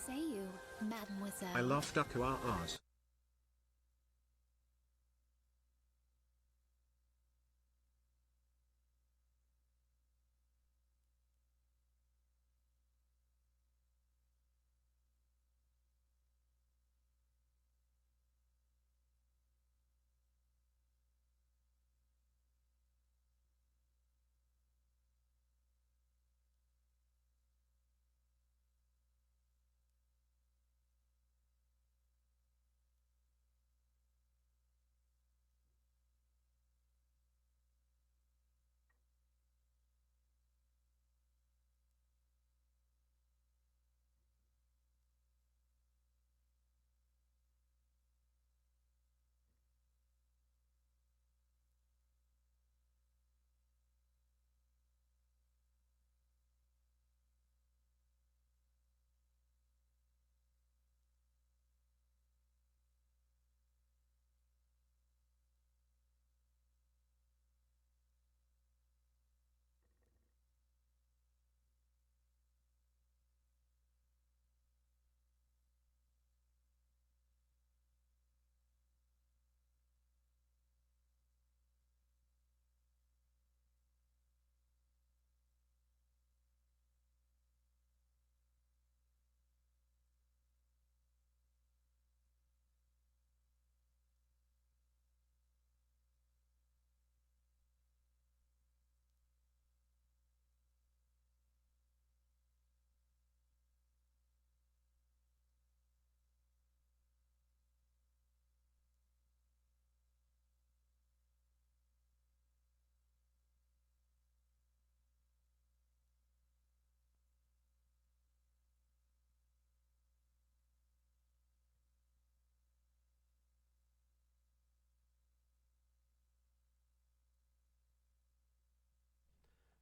say you, mademoiselle? I love Dukua's.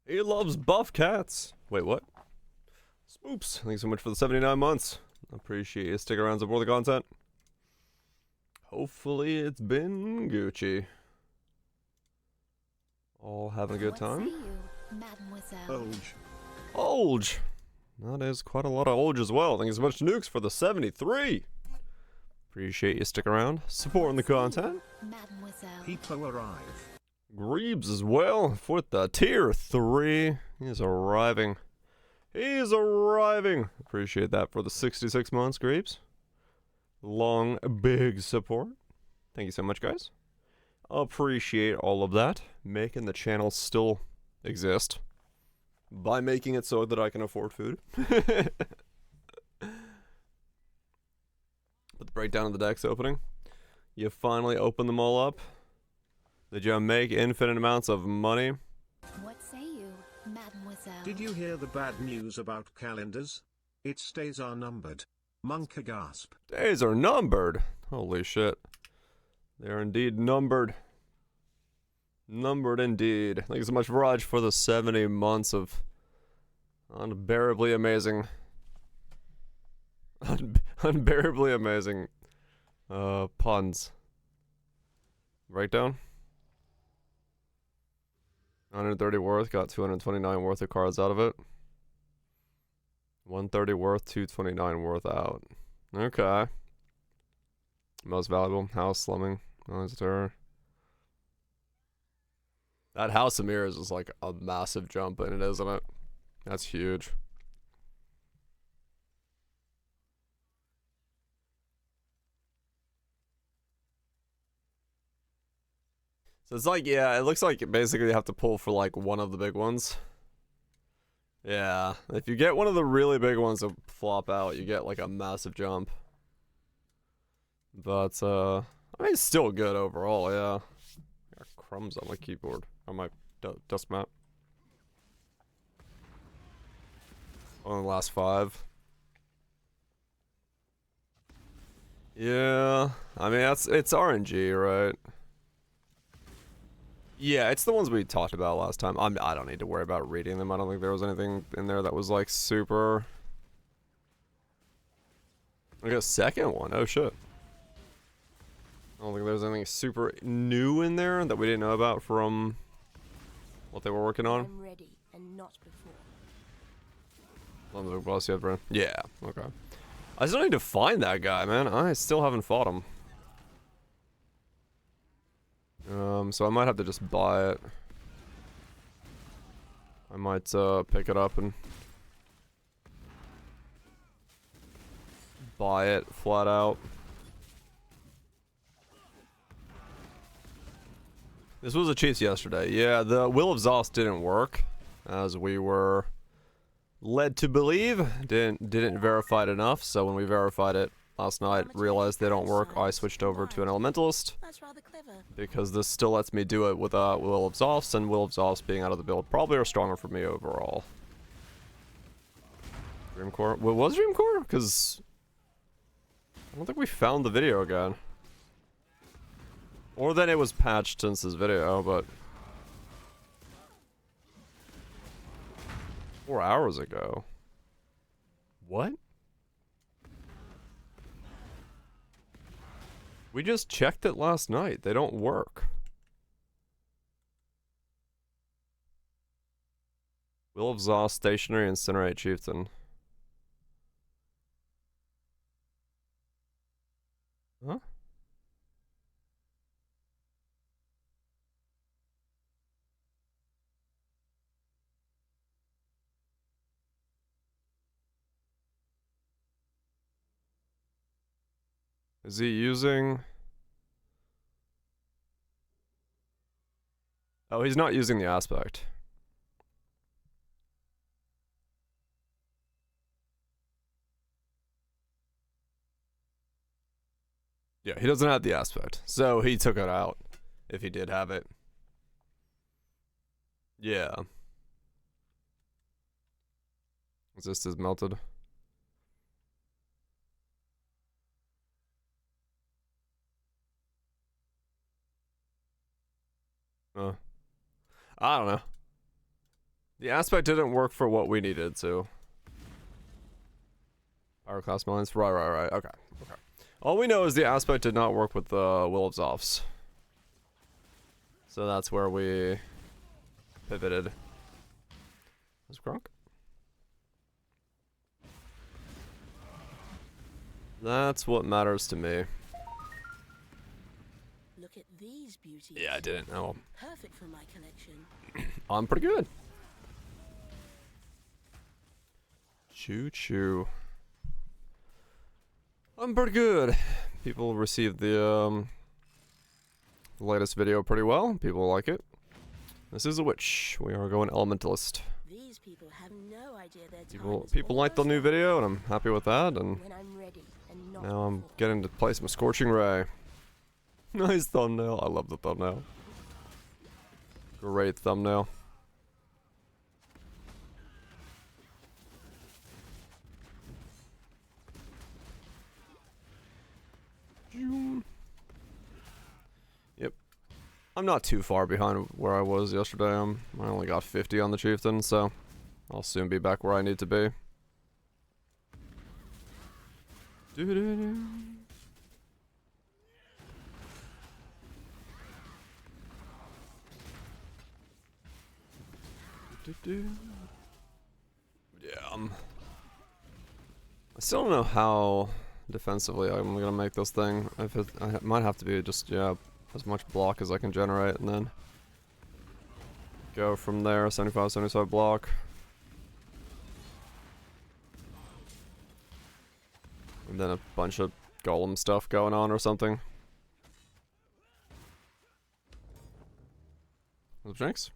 He loves buff cats. Wait, what? Spoops, thanks so much for the 79 months. Appreciate you sticking around to support the content. Hopefully it's been Gucci. All having a good time? What say you, mademoiselle? Olge. Olge! That is quite a lot of Olge as well. Thanks so much, Nukes, for the 73. Appreciate you sticking around, supporting the content. Mademoiselle. People arrive. Greaves as well, with the tier 3. He's arriving. He's arriving. Appreciate that for the 66 months, Greaves. Long, big support. Thank you so much, guys. Appreciate all of that. Making the channel still exist. By making it so that I can afford food. But the breakdown of the decks opening. You finally opened them all up. Did you make infinite amounts of money? What say you, mademoiselle? Did you hear the bad news about calendars? Its days are numbered. Monka gasp. Days are numbered. Holy shit. They're indeed numbered. Numbered indeed. Thank you so much, Raj, for the 70 months of unbearably amazing. Unbearably amazing puns. Breakdown. 130 worth, got 229 worth of cards out of it. 130 worth, 229 worth out. Okay. Most valuable, House Slumming. Noise Terror. That House of Mirrors is like a massive jump in it, isn't it? That's huge. So it's like, yeah, it looks like basically you have to pull for like one of the big ones. Yeah, if you get one of the really big ones to flop out, you get like a massive jump. But, I mean, it's still good overall, yeah. I got crumbs on my keyboard, on my dust mat. On the last 5. Yeah, I mean, it's RNG, right? Yeah, it's the ones we talked about last time. I don't need to worry about reading them. I don't think there was anything in there that was like super. I got a second one. Oh shit. I don't think there's anything super new in there that we didn't know about from what they were working on. I'm ready and not before. Boss, you have, bro. Yeah. Okay. I still need to find that guy, man. I still haven't fought him. So I might have to just buy it. I might pick it up and buy it flat out. This was a Chiefs yesterday. Yeah, the Will of Zoss didn't work, as we were led to believe. Didn't verify it enough, so when we verified it last night, realized they don't work, I switched over to an Elementalist. That's rather clever. Because this still lets me do it without Will of Zoss, and Will of Zoss being out of the build probably are stronger for me overall. Dreamcore? What was Dreamcore? Because I don't think we found the video again. Or then it was patched since this video, but 4 hours ago. What? We just checked it last night. They don't work. Will of Zoss, Stationary, Incinerate Chieftain. Huh? Is he using... Oh, he's not using the aspect. Yeah, he doesn't have the aspect. So he took it out. If he did have it. Yeah. Resist is melted. I don't know. The aspect didn't work for what we needed to. Power class mines. Right. Okay. All we know is the aspect did not work with the Will of Zoffs. So that's where we pivoted. Is Gronk? That's what matters to me. Look at these beauties. Yeah, I didn't know. Perfect for my collection. I'm pretty good. Choo. I'm pretty good. People received the latest video pretty well. People like it. This is a witch. We are going Elementalist. These people have no idea their People like the new video, and I'm happy with that. And when I'm ready and not now I'm before. getting to play some Scorching Ray. Nice thumbnail. I love the thumbnail. Great thumbnail. Yep. I'm not too far behind where I was yesterday. I only got 50 on the Chieftain, so I'll soon be back where I need to be. Yeah, I still don't know how defensively I'm gonna make this thing. I might have to be just, yeah, as much block as I can generate, and then go from there. 75 block, and then a bunch of golem stuff going on or something. What's Jinx?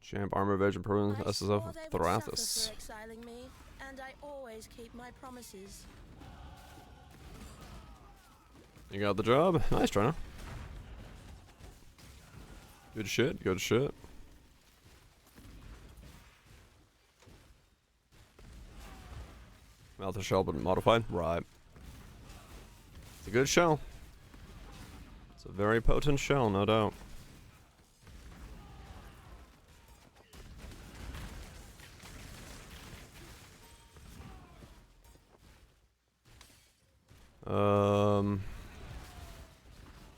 Champ armor evasion proven SSF of Thrathis. And I always keep my promises. You got the job. Nice, Trina. Good shit. Mouth of shell, but modified. Right. It's a good shell. It's a very potent shell, no doubt.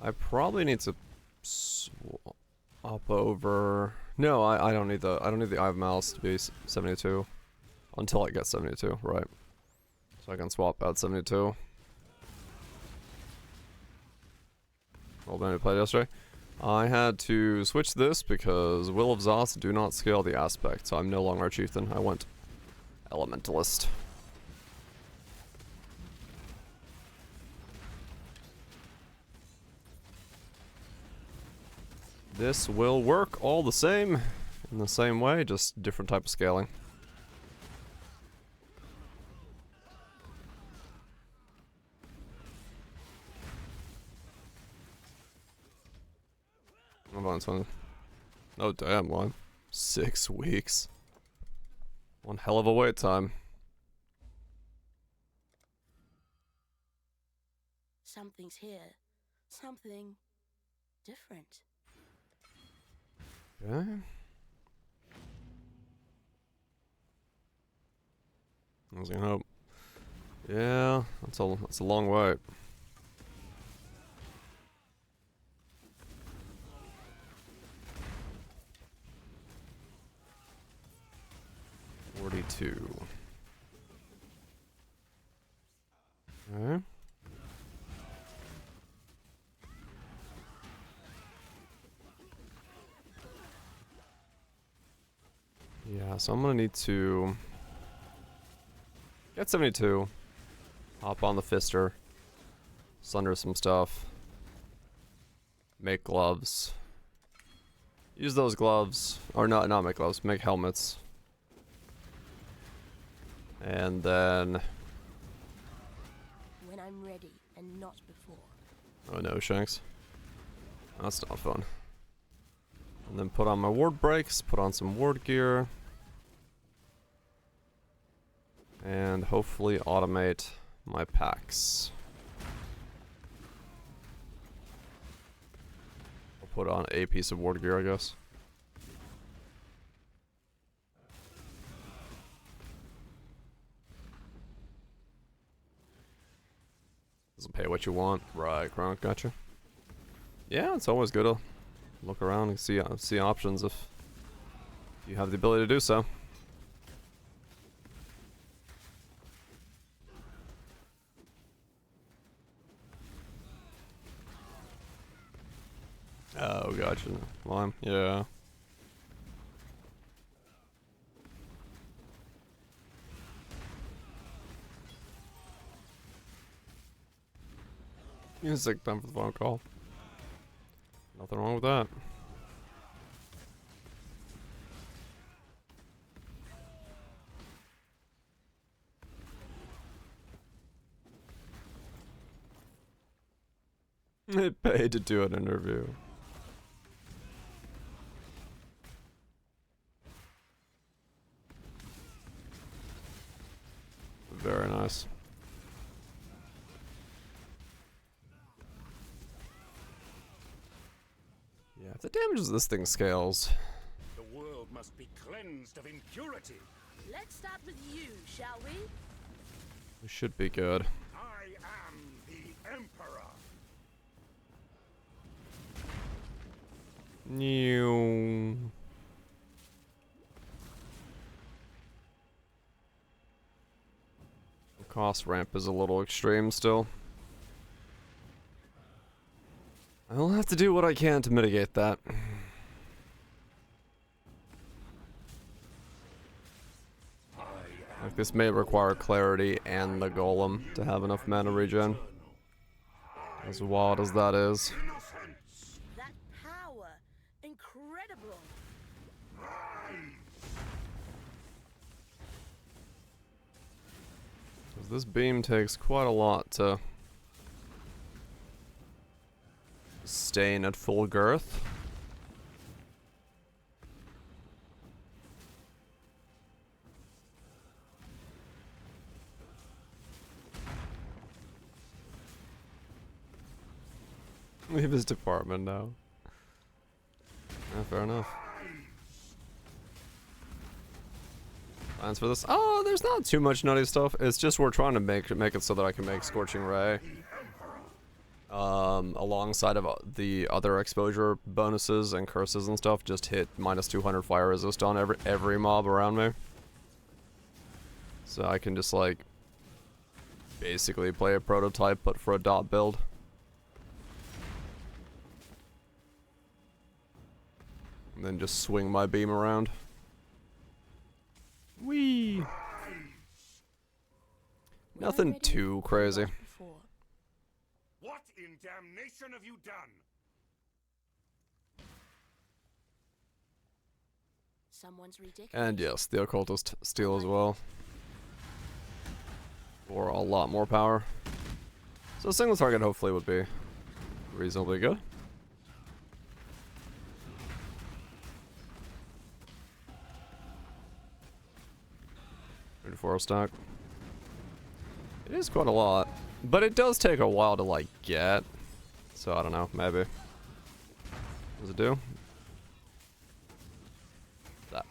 I probably need to swap over. No, I don't need the Eye of Malice to be 72. Until I get 72, right. So I can swap out 72. Well, then I played yesterday. I had to switch this because Will of Zoss do not scale the aspect, so I'm no longer a chieftain. I went elementalist. This will work all the same, in the same way, just different type of scaling. Hold on, son. Oh damn, one. 6 weeks. One hell of a wait time. Something's here. Something different. Okay. I was gonna hope. Yeah, that's a long wait. $42. Okay. Yeah, so I'm gonna need to get 72. Hop on the Fister. Sunder some stuff. Make gloves. Use those gloves. Or not make gloves. Make helmets. And then... When I'm ready and not before. Oh no, Shanks. That's not fun. And then put on my ward breaks, put on some ward gear. And hopefully automate my packs. I'll put on a piece of ward gear, I guess. Doesn't pay what you want. Right, Kronk, gotcha. Yeah, it's always good to look around and see options if you have the ability to do so. Oh, gotcha. Lime, yeah. Music time for the phone call. Nothing wrong with that. It paid to do an interview. Very nice. Yeah, if the damages this thing scales. The world must be cleansed of impurity. Let's start with you, shall we? We should be good. I am the Emperor. New. Cost ramp is a little extreme still. I'll have to do what I can to mitigate that. Like, this may require clarity and the golem to have enough mana regen. As wild as that is. That power, incredible. 'Cause this beam takes quite a lot to sustain at full girth. Leave his department now. Yeah, fair enough. Plans for this? Oh, there's not too much nutty stuff. It's just we're trying to make it so that I can make Scorching Ray. Alongside of the other exposure bonuses and curses and stuff, just hit -200 fire resist on every mob around me. So I can just like basically play a prototype but for a dot build. And then just swing my beam around. Whee! Nothing too crazy. What in damnation have you done? Someone's ridiculous. And yes, the occultist steal as well. For a lot more power. So a single target hopefully would be reasonably good. For a stack. It is quite a lot, but it does take a while to like get. So I don't know, maybe. What does it do? That.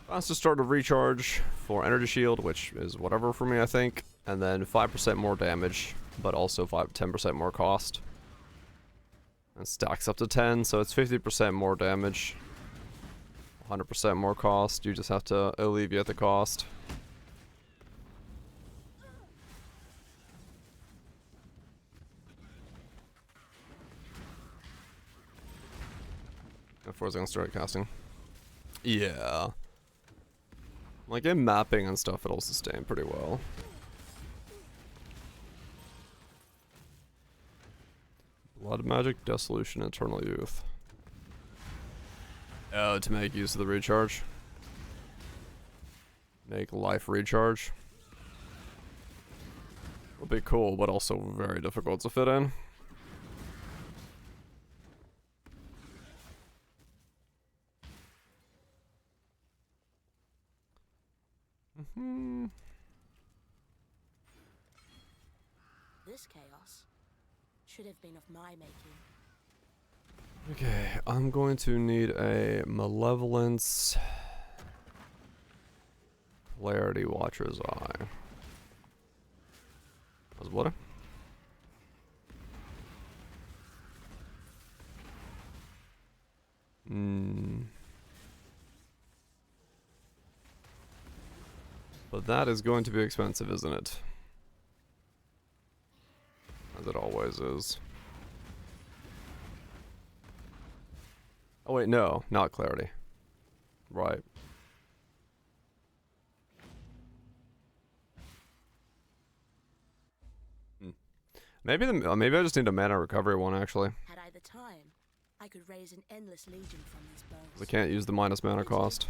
Faster start of recharge for energy shield, which is whatever for me, I think. And then 5% more damage, but also 10% more cost. And stacks up to 10, so it's 50% more damage. 100% more cost, you just have to alleviate the cost. Before it's gonna start casting. Yeah. Like in mapping and stuff, it'll sustain pretty well. Blood magic, dissolution, eternal youth. Oh, to make use of the recharge. Make life recharge. Would be cool, but also very difficult to fit in. This chaos should have been of my making. Okay, I'm going to need a Malevolence Clarity Watcher's Eye. Was what? But that is going to be expensive, isn't it? As it always is. Oh wait, no, not clarity. Right. Maybe maybe I just need a mana recovery one actually. Had I the time, I could raise an endless legion from these bones. I can't use the minus mana cost.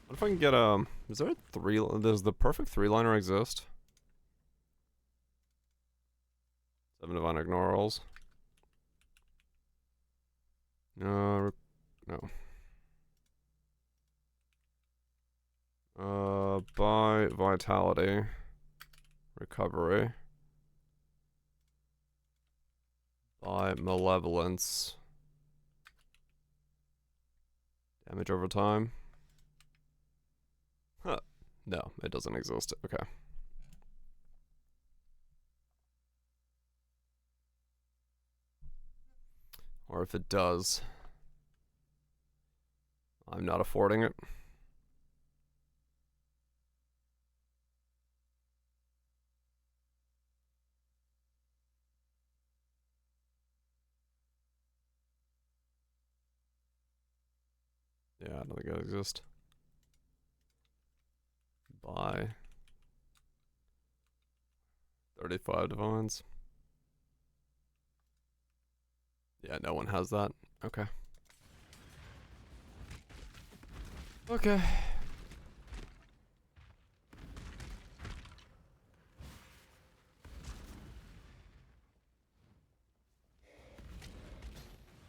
What if I can get is there a does the perfect 3-liner exist? 7 divine ignorals. No. By vitality. Recovery. By malevolence. Damage over time. Huh. No, it doesn't exist. Okay. Or if it does, I'm not affording it. Yeah, I don't think it exists. Buy 35 divines. Yeah, no one has that. Okay. Okay.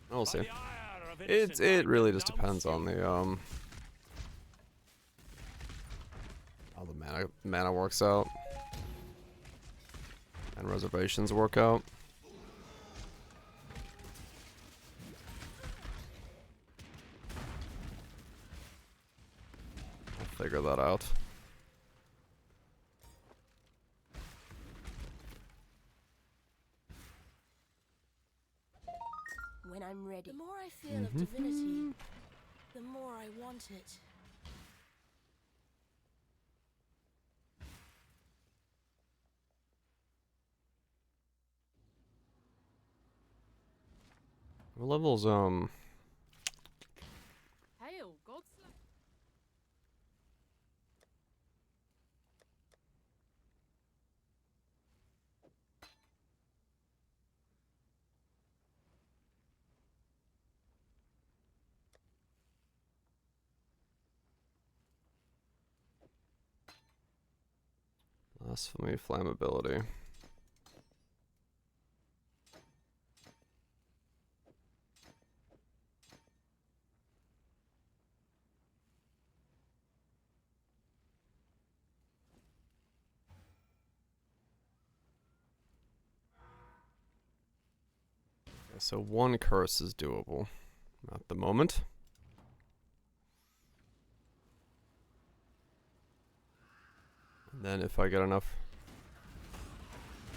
We'll see. It really just depends on the how the mana works out and reservations work out. I'll figure that out. When I'm ready. The more I feel of divinity, the more I want it. What levels, Hail, God's blasphemy, flammability. Okay, so one curse is doable at the moment. And then if I get enough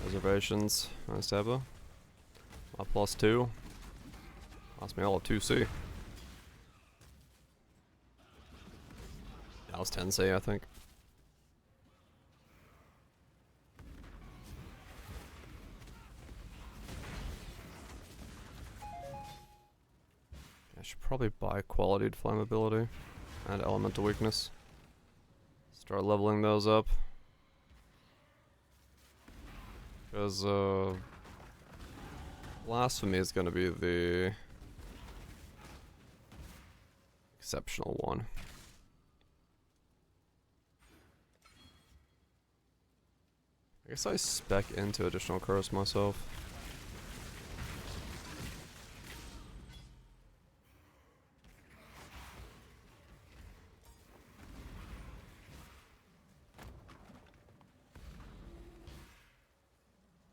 reservations, I stab her. My +2. Lost me all of 2C. That was 10C, I think. I should probably buy qualityed flammability and elemental weakness. Start leveling those up. Because, blasphemy is going to be the exceptional one. I guess I spec into additional curse myself.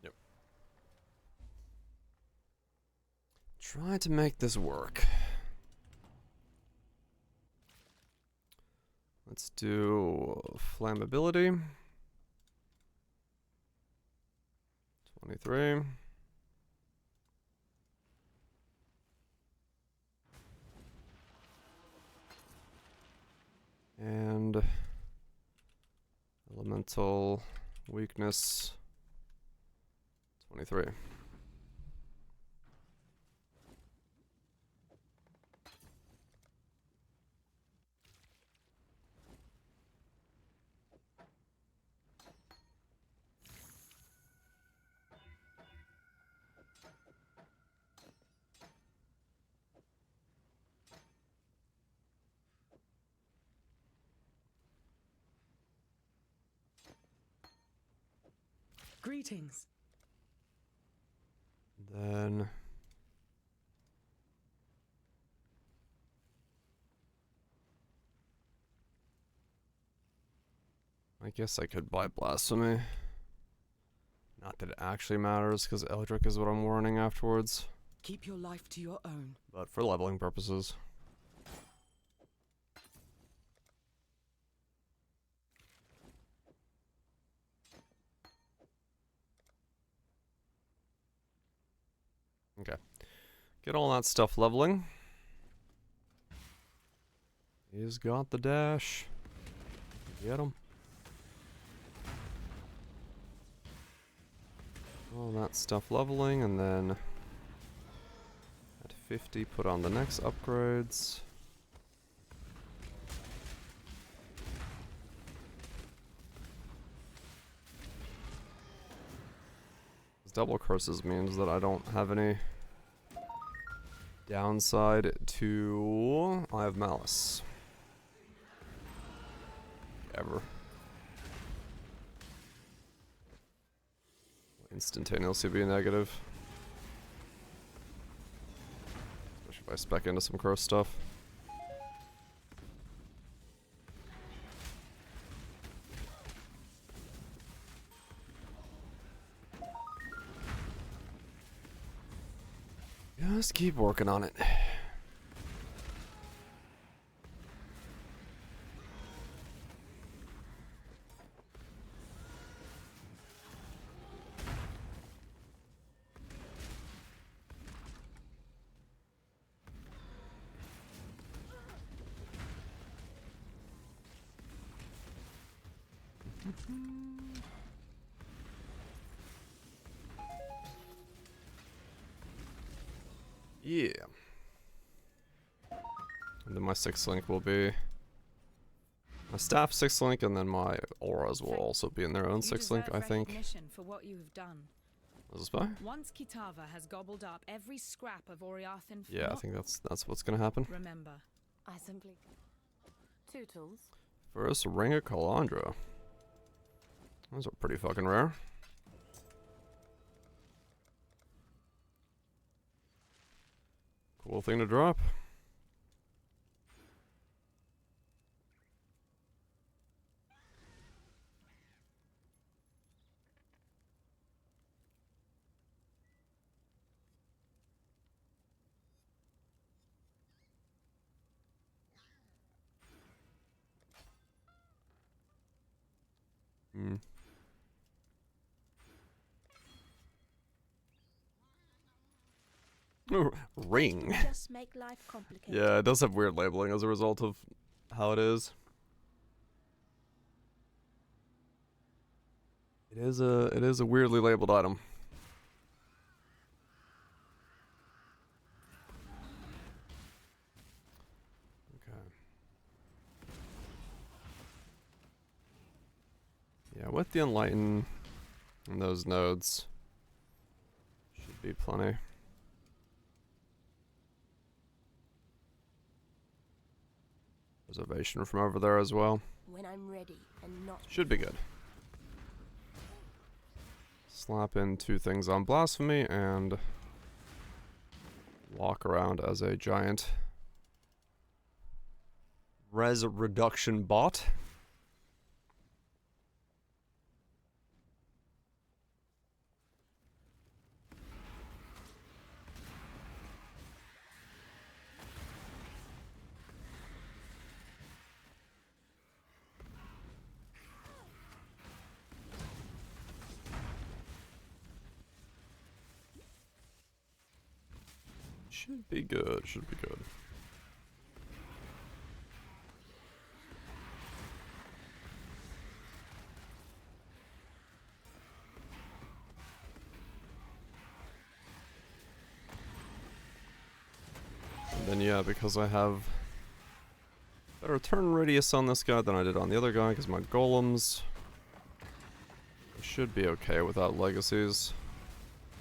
Yep. Try to make this work. Let's do flammability. 23. And elemental weakness 23. Greetings. Then I guess I could buy blasphemy. Not that it actually matters, because Eldrick is what I'm warning afterwards. Keep your life to your own. But for leveling purposes. Okay. Get all that stuff leveling. He's got the dash. Get him. All that stuff leveling, and then at 50 put on the next upgrades. Double curses means that I don't have any downside to Eye of Malice. Ever. Instantaneously be negative. Especially if I spec into some curse stuff. Just keep working on it. Yeah. And then my 6th link will be my staff 6th link, and then my auras will also be in their own 6th link, I think. For what you have done. Was this by? Once Kitava has gobbled up every scrap of Oriathan. Yeah, I think that's what's gonna happen. Remember, I simply. Tootles. First, Ring of Calandra. Those are pretty fucking rare. Cool thing to drop. Hmm. Ring. Just make life complicated. Yeah, it does have weird labeling as a result of how it is. It is a weirdly labeled item. Okay. Yeah, with the Enlighten and those nodes should be plenty. Reservation from over there as well. When I'm ready and not. Should be good. Slap in 2 things on Blasphemy and walk around as a giant res reduction bot. Should be good, should be good. And then yeah, because I have better turn radius on this guy than I did on the other guy, because my golems should be okay without legacies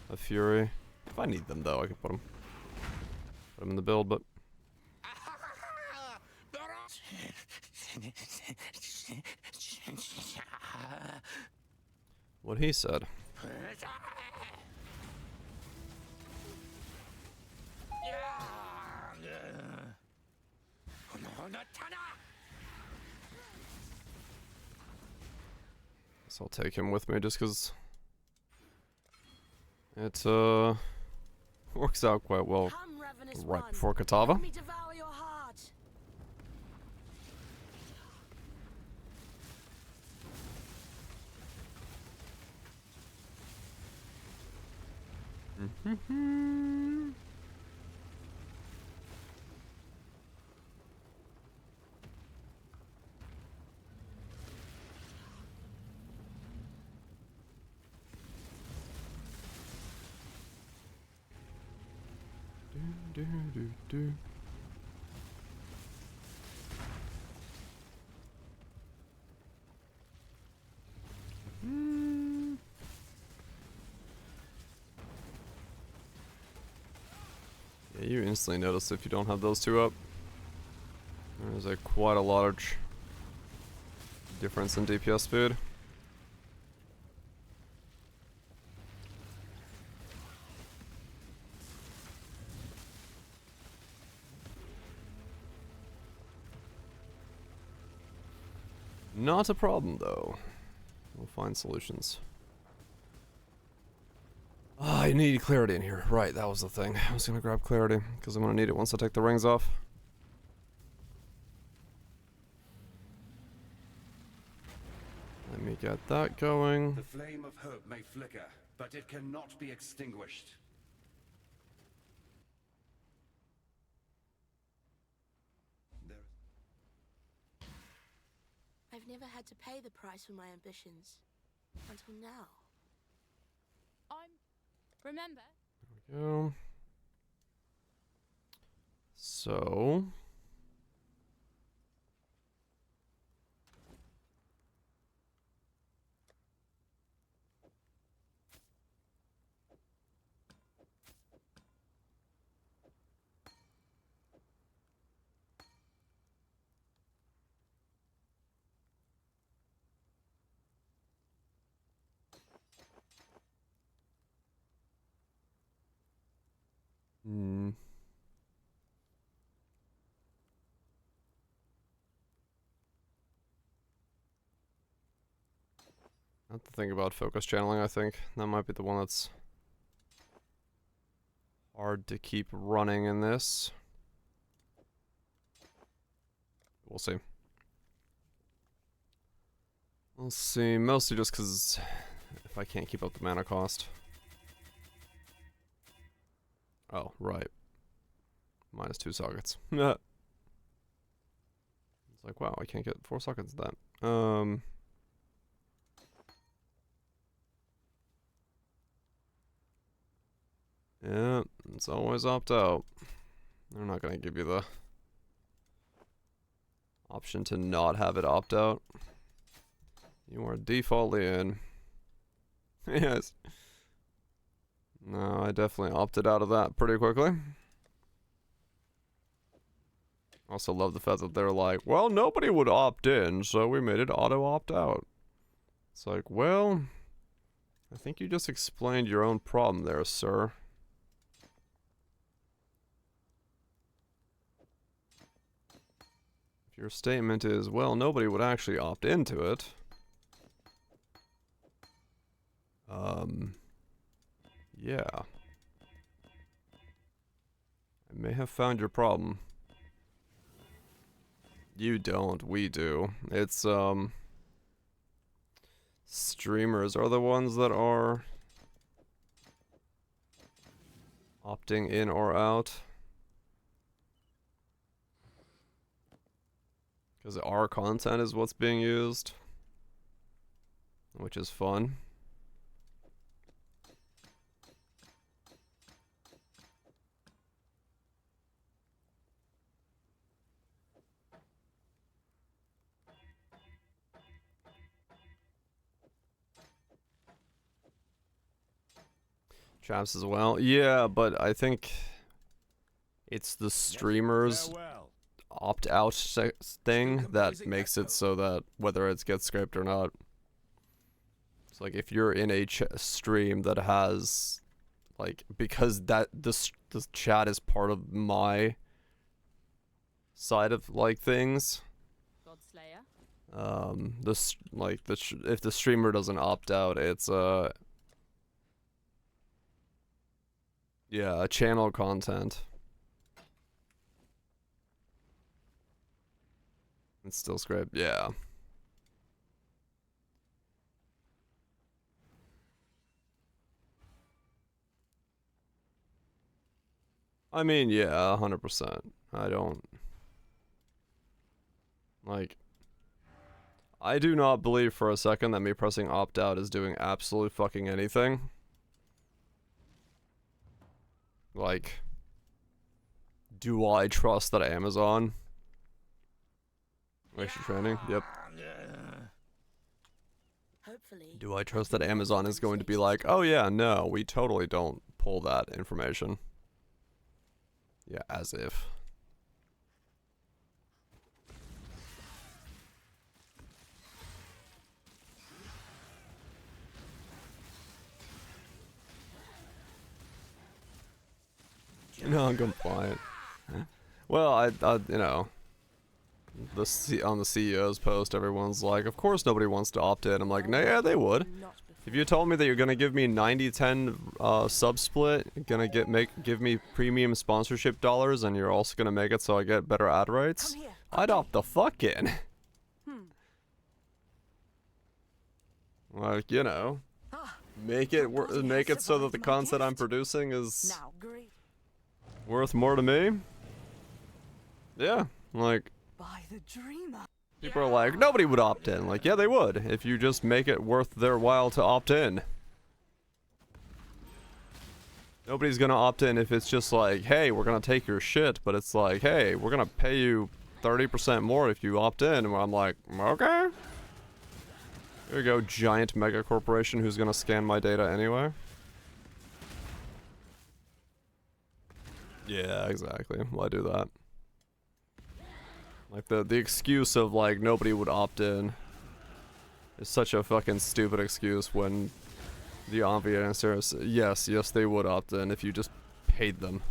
of Fury. If I need them though, I can put them in the build, but what he said. So I'll take him with me just because it works out quite well right before Kitava. Let me devour your heart. Yeah, you instantly notice if you don't have those 2 up. There's quite a large difference in DPS speed. Not a problem though. We'll find solutions. Ah, I need clarity in here. Right, that was the thing. I was gonna grab clarity, because I'm gonna need it once I take the rings off. Let me get that going. The flame of hope may flicker, but it cannot be extinguished. I've never had to pay the price for my ambitions. Until now. Remember? There we go. So... I have to think about focus channeling, I think. That might be the one that's hard to keep running in this. We'll see. We'll see, mostly just because if I can't keep up the mana cost. Oh, right. Minus 2 sockets. It's like, wow, I can't get 4 sockets of that. Yeah, it's always opt out. They're not gonna give you the option to not have it opt out. You are defaultly in. Yes. No, I definitely opted out of that pretty quickly. Also love the fact that they're like, well, nobody would opt in, so we made it auto opt out. It's like, well, I think you just explained your own problem there, sir. If your statement is, well, nobody would actually opt into it. Yeah. I may have found your problem. You don't, we do. It's, streamers are the ones that are opting in or out. Because our content is what's being used. Which is fun. Chaps as well. Yeah, but I think it's the streamers opt-out thing that makes it so that whether it gets scraped or not. It's like if you're in a stream that has, like, because that the chat is part of my side of like things. Godslayer. If the streamer doesn't opt out, it's yeah, channel content. It's still scraped, yeah. I mean, yeah, 100%. I don't... Like... I do not believe for a second that me pressing opt-out is doing absolutely fucking anything. Like... Do I trust that Amazon... Extra training? Yep. Hopefully. Do I trust that Amazon is going to be like, oh yeah, no, we totally don't pull that information? Yeah, as if. Non-compliant. Well, I you know, on the CEO's post, everyone's like, of course nobody wants to opt in. I'm like, nah, yeah, they would. If you told me that you're gonna give me 90-10 sub split, gonna give me premium sponsorship dollars, and you're also gonna make it so I get better ad rates, I'd opt the fuck in. Like, you know, make it so that the content I'm producing is worth more to me. Yeah, like. By the dreamer. People are like, nobody would opt in. Like, yeah, they would, if you just make it worth their while to opt in. Nobody's gonna opt in if it's just like, hey, we're gonna take your shit, but it's like, hey, we're gonna pay you 30% more if you opt in. And I'm like, okay. Here we go, giant mega corporation who's gonna scan my data anyway. Yeah, exactly. Why do that? Like, the excuse of, like, nobody would opt in is such a fucking stupid excuse when the obvious answer is yes, they would opt in if you just paid them.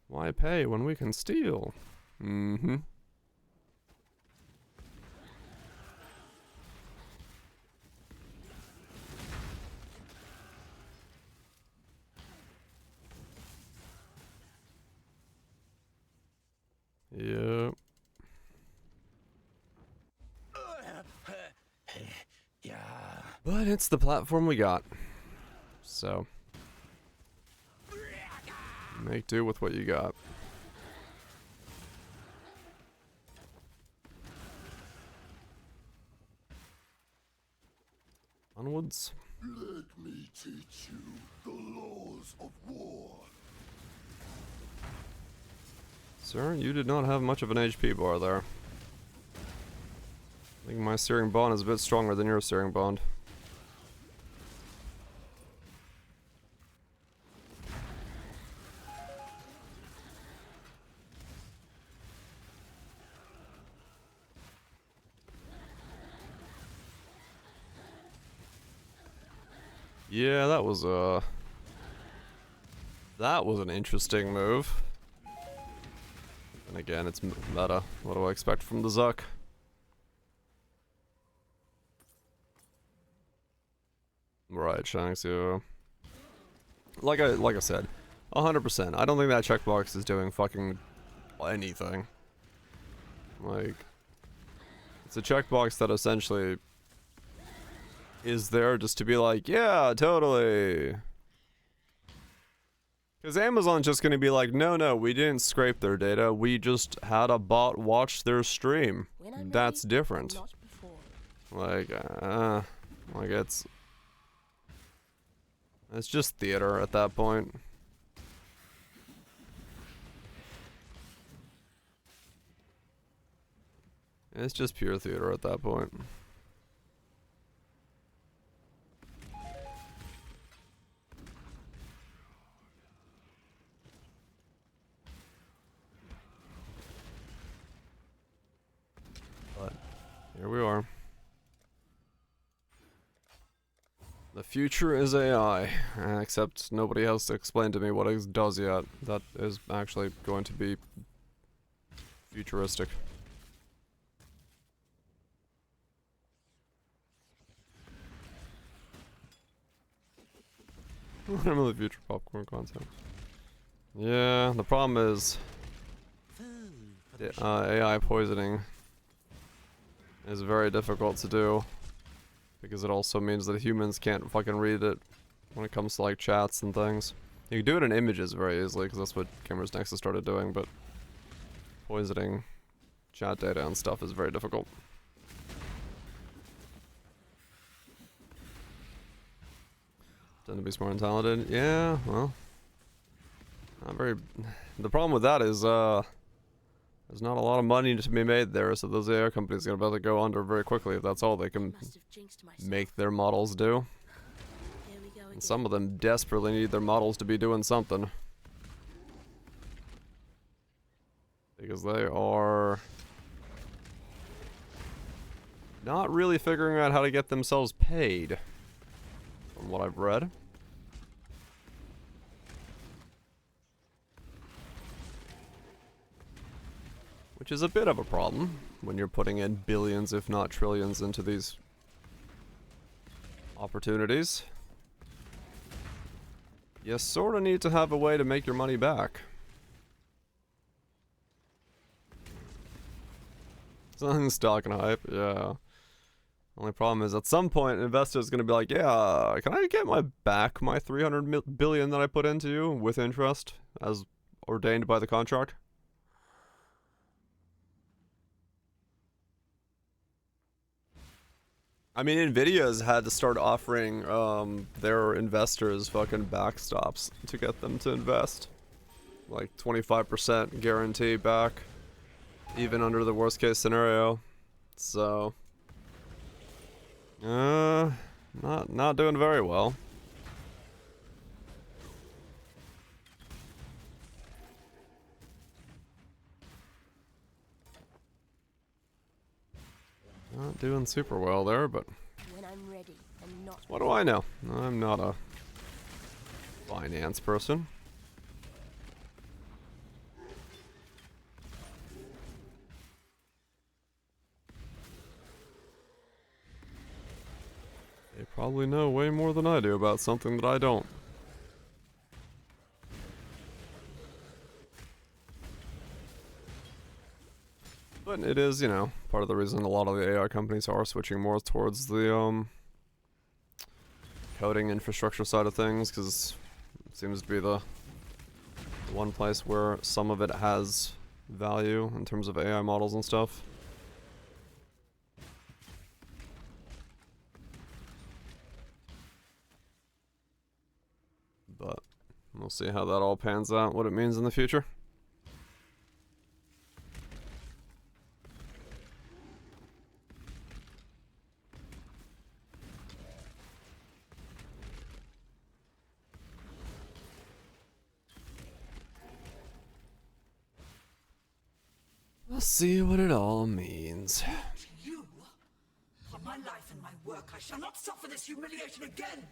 Why pay when we can steal? Mm-hmm. Yep. But it's the platform we got. So make do with what you got. Onwards. Let me teach you the laws of war. Sir, you did not have much of an HP bar there. I think my searing bond is a bit stronger than your searing bond. Yeah, that was an interesting move. And again, it's meta. What do I expect from the Zuck? Right, Shanks, yeah. Like I said, 100%. I don't think that checkbox is doing fucking anything. Like, it's a checkbox that essentially is there just to be like, yeah, totally. Because Amazon's just going to be like, no, we didn't scrape their data. We just had a bot watch their stream. That's different. Like it's just theater at that point. It's just pure theater at that point. But here we are. The future is AI, except nobody has to explain to me what it does yet. That is actually going to be futuristic. Remember the future popcorn content. Yeah, the problem is AI poisoning is very difficult to do. Because it also means that humans can't fucking read it when it comes to like chats and things. You can do it in images very easily because that's what Cameras Nexus started doing, but poisoning chat data and stuff is very difficult. Tend to be smart and talented. Yeah, well, not very. The problem with that is there's not a lot of money to be made there, so those AI companies are about to go under very quickly if that's all they can make their models do. And some of them desperately need their models to be doing something. Because they are not really figuring out how to get themselves paid, from what I've read. Which is a bit of a problem when you're putting in billions, if not trillions, into these opportunities. You sort of need to have a way to make your money back. Something stock and hype, yeah. Only problem is at some point an investor is going to be like, yeah, can I get my 300 billion that I put into you with interest as ordained by the contract? I mean, Nvidia's had to start offering their investors fucking backstops to get them to invest. Like 25% guarantee back, even under the worst case scenario. So, not doing very well. Not doing super well there, but When I'm ready and not what do I know? I'm not a finance person. They probably know way more than I do about something that I don't. But it is, you know, part of the reason a lot of the AI companies are switching more towards the coding infrastructure side of things, because it seems to be the one place where some of it has value in terms of AI models and stuff. But we'll see how that all pans out, what it means in the future. We'll see what it all means. You? For my life and my work, I shall not suffer this humiliation again!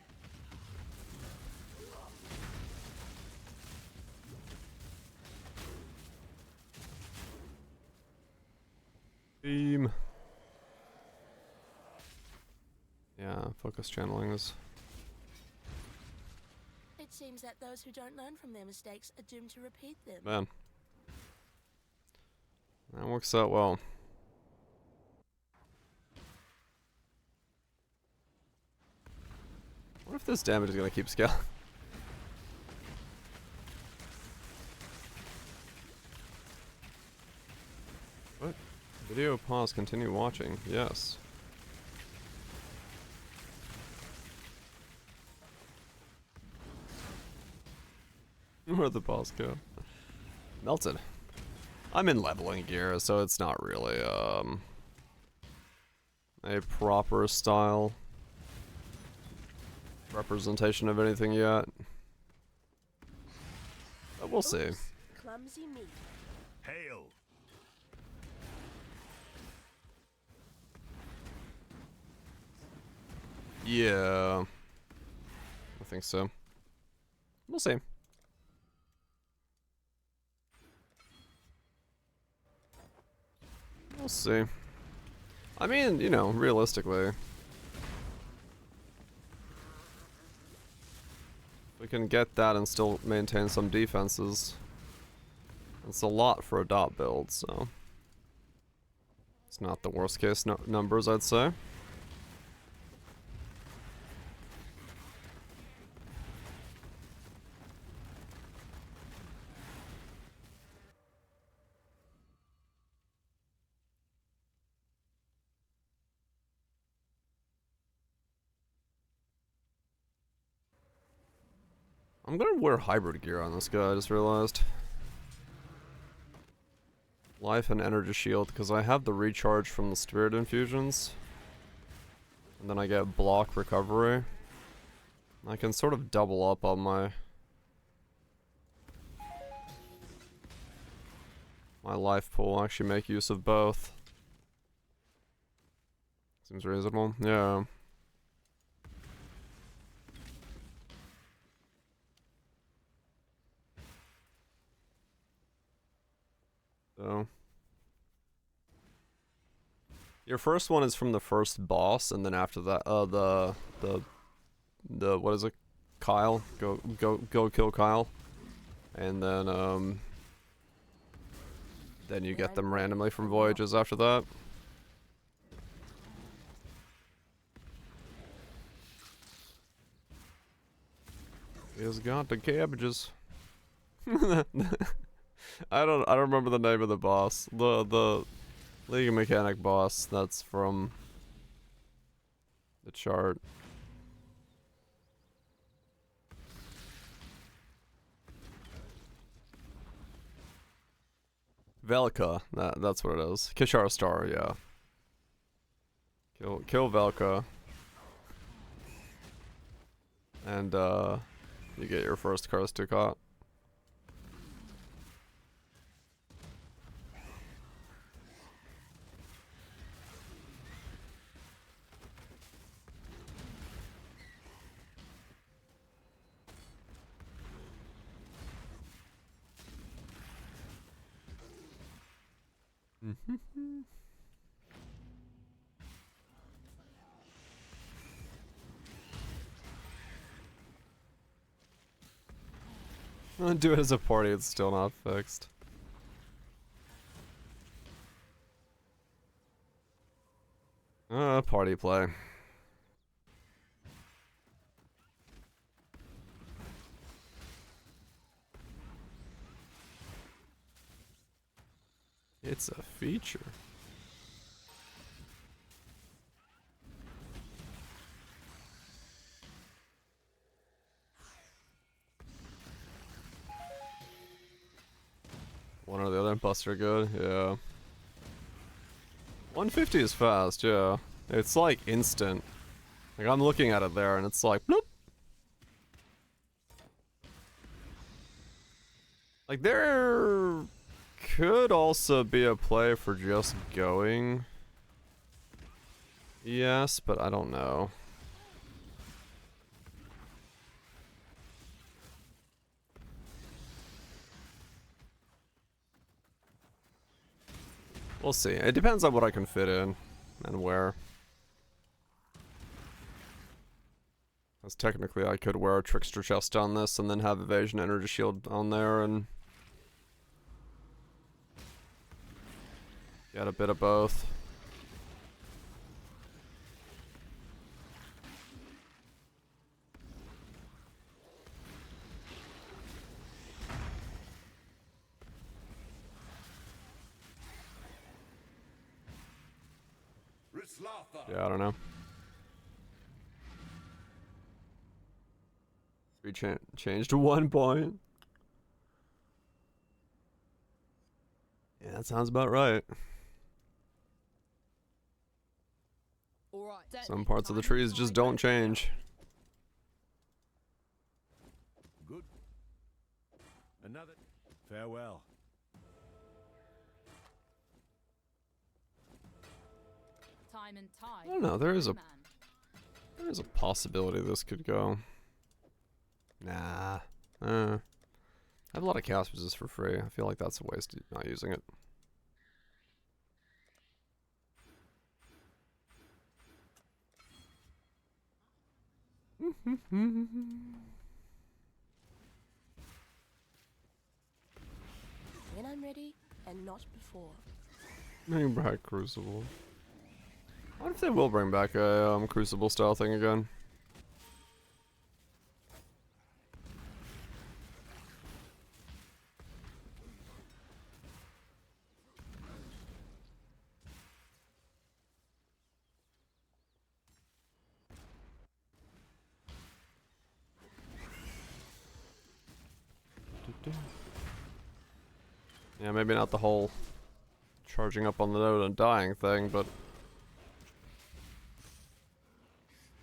Beam. Yeah, focus channeling is... It seems that those who don't learn from their mistakes are doomed to repeat them. Man. That works out well. What if this damage is gonna keep scaling? What? Video pause, continue watching. Yes. Where'd the pause go? Melted. I'm in leveling gear, so it's not really, a proper style representation of anything yet. But we'll see. Clumsy me. Hail! Yeah. I think so. We'll see. We'll see. I mean, you know, realistically, we can get that and still maintain some defenses. It's a lot for a dot build, so it's not the worst case numbers, I'd say. I'm gonna wear hybrid gear on this guy, I just realized. Life and energy shield, because I have the recharge from the spirit infusions. And then I get block recovery. I can sort of double up on my life pool, actually make use of both. Seems reasonable, yeah. So your first one is from the first boss, and then after that, the what is it? Kyle, go kill Kyle, and then you get them randomly from voyages after that. He's got the cabbages. I don't remember the name of the boss. The League Mechanic boss that's from the chart. Velka, that's what it is. Kishara Star, yeah. Kill Velka. And you get your first Karstukat. Do it as a party, it's still not fixed. Party play. It's a feature. One or the other, Buster good, yeah. 150 is fast, yeah. It's like instant. Like I'm looking at it there and it's like bloop. Like there could also be a play for just going. Yes, but I don't know. We'll see. It depends on what I can fit in and where. Because technically I could wear a Trickster chest on this and then have Evasion Energy Shield on there and get a bit of both. Yeah, I don't know. We changed to 1 point. Yeah, that sounds about right. Some parts of the trees just don't change. Good. Another. Farewell. Time and tide. I don't know, there is a possibility this could go. Nah. I have a lot of cast resist for free. I feel like that's a waste of not using it. When I'm ready, and not before. Bring back Crucible. I wonder if they will bring back a Crucible style thing again. Yeah, maybe not the whole charging up on the node and dying thing, but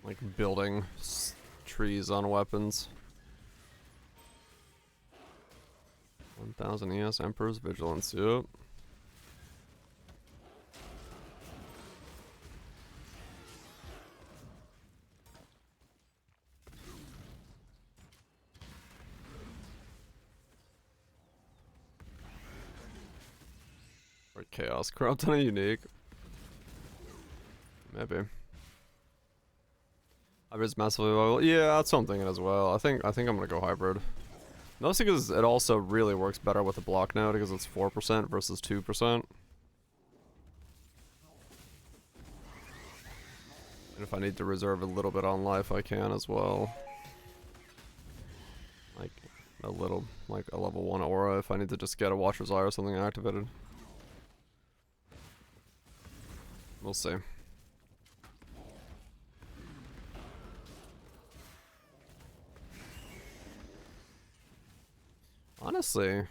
like building trees on weapons. 1000 ES Emperor's Vigilance, yep. Or Chaos Corrupt on a unique. Maybe. Hybrid's massively low. Yeah, that's what I'm thinking as well. I think I'm gonna go hybrid. Mostly because it also really works better with the block node because it's 4% versus 2%. And if I need to reserve a little bit on life, I can as well. like a little, like a level 1 aura if I need to just get a Watcher's Eye or something activated. We'll see. Honestly,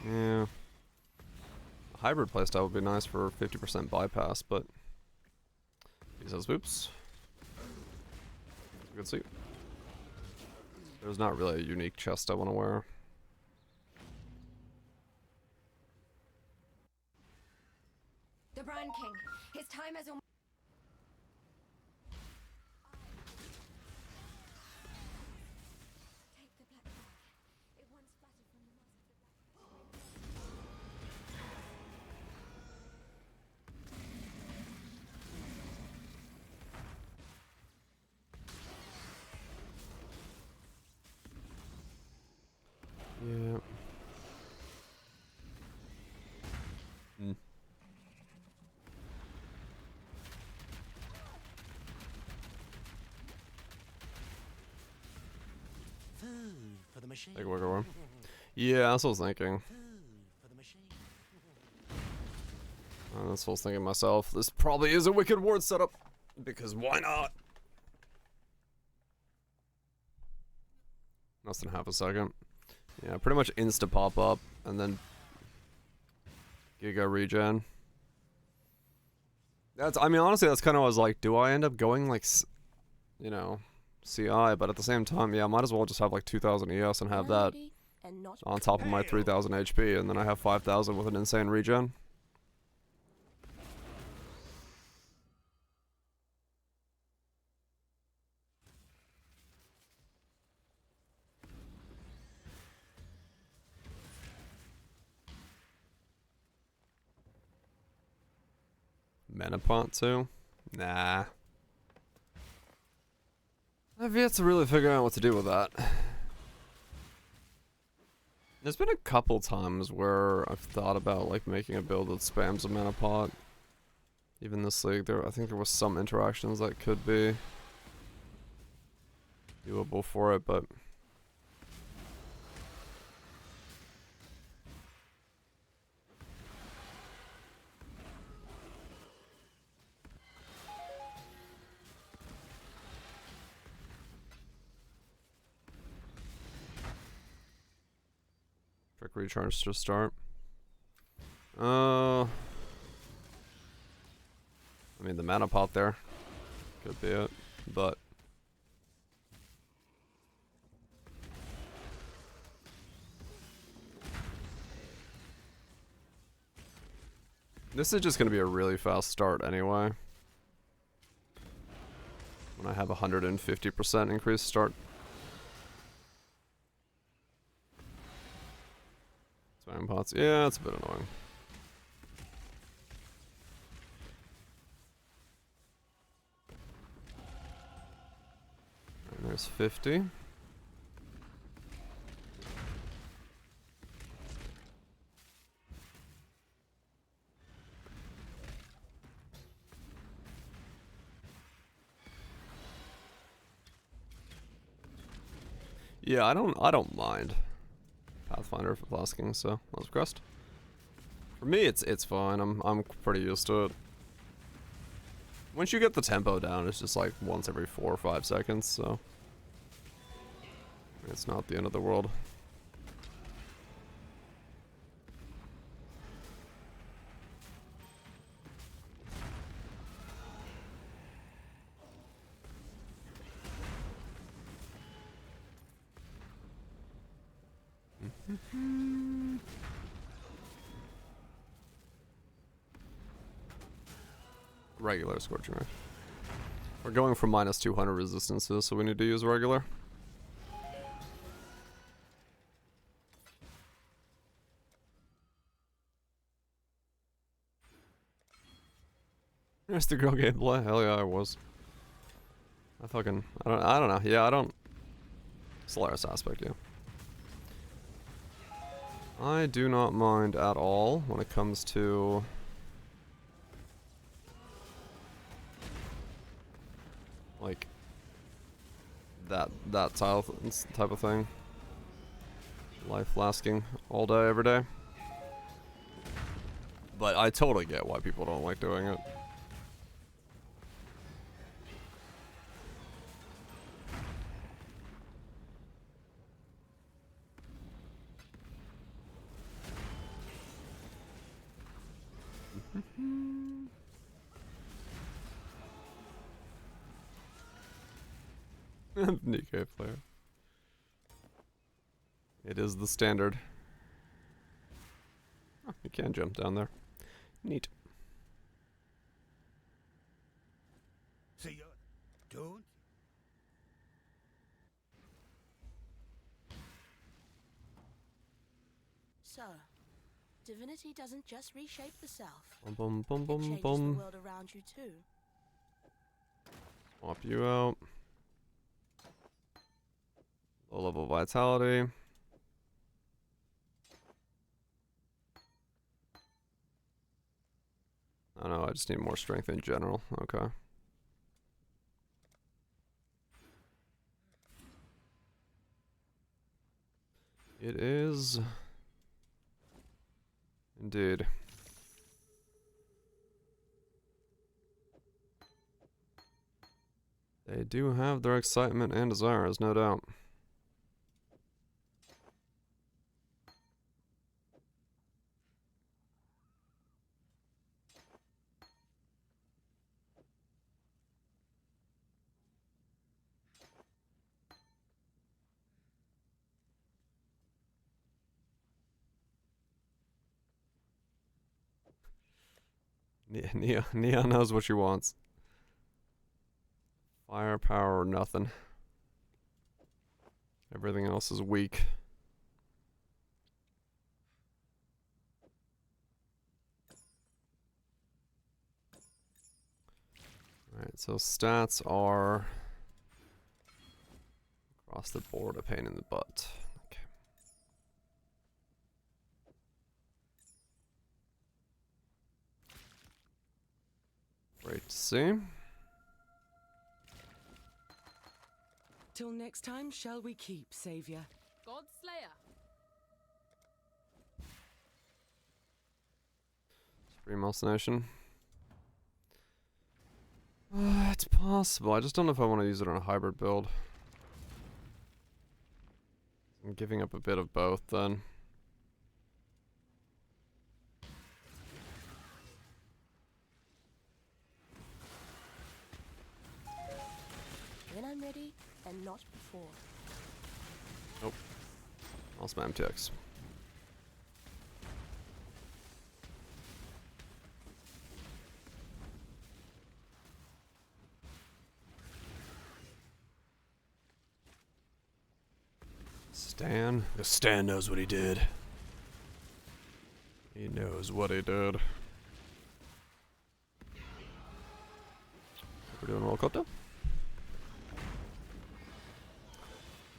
yeah. A hybrid playstyle would be nice for 50% bypass, but he says, "Oops." Good see. There's not really a unique chest I want to wear. The Brand King. His time as a take the black bag. It once splattered from the mass of the Yeah. Food for the machine. Take a wiggle room. Yeah, that's what I was thinking. For the machine. That's what I was thinking myself. This probably is a Wicked Ward setup. Because why not? Less than half a second. Yeah, pretty much insta pop up and then Giga regen. That's, I mean, honestly, that's kind of what I was like, do I end up going like, you know, CI? But at the same time, yeah, I might as well just have like 2000 ES and have that on top of my 3000 HP, and then I have 5000 with an insane regen. Mana pot too? Nah. I've yet to really figure out what to do with that. There's been a couple times where I've thought about like making a build that spams a mana pot. Even this league, I think there was some interactions that could be doable for it, but Trick recharge to start. I mean, the mana pot there could be it, but this is just going to be a really fast start anyway. When I have 150% increased start. Spam pots, yeah, it's a bit annoying. And there's 50. Yeah, I don't mind Pathfinder for flasking, so let's crust. For me, it's fine. I'm pretty used to it. Once you get the tempo down, it's just like once every 4 or 5 seconds, so it's not the end of the world. Regular Scorching. We're going for minus 200 resistances, so we need to use regular. There's the girl gameplay. Hell yeah, I was. I don't know. Yeah, I don't. Solaris aspect, yeah. I do not mind at all when it comes to like that type of thing. life lasting all day, every day. But I totally get why people don't like doing it. Nikkei player. It is the standard. Oh, you can jump down there. Neat. So you don't? So, divinity doesn't just reshape the self. Bum bum It bum changes bum. the world around you too. Swap you out. Low level vitality. I don't know, I just need more strength in general. Okay. It is. Indeed. They do have their excitement and desires, no doubt. Nia knows what she wants. Firepower or nothing. Everything else is weak. Alright, so stats are across the board a pain in the butt. Okay. Great to see. Till next time, shall we keep, Savior? Godslayer. Supreme Nation. It's possible. I just don't know if I want to use it on a hybrid build. I'm giving up a bit of both then. When I'm ready, and not before. Nope. I'll spam TX. Stan? Stan knows what he did. He knows what he did. We're doing roll copter?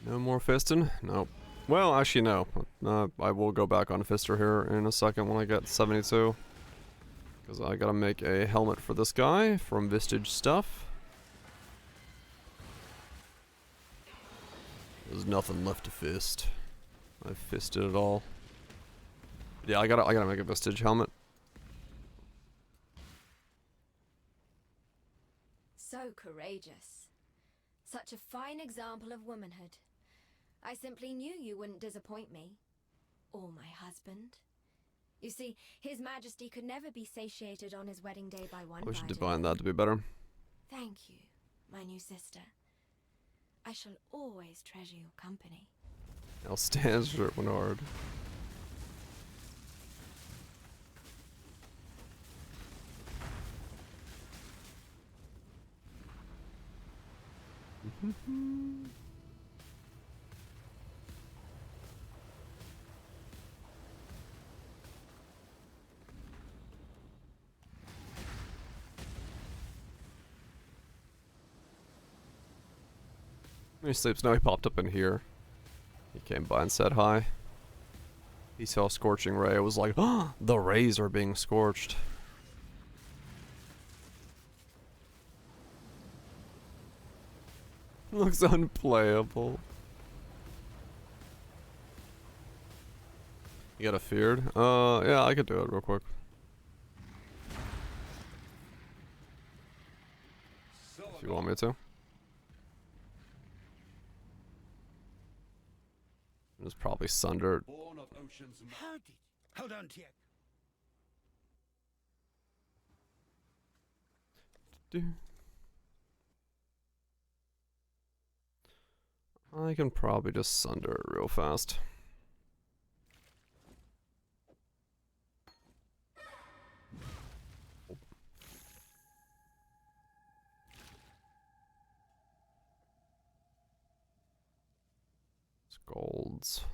No more fisting? Nope. Well, actually no. I will go back on Fister here in a second when I get 72. Because I gotta make a helmet for this guy from Vistage stuff. There's nothing left to fist. I've fisted it all. Yeah, I gotta make a Vistage helmet. So courageous. Such a fine example of womanhood. I simply knew you wouldn't disappoint me. Or my husband. You see, His Majesty could never be satiated on his wedding day by one We should bite divine alone. that to be better. Thank you, my new sister. I shall always treasure your company. I'll stand short when hard. He sleeps now. He popped up in here. He came by and said hi. He saw Scorching Ray. I was like, oh, the rays are being scorched. Looks unplayable. You got a feared? Yeah, I could do it real quick. If you want me to. Just probably sundered. Hold on, Tiek. I can probably just sunder it real fast. Golds.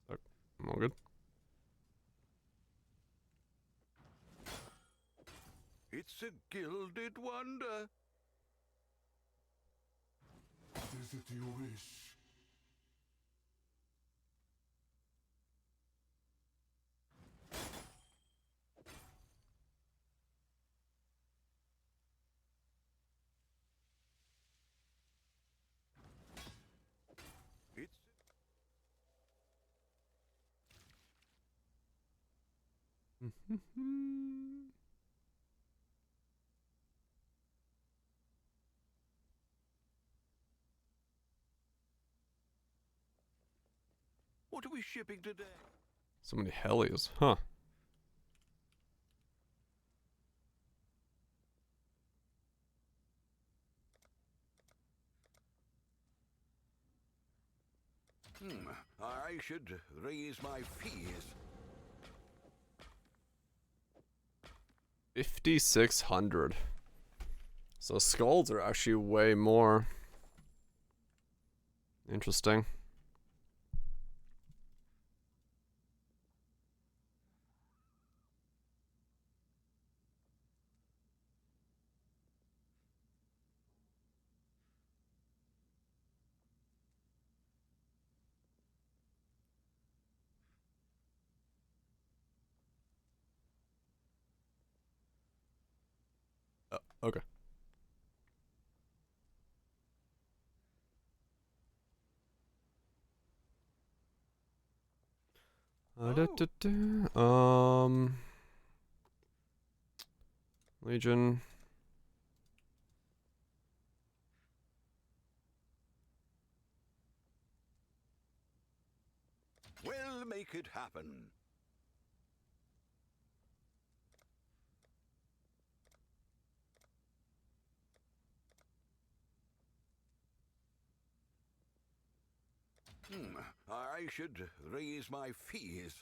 I'm all good. It's a gilded wonder. Is it your wish? What are we shipping today? So many helis, huh? I should raise my fees. 5,600. So skulls are actually way more interesting. Okay. Legion. We'll make it happen. I should raise my fees.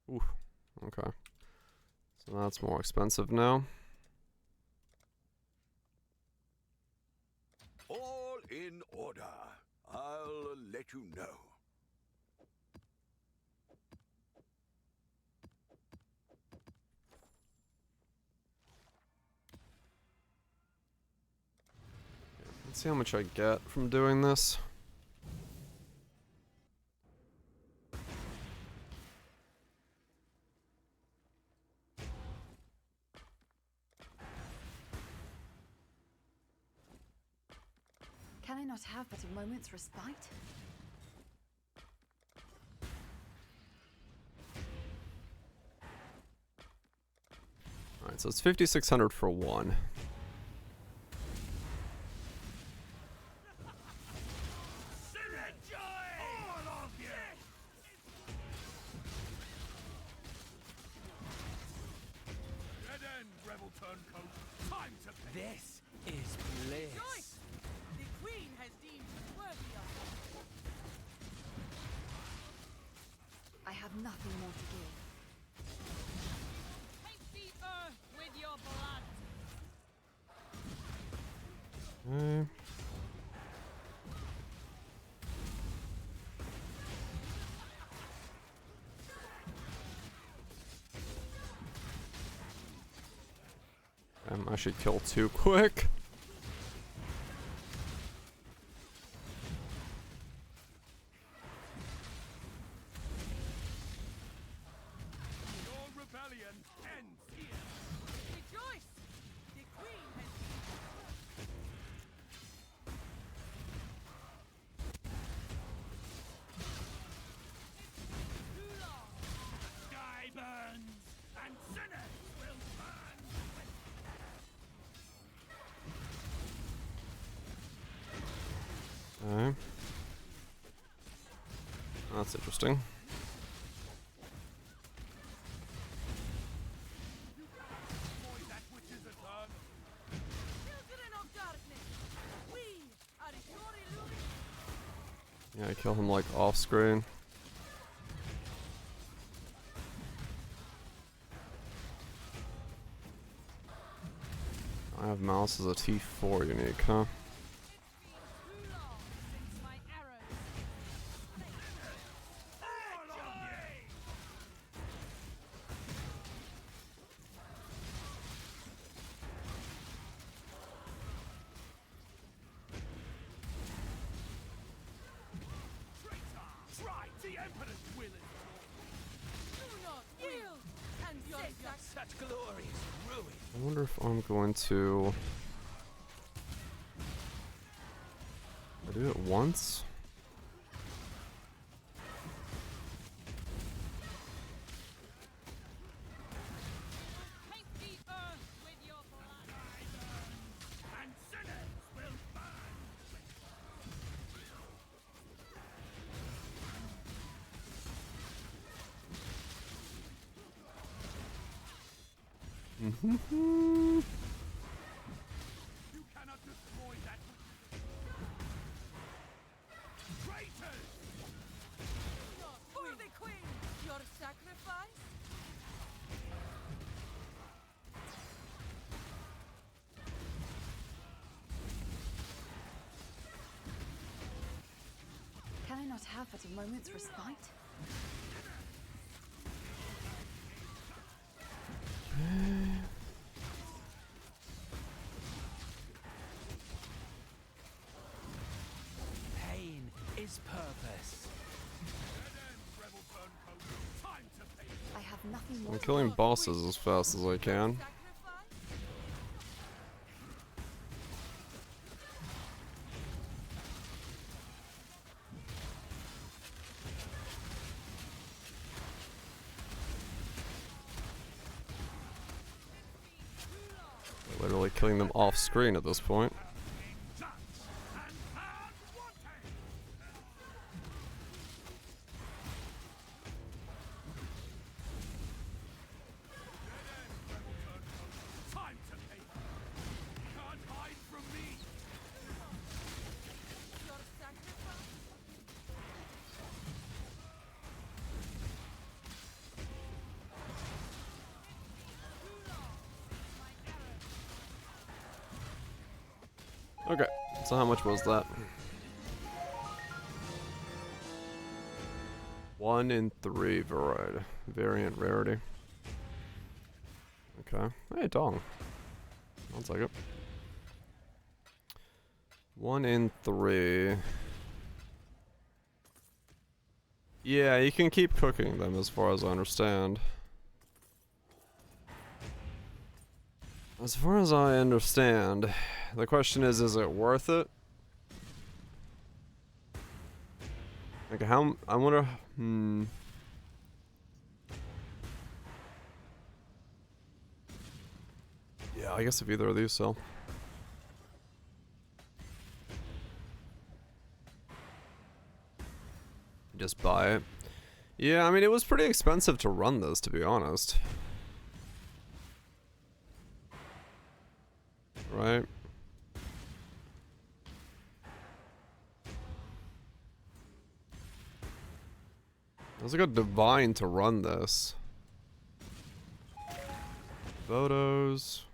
Ooh, okay. So that's more expensive now. All in order. I'll let you know. Let's see how much I get from doing this. Can I not have but a moment's respite? Alright, so it's 5,600 for one. This is bliss. The Queen has deemed you worthy of it. I have nothing more to give. Paint the earth with your blood. I should kill too quick. Your rebellion ends here. Rejoice! The Queen has That's interesting. Yeah, I kill him like off screen. I have mouse as a T4 unique, huh? I wonder if I'm going to... I do it once? Mm-hmm. Can I not have but a moment's respite? Pain is purpose. I have nothing more. I'm killing bosses as fast as I can. Literally killing them off screen at this point. Okay, so how much was that? 1 in 3 variant rarity. Okay. Hey, dong. I'll take it. 1 in 3. Yeah, you can keep cooking them as far as I understand. As far as I understand, the question is it worth it? Like how, I wonder, yeah, I guess if either of these sell. Just buy it. Yeah, I mean, it was pretty expensive to run this, to be honest. Right? It was like a divine to run this. Photos.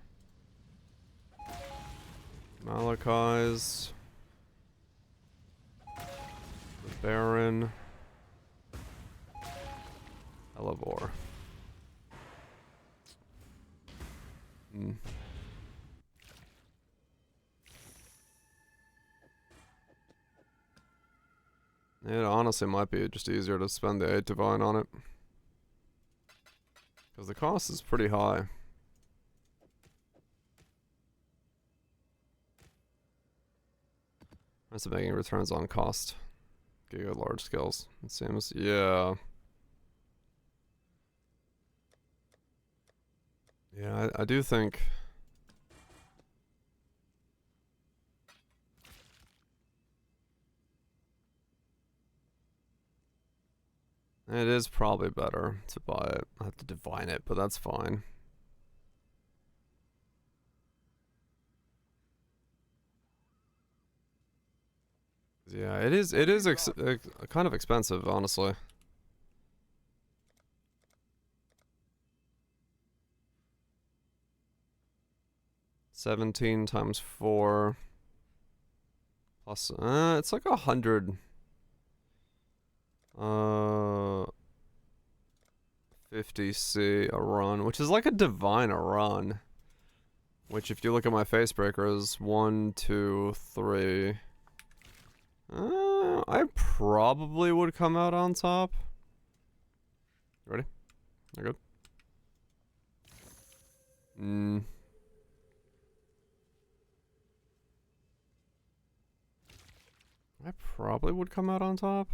Malachi's. The Baron. Elevor. It honestly might be just easier to spend the 8 divine on it. Because the cost is pretty high. That's making returns on cost. Giga large scales, it seems. Yeah. Yeah, I do think... It is probably better to buy it. I have to divine it, but that's fine. Yeah, it is kind of expensive, honestly. $17 times 4 plus it's like 100 50C a run, which is like a divine a run. Which, if you look at my face breaker, is 1, 2, 3. I probably would come out on top. Ready? You're good. I probably would come out on top.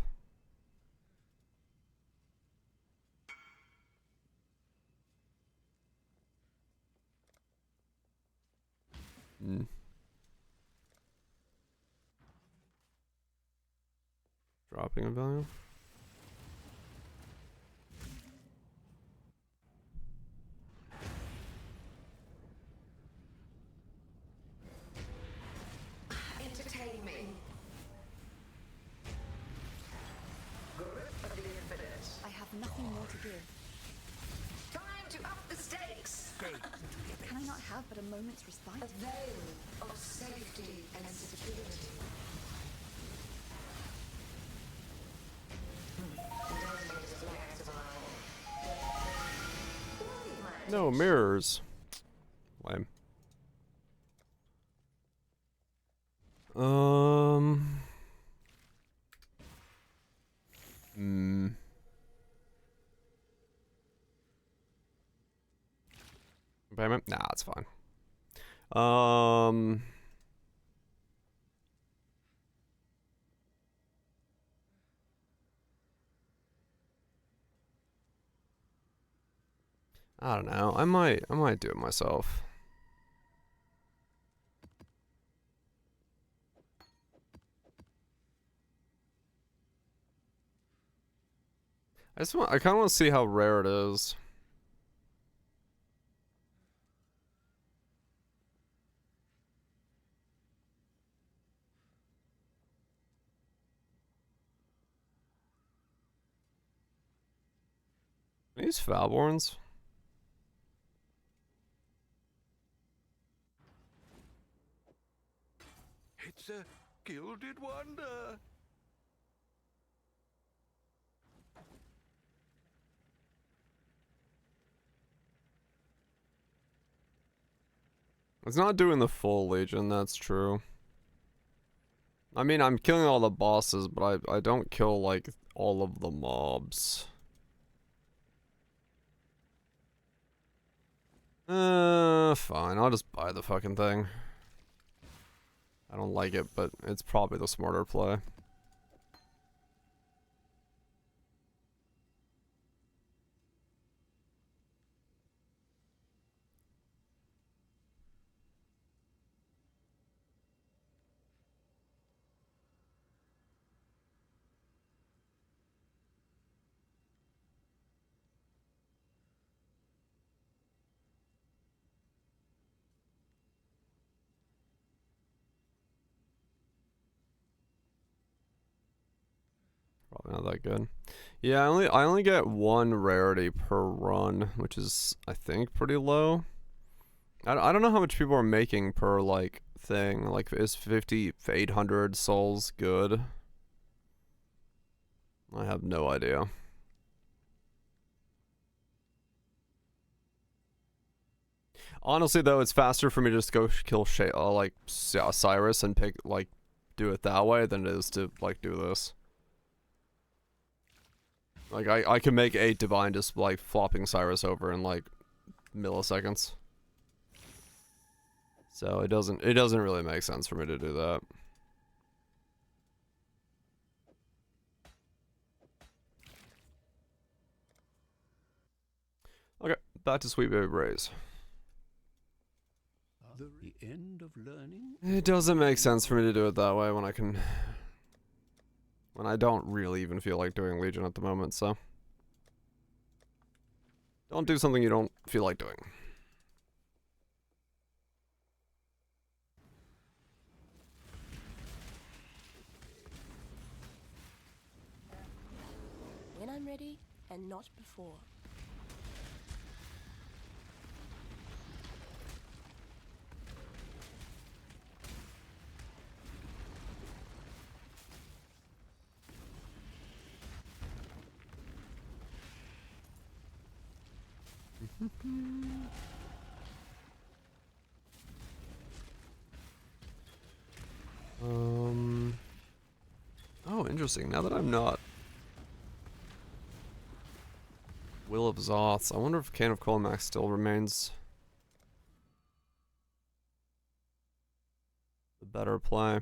Dropping a value. Entertain me. Grip of the infinite. I have nothing more to give. Time to up the stakes. Can I not have but a moment's respite? A veil of safety and security. No mirrors. Lame. Payment? Nah, it's fine. I don't know. I might do it myself. I kind of want to see how rare it is. These Falborns. It's a gilded wonder. It's not doing the full Legion, that's true. I mean, I'm killing all the bosses, but I don't kill, like, all of the mobs. Fine, I'll just buy the fucking thing. I don't like it, but it's probably the smarter play. Probably not that good. Yeah, I only get one rarity per run, which is, I think, pretty low. I don't know how much people are making per, like, thing. Like, is 800 souls good? I have no idea. Honestly, though, it's faster for me to just go kill Cyrus and pick, like, do it that way than it is to, like, do this. Like, I can make 8 divine just, like, flopping Cyrus over in, like, milliseconds. So it doesn't really make sense for me to do that. Okay, back to Sweet Baby Rays. The end of learning? It doesn't make sense for me to do it that way when I don't really even feel like doing Legion at the moment, so Don't do something you don't feel like doing. When I'm ready, and not before. Oh, interesting. Now that I'm not Will of Zoths, I wonder if Cane of Colmax still remains the better play.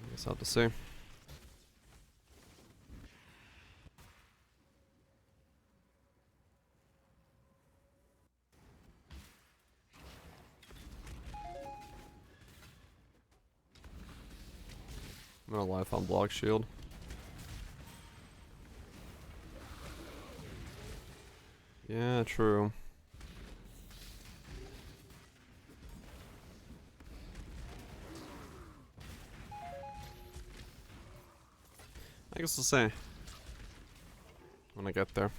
I guess I'll have to see. I'm gonna life on block shield. Yeah, true. I guess we'll say when I get there.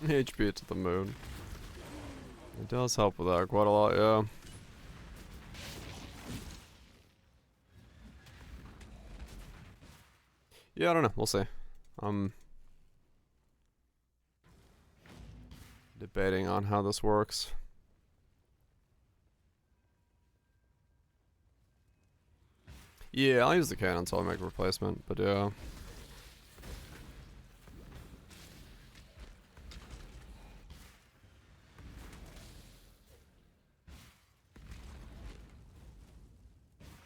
HP to the moon. It does help with that quite a lot, yeah. Yeah, I don't know. We'll see. I'm debating on how this works. Yeah, I'll use the cannon until I make a replacement, but yeah.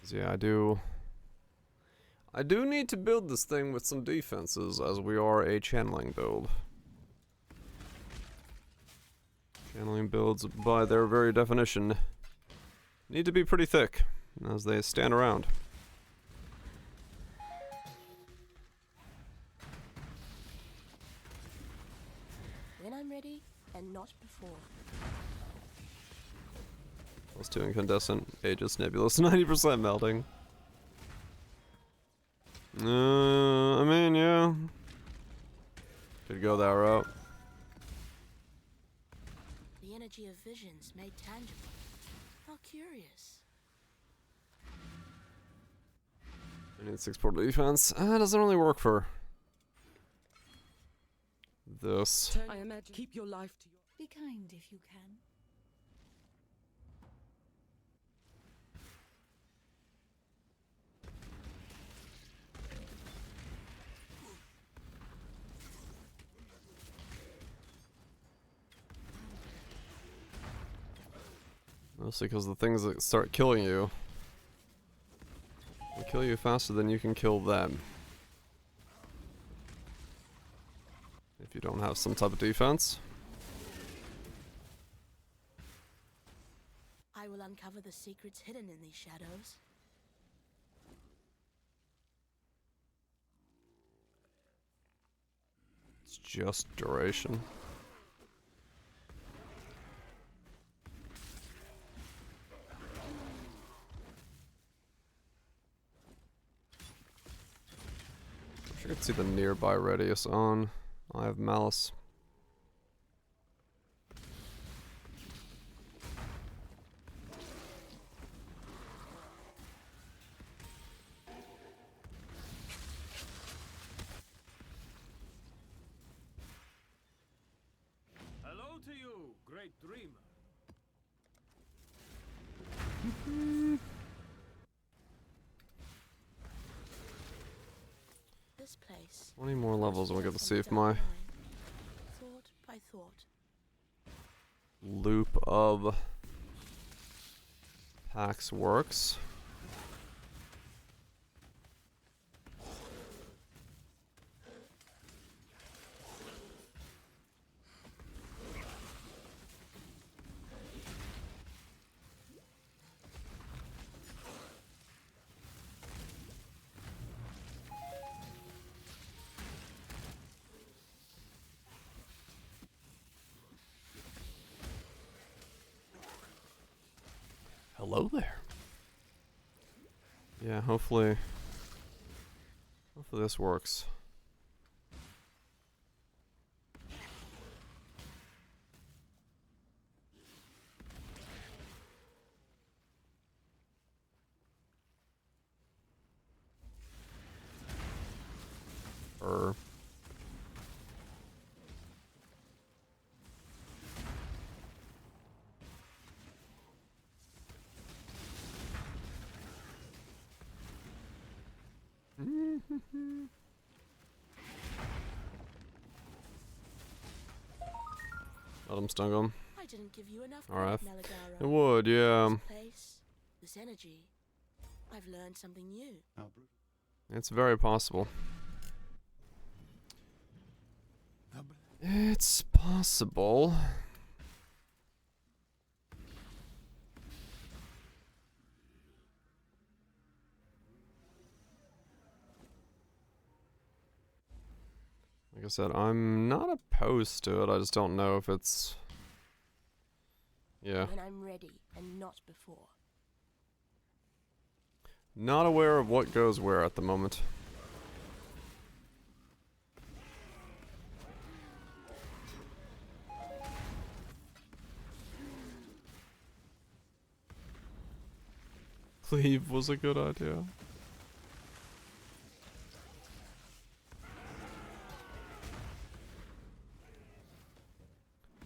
Yeah, I do need to build this thing with some defenses, as we are a channeling build. Channeling builds, by their very definition, need to be pretty thick as they stand around. When I'm ready, and not before. Plus 2 incandescent, Aegis Nebulous, 90% melting. I mean, yeah. Could go that route. The energy of visions made tangible. How curious. I need 6 port defense. Doesn't really work for this. I imagine. Keep your life to your. Be kind if you can. Mostly because the things that start killing you will kill you faster than you can kill them. If you don't have some type of defense. I will uncover the secrets hidden in these shadows. It's just duration. I can see the nearby radius on. I have Malice. This place. 20 more levels and we get to see if my Thought by thought. loop of packs works. Hello there. Yeah, hopefully this works. Let him stung him. I didn't give you enough Alright. credit, Meligaro. It would, yeah. This place, this energy. I've learned something new. It's very possible. It's possible. Like I said, I'm not opposed to it. I just don't know if it's... Yeah. When I'm ready and not before. Not aware of what goes where at the moment. Cleave was a good idea.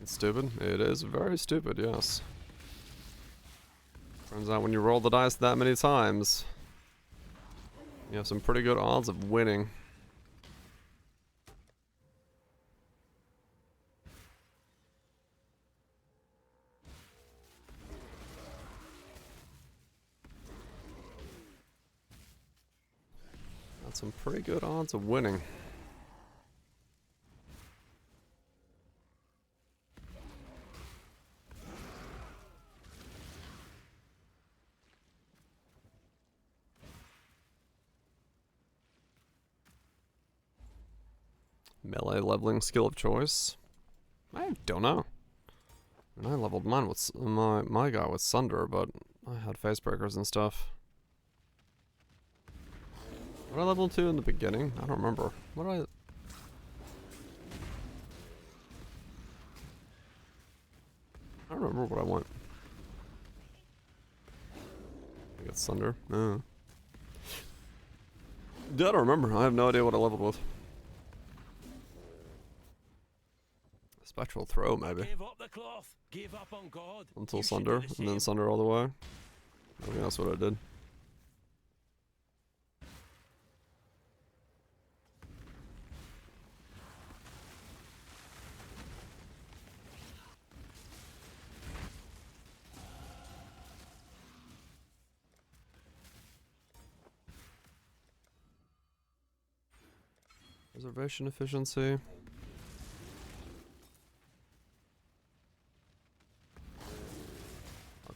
It's stupid. It is very stupid, yes. Turns out when you roll the dice that many times, you have some pretty good odds of winning. That's some pretty good odds of winning. Melee leveling skill of choice? I don't know. I mean, I leveled mine with my guy with Sunder, but I had face breakers and stuff. What did I level to in the beginning? I don't remember. What did I don't remember what I want. I got Sunder. No. I don't remember. I have no idea what I leveled with. Spectral throw, maybe. Give up the cloth. Give up on God. Until Sunder, and then Sunder all the way. I think that's what I did. Reservation efficiency.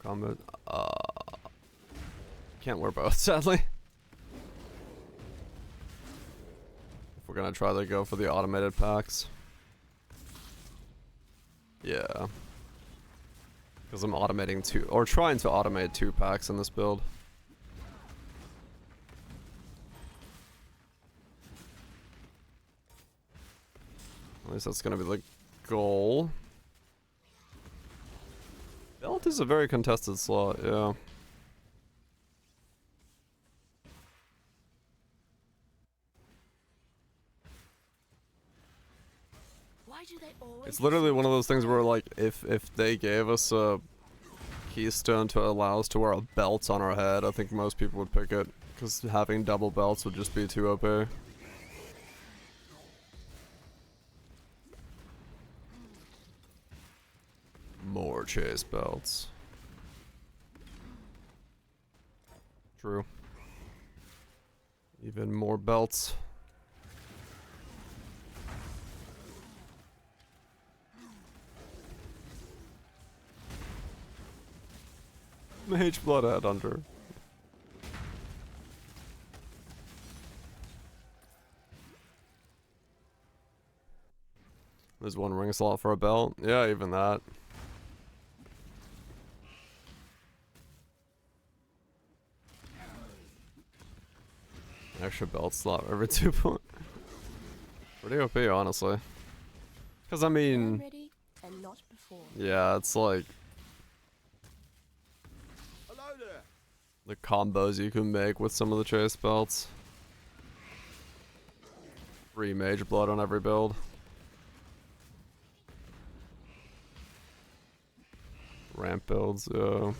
Combat. Can't wear both, sadly. If we're gonna try to go for the automated packs. Yeah. Because I'm automating two, or trying to automate 2 packs in this build. At least that's gonna be the goal. Belt is a very contested slot, yeah. Why do they always It's literally one of those things where, like, if they gave us a keystone to allow us to wear a belt on our head, I think most people would pick it. Because having double belts would just be too OP. More chase belts. True. Even more belts. Mage Blood Headhunter. There's one ring slot for a belt. Yeah, even that. Extra belt slot every 2 points. Pretty OP, honestly. Because, I mean... yeah, it's like... the combos you can make with some of the chase belts. Free Mage Blood on every build. Ramp builds, yeah.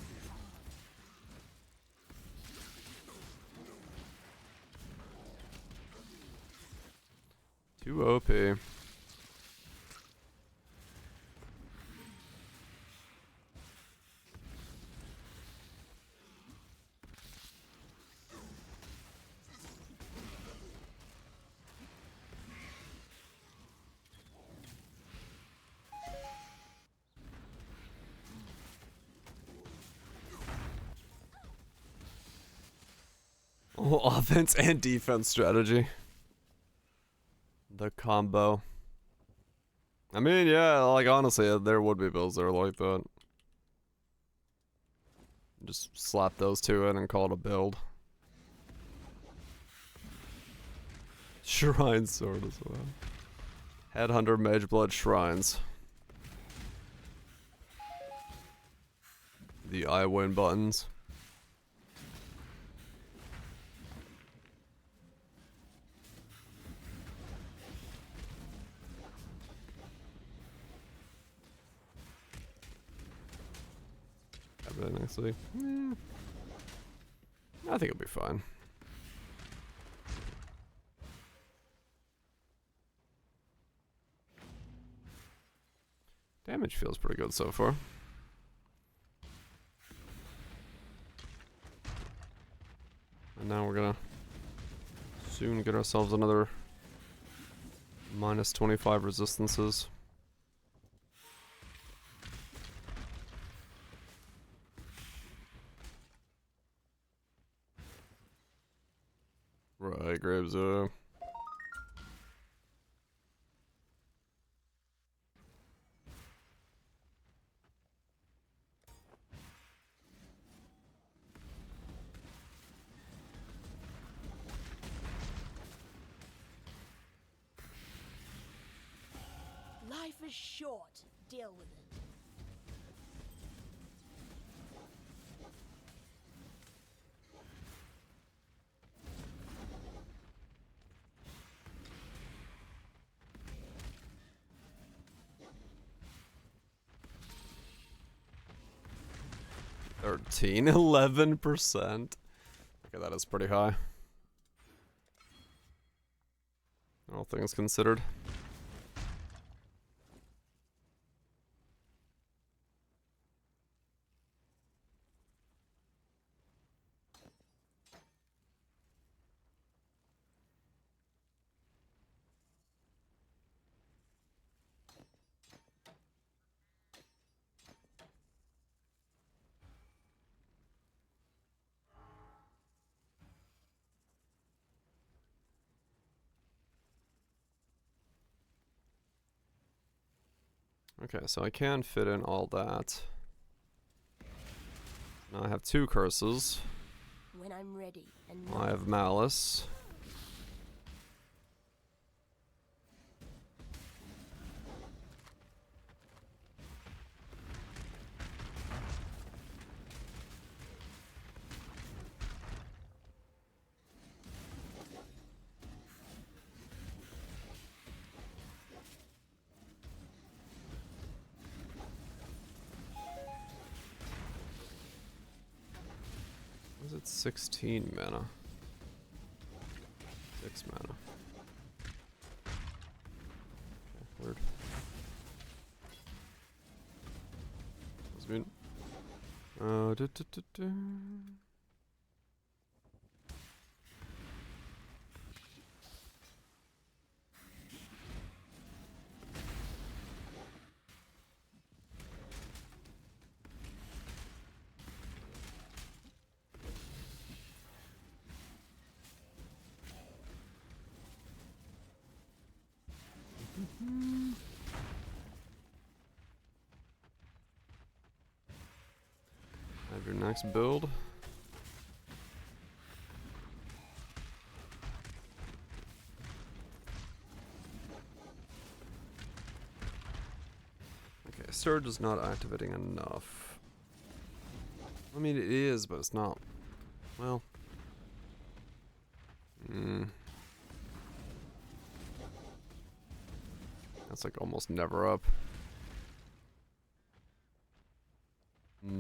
Too OP. Oh, offense and defense strategy. The combo. I mean, yeah, like honestly, there would be builds that are like that. Just slap those two in and call it a build. Shrine sword as well. Headhunter, Mage Blood, Shrines. The I win buttons. Actually, I think it'll be fine. Damage feels pretty good so far. And now we're gonna soon get ourselves another minus 25 resistances. Right, Graves, Life is short. Deal with it. $13, 11%. Okay, that is pretty high. All things considered. Okay, so I can fit in all that. Now I have 2 curses. When I'm ready, and I have Malice. Was it 16 mana? 6 mana. Okay, weird. That's good. Have your next build. Okay, Surge is not activating enough. I mean, it is, but it's not. Well. That's like almost never up. I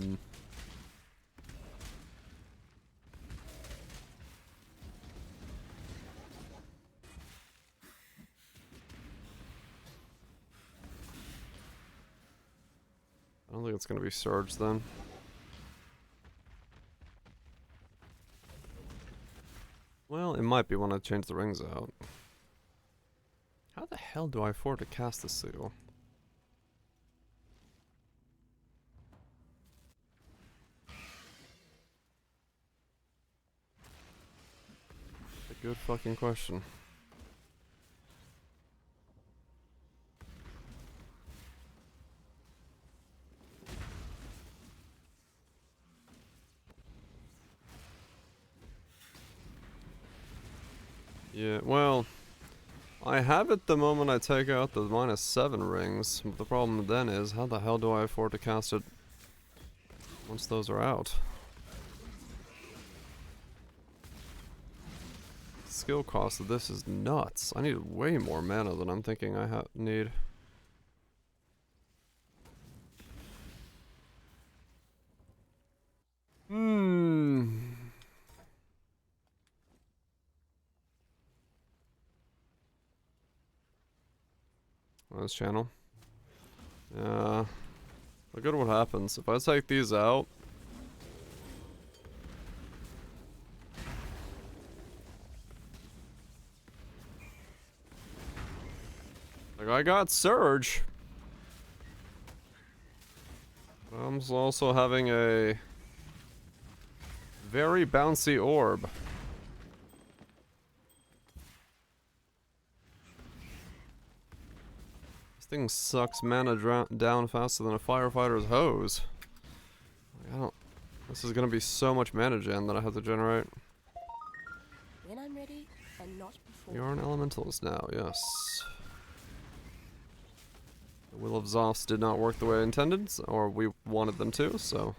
don't think it's gonna be Surge then. Well, it might be when I change the rings out. How the hell do I afford to cast the seal? A good fucking question. Yeah, well, I have it the moment I take out the -7 rings, but the problem then is, how the hell do I afford to cast it once those are out? Skill cost of this is nuts. I need way more mana than I'm thinking I need. This channel. Look at what happens. If I take these out. Like, I got Surge. But I'm also having a very bouncy orb. This thing sucks mana down faster than a firefighter's hose. Like, I don't. This is gonna be so much mana gen that I have to generate. When I'm ready, and not before. We are an elementalist now, yes. The Will of Zoths did not work the way I intended, or we wanted them to, so.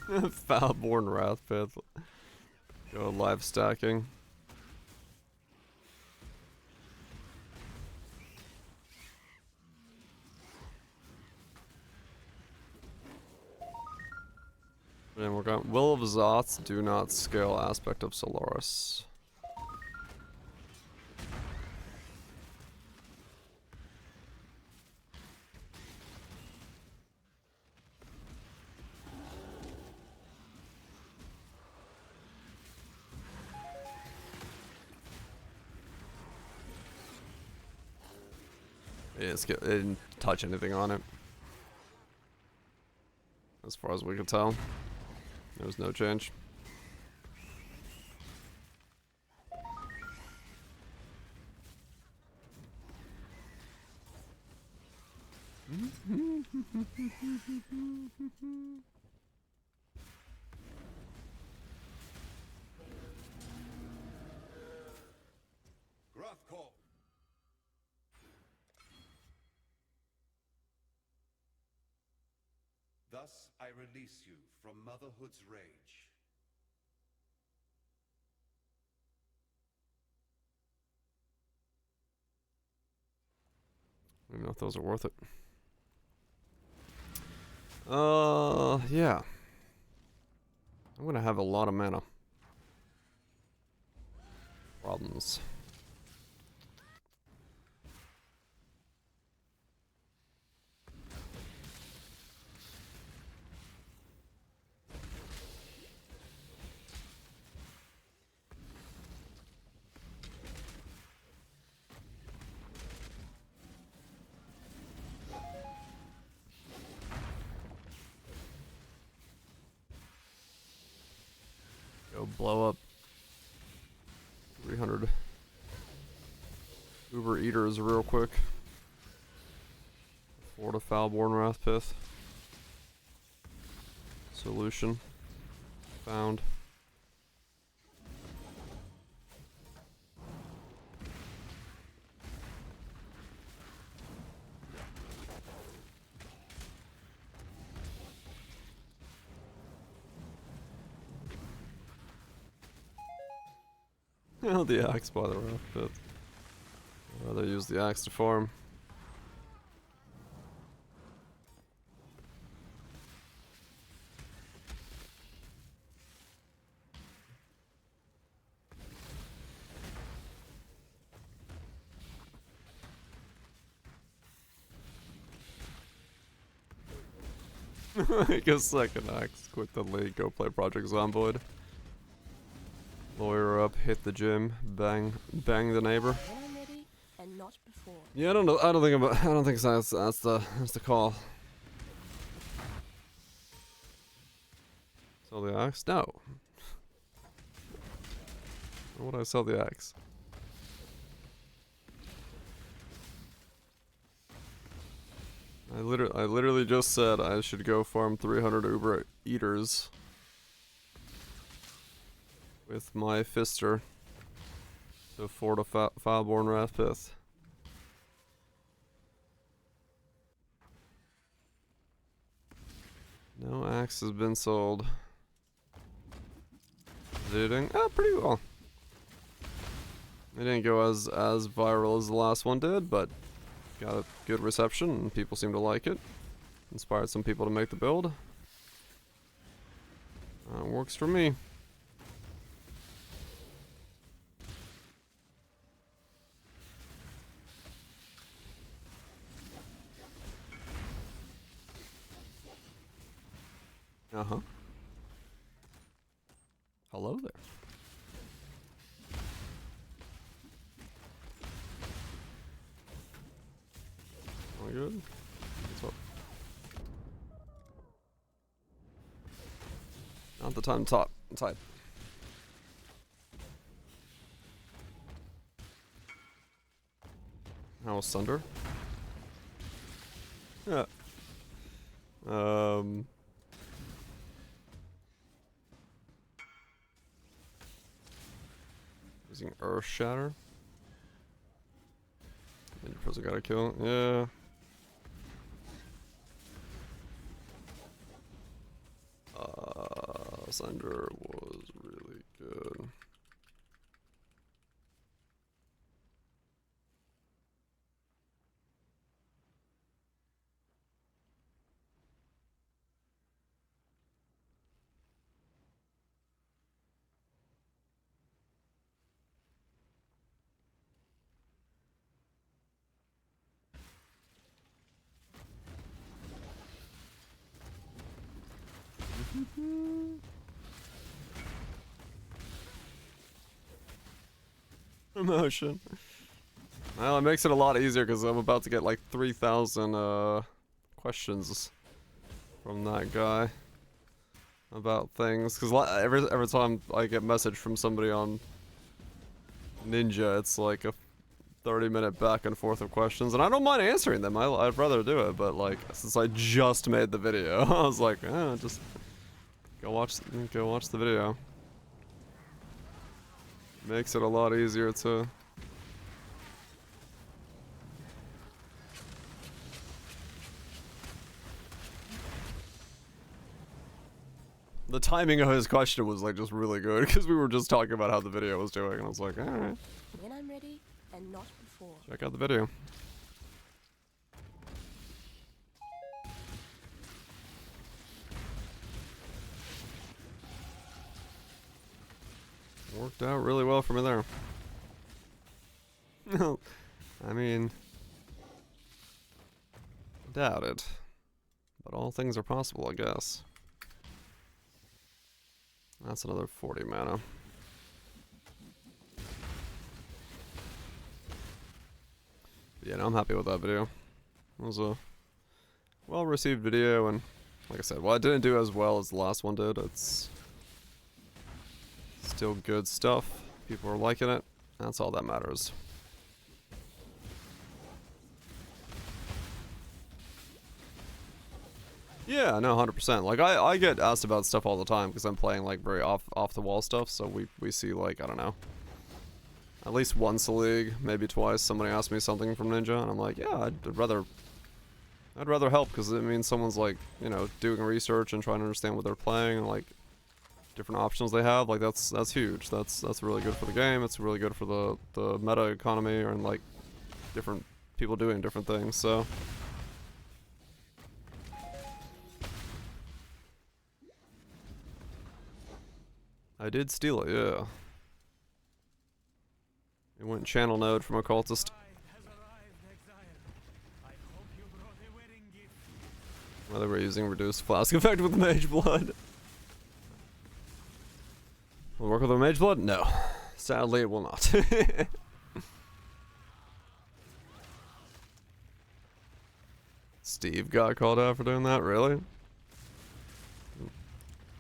Foulborn Wrathpith. Go live stacking. And we're going. Will of Zoths do not scale aspect of Solaris. It didn't touch anything on it. As far as we could tell. There was no change. Thus I release you from motherhood's rage. even know if those are worth it. Yeah. I'm gonna have a lot of mana. Problems. Go blow up 300 Uber Eaters real quick. Fort of Foulborn Wrathpith. Solution found. Oh, the axe by the Wrathpith. I'd rather use the axe to farm. I guess second axe, quit the league, go play Project Zomboid. Lawyer up, hit the gym, bang the neighbor. And not before. Yeah, I don't know. I don't think that's the call. Sell the axe? No. Why would I sell the axe? I literally just said I should go farm 300 Uber Eaters with my fister to Fort of Foulborn Wrathpith. No axe has been sold. Doing pretty well. It didn't go as viral as the last one did, but got a good reception and people seem to like it. Inspired some people to make the build. Works for me. Uh-huh. Hello there. All good? What's up? Not the time to type. How Sunder? Yeah. Using Earth Shatter. And your person got a kill. Yeah. Sunder was really good. Promotion. Well, it makes it a lot easier because I'm about to get like 3,000 questions from that guy about things. Because every time I get message from somebody on Ninja, it's like a 30-minute back and forth of questions, and I don't mind answering them. I'd rather do it, but like since I just made the video, I was like, just go watch the video. Makes it a lot easier to the timing of his question was like just really good because we were just talking about how the video was doing, and I was like, alright. When I'm ready and not before. Check out the video. Worked out really well for me there. I mean, doubt it. But all things are possible, I guess. That's another 40 mana. Yeah, no, I'm happy with that video. It was a well-received video, and like I said, while it didn't do as well as the last one did, it's still good stuff. People are liking it. That's all that matters. Yeah, no, 100%. Like, I get asked about stuff all the time because I'm playing, like, very off-the-wall stuff, so we see, like, I don't know, at least once a league, maybe twice, somebody asks me something from Ninja, and I'm like, yeah, I'd rather help, because it means someone's, like, you know, doing research and trying to understand what they're playing, and, like, different options they have. Like, that's huge. That's really good for the game. It's really good for the meta economy, and, like, different people doing different things, so... I did steal it, yeah. It went channel node from occultist. Whether we're using reduced flask effect with the mage blood. Will it work with the mage blood? No. Sadly, it will not. Steve got called out for doing that, really?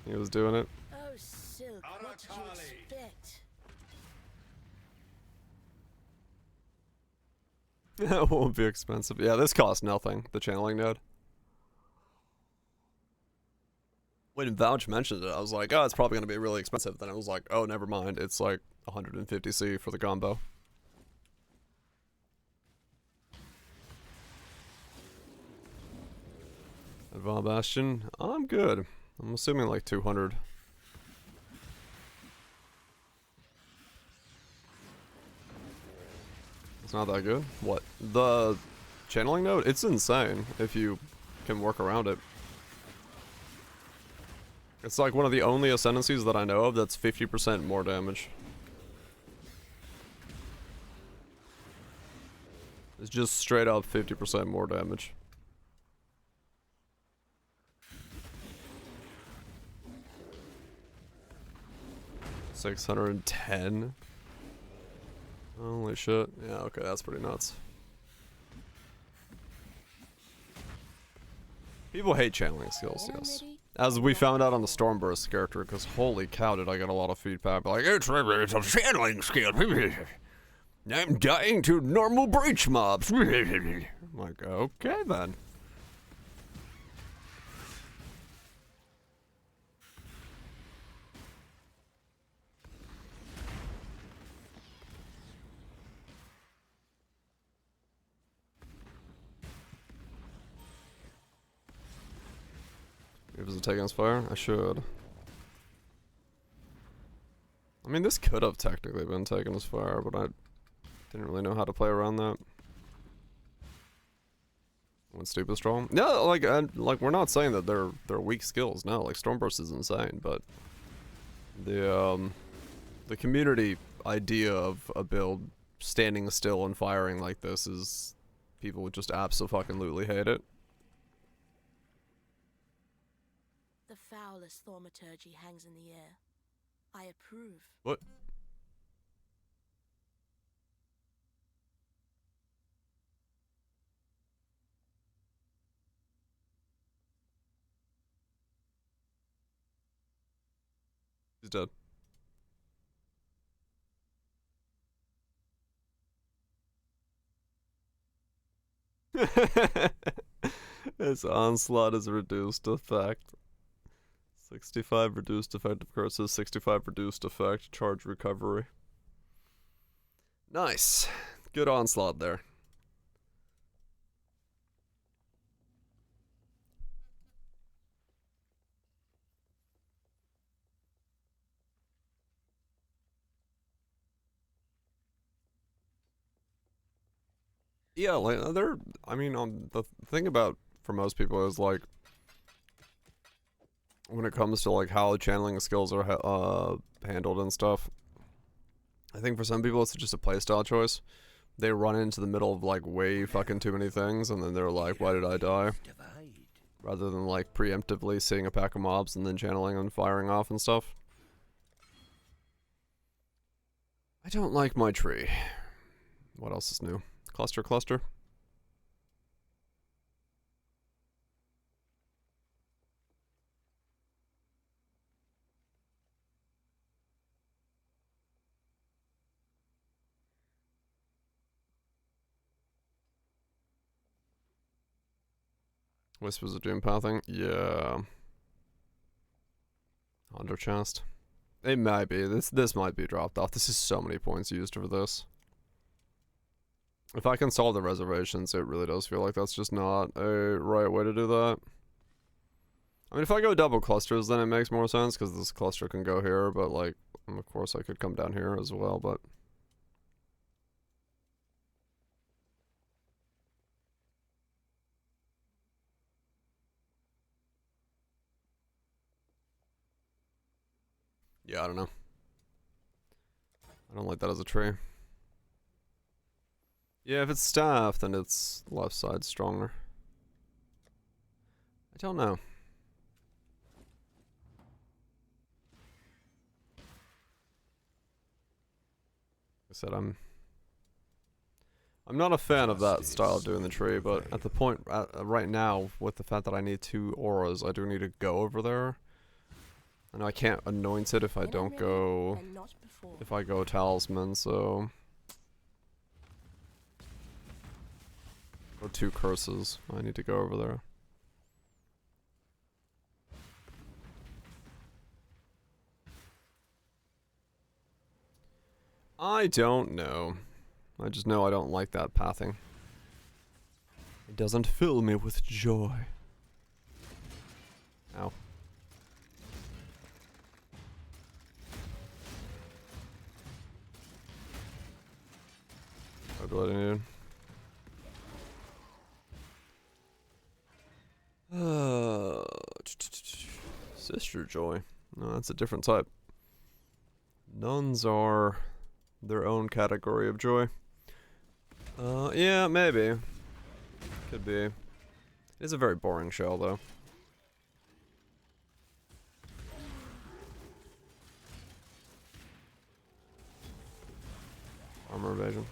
He was doing it. Oh, Silk, what did you expect? That won't be expensive. Yeah, this costs nothing, the channeling node. When Vouch mentioned it, I was like, oh, it's probably going to be really expensive. Then I was like, oh, never mind. It's like 150C for the combo. Adval Bastion, I'm good. I'm assuming like 200. It's not that good. What? The channeling node? It's insane if you can work around it. It's like one of the only ascendancies that I know of that's 50% more damage. It's just straight up 50% more damage. $610. Holy shit. Yeah, okay, that's pretty nuts. People hate channeling skills, yes. As we found out on the Stormburst character, because holy cow did I get a lot of feedback. Like, it's a channeling skill. I'm dying to normal breach mobs. I'm like, okay then. Is it taking us fire? I should. I mean, this could have technically been taking us fire, but I didn't really know how to play around that. Went stupid strong. Yeah, like we're not saying that they're weak skills. No, like Stormburst is insane, but the community idea of a build standing still and firing like this is people would just absolutely hate it. The foulest thaumaturgy hangs in the air. I approve. What? He's dead. His onslaught is reduced effect. 65 reduced effective curses, 65 reduced effect, charge recovery. Nice. Good onslaught there. Yeah, like I mean, the thing about for most people is like when it comes to like how channeling skills are handled and stuff, I think for some people it's just a playstyle choice. They run into the middle of like way fucking too many things and then they're like, why did I die? Rather than like preemptively seeing a pack of mobs and then channeling and firing off and stuff. I don't like my tree. What else is new? Cluster. Whispers of Doom pathing? Yeah. Under chest. It might be. This might be dropped off. This is so many points used for this. If I can solve the reservations, it really does feel like that's just not a right way to do that. I mean, if I go double clusters, then it makes more sense, because this cluster can go here, but, like, of course I could come down here as well, but... yeah, I don't know. I don't like that as a tree. Yeah, if it's staff, then it's left side stronger. I don't know. Like I said, I'm not a fan of that style of doing the tree, but at the point right now, with the fact that I need 2 auras, I do need to go over there. I know I can't anoint it if I don't go... if I go talisman, so... or 2 curses. I need to go over there. I don't know. I just know I don't like that pathing. It doesn't fill me with joy. Ow. What do I need? Sister joy. No, that's a different type. Nuns are their own category of joy. Yeah, maybe. Could be. It is a very boring shell, though. Armor evasion.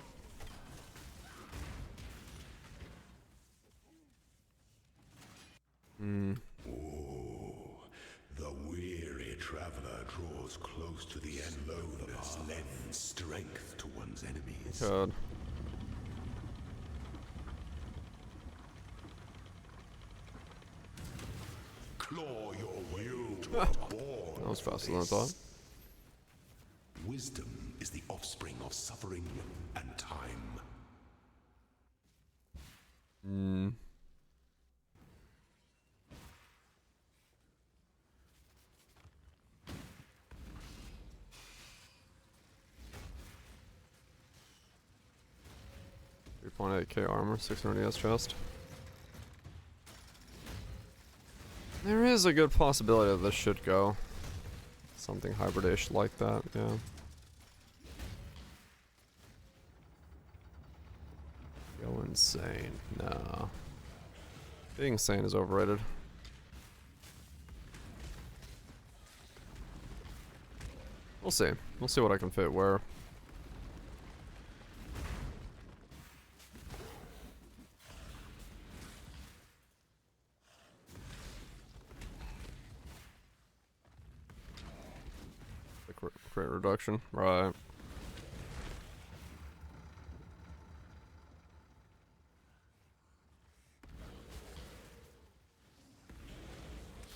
The weary traveler draws close to the end. Slowness lends strength to one's enemies. God. Claw your way to a ball. That was faster than I thought. Wisdom is the offspring of suffering and time. Hmm. .8k armor, 600 ES chest. There is a good possibility that this should go. Something hybrid-ish like that, yeah. Go insane. Nah. Being insane is overrated. We'll see. We'll see what I can fit where. Crit reduction, right.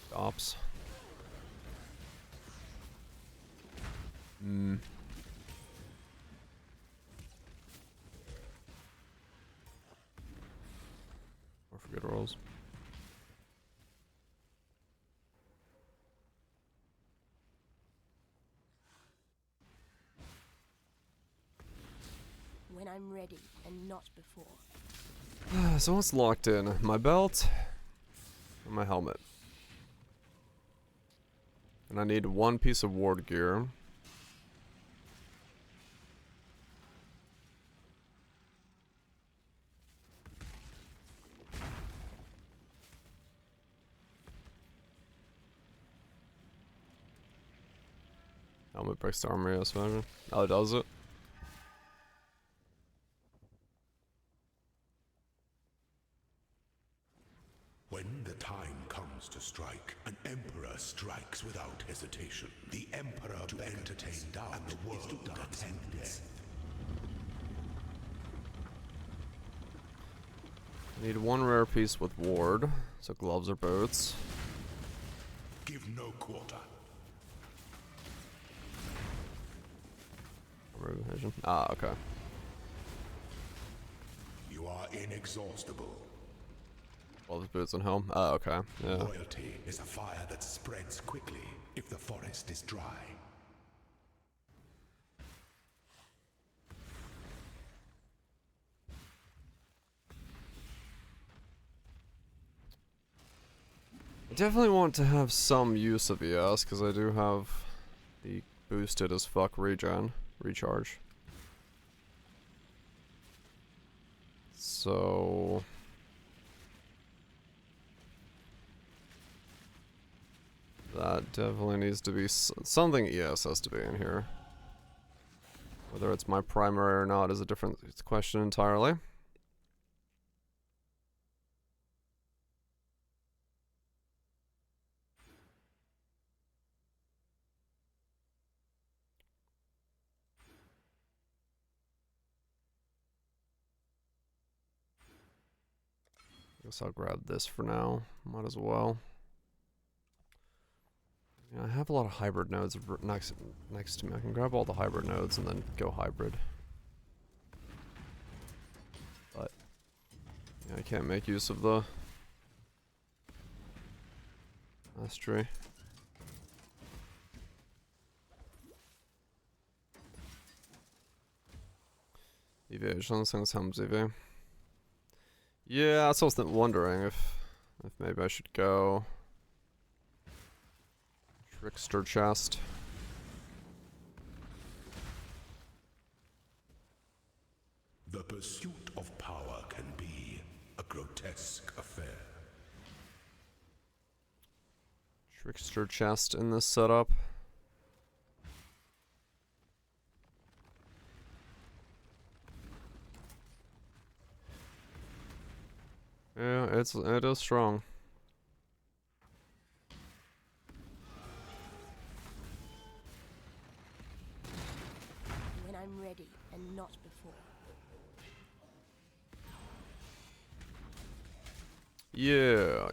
Stops. Hmm. Or for good rolls. When I'm ready, and not before. So what's locked in? My belt and my helmet. And I need 1 piece of ward gear. Helmet breaks the armor, yes, imagine. Oh, does it? When the time comes to strike, an emperor strikes without hesitation. The emperor to entertain doubt, and the world attends. Need one rare piece with ward, so gloves or boots. Give no quarter. Vision. Ah, okay. You are inexhaustible. Gloves, boots, and helm. Ah, okay. Yeah. Loyalty is a fire that spreads quickly if the forest is dry. I definitely want to have some use of ES, because I do have the boosted as fuck recharge. So... that definitely needs to be something ES has to be in here. Whether it's my primary or not is a different question entirely. Guess I'll grab this for now. Might as well. Yeah, I have a lot of hybrid nodes next to me. I can grab all the hybrid nodes and then go hybrid. But yeah, I can't make use of the mastery. Evasion, things helms EV. Yeah, that's what I was wondering if maybe I should go Trickster chest. The pursuit of power can be a grotesque affair. Trickster chest in this setup. Yeah, it is strong. When I'm ready, and not before. Yeah.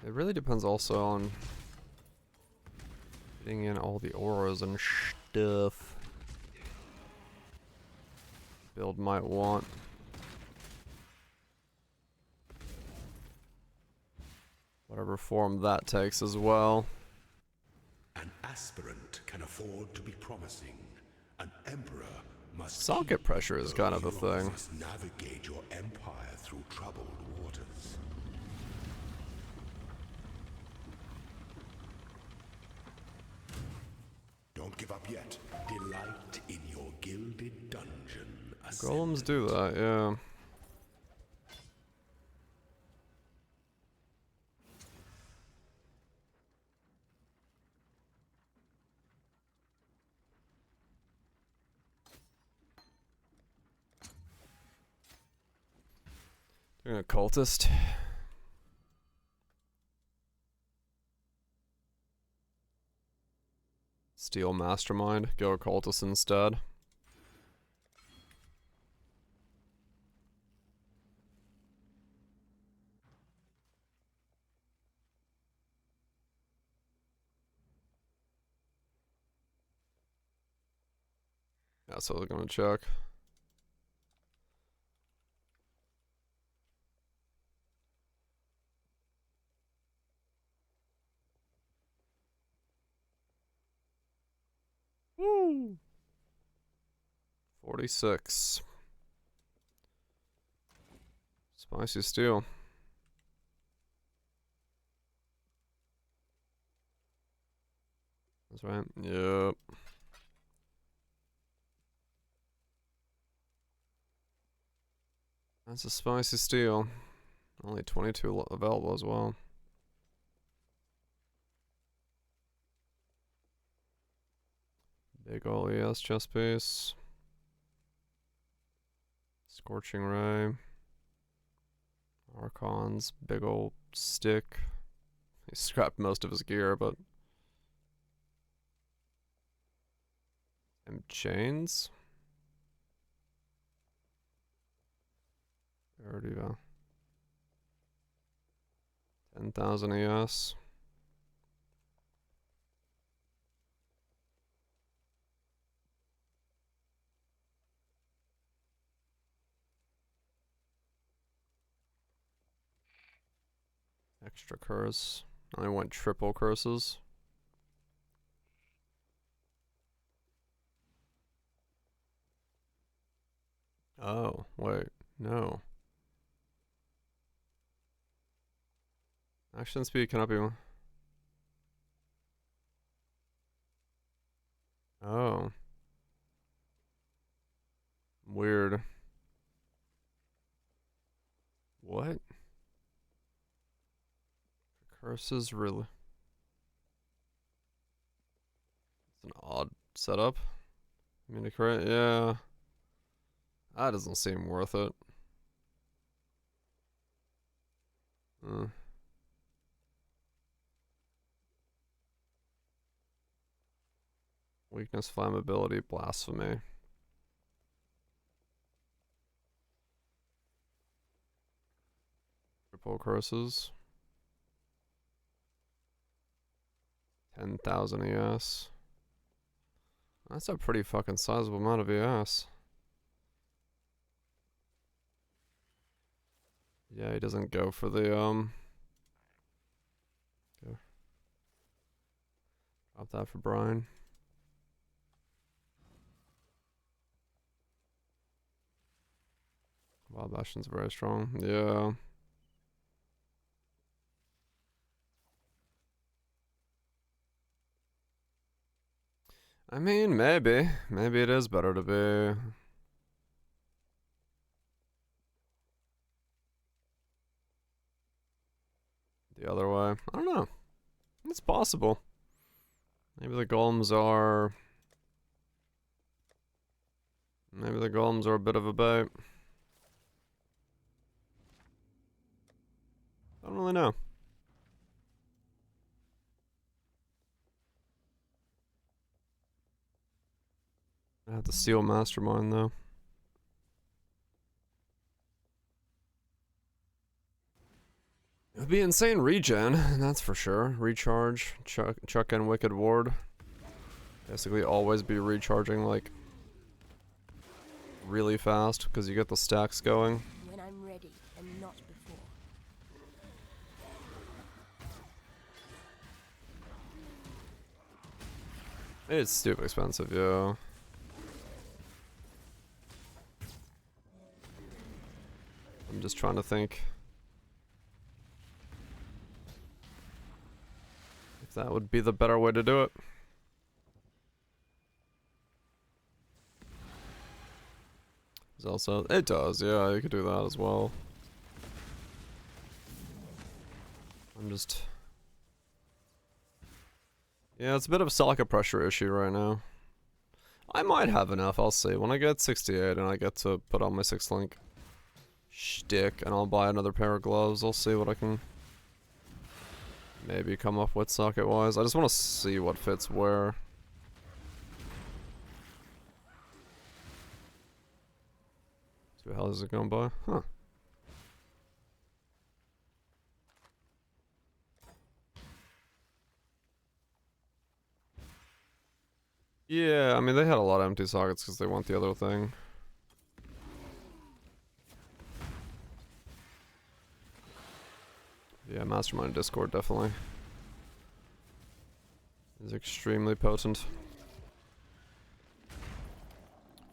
It really depends also on getting in all the auras and stuff. Build might want. Whatever form that takes as well. An aspirant can afford to be promising. An emperor must. Socket pressure is kind of a thing. Must navigate your empire through troubled waters. Don't give up yet. Delight in your gilded dungeon. Golems do that, yeah. Doing a cultist. Steel mastermind. Go occultist instead. Yeah, so I was gonna check. Woo! 46. Spicy steel. That's right. Yep. That's a spicy steel. Only 22 available as well. Big ol' ES chest piece. Scorching ray. Archon's big ol' stick. He scrapped most of his gear, but... And chains? Already 10,000 ES. Extra curse. I went triple curses. Oh, wait. No. Action speed cannot be... Oh. Weird. What? Curses really... It's an odd setup. Mini crit, yeah. That doesn't seem worth it. Weakness, flammability, blasphemy. Triple curses. 10,000 ES. That's a pretty fucking sizable amount of ES. Yeah, he doesn't go for the, Drop that for Brian. Wow, Bastion's very strong. Yeah. I mean, maybe. Maybe it is better to be... the other way. I don't know. It's possible. Maybe the golems are... Maybe the golems are a bit of a bait. I don't really know. I have to steal Mastermind though. It would be insane regen, that's for sure. Recharge, chuck in Wicked Ward. Basically always be recharging like really fast because you get the stacks going. When I'm ready and not before. It's stupid expensive, yeah. I'm just trying to think if that would be the better way to do it. There's also, it does, yeah, you could do that as well. I'm just... Yeah, it's a bit of a socket pressure issue right now. I might have enough, I'll see. When I get 68 and I get to put on my 6-link shtick and I'll buy another pair of gloves, I'll see what I can maybe come up with socket-wise. I just want to see what fits where. So how is it going by? Huh. Yeah, I mean, they had a lot of empty sockets because they want the other thing. Yeah, Mastermind Discord definitely is extremely potent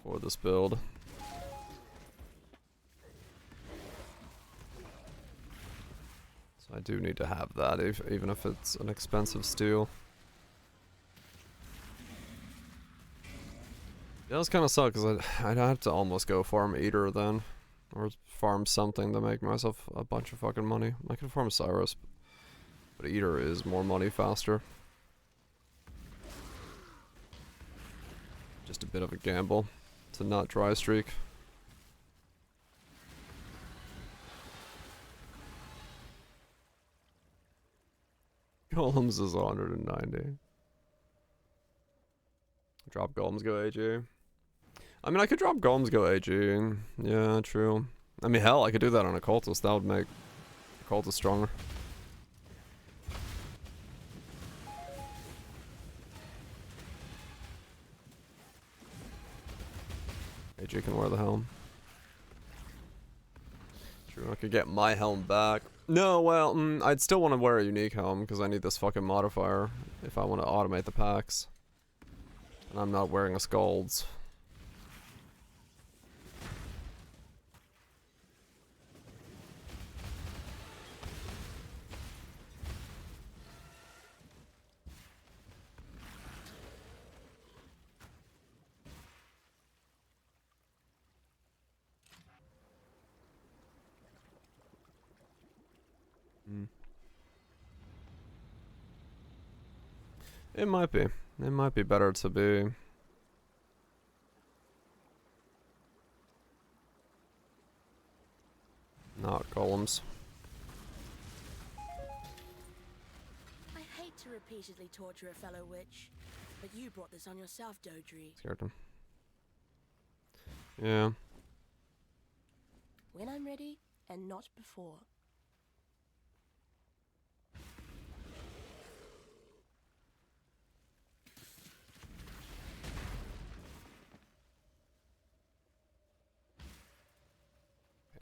for this build. So I do need to have that, even if it's an expensive steel. Yeah, that's kind of suck because I'd have to almost go farm Eater then. Or farm something to make myself a bunch of fucking money. I could farm Cyrus, but Eater is more money faster. Just a bit of a gamble to not dry streak. Golems is 190. Drop Golems, go AG. I mean, I could drop Golems, go AG. Yeah, true. I mean, hell, I could do that on a Cultist. That would make Cultist stronger. AG can wear the helm. True, I could get my helm back. No, well, I'd still want to wear a unique helm because I need this fucking modifier if I want to automate the packs. And I'm not wearing a Scald's. It might be. It might be better to be not golems. I hate to repeatedly torture a fellow witch, but you brought this on yourself, Dodri. Scared him. Yeah. When I'm ready, and not before.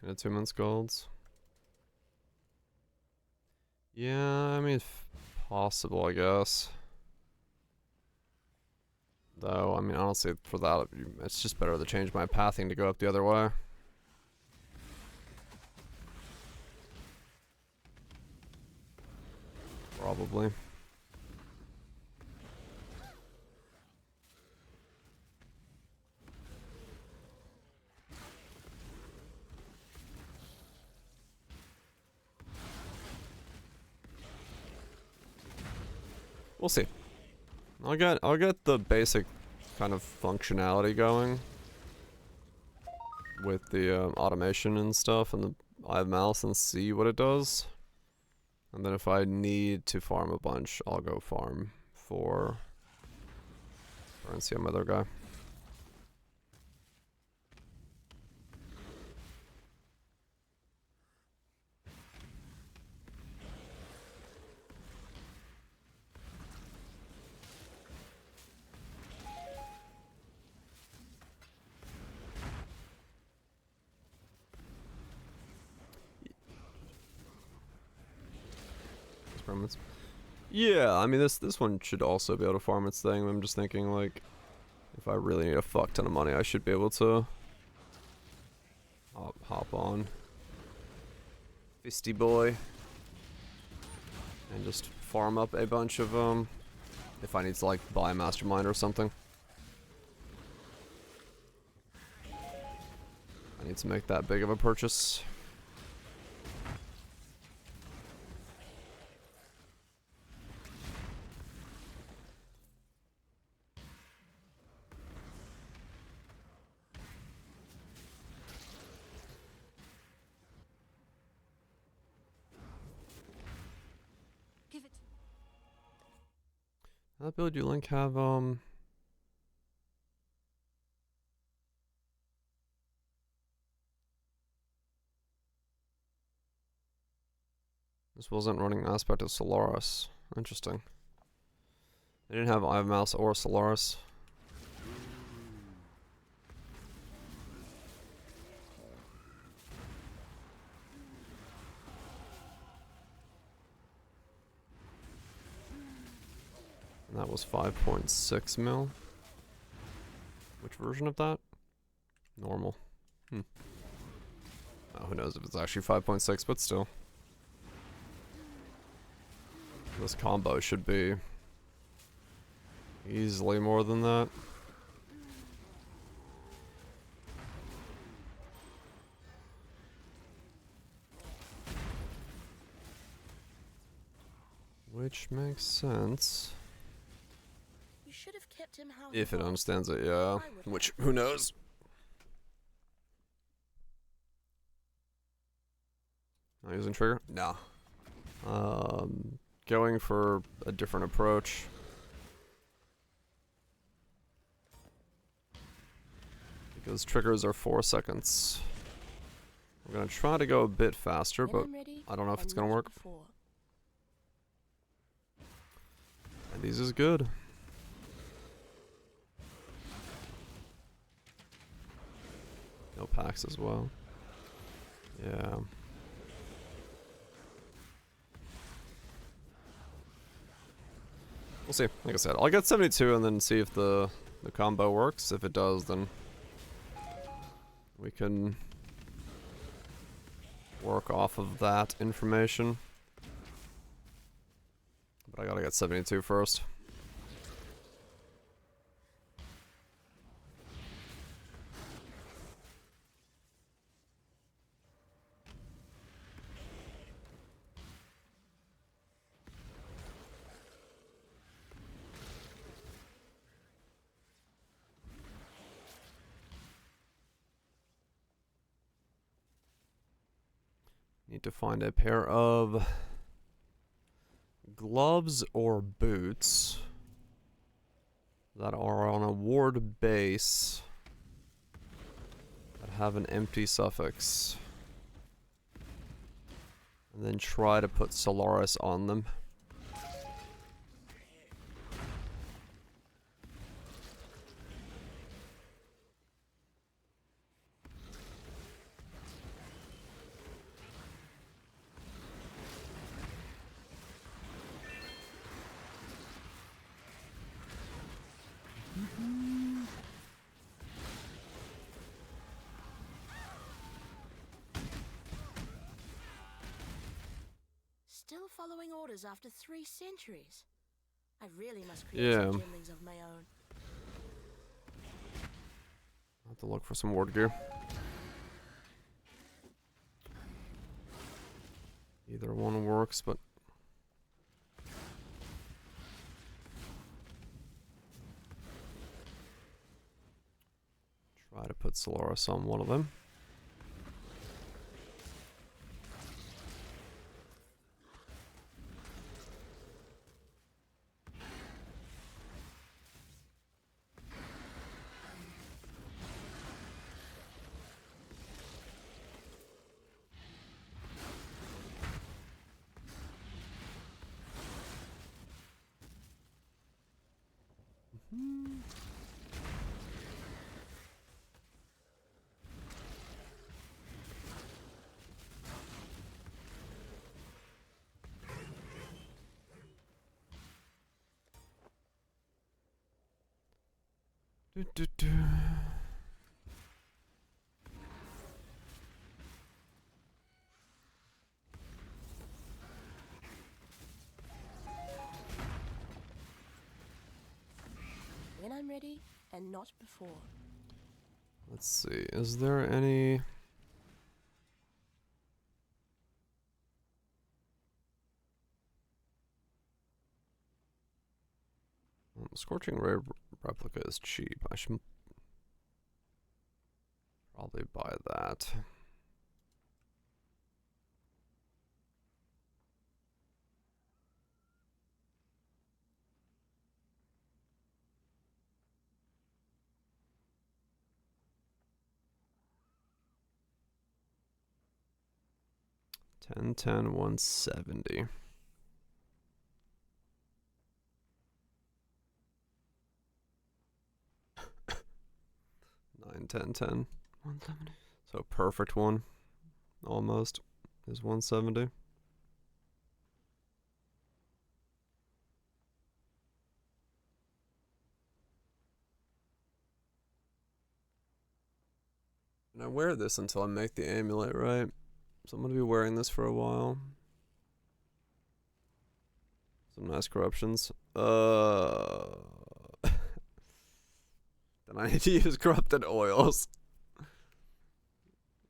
And a 2-man Scalds. Yeah, I mean, possible, I guess. Though, I mean, honestly, for that, it's just better to change my pathing to go up the other way. Probably. We'll see. I'll get the basic kind of functionality going with the automation and stuff and the Eye of Malice and see what it does. And then if I need to farm a bunch, I'll go farm for NCM other guy. Yeah, I mean this one should also be able to farm its thing. I'm just thinking like if I really need a fuck ton of money, I should be able to hop on Fisty Boy and just farm up a bunch of if I need to like buy a mastermind or something. I need to make that big of a purchase. That build you link have this wasn't running aspect of Solaris. Interesting. They didn't have Eye of Mouse or Solaris. And that was 5.6 mil. Which version of that? Normal. Oh, who knows if it's actually 5.6, but still. This combo should be easily more than that. Which makes sense. You should have kept him how If he it was. understands it, yeah. I would Which, have. who knows? Not using trigger? No. Going for a different approach. Because triggers are 4 seconds. I'm gonna try to go a bit faster, but I don't know if it's gonna work. And these is good. No packs as well. Yeah. We'll see. Like I said, I'll get 72 and then see if the combo works. If it does, then we can work off of that information. But I gotta get 72 first. Need to find a pair of gloves or boots that are on a ward base that have an empty suffix. And then try to put Solaris on them. Still following orders after 3 centuries. I really must create Yeah. some gymlings of my own. I'll have to look for some ward gear. Either one works, but try to put Solaris on one of them. When I'm ready, and not before. Let's see, is there any... Scorching Ray replica is cheap. I should probably buy that. $10, 170. 9, 10, 10. 170. So perfect one, almost, is 170. And I wear this until I make the amulet, right? So I'm gonna be wearing this for a while. Some nice corruptions. Then I need to use corrupted oils.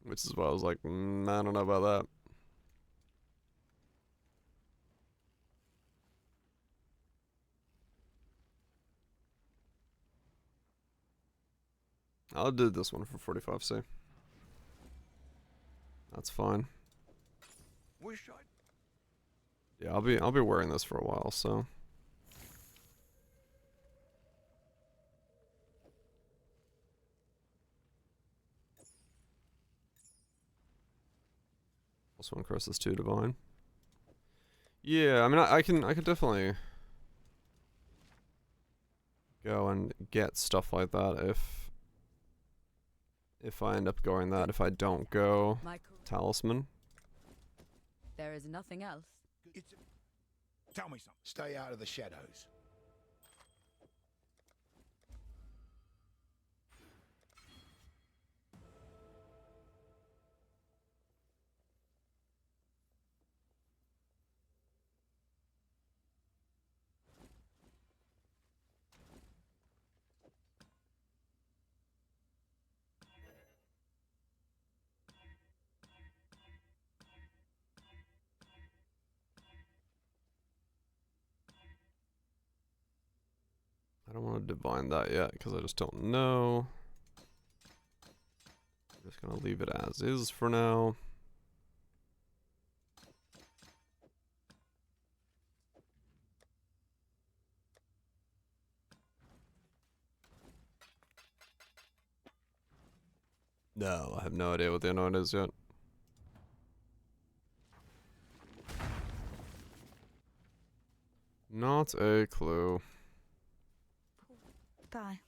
Which is why I was like, I don't know about that. I'll do this one for 45C. That's fine. Wish I. Yeah, I'll be wearing this for a while, so. Also, one Cross is 2 divine. Yeah, I mean, I can definitely go and get stuff like that if I end up going that. If I don't go talisman. There is nothing else. Tell me something. Stay out of the shadows. I don't want to divine that yet because I just don't know. I'm just gonna leave it as is for now. No, I have no idea what the unknown is yet. Not a clue. Bye.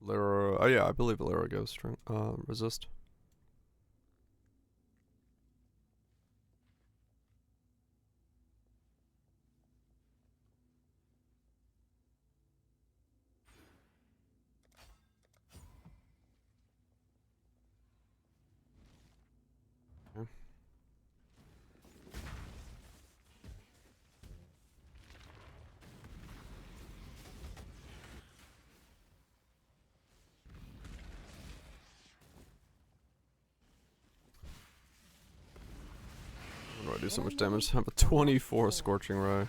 Lyra, oh yeah, I believe Lyra goes strength, resist. Okay. How do I do so much damage? I have a 24 Scorching Ray.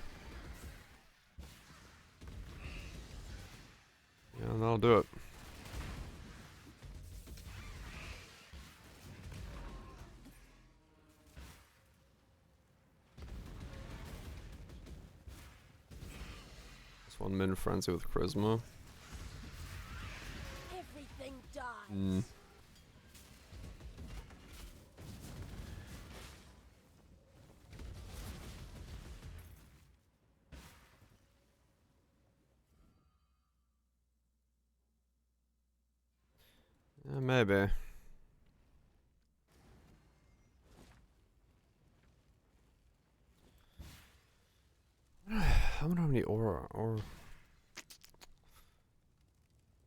Yeah, that'll do it. This one Min Frenzy with Charisma. Everything dies. Yeah, maybe. I wonder how many aura or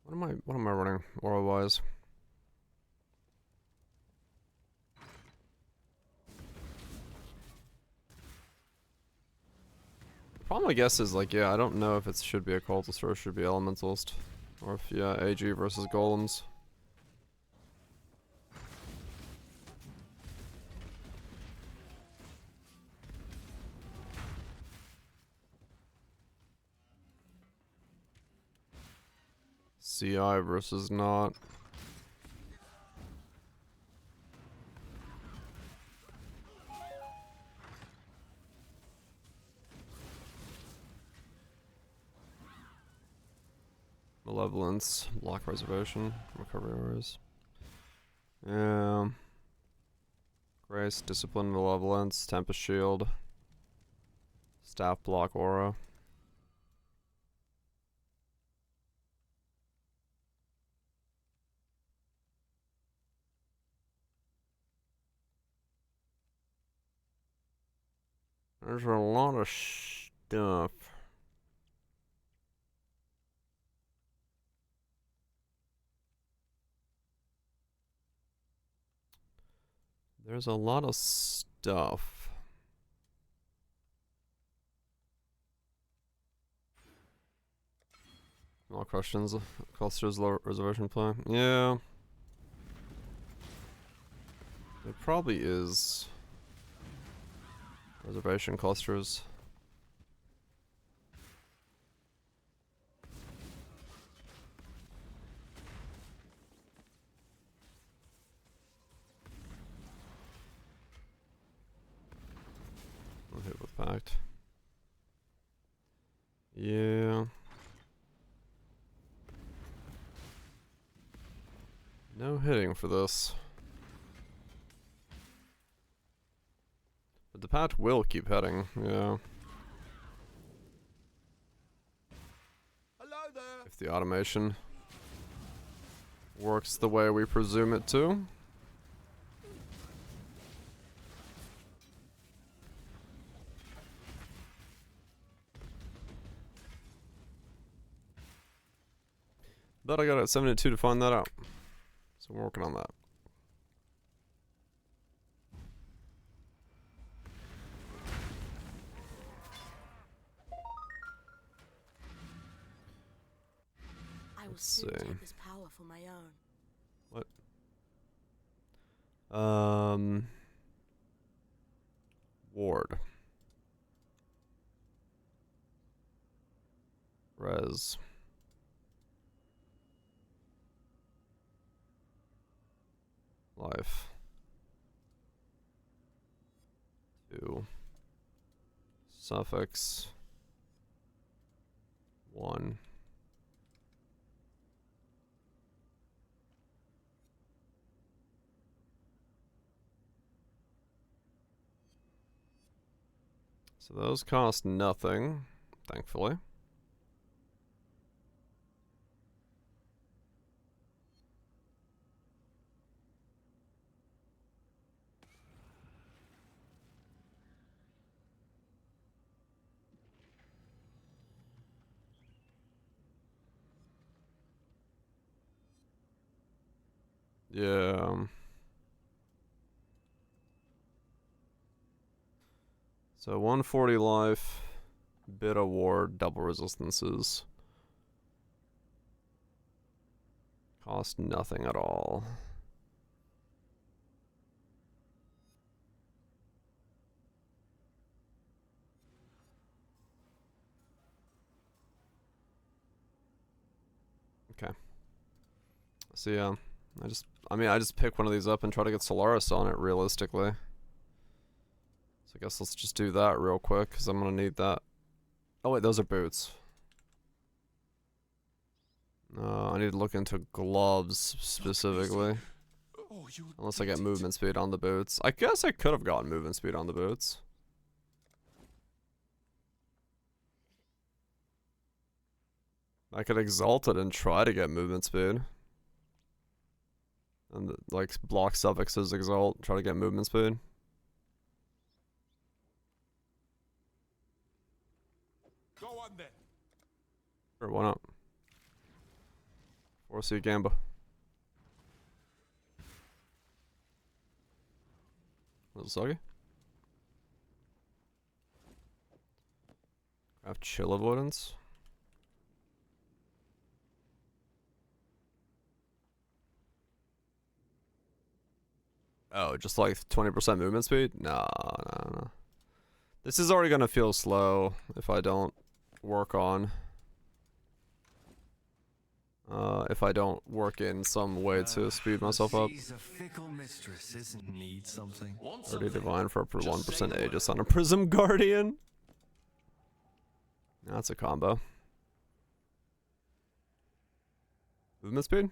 what am I running aura wise? Problem I guess is like, yeah, I don't know if it should be a cultist or it should be elementalist. Or if, yeah, AG versus golems. CI versus not. Malevolence, block reservation, recovery auras. Yeah. Grace, discipline, malevolence, tempest shield, staff block aura. There's a lot of stuff. There's a lot of stuff. All questions, clusters, low reservation plan. Yeah. There probably is reservation clusters. I'll hit with pact. Yeah. No hitting for this. But the pact will keep hitting, yeah. Hello there. If the automation works the way we presume it to. But I got at 72 to find that out. So we're working on that. I will soon take this power for my own. What? Ward. Res. Life. 2. Suffix. 1. So those cost nothing, thankfully. Yeah. So 140 life, bit of ward, double resistances. Cost nothing at all. Okay. So yeah, I just pick one of these up and try to get Solaris on it realistically. So I guess let's just do that real quick, because I'm going to need that. Oh wait, those are boots. I need to look into gloves specifically. Unless I get movement speed on the boots. I guess I could have gotten movement speed on the boots. I could exalt it and try to get movement speed. And like block suffixes exalt, try to get movement speed. Go on then. Sure, why not? 4C Gamba. Little soggy. Craft chill avoidance. Oh, just like 20% movement speed? No. This is already gonna feel slow if I don't work on. If I don't work in some way to speed myself up. She's a fickle mistress, isn't need something. 30 divine for 1% Aegis on a Prism Guardian. That's a combo. Movement speed?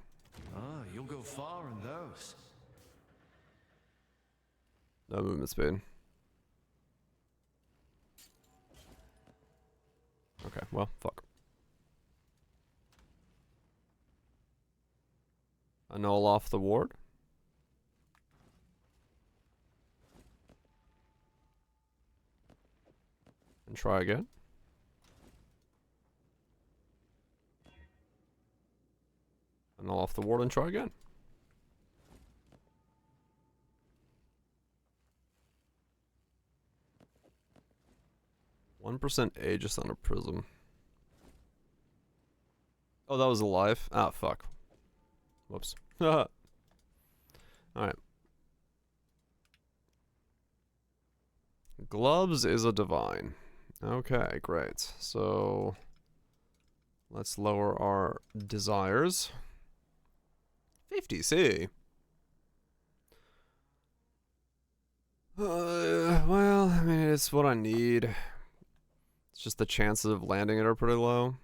Oh, you'll go far in those. No movement speed. Okay, well, fuck. Annul off the ward. And try again. Annul off the ward and try again. 1% Aegis on a prism. Oh, that was alive? Ah, fuck. Whoops. Alright. Gloves is a divine. Okay, great. So let's lower our desires. 50C. Well, I mean, it's what I need. It's just the chances of landing it are pretty low.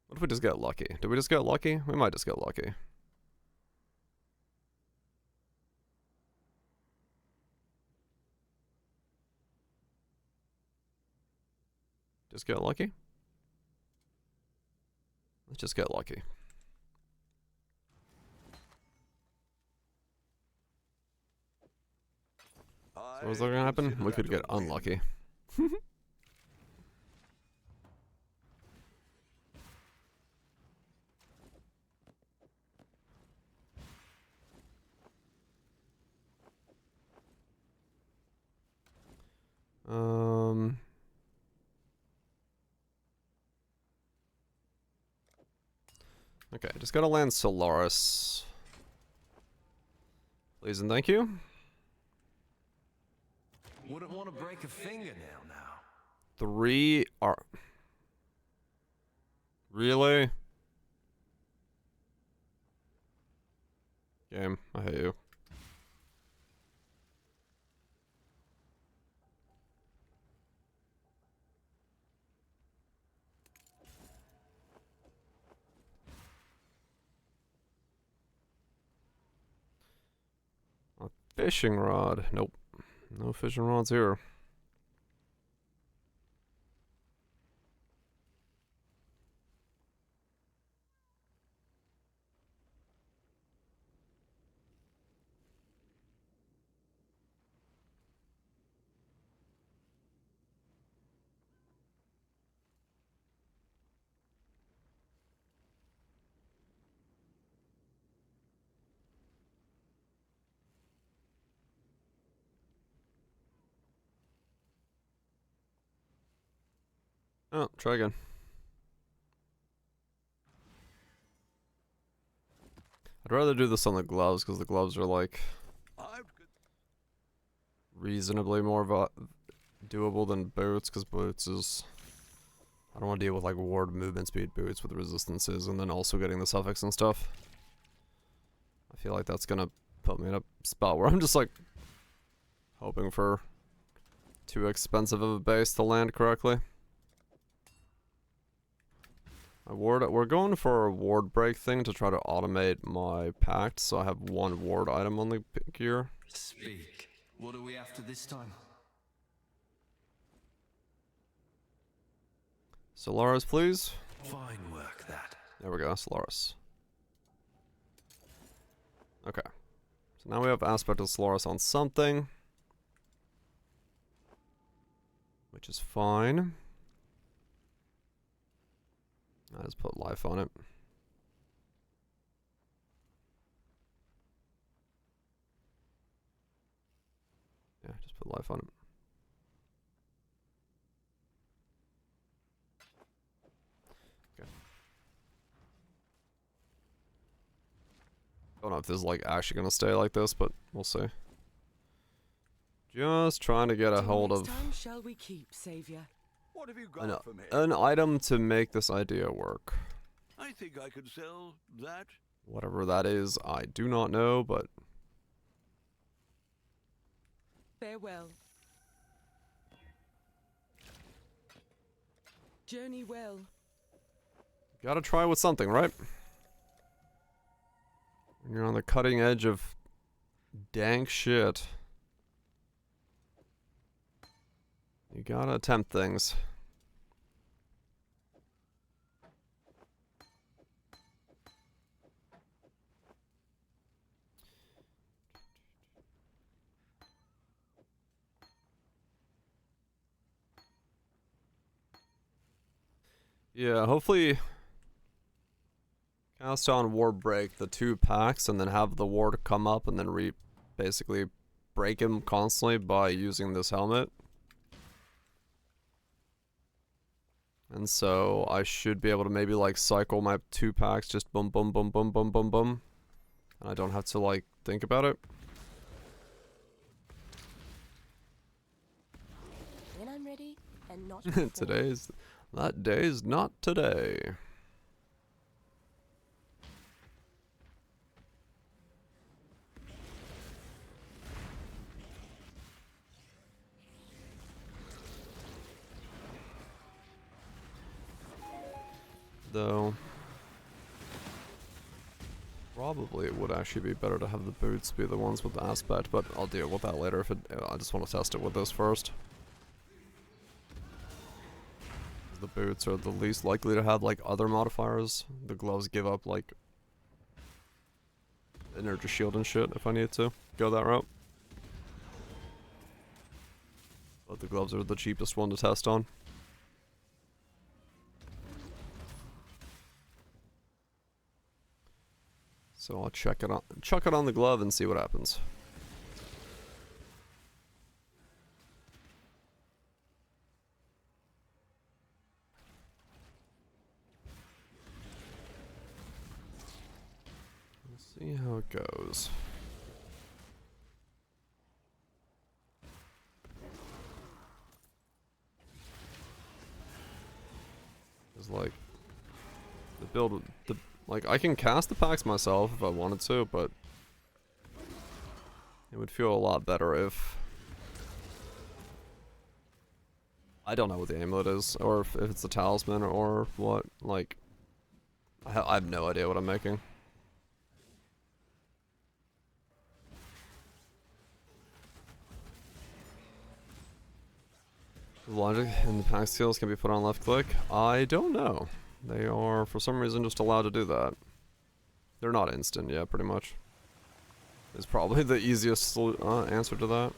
What if we just get lucky? Did we just get lucky? We might just get lucky. Just get lucky? Let's just get lucky. So what's gonna happen? We could get unlucky. Okay, just gotta land Solaris. Please and thank you. Wouldn't want to break a fingernail now. 3 are... Really? Game, I hate you. A fishing rod. Nope. No fishing rods here. Oh, try again. I'd rather do this on the gloves because the gloves are like reasonably more doable than boots, because boots is... I don't want to deal with like ward movement speed boots with resistances and then also getting the suffix and stuff. I feel like that's gonna put me in a spot where I'm just like hoping for too expensive of a base to land correctly. We're going for a ward break thing to try to automate my pact, so I have 1 ward item on the gear. Speak. What are we after this time? Solaris, please. Fine work, that. There we go, Solaris. Okay. So now we have aspect of Solaris on something, which is fine. I just put life on it. Yeah, just put life on it. Okay. Don't know if this is like actually gonna stay like this, but we'll see. Just trying to get a hold of Shall we keep, Savior? What have you got for me? an item to make this idea work. I think I could sell that. Whatever that is, I do not know, but... Farewell. Journey well. Gotta try with something, right? When you're on the cutting edge of dank shit, you gotta attempt things. Yeah, hopefully cast on ward break the 2 packs and then have the ward come up and then basically break him constantly by using this helmet. And so I should be able to maybe like cycle my 2 packs, just boom, boom, boom, boom, boom, boom, boom. And I don't have to like think about it. When I'm ready, and not that day's not today. Though, probably it would actually be better to have the boots be the ones with the aspect, but I'll deal with that later. I just want to test it with this first. The boots are the least likely to have like other modifiers. The gloves give up like energy shield and shit if I need to go that route. But the gloves are the cheapest one to test on. So I'll chuck it on the glove and see what happens. Let's see how it goes. It's like the build, like I can cast the packs myself if I wanted to, but it would feel a lot better if I don't know what the amulet is, or if it's a talisman or what. Like I have no idea what I'm making. Logic and the pack seals can be put on left click. I don't know. They are, for some reason, just allowed to do that. They're not instant, yeah, pretty much. It's probably the easiest answer to that.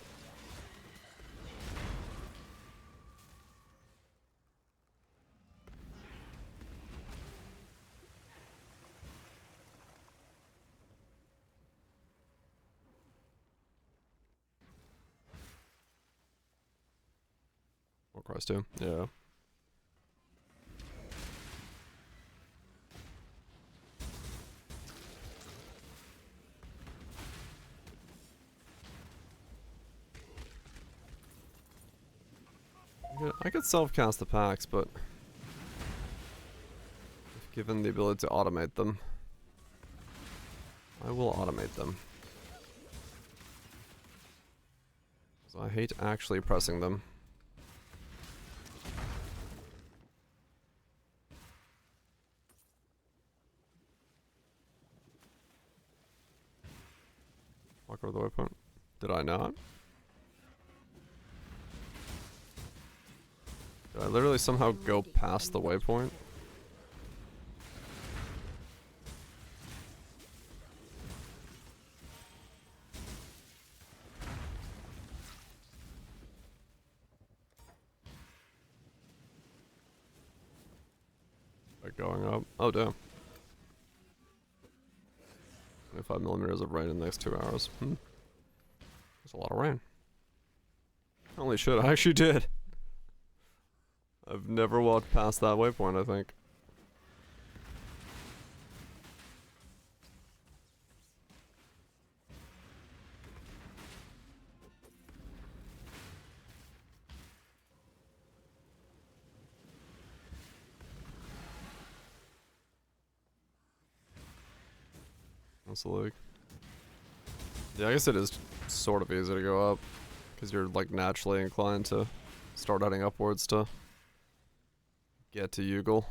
Or Christ too, yeah. I could self-cast the packs, but if given the ability to automate them, I will automate them. So I hate actually pressing them. Walk over the waypoint. Did I not? Did I literally somehow go past the waypoint? By going up? Oh damn. 25 millimeters of rain in the next 2 hours. That's a lot of rain. Holy shit, I actually did. I've never walked past that waypoint, I think. That's the leak. Yeah, I guess it is sort of easy to go up, because you're like naturally inclined to start heading upwards to get to Yugal.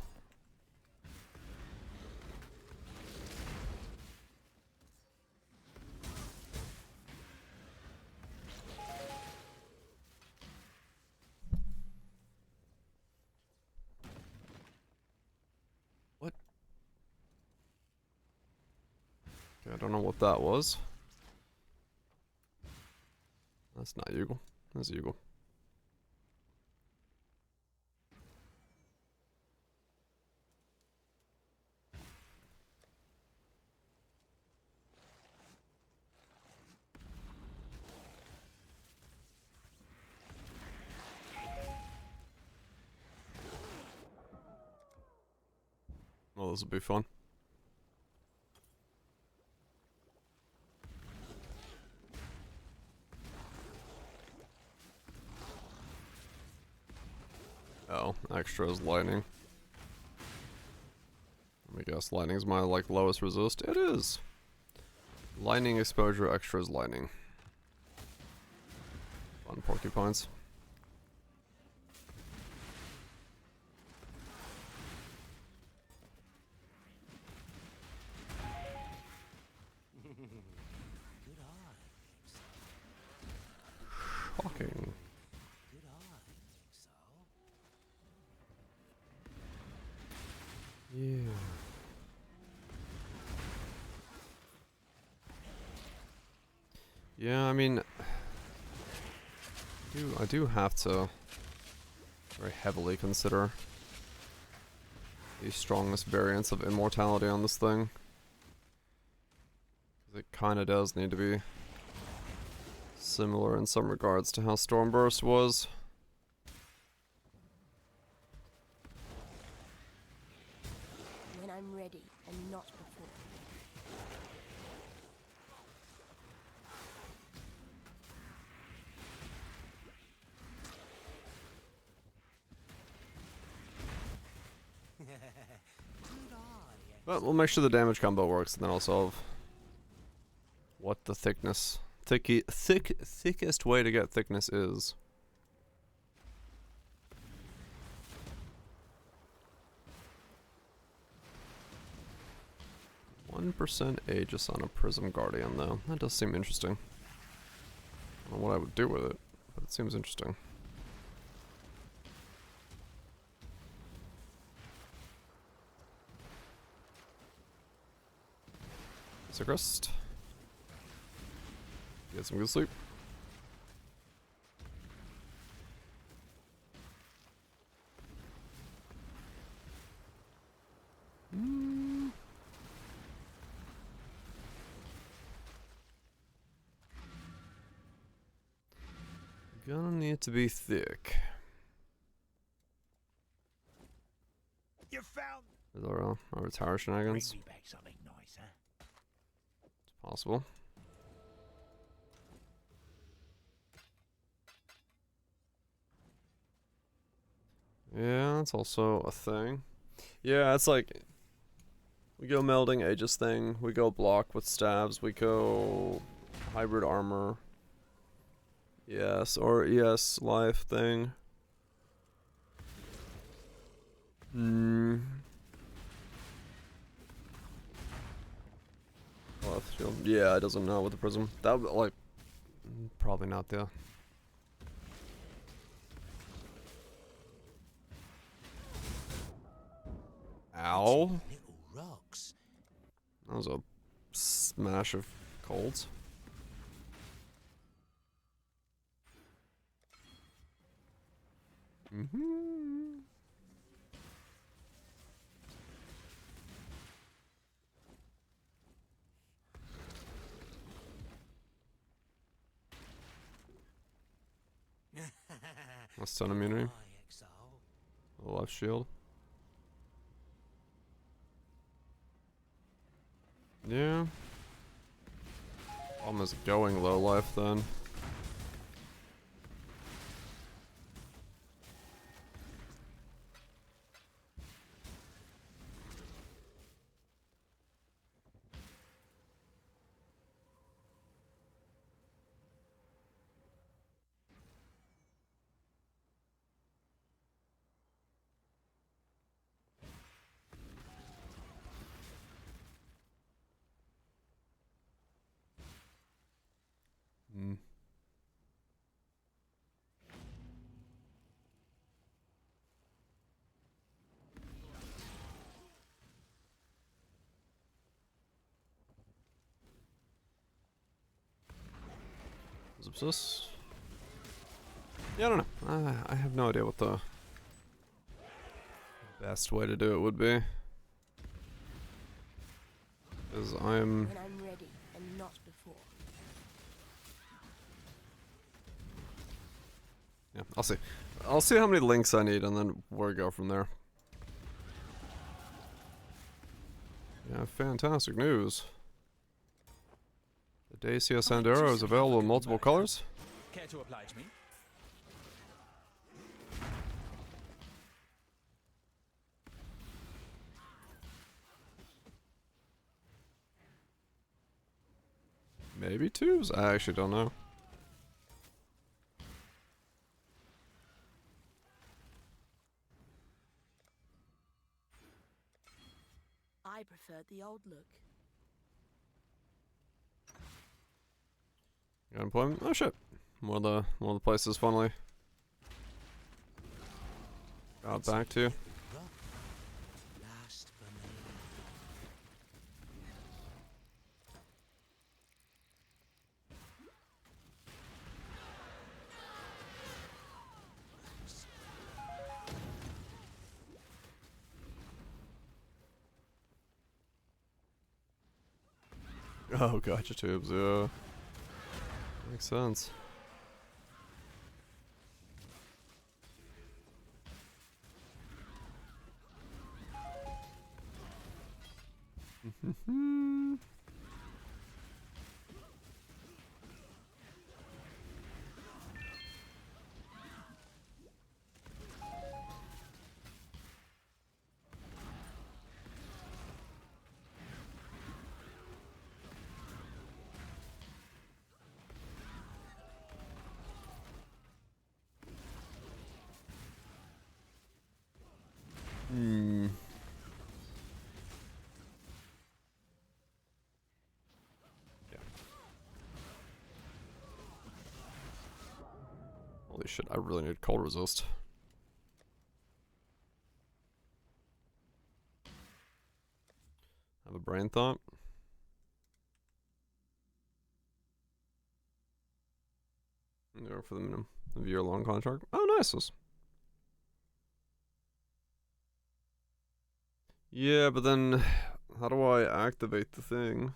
What? Okay, I don't know what that was. That's not Yugal. That's Yugal. This will be fun. Oh, extra is lightning. Let me guess, lightning's my like lowest resist. It is. Lightning exposure, extra is lightning. Fun porcupines. Shocking. Yeah. Yeah, I mean, I do have to very heavily consider the strongest variants of immortality on this thing. It kind of does need to be similar in some regards to how Stormburst was. When I'm ready, and not before. But we'll make sure the damage combo works, and then I'll solve what the thickest way to get thickness is. %1 Aegis on a Prism Guardian, though. That does seem interesting. I don't know what I would do with it, but it seems interesting. Rest. Get some good sleep. Gonna need to be thick. You found. Is there our tower shenanigans? Bring me back something nice, huh? Possible. Yeah, that's also a thing. Yeah, it's like we go melding Aegis thing, we go block with stabs, we go hybrid armor. Yes, or yes, life thing. Left shield. Yeah, it doesn't know with the prism. That would like probably not the. Ow! Little rocks. That was a smash of colds. A stun immunity. A left shield. Yeah. Almost going low life then. This? Yeah, I don't know. I have no idea what the best way to do it would be. Because I'm... When I'm ready, and not before. Yeah, I'll see. I'll see how many links I need, and then we'll go from there. Yeah, fantastic news. The Dacia Sandero is available in multiple colors. Care to oblige me? Maybe twos? I actually don't know. I preferred the old look. Got employment? Oh shit. One of the places funnily got back to. Last for me. Oh, gotcha tubes, yeah. Makes sense. Yeah. Holy shit, I really need cold resist. Have a brain thought. Go for the minimum of year-long contract. Oh, nice. Yeah, but then how do I activate the thing?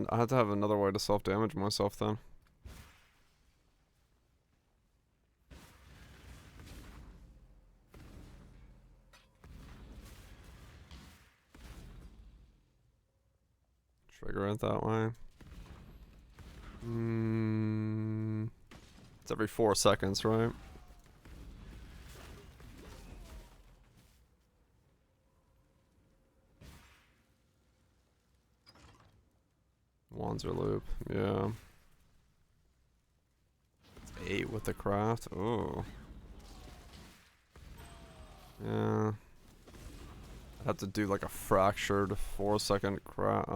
I have to have another way to self-damage myself then. Trigger it that way. It's every 4 seconds, right? Wands or loop, yeah. It's 8 with the craft. Oh. Yeah. I'd have to do like a fractured 4-second craft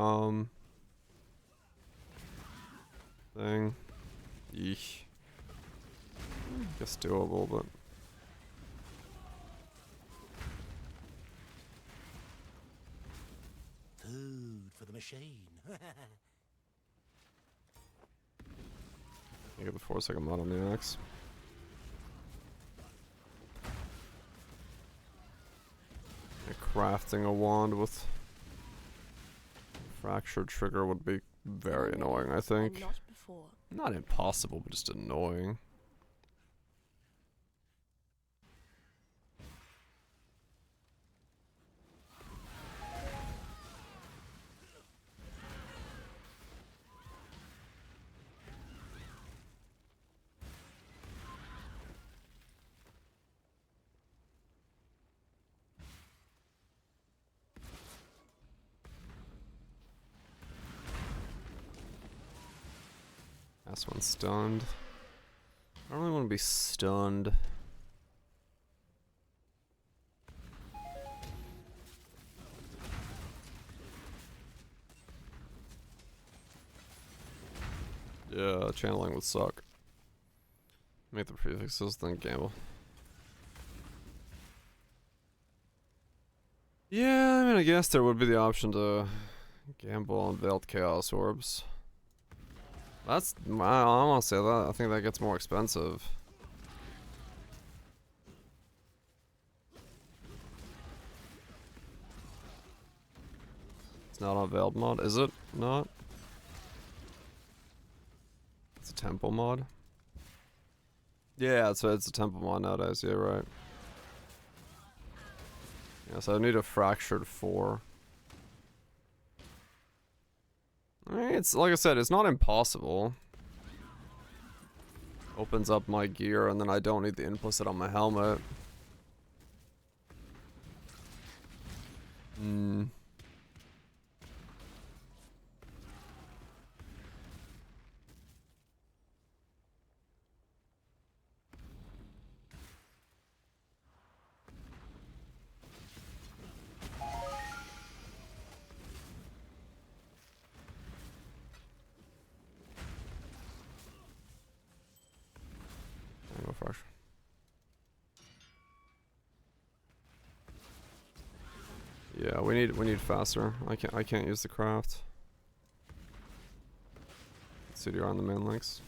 thing. Yeesh. Guess doable, but Food for the machine. I get the 4-second mod on the X. Crafting a wand with fractured trigger would be very annoying, I think. Not before. Not impossible, but just annoying. Last one stunned. I don't really want to be stunned. Yeah, channeling would suck. Make the prefixes, then gamble. Yeah, I mean, I guess there would be the option to gamble on Veiled Chaos Orbs. That's, I want to say that. I think that gets more expensive. It's not on Veiled mod, is it? Not? tempo mod? Yeah, so it's a tempo mod nowadays, yeah, right. Yeah, so I need a fractured 4. I mean, it's, like I said, it's not impossible. Opens up my gear, and then I don't need the implicit on my helmet. Go fresh. Yeah, we need faster. I can't use the craft. CDR on the main links.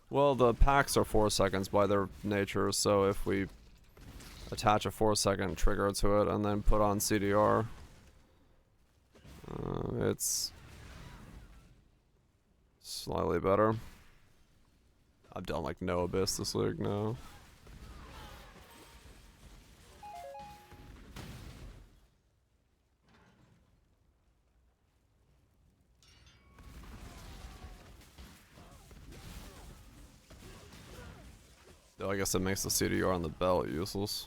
Well, the packs are 4 seconds by their nature, so if we attach a 4-second trigger to it and then put on CDR, it's slightly better. I've done like no Abyss this league, no. Though I guess it makes the CDR on the belt useless.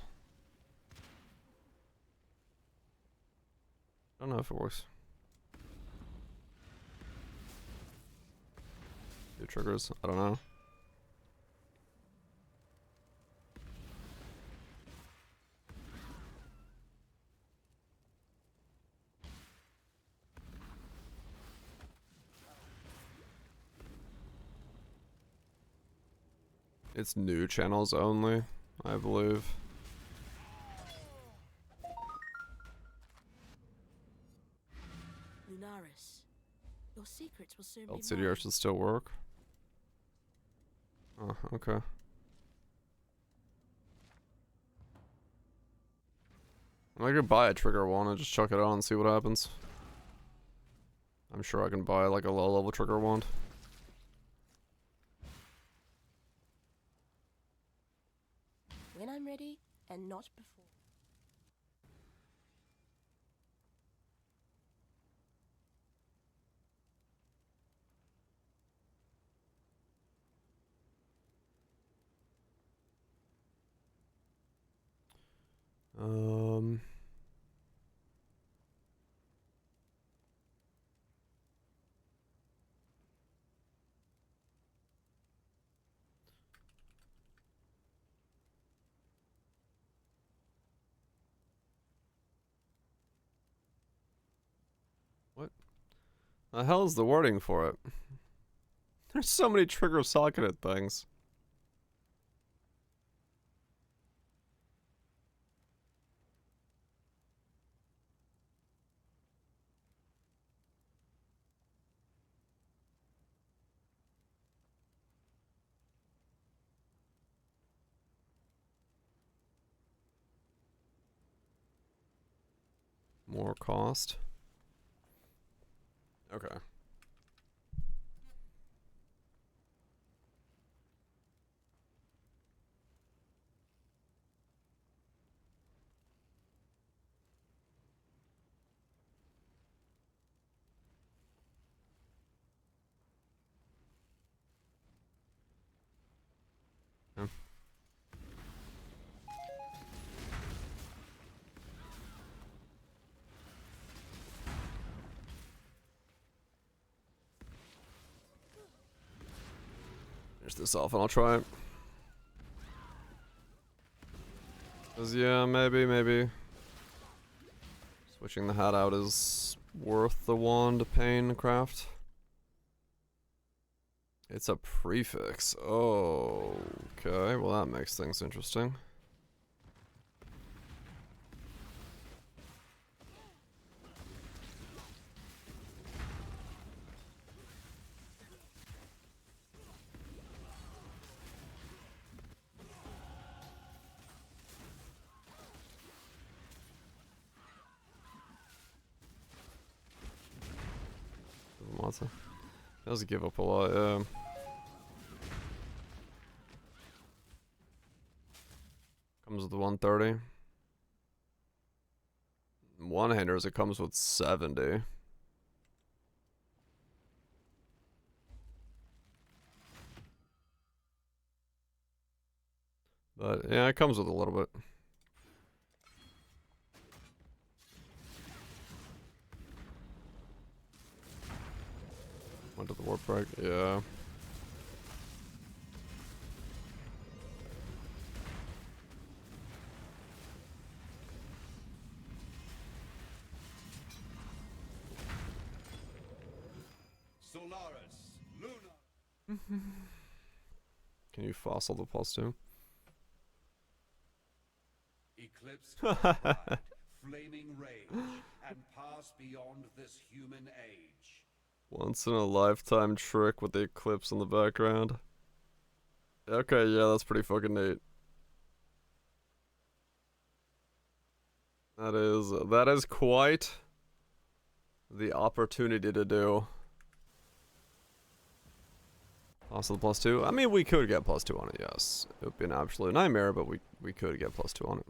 I don't know if it works. New triggers, I don't know. It's new channels only, I believe. Lunaris, your secrets will soon be LCDR mine. should still work. Oh, okay. I could buy a trigger one and just chuck it on and see what happens. I'm sure I can buy like a low level trigger wand. When I'm ready, and not before. What the hell is the wording for it? There's so many trigger socketed things. More cost. Okay. Yeah. Finish this off and I'll try it. 'Cause yeah, maybe. Switching the hat out is worth the wand pain craft. It's a prefix. Oh, okay. Well, that makes things interesting. Does give up a lot, yeah. Comes with 130. One-handers, it comes with 70. But yeah, it comes with a little bit. Went to the warp break, yeah. Solaris, Luna. Can you fossil the +2? Eclipse bright, flaming rage, and pass beyond this human age. Once in a lifetime trick with the eclipse in the background. Okay, yeah, that's pretty fucking neat. That is quite the opportunity to do. Also the +2. I mean, we could get +2 on it, yes. It would be an absolute nightmare, but we could get +2 on it.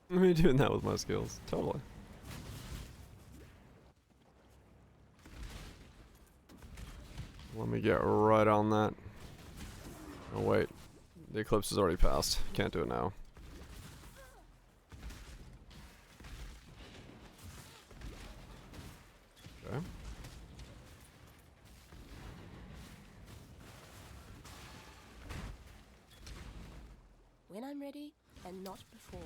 Me doing that with my skills, totally. Let me get right on that. Oh wait, the eclipse is already passed. Can't do it now. Okay. When I'm ready, and not before.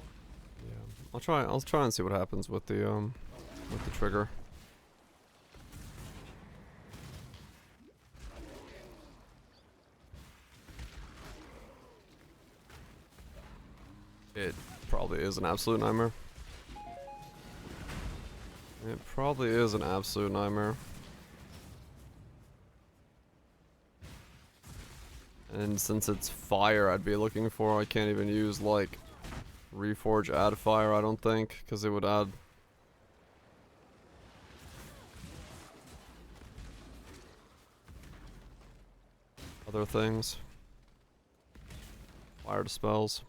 Yeah, I'll try and see what happens with the trigger. It probably is an absolute nightmare. It probably is an absolute nightmare. And since it's fire I'd be looking for, I can't even use like Reforge add fire, I don't think, because it would add other things. Fire dispels.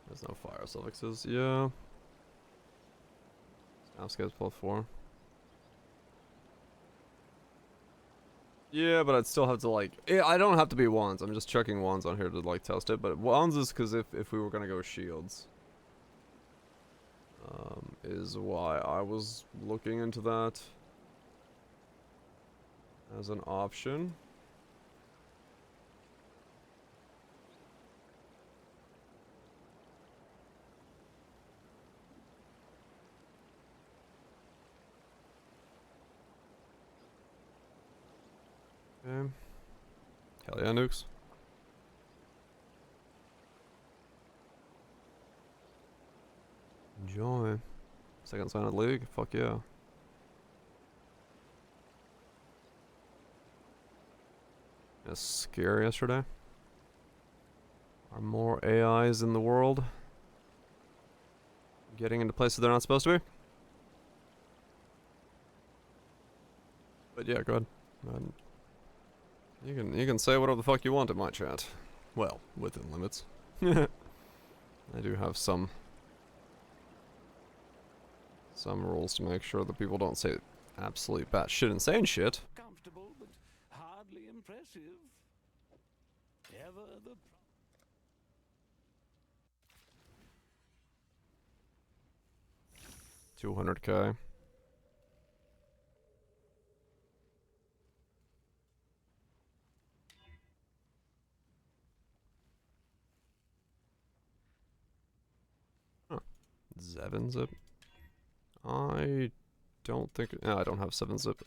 There's no fire suffixes, yeah. Snapscape's +4. Yeah, but I'd still have to like... I don't have to be wands, I'm just checking wands on here to like test it, but wands is because if we were gonna go shields. Is why I was looking into that as an option. Okay. Hell yeah, nukes. Enjoy. Second sign of league? Fuck yeah. It's scary yesterday. Are more AIs in the world getting into places they're not supposed to be? But yeah, go ahead. You can say whatever the fuck you want in my chat. Well, within limits. I do have some rules to make sure that people don't say absolute batshit insane shit. Comfortable, but hardly impressive. Ever the 200k. Huh. 7-zip. I don't think... I don't have 7-zip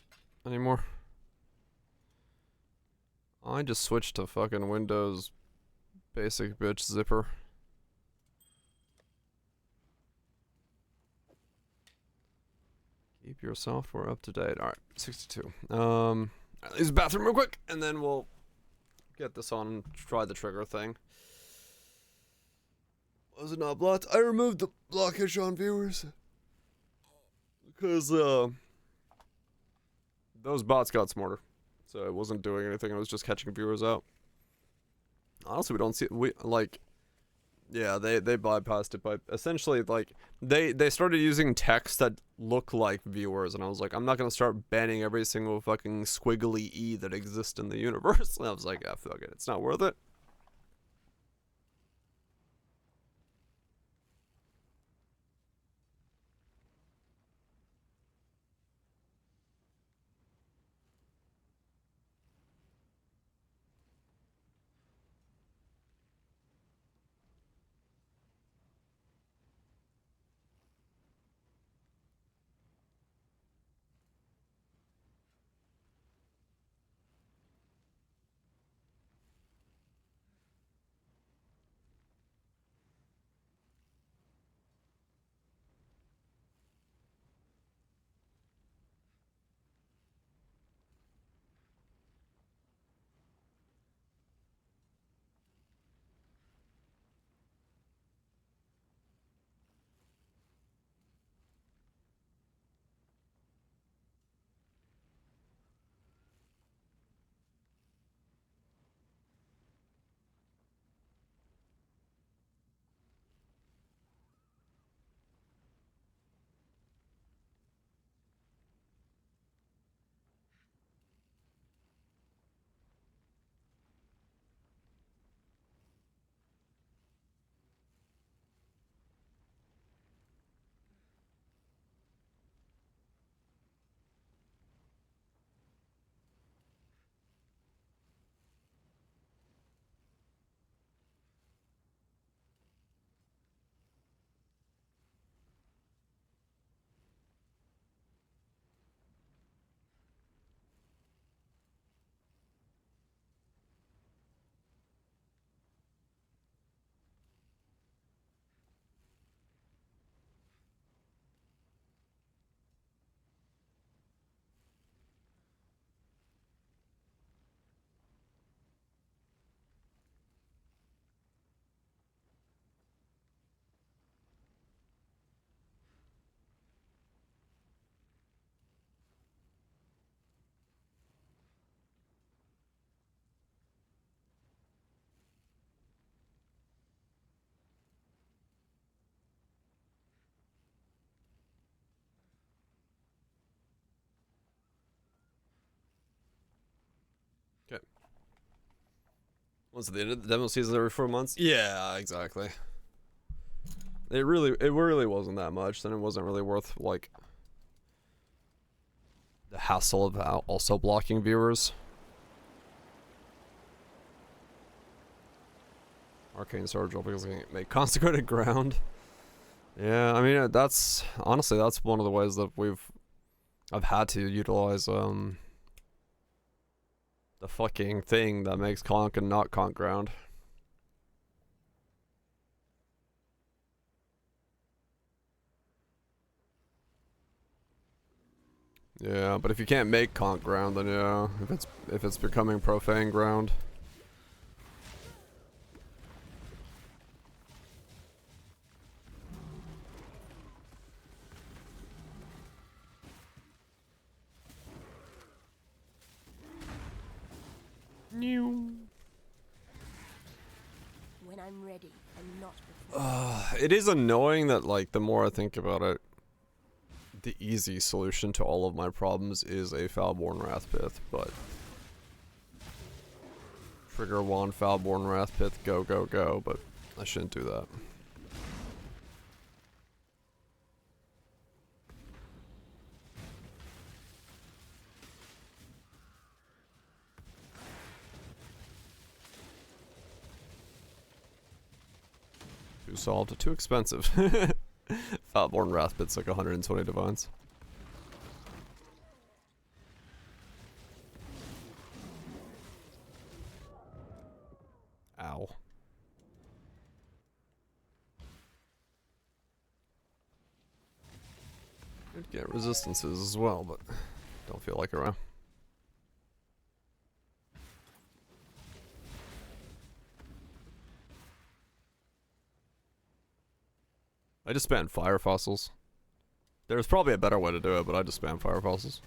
anymore. I just switched to fucking Windows basic bitch zipper. Keep your software up to date. Alright, 62. Use the bathroom real quick, and then we'll get this on and try the trigger thing. Was it not blocked? I removed the blockage on viewers. Because, those bots got smarter. So it wasn't doing anything, it was just catching viewers out. Honestly, we don't see, yeah, they bypassed it, but essentially, like, they started using text that look like viewers, and I was like, I'm not gonna start banning every single fucking squiggly E that exists in the universe. And I was like, yeah, fuck it, it's not worth it. Okay. What's the end of the demo season every 4 months? Yeah, exactly. It really wasn't that much. Then it wasn't really worth, like, the hassle of also blocking viewers. Arcane Surge because we make consecrated ground. Yeah, I mean that's honestly that's one of the ways that I've had to utilize the fucking thing that makes conk and not conk ground. Yeah, but if you can't make conk ground, then yeah, if it's becoming profane ground. When I'm ready, and not before. It is annoying that, like, the more I think about it, the easy solution to all of my problems is a Foulborn Wrathpith, but trigger one Foulborn Wrathpith, go, go, go, but I shouldn't do that. Too solved, too expensive. Foulborn Wrathpith's like 120 divines. Ow. get resistances as well, but don't feel like it right. I just spam fire fossils. There's probably a better way to do it, but I just spam fire fossils.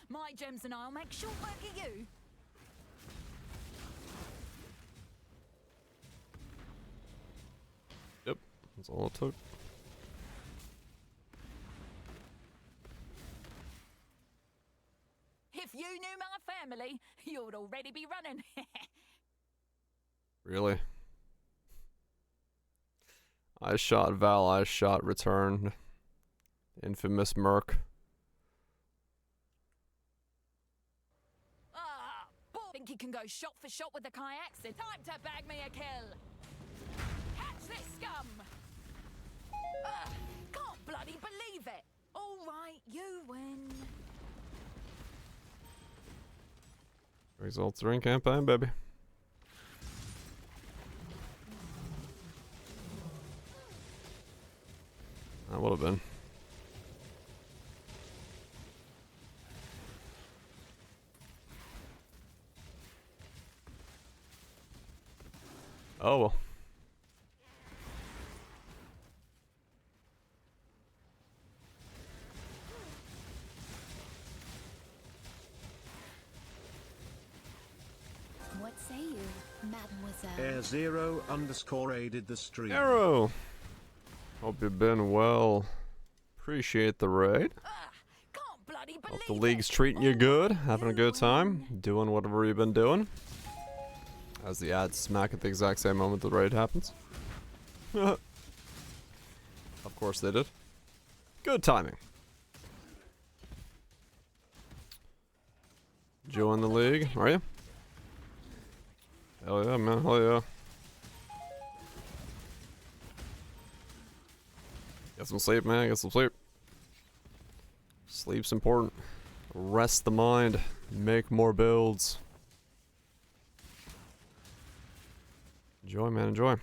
My gems and I'll make short work of you. Yep, that's all it took. If you knew my family, you'd already be running. Really? I shot Val, I shot Return. Infamous Merc. Think you can go shot for shot with the kayaks? It's time to bag me a kill. Catch this scum! Can't bloody believe it. All right, you win. Results are in campaign, baby. That would have been. Oh well. What say you, Mademoiselle? Air0__ aided the stream. Arrow! Hope you've been well. Appreciate the raid. Hope the league's treating you good, having a good time, doing whatever you've been doing. As the ads smack at the exact same moment the raid happens. Of course they did. Good timing. Join the league, are you? Hell yeah, man, hell yeah. Get some sleep, man, get some sleep. Sleep's important. Rest the mind. Make more builds. Enjoy, man, enjoy.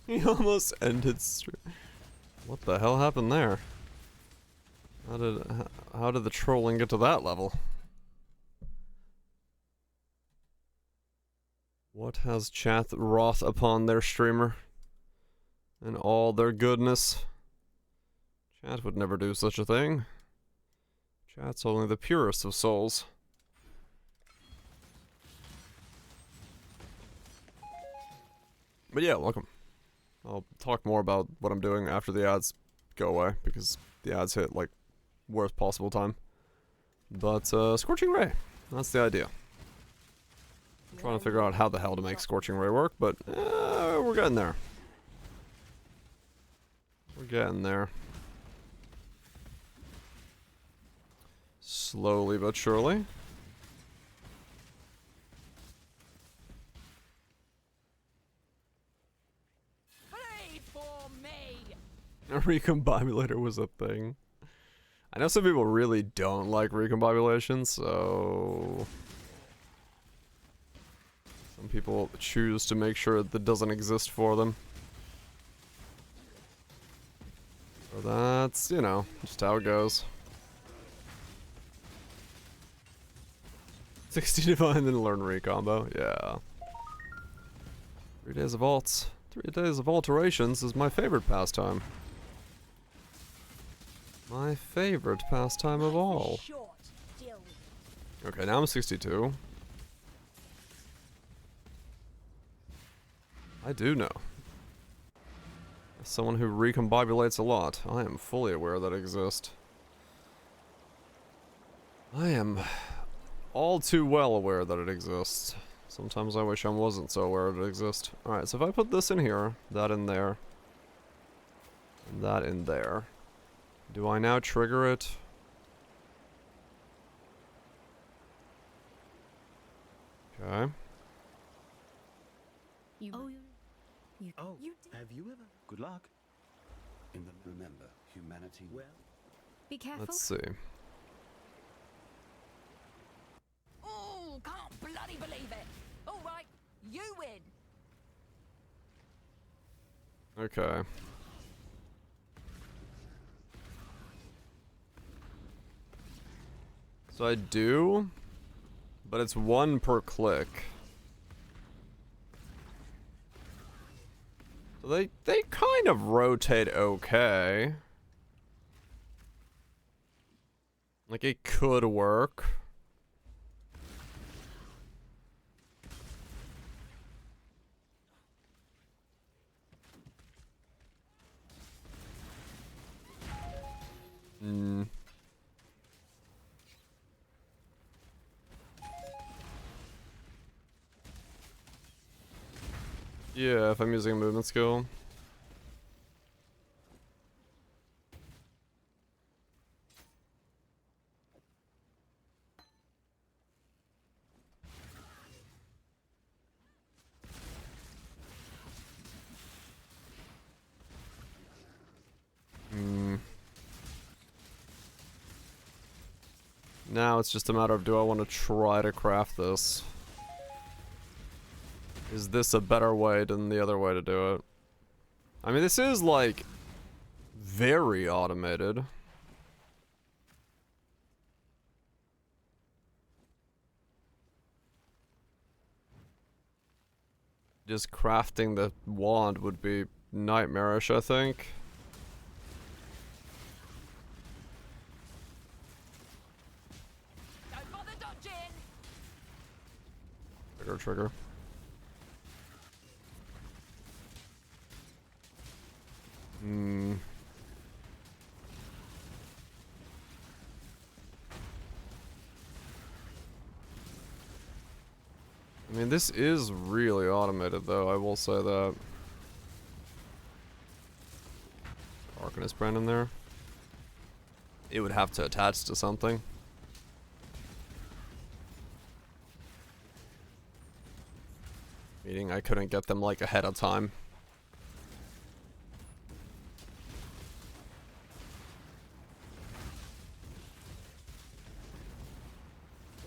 He almost ended stream. What the hell happened there? How did the trolling get to that level? What has chat wrought upon their streamer? And all their goodness? Chat would never do such a thing. Chat's only the purest of souls. But yeah, welcome. I'll talk more about what I'm doing after the ads go away, because the ads hit, like, worst possible time. But, Scorching Ray. That's the idea. I'm trying to figure out how the hell to make Scorching Ray work, but, we're getting there. We're getting there. Slowly but surely. Pray for me. A recombobulator was a thing. I know some people really don't like recombobulation, so some people choose to make sure that doesn't exist for them. So that's, you know, just how it goes. 60 divine, then learn recombo. Yeah. 3 days of alts. 3 days of alterations is my favorite pastime. My favorite pastime of all. Okay, now I'm 62. I do know. As someone who recombobulates a lot, I am fully aware that it exists. I am all too well aware that it exists. Sometimes I wish I wasn't so aware that it exists. Alright, so if I put this in here, that in there, and that in there, do I now trigger it? Okay. Have you ever? Good luck. Remember, humanity. Well, Be careful. Let's see. Oh, can't bloody believe it. All right, you win. Okay. So I do, but it's 1 per click. So they kind of rotate okay. Like it could work. Yeah, if I'm using a movement skill. Now it's just a matter of, do I want to try to craft this? Is this a better way than the other way to do it? I mean, this is like very automated. Just crafting the wand would be nightmarish, I think. Don't bother dodging. Trigger. I mean, this is really automated, though, I will say that. Arcanist brand in there. It would have to attach to something. Meaning I couldn't get them, like, ahead of time.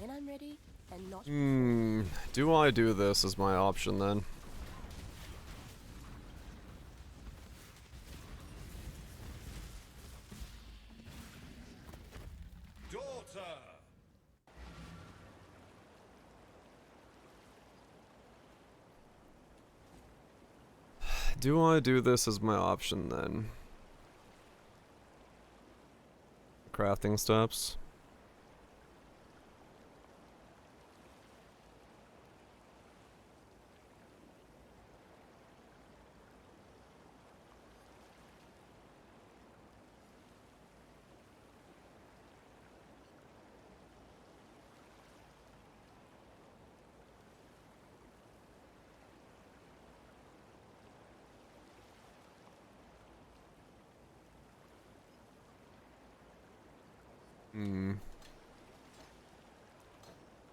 When I'm ready and not. Do I do this as my option then? Daughter. Do I do this as my option then? Crafting steps.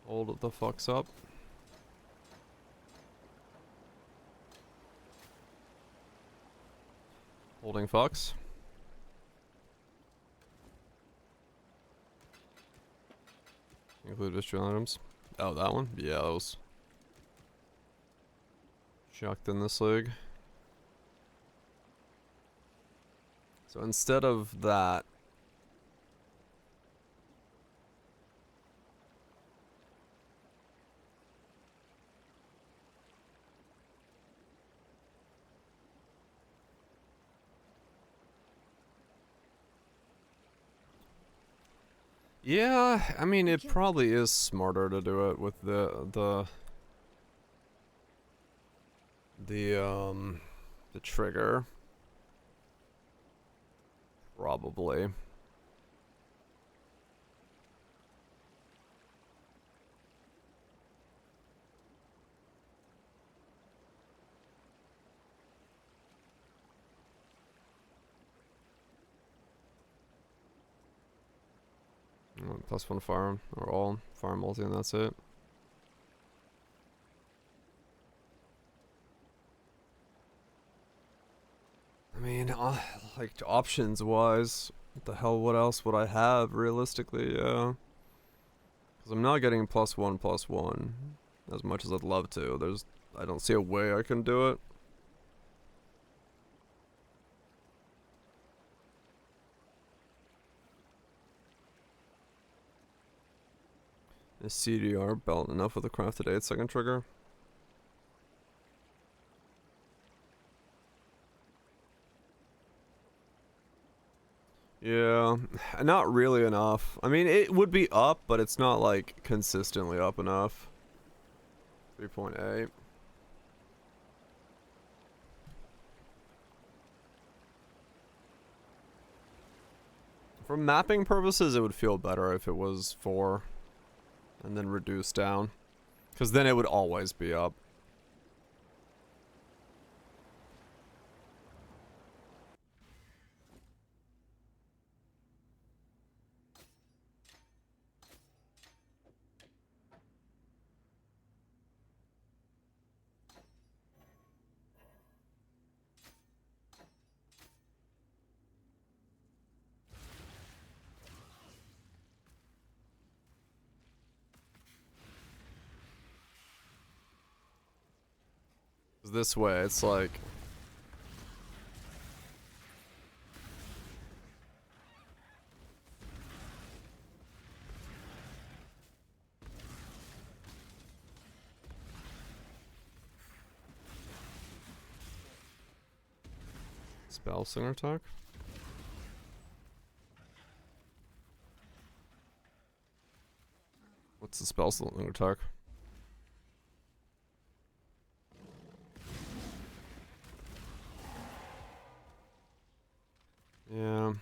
Hold the fucks up. Holding fucks. Include visual items. Oh, that one? Yeah, that was shocked in this league. So instead of that, yeah, I mean, it probably is smarter to do it with the trigger. Probably. +1 farm, or all farm multi, and that's it. I mean, like, options wise, What the hell, what else would I have, realistically, yeah. Because I'm not getting +1/+1 as much as I'd love to. I don't see a way I can do it. Is CDR belt enough with a crafted 8-second trigger? Yeah, not really enough. I mean, it would be up, but it's not like consistently up enough. 3.8. For mapping purposes, it would feel better if it was 4 and then reduced down, because then it would always be up. This way, it's like... Spell Singer attack? What's the Spell Singer attack? Yeah.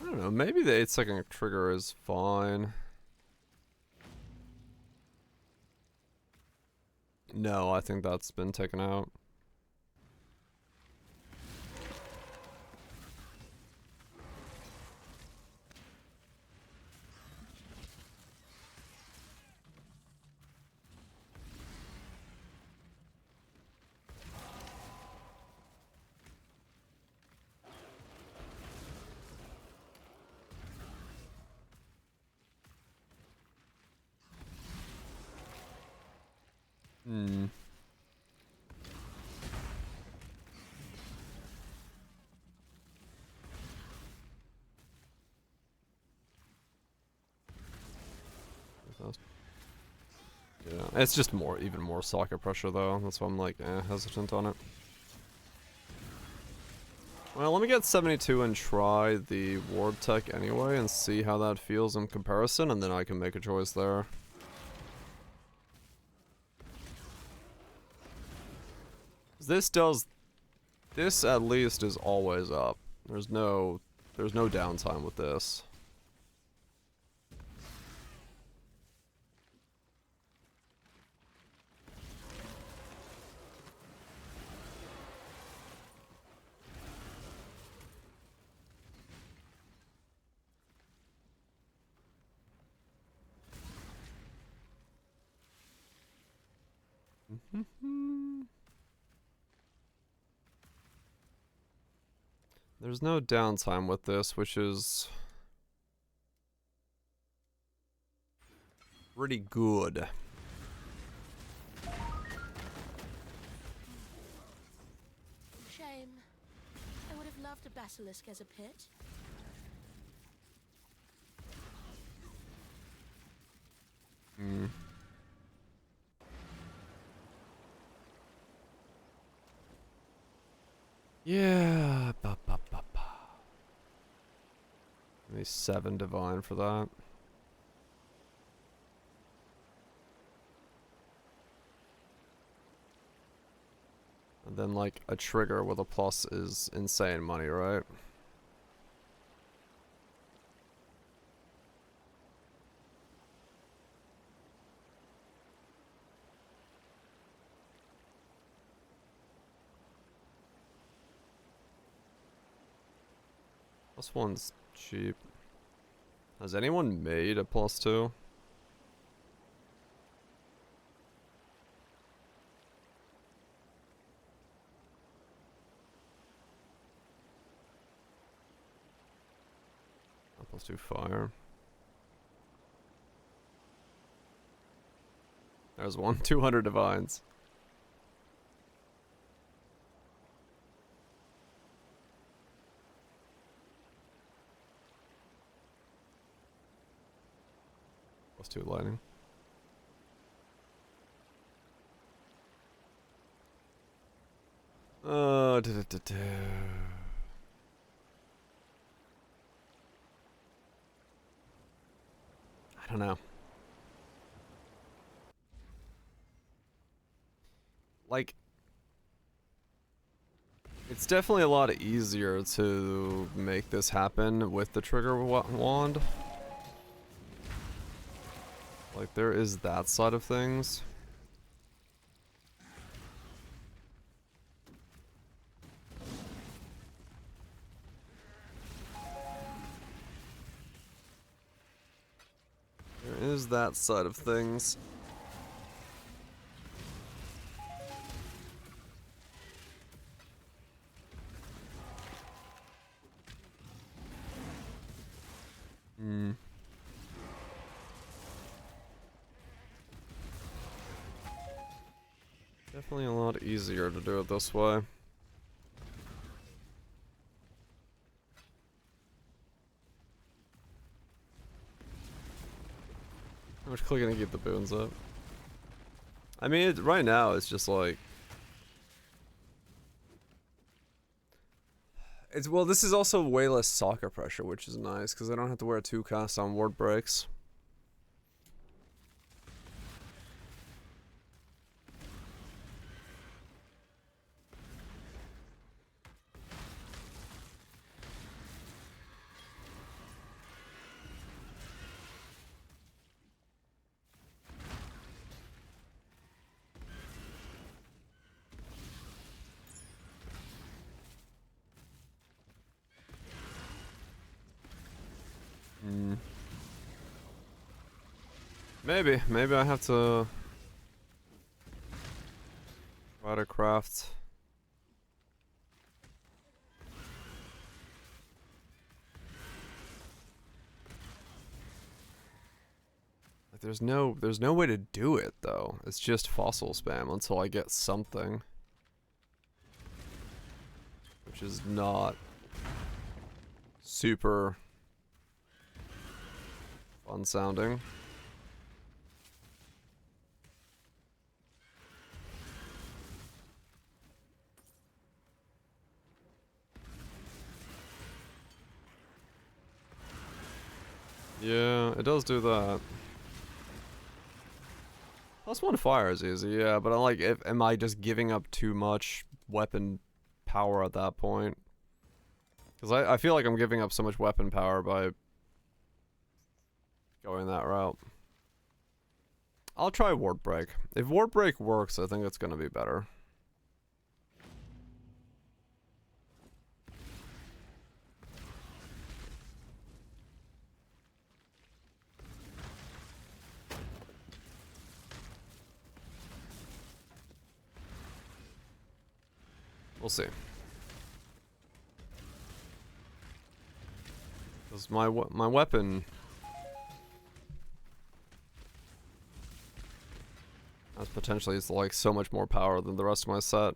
I don't know, maybe the 8-second trigger is fine. No, I think that's been taken out. Hmm. Yeah, it's just even more socket pressure though. That's why I'm like, hesitant on it. Well, let me get 72 and try the ward tech anyway and see how that feels in comparison, and then I can make a choice there. This at least is always up. There's no downtime with this. There's no downtime with this, which is pretty good. Shame. I would have loved a basilisk as a pet. Hmm. Yeah. Maybe 7 divine for that. And then like a trigger with a plus is insane money, right? +1's cheap. Has anyone made a +2? Let's do fire. There's one. 200 divines. +2 lightning. I don't know. Like, it's definitely a lot easier to make this happen with the trigger wand. Like, there is that side of things. There is that side of things. Definitely a lot easier to do it this way. How much clicking to get the boons up? I mean, right now it's just like... well, this is also way less soccer pressure, which is nice, because I don't have to wear 2 casts on ward breaks. Maybe I have to try to craft. Like there's no way to do it though. It's just fossil spam until I get something, which is not super fun sounding. Yeah, it does do that. +1 fire is easy, yeah, but I'm like, am I just giving up too much weapon power at that point? Because I feel like I'm giving up so much weapon power by going that route. I'll try ward break. If ward break works, I think it's gonna be better. We'll see. Because my weapon has potentially like so much more power than the rest of my set.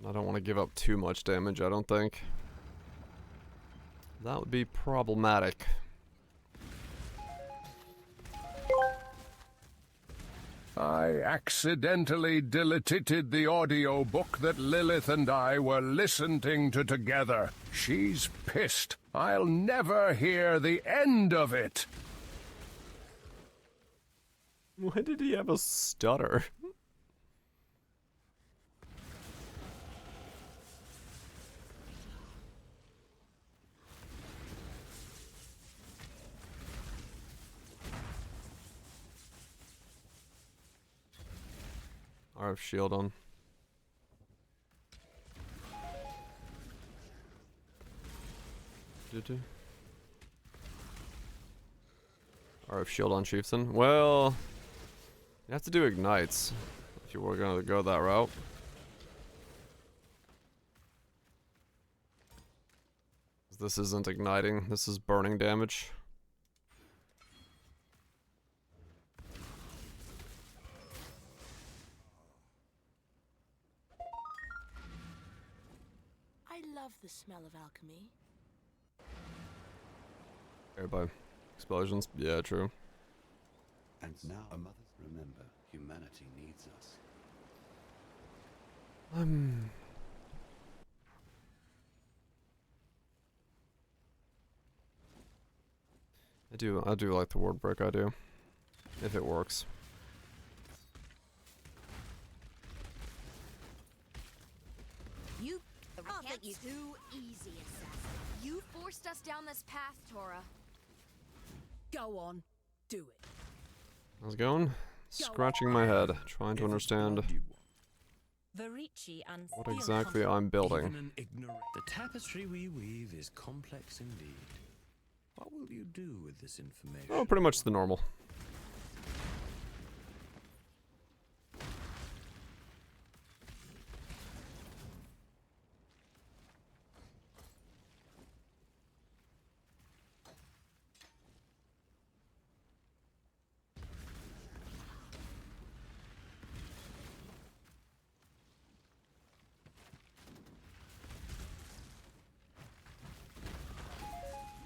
I don't want to give up too much damage, I don't think. That would be problematic. I accidentally deleted the audiobook that Lilith and I were listening to together. She's pissed. I'll never hear the end of it. Why did he have a stutter? I have shield on. I have shield on Chieftain. Well, you have to do ignites if you were gonna go that route. This isn't igniting, this is burning damage. I love the smell of alchemy. By explosions, yeah, true. And now, a mother, remember, humanity needs us. I do like the word break idea, if it works. You can't you too easy, assassin. You forced us down this path, Tora. Go on, do it. How's it going? Scratching my head, trying to understand what exactly I'm building. The tapestry we weave is complex indeed. What will you do with this information? Oh, pretty much the normal.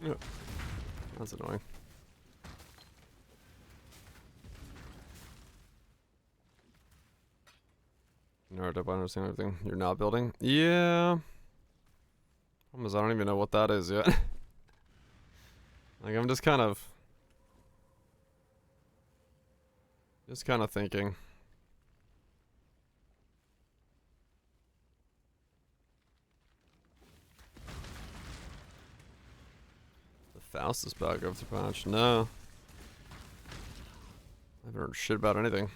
Yeah. That's annoying. Narrative, I understand everything you're not building. Yeah. Problem is, I don't even know what that is yet. Like, I'm just kind of thinking. Faust is back after patch. No. I haven't heard shit about anything.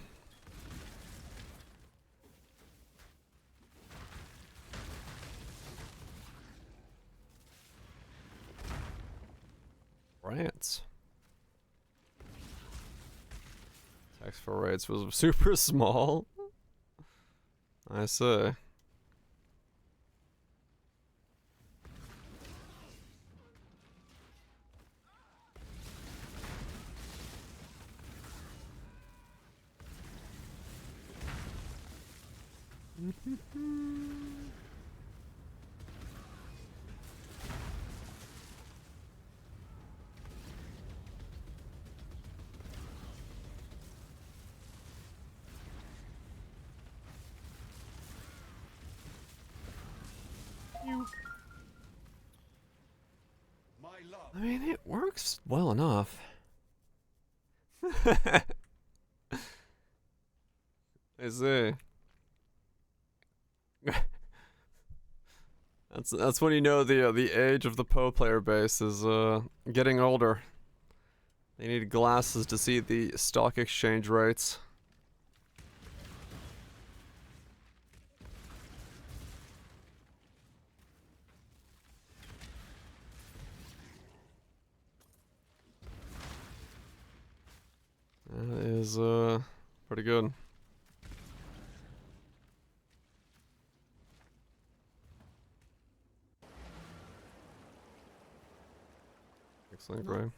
Rants. Text for raids was super small. I say. I mean, it works well enough. I see. That's when you know the age of the Poe player base is getting older. They need glasses to see the stock exchange rates. That is pretty good. Excellent, Graham.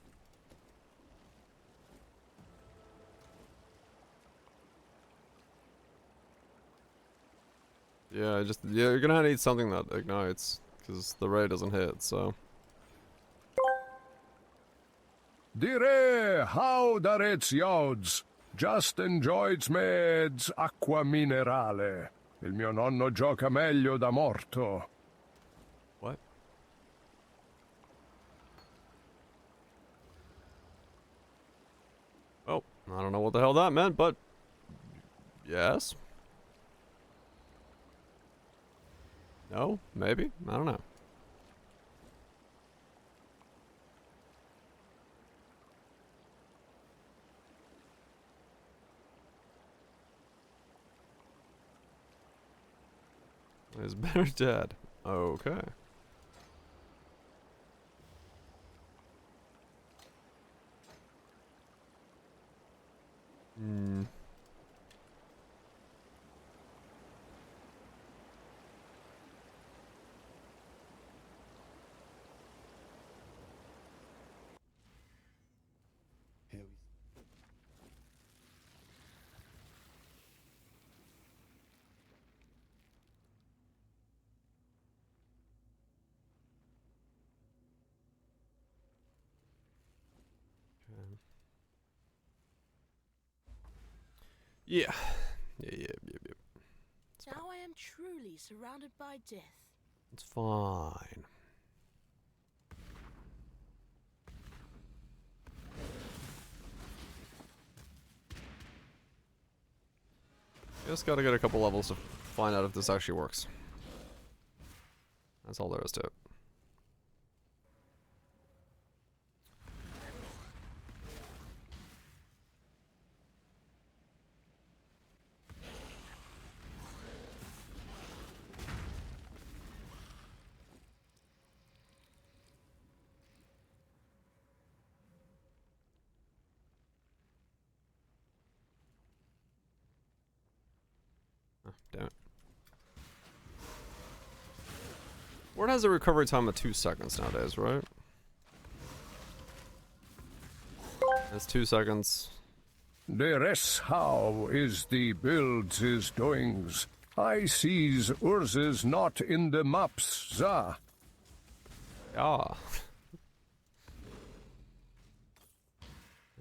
Yeah, you're gonna need something that ignites, because the ray doesn't hit, so. Dire haudarets iods. Just enjoyed meds acqua minerale. Il mio nonno gioca meglio da morto. What? Oh, I don't know what the hell that meant, but yes. No, maybe, I don't know. Is better dead. Okay. Hmm. Yeah. Yeah. Now I am truly surrounded by death. It's fine. Just gotta get a couple levels to find out if this actually works. That's all there is to it. Damn it. Word has a recovery time of 2 seconds nowadays, right? That's 2 seconds. Deres, how is the builds his doings? I sees Urzes not in the maps, za. Yeah.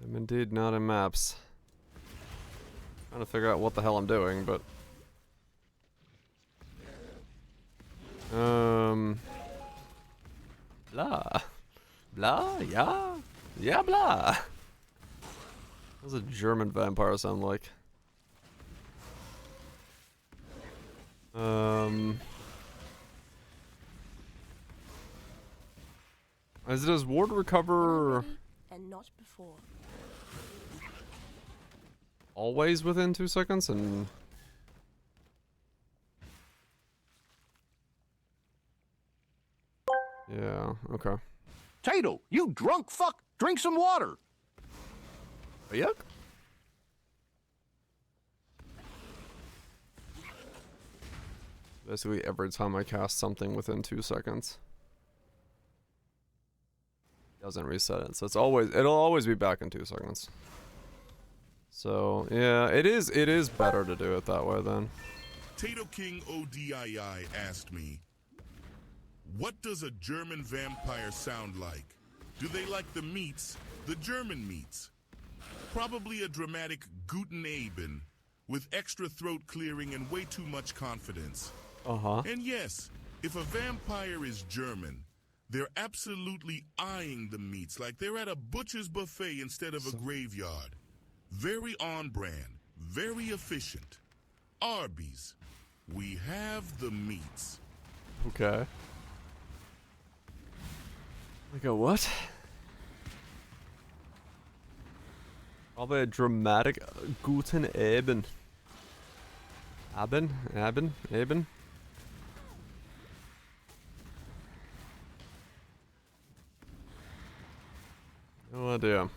I'm indeed not in maps. Trying to figure out what the hell I'm doing, but... Blah. Blah, yeah. Yeah, blah. What does a German vampire sound like? Does ward recover And not before. always within 2 seconds? And yeah, okay. Tato, you drunk fuck! Drink some water! Yuck. Basically every time I cast something within 2 seconds. Doesn't reset it, so it'll always be back in 2 seconds. So yeah, it is better to do it that way then. Tato King ODII asked me, what does a German vampire sound like? Do they like the meats, the German meats? Probably a dramatic Guten Abend, with extra throat clearing and way too much confidence. Uh-huh. And yes, if a vampire is German, they're absolutely eyeing the meats like they're at a butcher's buffet instead of a graveyard. Very on brand, very efficient. Arby's, we have the meats. Okay. Like a what? Probably a dramatic Guten Abend. Abend? No idea.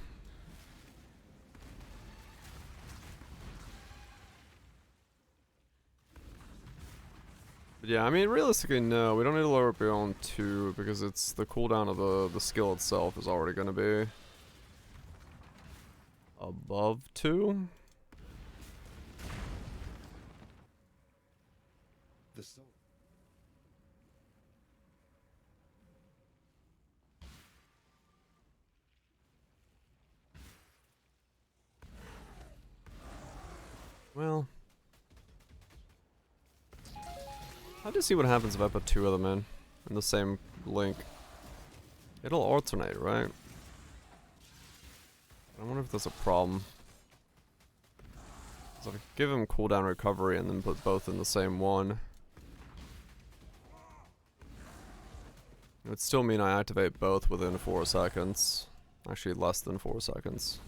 But yeah, I mean, realistically, no, we don't need to lower it beyond 2 because it's the cooldown of the skill itself is already going to be above 2. The soul. Well, I'll just see what happens if I put 2 of them in the same link. It'll alternate, right? I wonder if that's a problem. So if I give him cooldown recovery and then put both in the same one, it would still mean I activate both within 4 seconds. Actually, less than 4 seconds.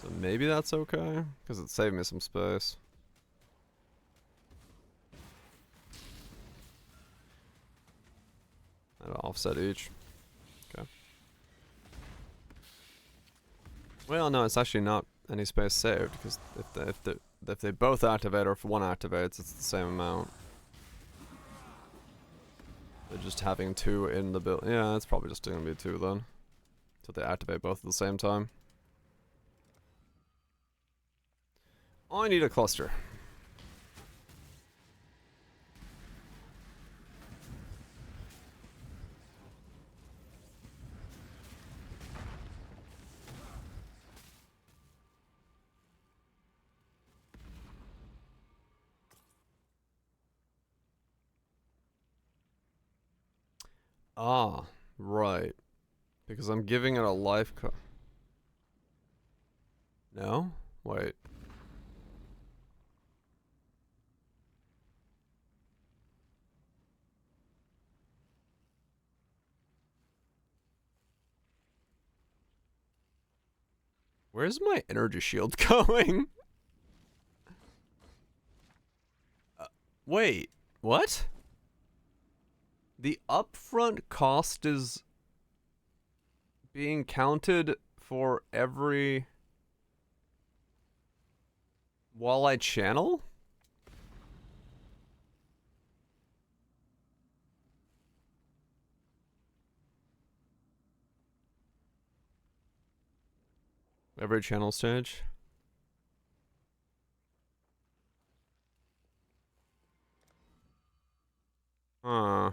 So maybe that's okay, because it saved me some space. And offset each. Okay. Well, no, it's actually not any space saved, because if they both activate or if one activates, it's the same amount. They're just having 2 in the build. Yeah, it's probably just going to be 2 then. So they activate both at the same time. I need a cluster. Ah, right. Because I'm giving it a life No? Wait. Where's my energy shield going? Wait, what? The upfront cost is being counted for every walleye channel? Every channel stage? Huh.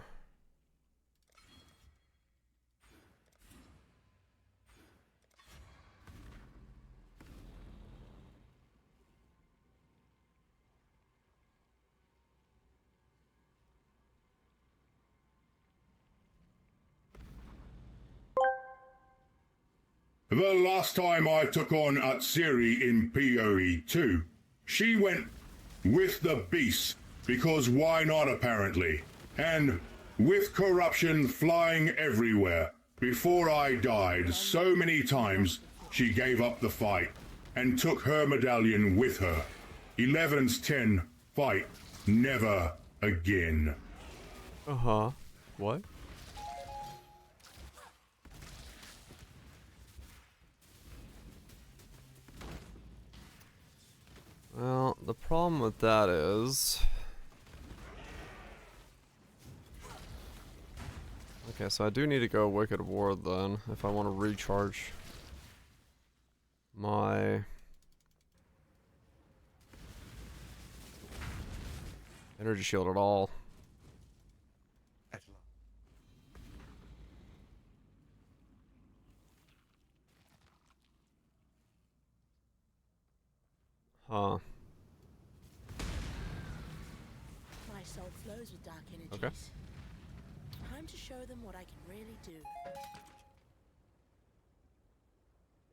The last time I took on Atsiri in PoE 2, she went with the beast, because why not apparently, and with corruption flying everywhere. Before I died so many times, she gave up the fight and took her medallion with her. 11's 10, fight never again. Uh-huh. What? Well, the problem with that is... Okay, so I do need to go Wicked Ward then, if I want to recharge my... energy shield at all. Huh. My soul flows with dark energies. Okay. Time to show them what I can really do.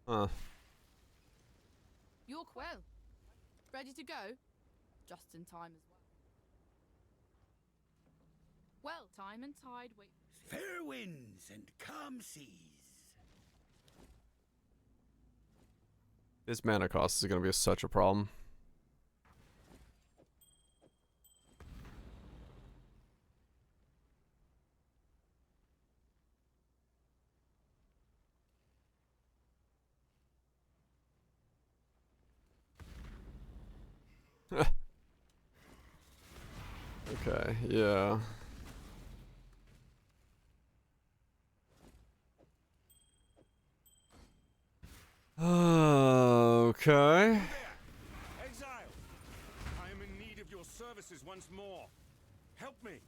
Huh. York well. Ready to go? Just in time as well. Well, time and tide wait. Fair winds and calm seas. This mana cost is going to be such a problem. Okay, yeah. Okay. Exile! I am in need of your services once more. Help me!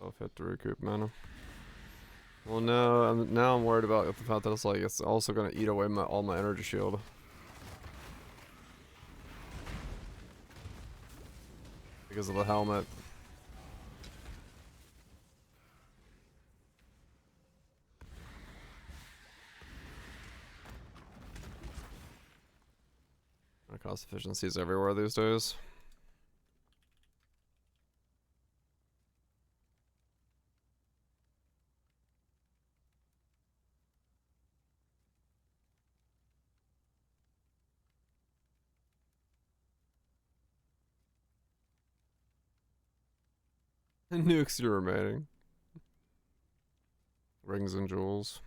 I'll have to recoup mana. Well, no, I'm worried about the fact that it's also gonna eat away all my energy shield. Because of the helmet. Cost efficiencies everywhere these days. Nukes are remaining. Rings and jewels.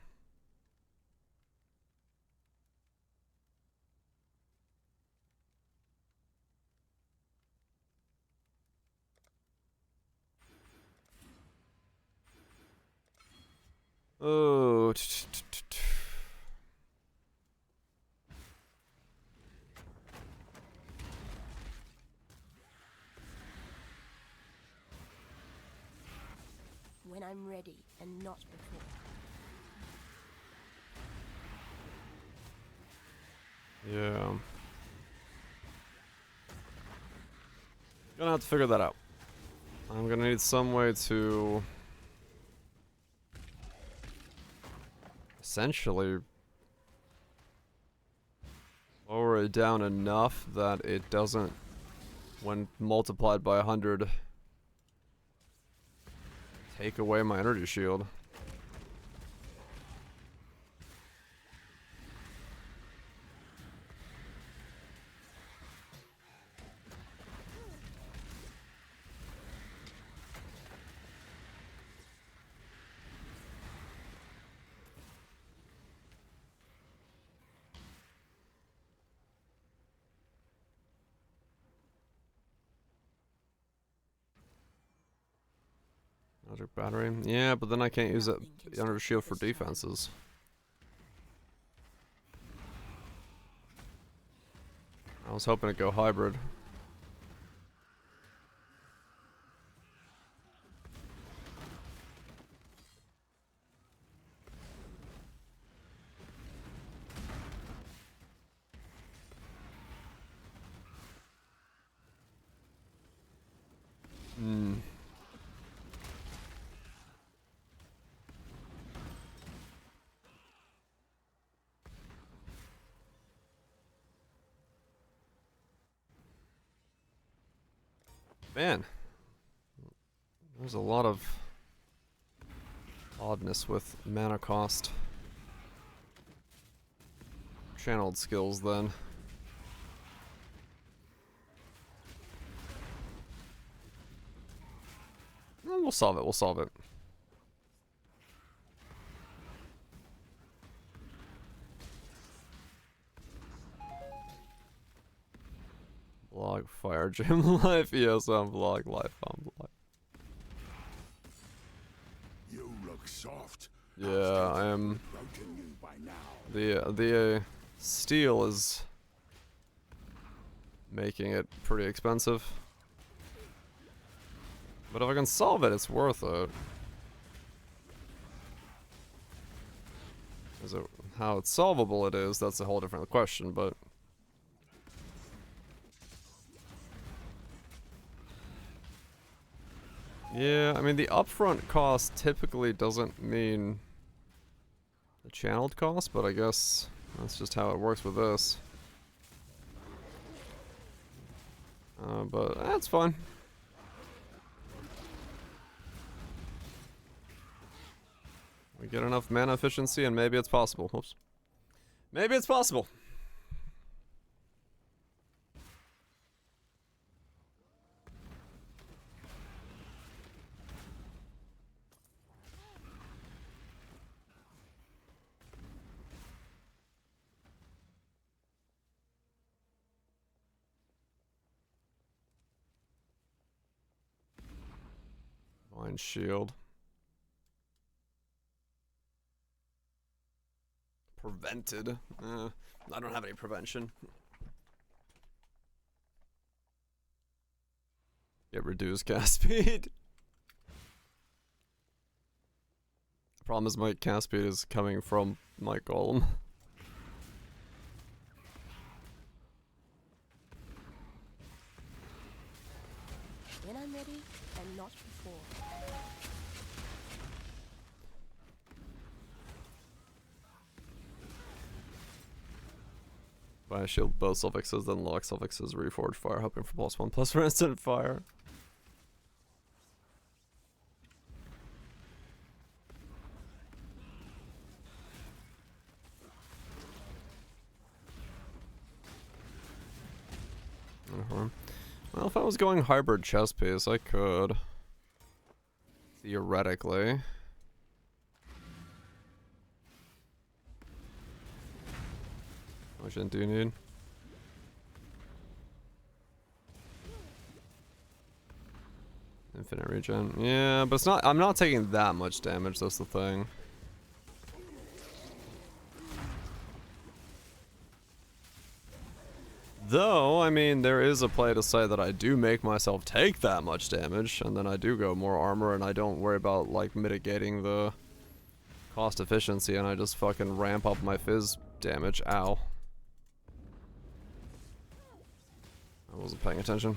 Oh. When I'm ready and not before. Gonna have to figure that out. I'm gonna need some way to essentially lower it down enough that it doesn't, when multiplied by 100, take away my energy shield. Magic battery. Yeah, but then I can't use that energy shield for defenses. I was hoping to go hybrid. Man, there's a lot of oddness with mana cost. Channeled skills then. We'll solve it, we'll solve it. Blog fire gym life. Yes, I'm blog life. I'm blog. You look soft. Yeah, I am. The steel is making it pretty expensive. But if I can solve it, it's worth it. Is it how it's solvable it is, that's a whole different question, but yeah, I mean, the upfront cost typically doesn't mean the channeled cost, but I guess that's just how it works with this. But that's fine. We get enough mana efficiency and maybe it's possible. Whoops. Maybe it's possible. Divine shield. Prevented. I don't have any prevention. Get reduced cast speed. The problem is my cast speed is coming from my golem. When I'm ready, and not before. I shield both suffixes, then lock suffixes, reforge fire, hoping for +1/+1 for instant fire. Well, if I was going hybrid chest piece, I could. Theoretically. How much do you need? Infinite regen. Yeah, but it's not. I'm not taking that much damage. That's the thing. Though, I mean, there is a play to say that I do make myself take that much damage, and then I do go more armor, and I don't worry about, like, mitigating the cost efficiency, and I just fucking ramp up my fizz damage. Ow. I wasn't paying attention.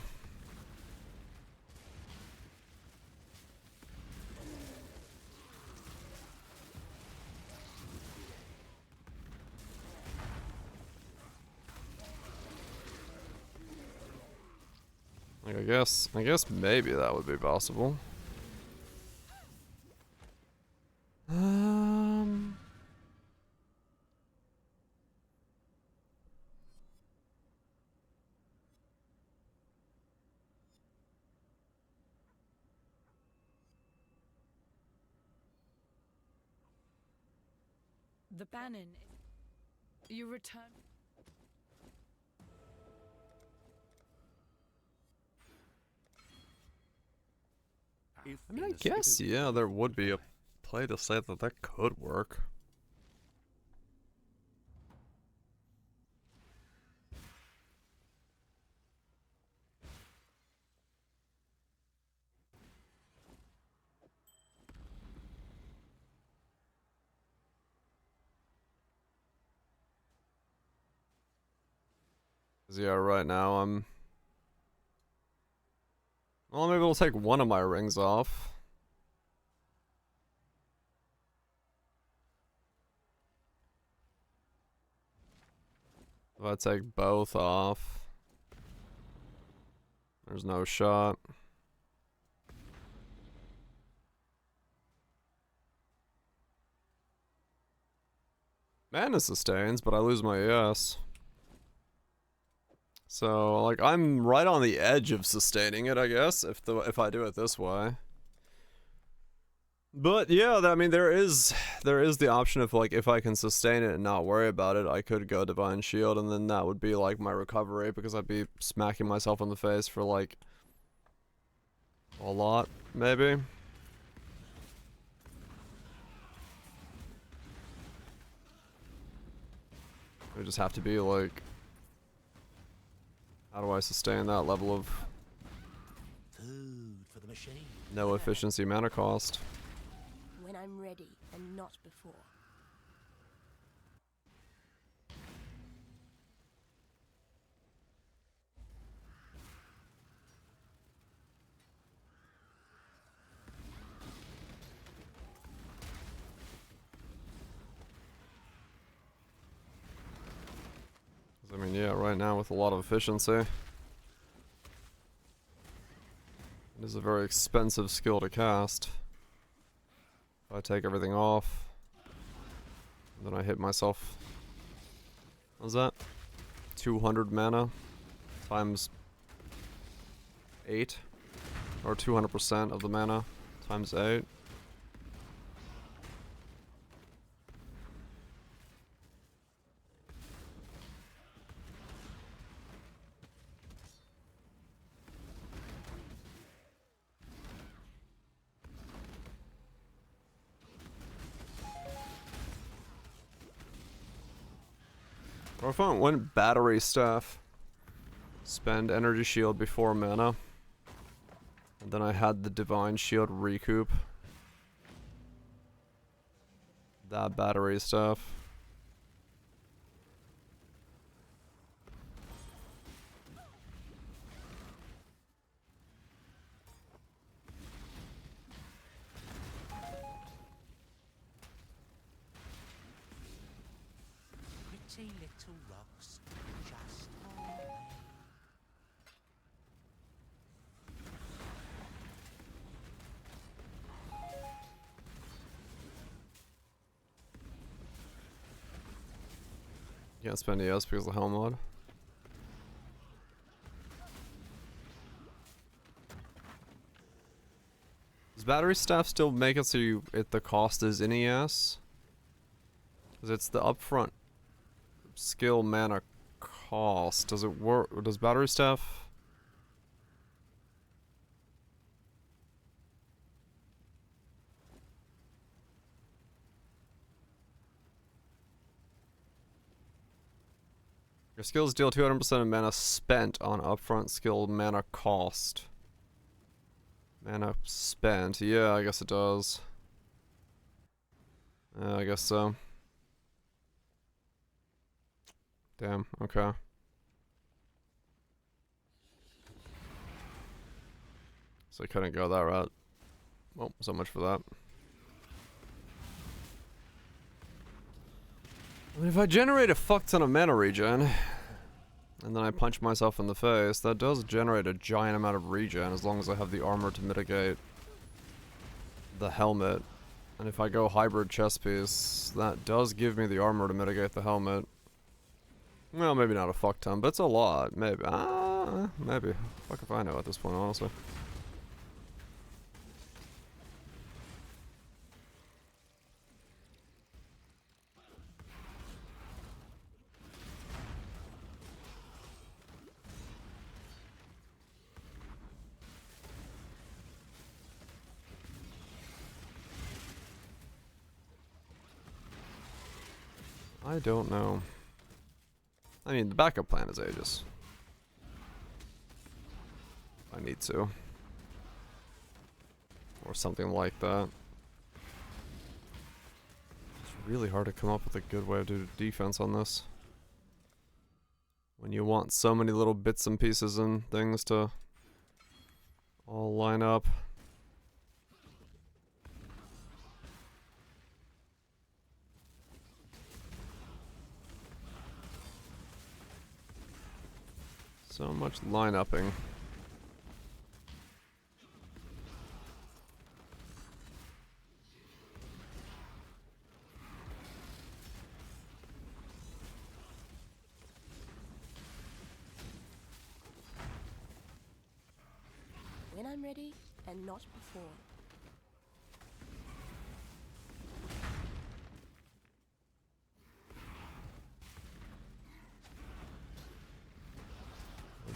Like, I guess maybe that would be possible. The Bannon. You return. I mean, I guess, yeah, there would be a play to say that that could work. Yeah, right now I'm... Well, maybe we'll take one of my rings off. If I take both off, there's no shot. Mana sustains, but I lose my ES. So, like, I'm right on the edge of sustaining it, I guess, if I do it this way. But yeah, I mean, there is the option of, like, if I can sustain it and not worry about it, I could go Divine Shield, and then that would be like my recovery, because I'd be smacking myself in the face for like a lot, maybe. We just have to be like, how do I sustain that level of Food for the machine. no efficiency mana cost? When I'm ready and not before. I mean, yeah, right now with a lot of efficiency, it is a very expensive skill to cast. If I take everything off, then I hit myself. What's that? 200 mana times 8, or 200% of the mana times 8. Or if I went battery stuff, spend energy shield before mana, and then I had the divine shield recoup. That battery stuff. Pretty little rocks, just for me. Can't spend ES because of the helm mod. Does battery staff still make it so the cost is in ES? Because it's the upfront skill mana cost. Does it work? Does battery staff? Your skills deal 200% of mana spent on upfront skill mana cost. Mana spent. Yeah, I guess it does. I guess so. Damn, okay. So I couldn't go that route. Well, so much for that. I mean, if I generate a fuck ton of mana regen, and then I punch myself in the face, that does generate a giant amount of regen as long as I have the armor to mitigate the helmet. And if I go hybrid chest piece, that does give me the armor to mitigate the helmet. Well, maybe not a fuck ton, but it's a lot. Maybe. Maybe. Fuck if I know at this point, honestly. I don't know. I mean, the backup plan is Aegis. I need to. Or something like that. It's really hard to come up with a good way to do defense on this. When you want so many little bits and pieces and things to all line up. So much line-upping. When I'm ready, and not before.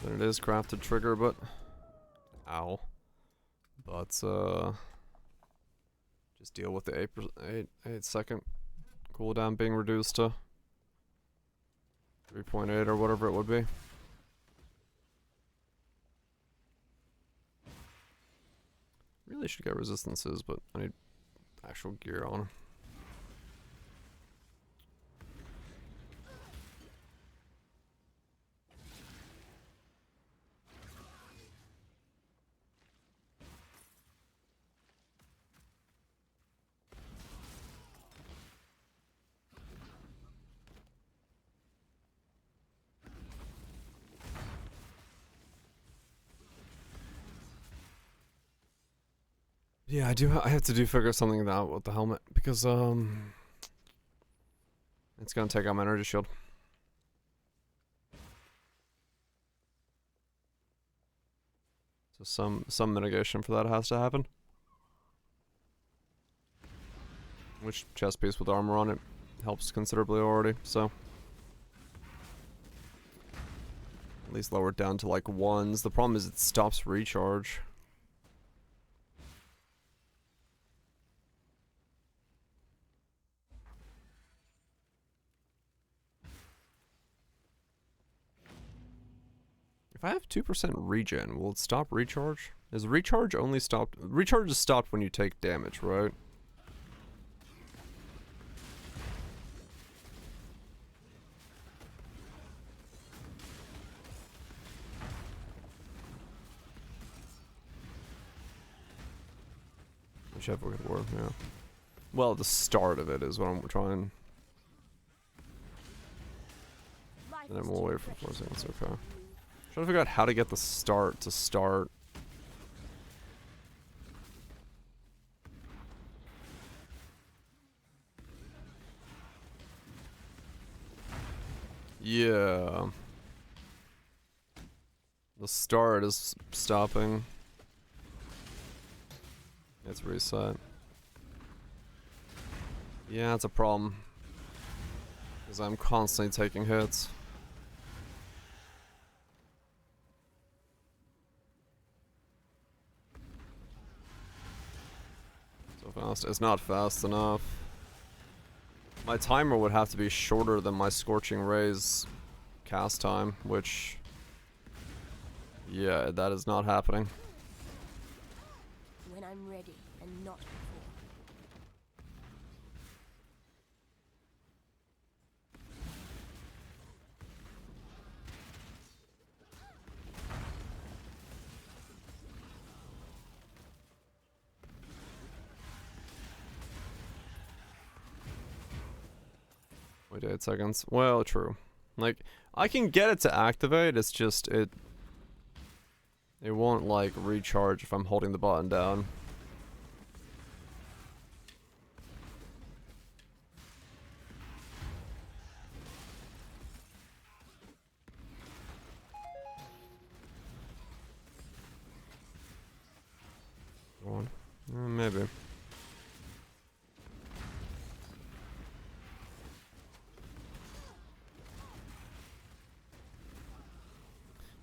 Then it is crafted trigger, but ow. But just deal with the 8 second cooldown being reduced to 3.8 or whatever it would be. Really should get resistances, but I need actual gear on. Yeah, I have to figure something out with the helmet because it's gonna take out my energy shield. So some mitigation for that has to happen. Which chest piece with armor on it helps considerably already, so at least lower it down to like 1s. The problem is it stops recharge. If I have 2% regen, will it stop recharge? Is recharge only stopped? Recharge is stopped when you take damage, right? Whichever would work, yeah. Well, the start of it is what I'm trying. And then we'll wait for 4 seconds, okay. Trying to figure out how to get the start to start. Yeah. The start is stopping. It's reset. Yeah, it's a problem. Because I'm constantly taking hits. Fast. It's not fast enough. My timer would have to be shorter than my Scorching Ray's cast time, which, yeah, that is not happening. When I'm ready and not before. Wait 8 seconds. Well, true. Like, I can get it to activate, it's just, it won't, like, recharge if I'm holding the button down. Maybe.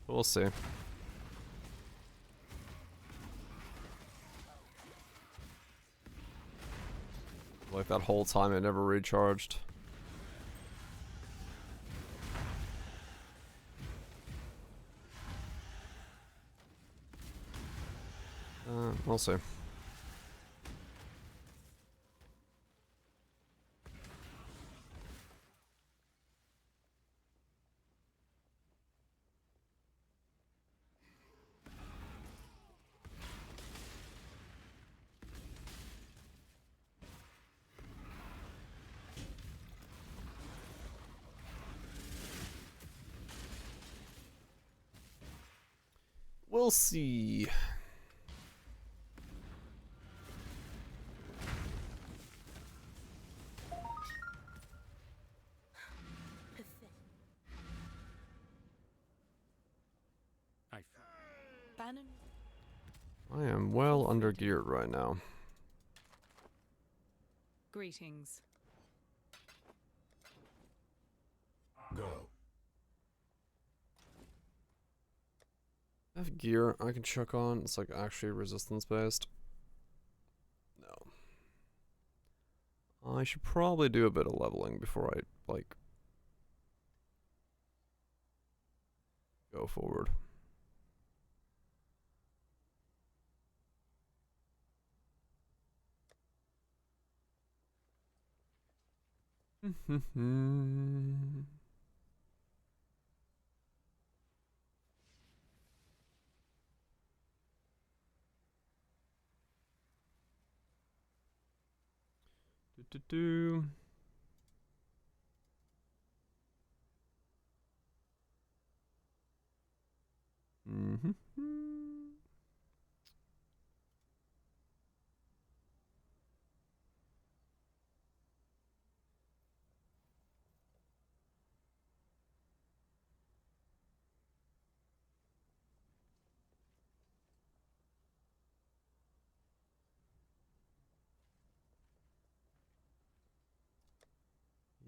We'll see. Like that whole time it never recharged. We'll see. We'll see. Bannon? I am well under geared right now. Greetings. Go. I have gear I can chuck on. It's like actually resistance based. No. I should probably do a bit of leveling before I, like, go forward. Do.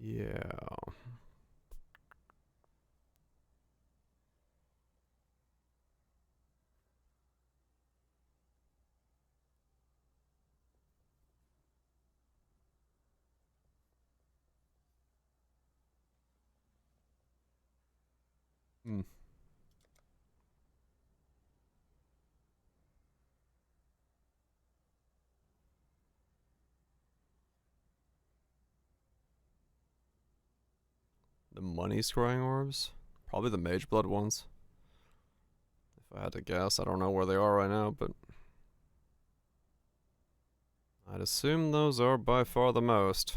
Yeah. The money scrying orbs? Probably the mage blood ones. If I had to guess, I don't know where they are right now, but I'd assume those are by far the most.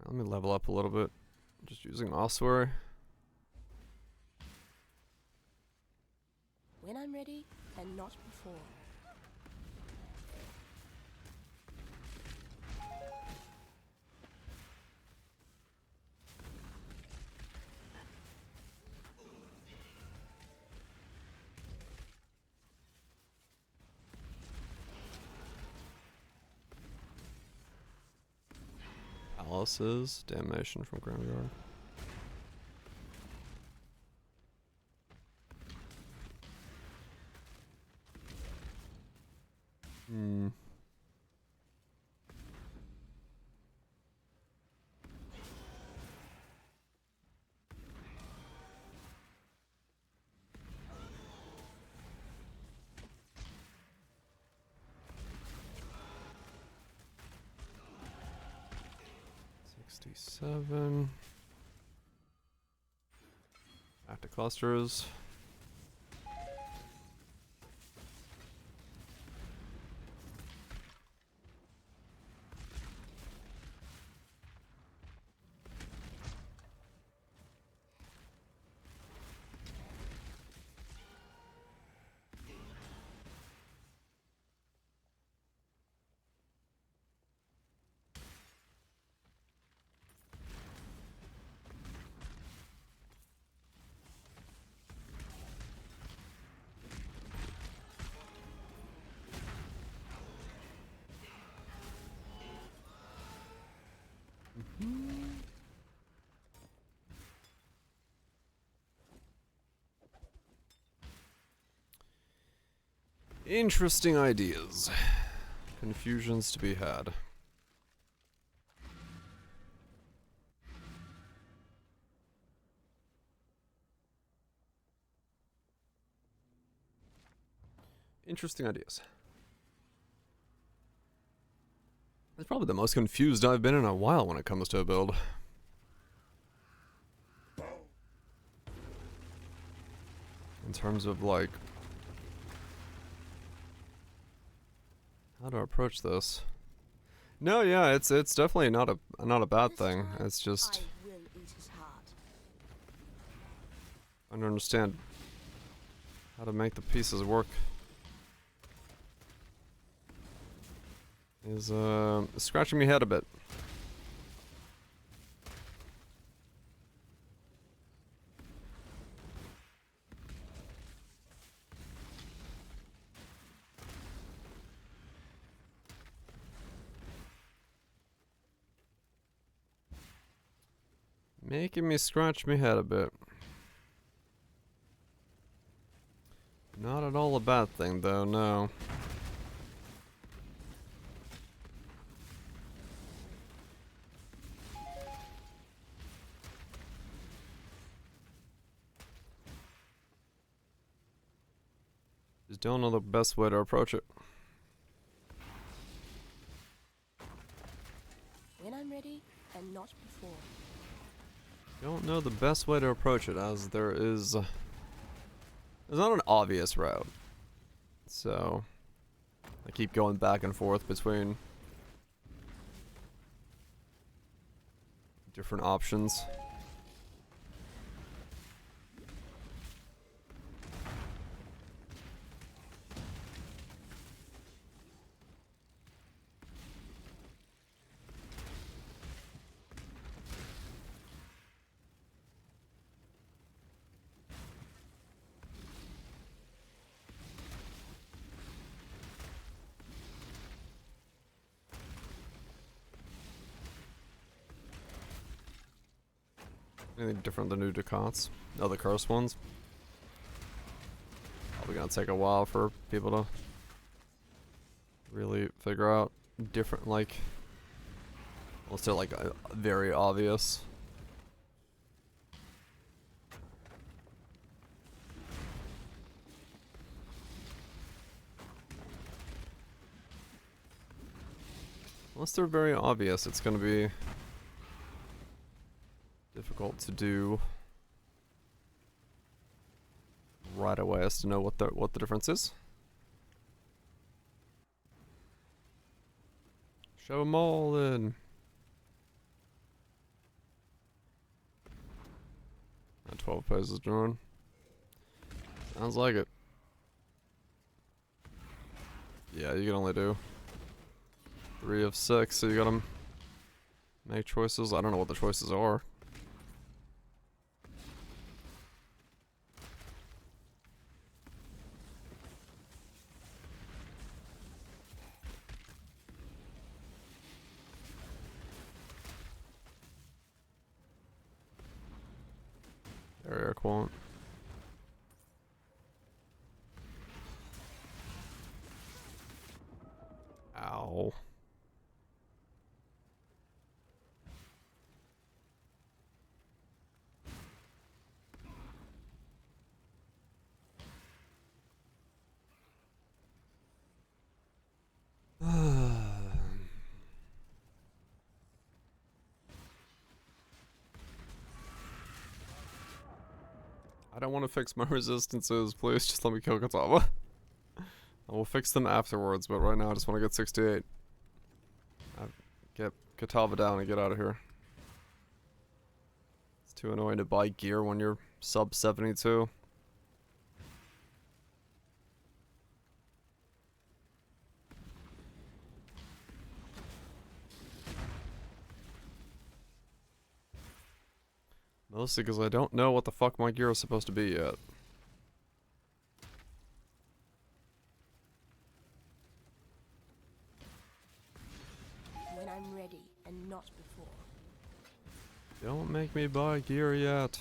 Let me level up a little bit. Just using ossuary. When I'm ready, and not before. Palaces, damnation from graveyard. 57. Back to clusters. Interesting ideas. Confusions to be had. Interesting ideas. That's probably the most confused I've been in a while when it comes to a build. In terms of like how to approach this. No, yeah, it's definitely not a bad thing. It's just I don't understand how to make the pieces work. Is scratching my head a bit. Making me scratch my head a bit. Not at all a bad thing though, no. Just don't know the best way to approach it. When I'm ready, and not before. Don't know the best way to approach it, as there's not an obvious route. So I keep going back and forth between different options. Anything different than new Ducats? No, the cursed ones. Probably gonna take a while for people to really figure out different, like, unless they're like very obvious. Unless they're very obvious, it's gonna be difficult to do right away as to know what the difference is. Show them all then. Not 12 poses drawn. Sounds like it. Yeah, you can only do 3 of 6, so you gotta make choices. I don't know what the choices are. Area quant. Ow. I don't want to fix my resistances. Please just let me kill Katava. I will fix them afterwards, but right now I just want to get 68. Get Katava down and get out of here. It's too annoying to buy gear when you're sub 72. Mostly because I don't know what the fuck my gear is supposed to be yet. When I'm ready and not before. Don't make me buy gear yet.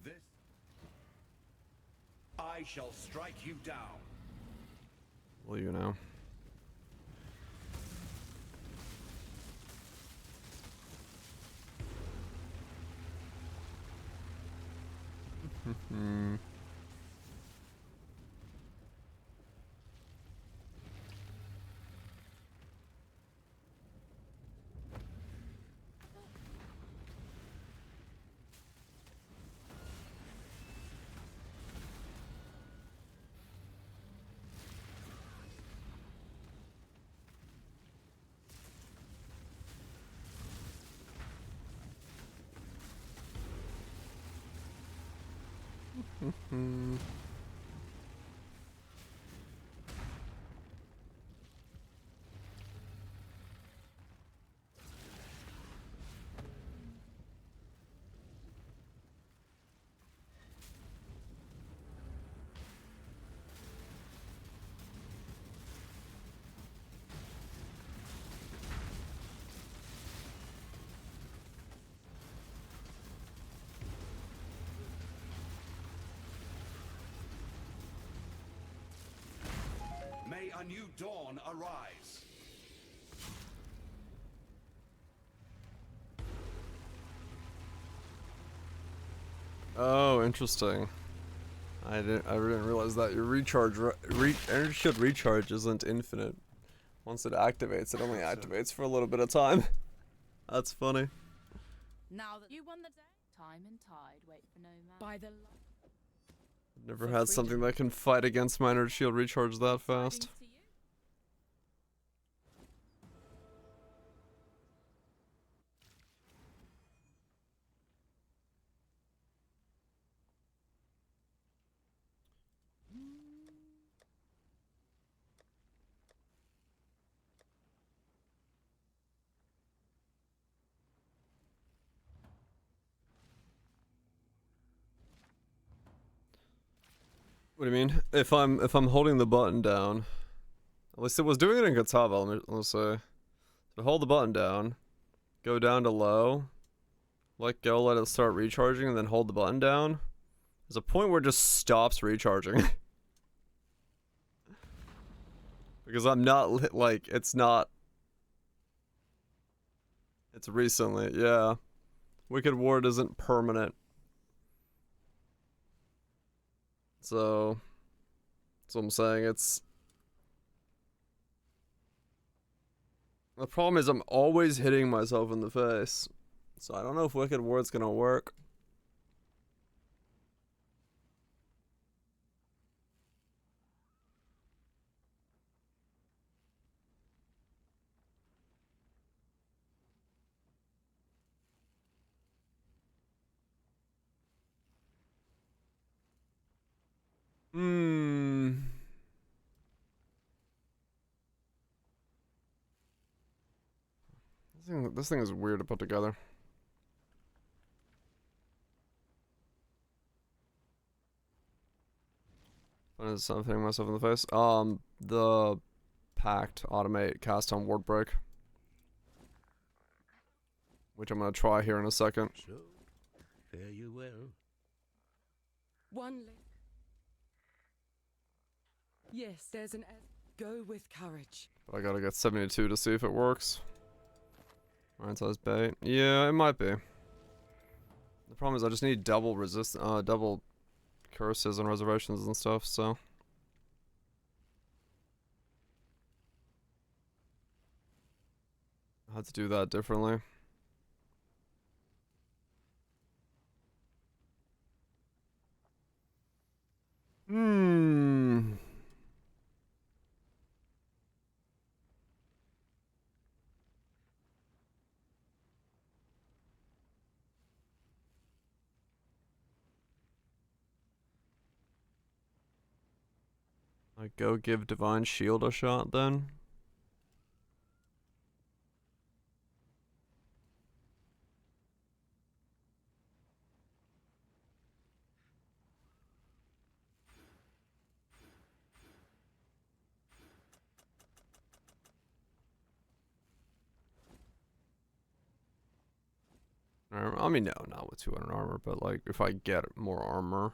This I shall strike you down. Will you now? May a new dawn arise. Oh, interesting. I didn't realize that your recharge energy shield recharge isn't infinite. Once it activates, it only activates for a little bit of time. That's funny. Now that you won the day, time and tide wait for no man. By the Never had something that can fight against my energy shield recharge that fast. What do you mean? If I'm holding the button down, at least it was doing it in Katava. Let's say, so hold the button down, go down to low, let go, let it start recharging, and then hold the button down. There's a point where it just stops recharging. Because I'm not like it's not. It's recently, yeah. Wicked Ward isn't permanent. So, that's what I'm saying. The problem is I'm always hitting myself in the face. So I don't know if Wicked Ward's gonna work. This thing is weird to put together. But Is I'm hitting myself in the face. The Pact automate cast on ward break, which I'm gonna try here in a second. So, fare you well. One leg. Yes, there's an. Go with courage. But I gotta get 72 to see if it works. Iron size bait. Yeah, it might be. The problem is I just need double double curses and reservations and stuff, so. I had to do that differently. I go give Divine Shield a shot then. I mean, no, not with 200 armor, but like if I get more armor.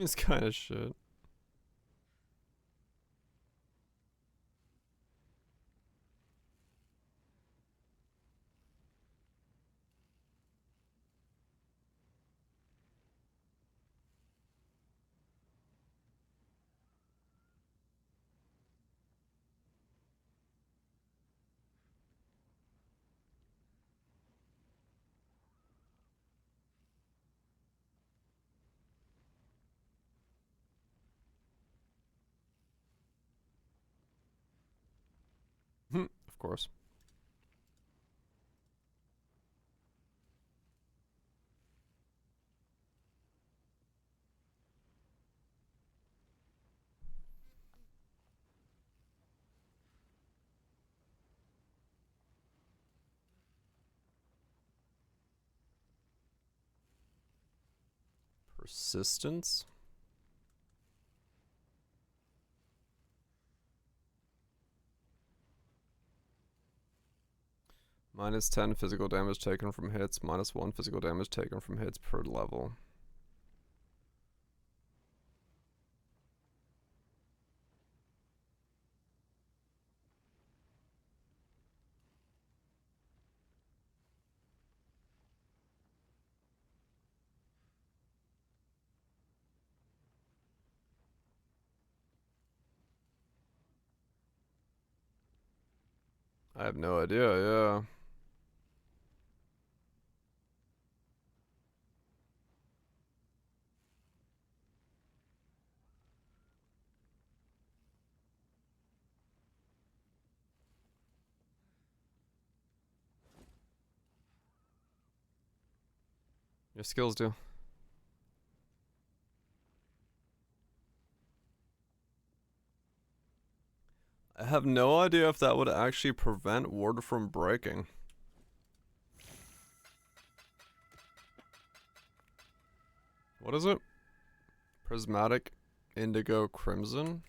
It's kind of shit. Of course. Persistence? Minus 10 physical damage taken from hits, minus 1 physical damage taken from hits per level. I have no idea, yeah. Your skills do. I have no idea if that would actually prevent ward from breaking. What is it? Prismatic Indigo Crimson?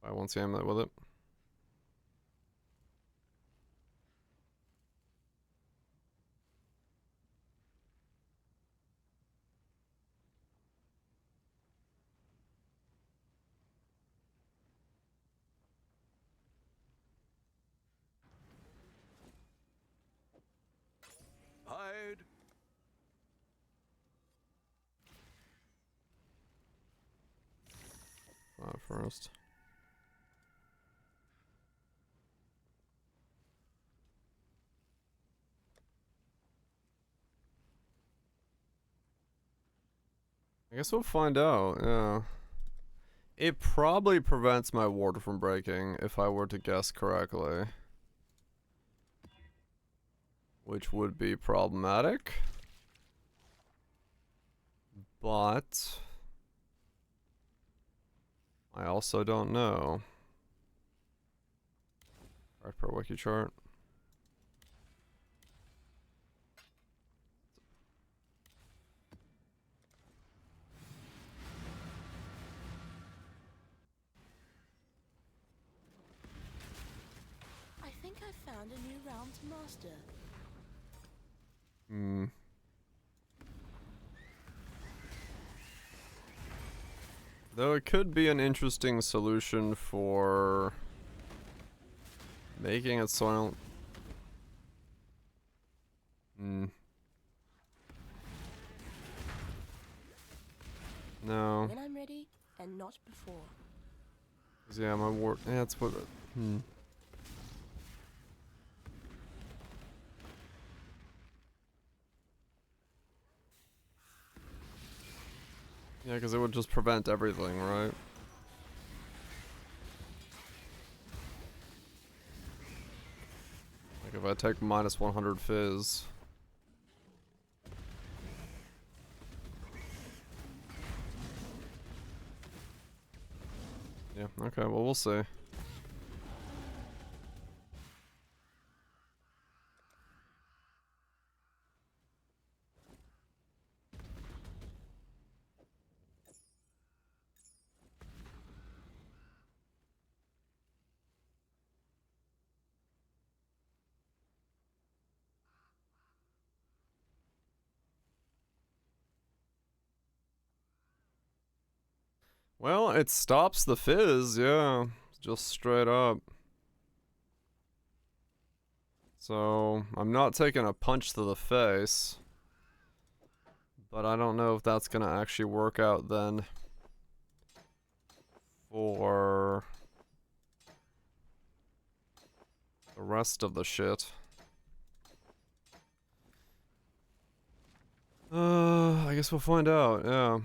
I won't see him with it. first. I guess we'll find out, yeah. It probably prevents my ward from breaking if I were to guess correctly. Which would be problematic. But I also don't know. Right, per wiki chart. I think I found a new realm to master. Hmm. Though it could be an interesting solution for making it so I don't... Hmm. No. When I'm ready, and not before. 'Cause yeah, my ward... Yeah, that's what... Hmm. Yeah, because it would just prevent everything, right? Like if I take minus 100 fizz. Yeah, okay, well we'll see. Well, it stops the fizz, yeah. Just straight up. So, I'm not taking a punch to the face. But I don't know if that's gonna actually work out then. For the rest of the shit. I guess we'll find out, yeah.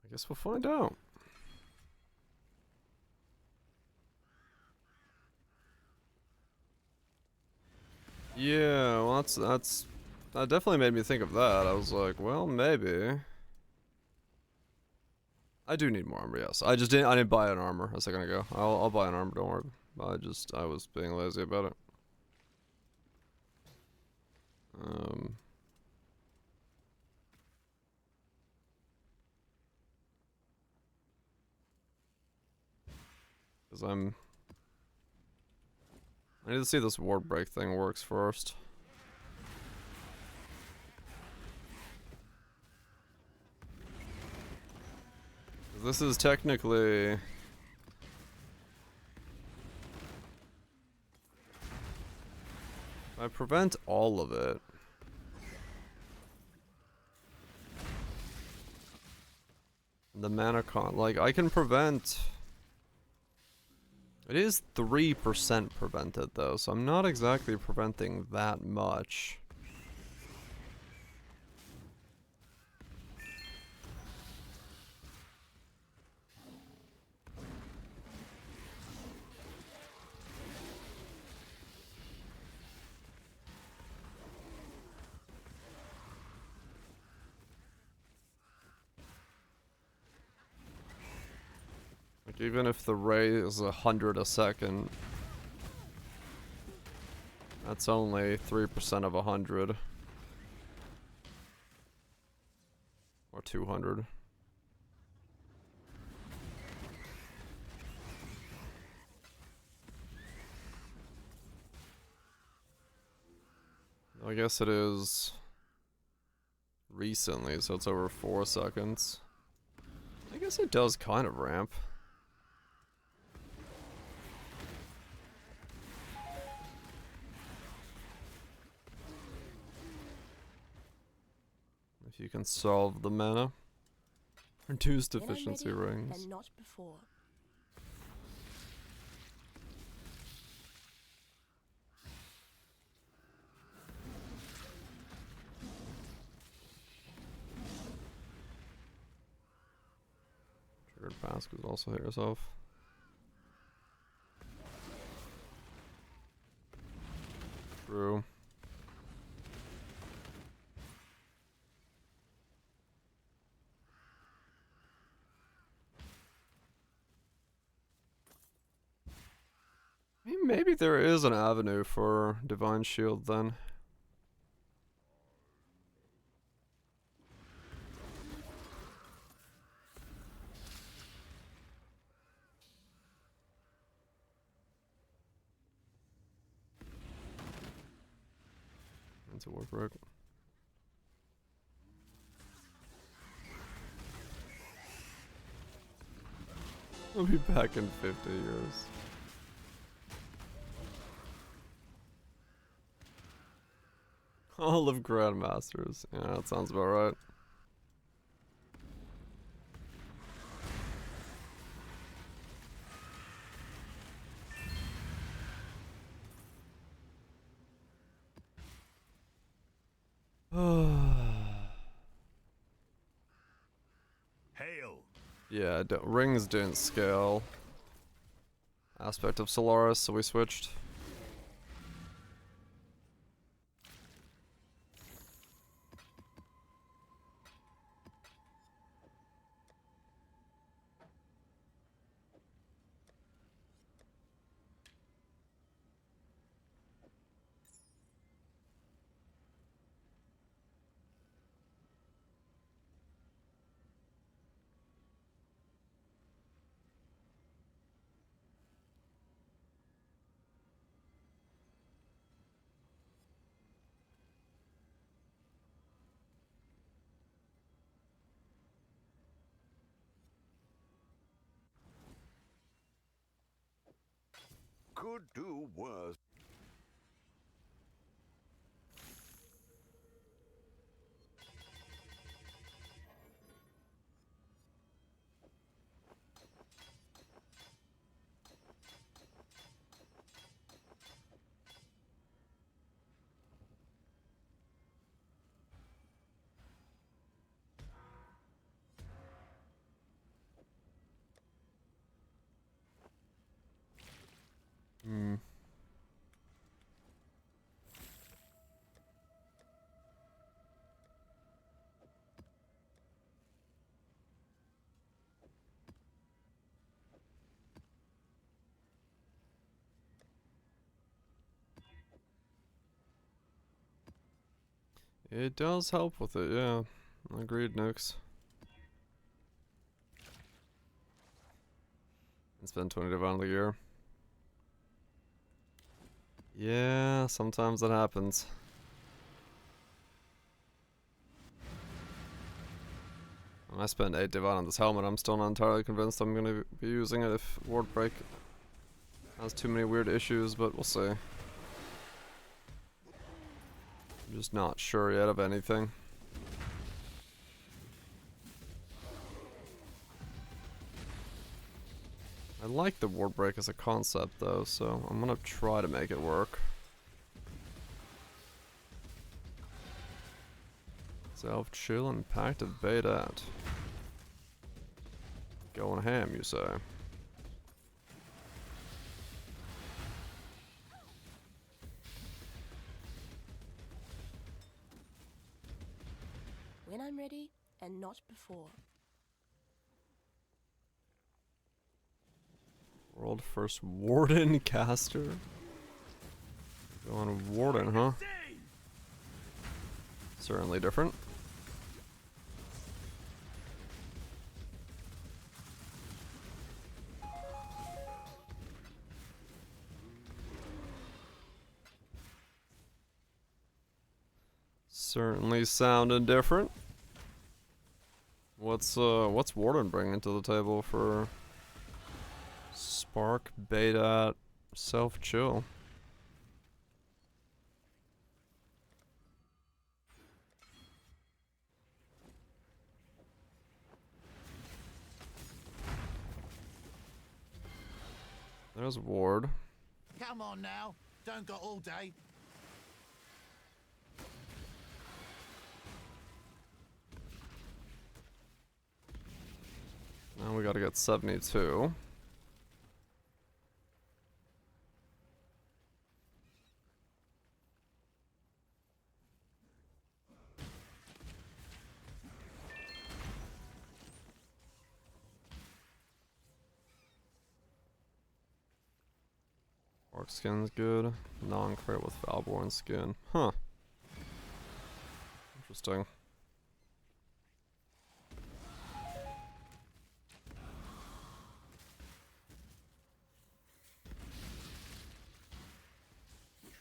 I guess we'll find out. Yeah, well that definitely made me think of that. I was like, well, maybe. I do need more armor, yes. I didn't buy an armor a second ago. I'll buy an armor, don't worry. I was being lazy about it. Because I need to see this ward break thing works first. This is technically... I prevent all of it. The mana con, like I can prevent... It is 3% prevented though, so I'm not exactly preventing that much. Like even if the ray is 100 a second, that's only 3% of 100. Or 200. I guess it is recently, so it's over 4 seconds. I guess it does kind of ramp. If you can solve the mana. Reduce deficiency rings. And not before. Triggered pass could also hit yourself. True. Maybe there is an avenue for Divine Shield then. That's a work right. I'll be back in 50 years. All of Grandmasters. Yeah, that sounds about right. Hail. Yeah, rings didn't scale. Aspect of Solaris, so we switched. Could do worse. Hmm. It does help with it, yeah. Agreed, Nix. It's been 20 Divine of the Year. Yeah, sometimes that happens. When I spend 8 Divine on this helmet, I'm still not entirely convinced I'm going to be using it if Ward Break has too many weird issues, but we'll see. I'm just not sure yet of anything. I like the Ward Break as a concept though, so I'm gonna try to make it work. Self-chill and pact of beta. Going ham, you say? When I'm ready, and not before. World first Warden caster. Going Warden, huh? Certainly different. Certainly sounding different. What's Warden bringing to the table for Spark Beta Self Chill? There's Ward. Come on now, don't got all day. Now we gotta get 72. Orc skin's good. Non-crit with Valborn skin. Huh. Interesting.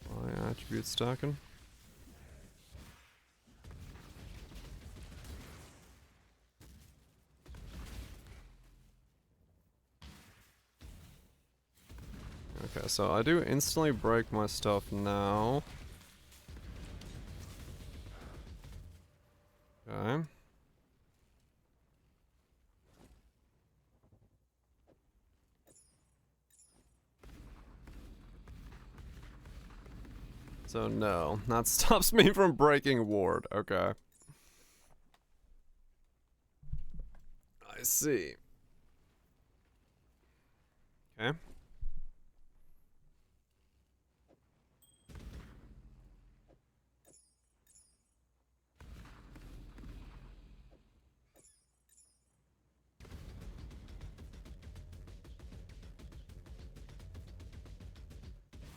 Try attribute stacking. Okay, so I do instantly break my stuff now. Okay. So no, that stops me from breaking Ward. Okay. I see. Okay.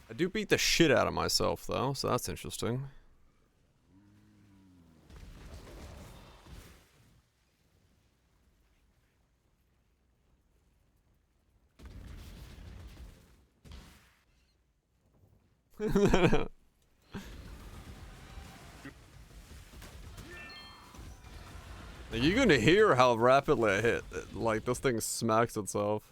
I do beat the shit out of myself though, so that's interesting. You're gonna hear how rapidly I hit. Like, this thing smacks itself.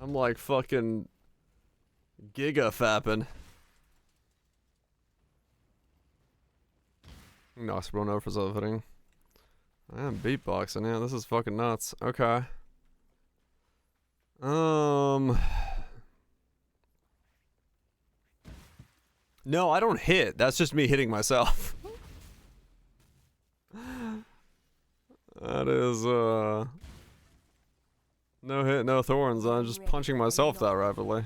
I'm like fucking giga-fapping. Knocks everyone over for self-hitting. I am beatboxing, yeah, this is fucking nuts. Okay. No, I don't hit. That's just me hitting myself. That is, no hit, no thorns. I'm just punching myself that rapidly.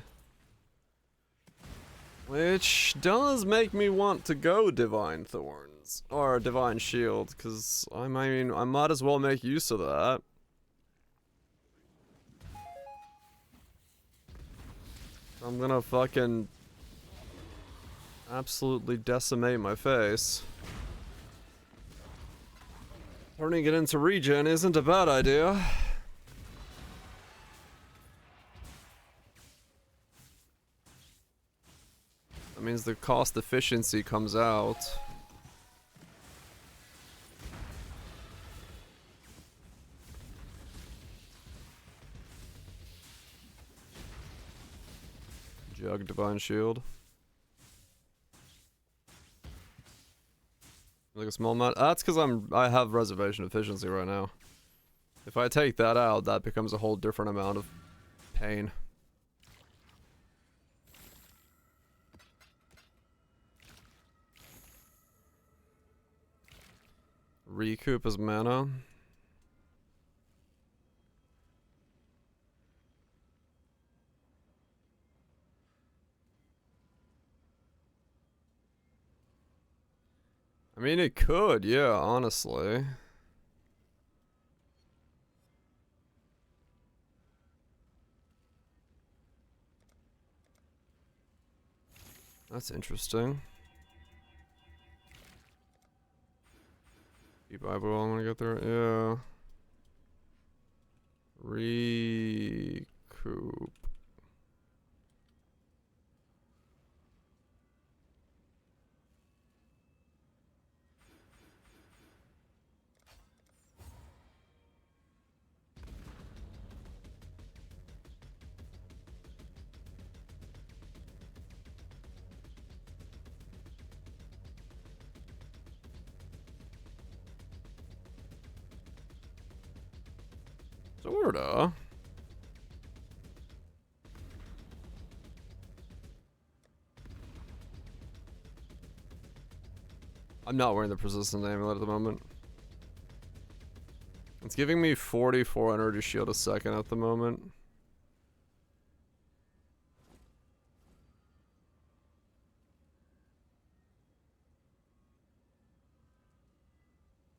Which does make me want to go Divine Thorns. Or Divine Shield, because, I mean, I might as well make use of that. I'm gonna fucking absolutely decimate my face. Turning it into regen isn't a bad idea. That means the cost efficiency comes out. Jug Divine Shield. Like a small amount. That's because I have reservation efficiency right now. If I take that out, that becomes a whole different amount of pain. Recoup his mana. I mean, it could, yeah, honestly. That's interesting. Keep eyeball, I'm gonna get there. Yeah. Recoup. Sorta. I'm not wearing the persistent amulet at the moment. It's giving me 44 energy shield a second at the moment.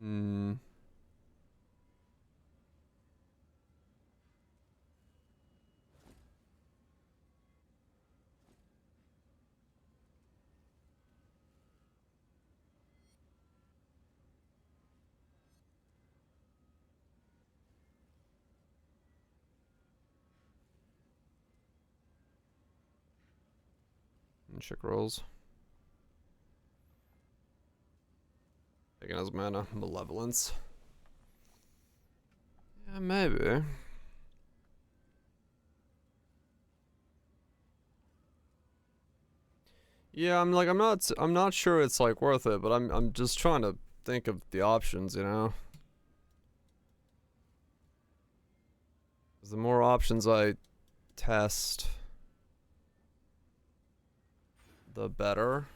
Hmm. And chick rolls. Taking as mana. Malevolence. Yeah, maybe. Yeah, I'm not sure it's like worth it, but I'm just trying to think of the options, you know? 'Cause the more options I test, the better.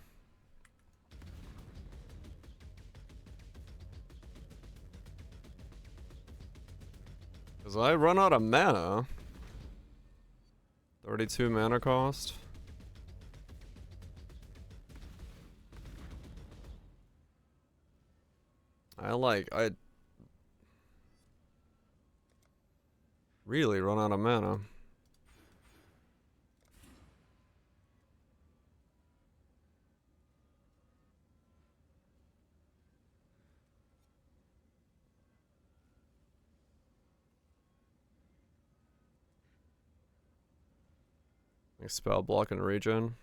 Because I run out of mana. 32 mana cost. I really run out of mana. Like spell block and regen.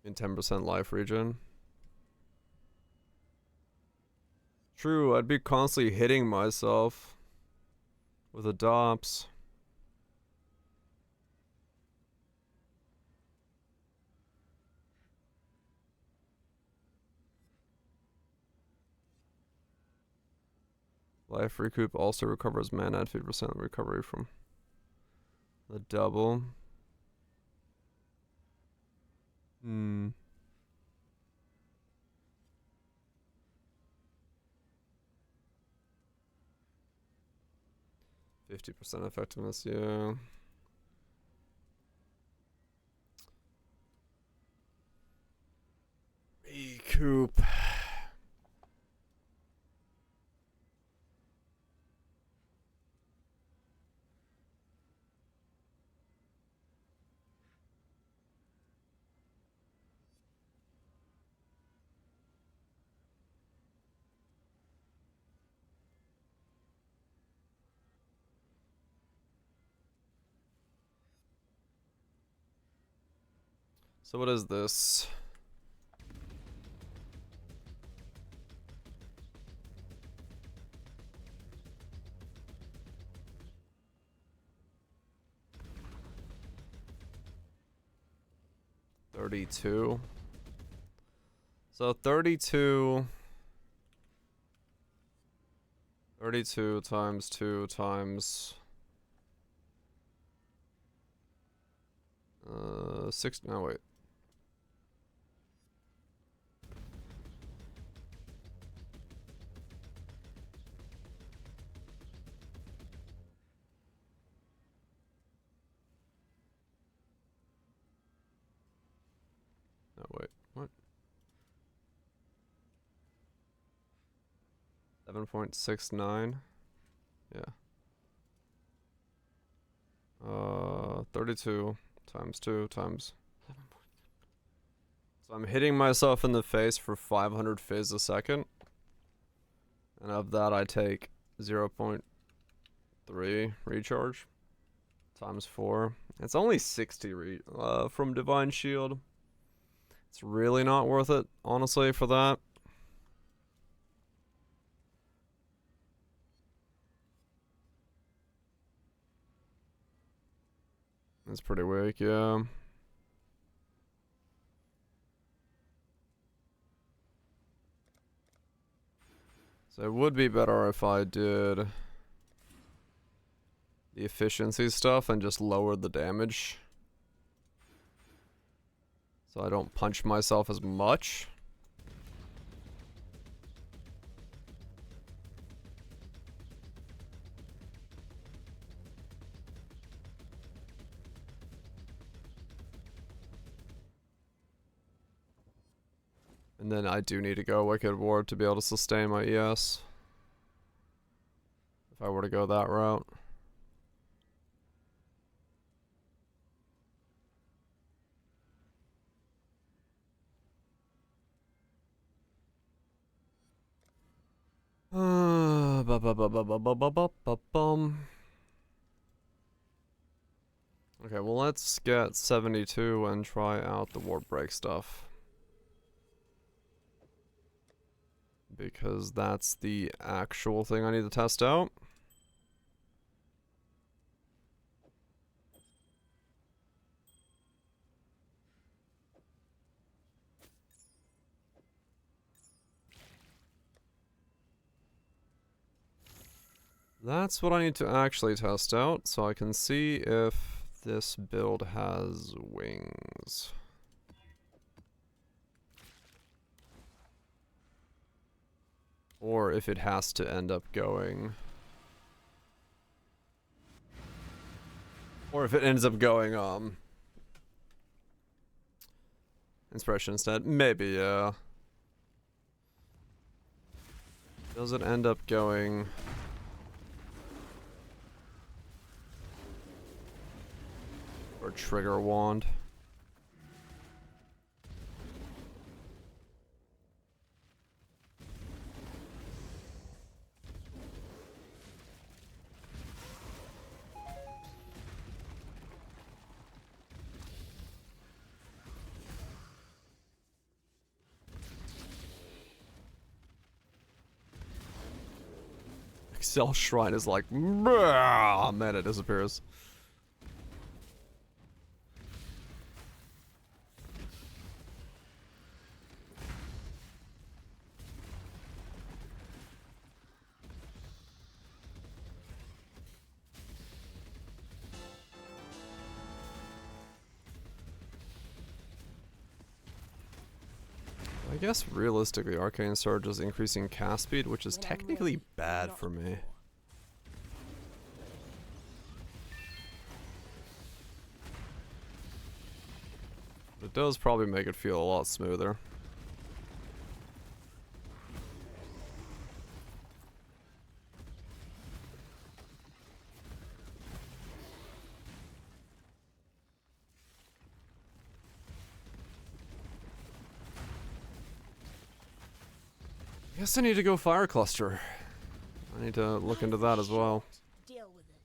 And 10% life regen. True, I'd be constantly hitting myself with adopts. Life recoup also recovers mana at 50% recovery from the double. Hmm. %50 effectiveness, yeah. Recoup. So what is this? $32. So 32 times 2 times 6. No, wait. No, wait. What? 7.69. Yeah. 32 times 2 times. So I'm hitting myself in the face for 500 fizz a second. And of that I take 0.3 recharge times 4. It's only 60 from Divine Shield. It's really not worth it, honestly, for that. It's pretty weak, yeah. So it would be better if I did the efficiency stuff and just lowered the damage. So I don't punch myself as much. And then I do need to go Wicked Ward to be able to sustain my ES. If I were to go that route. Okay, well let's get 72 and try out the ward break stuff. Because that's the actual thing I need to test out. That's what I need to actually test out, so I can see if this build has wings. Or if it has to end up going... Or if it ends up going, Inspiration instead. Maybe, yeah. Does it end up going... Or trigger wand? Excel Shrine is like, and then it disappears. I guess realistically Arcane Surge is increasing cast speed, which is technically bad for me. It does probably make it feel a lot smoother. I guess I need to go Fire Cluster. I need to look into that as well. Deal with it.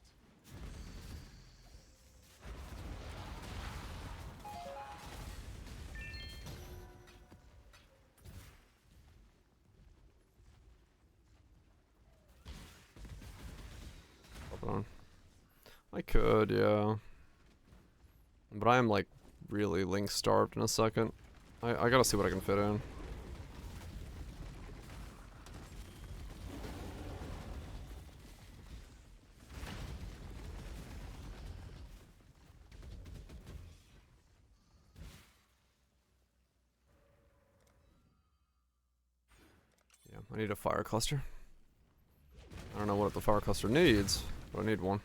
Hold on. I could, yeah. But I am like really link starved in a second. I gotta see what I can fit in. I need a fire cluster. I don't know what the fire cluster needs, but I need one.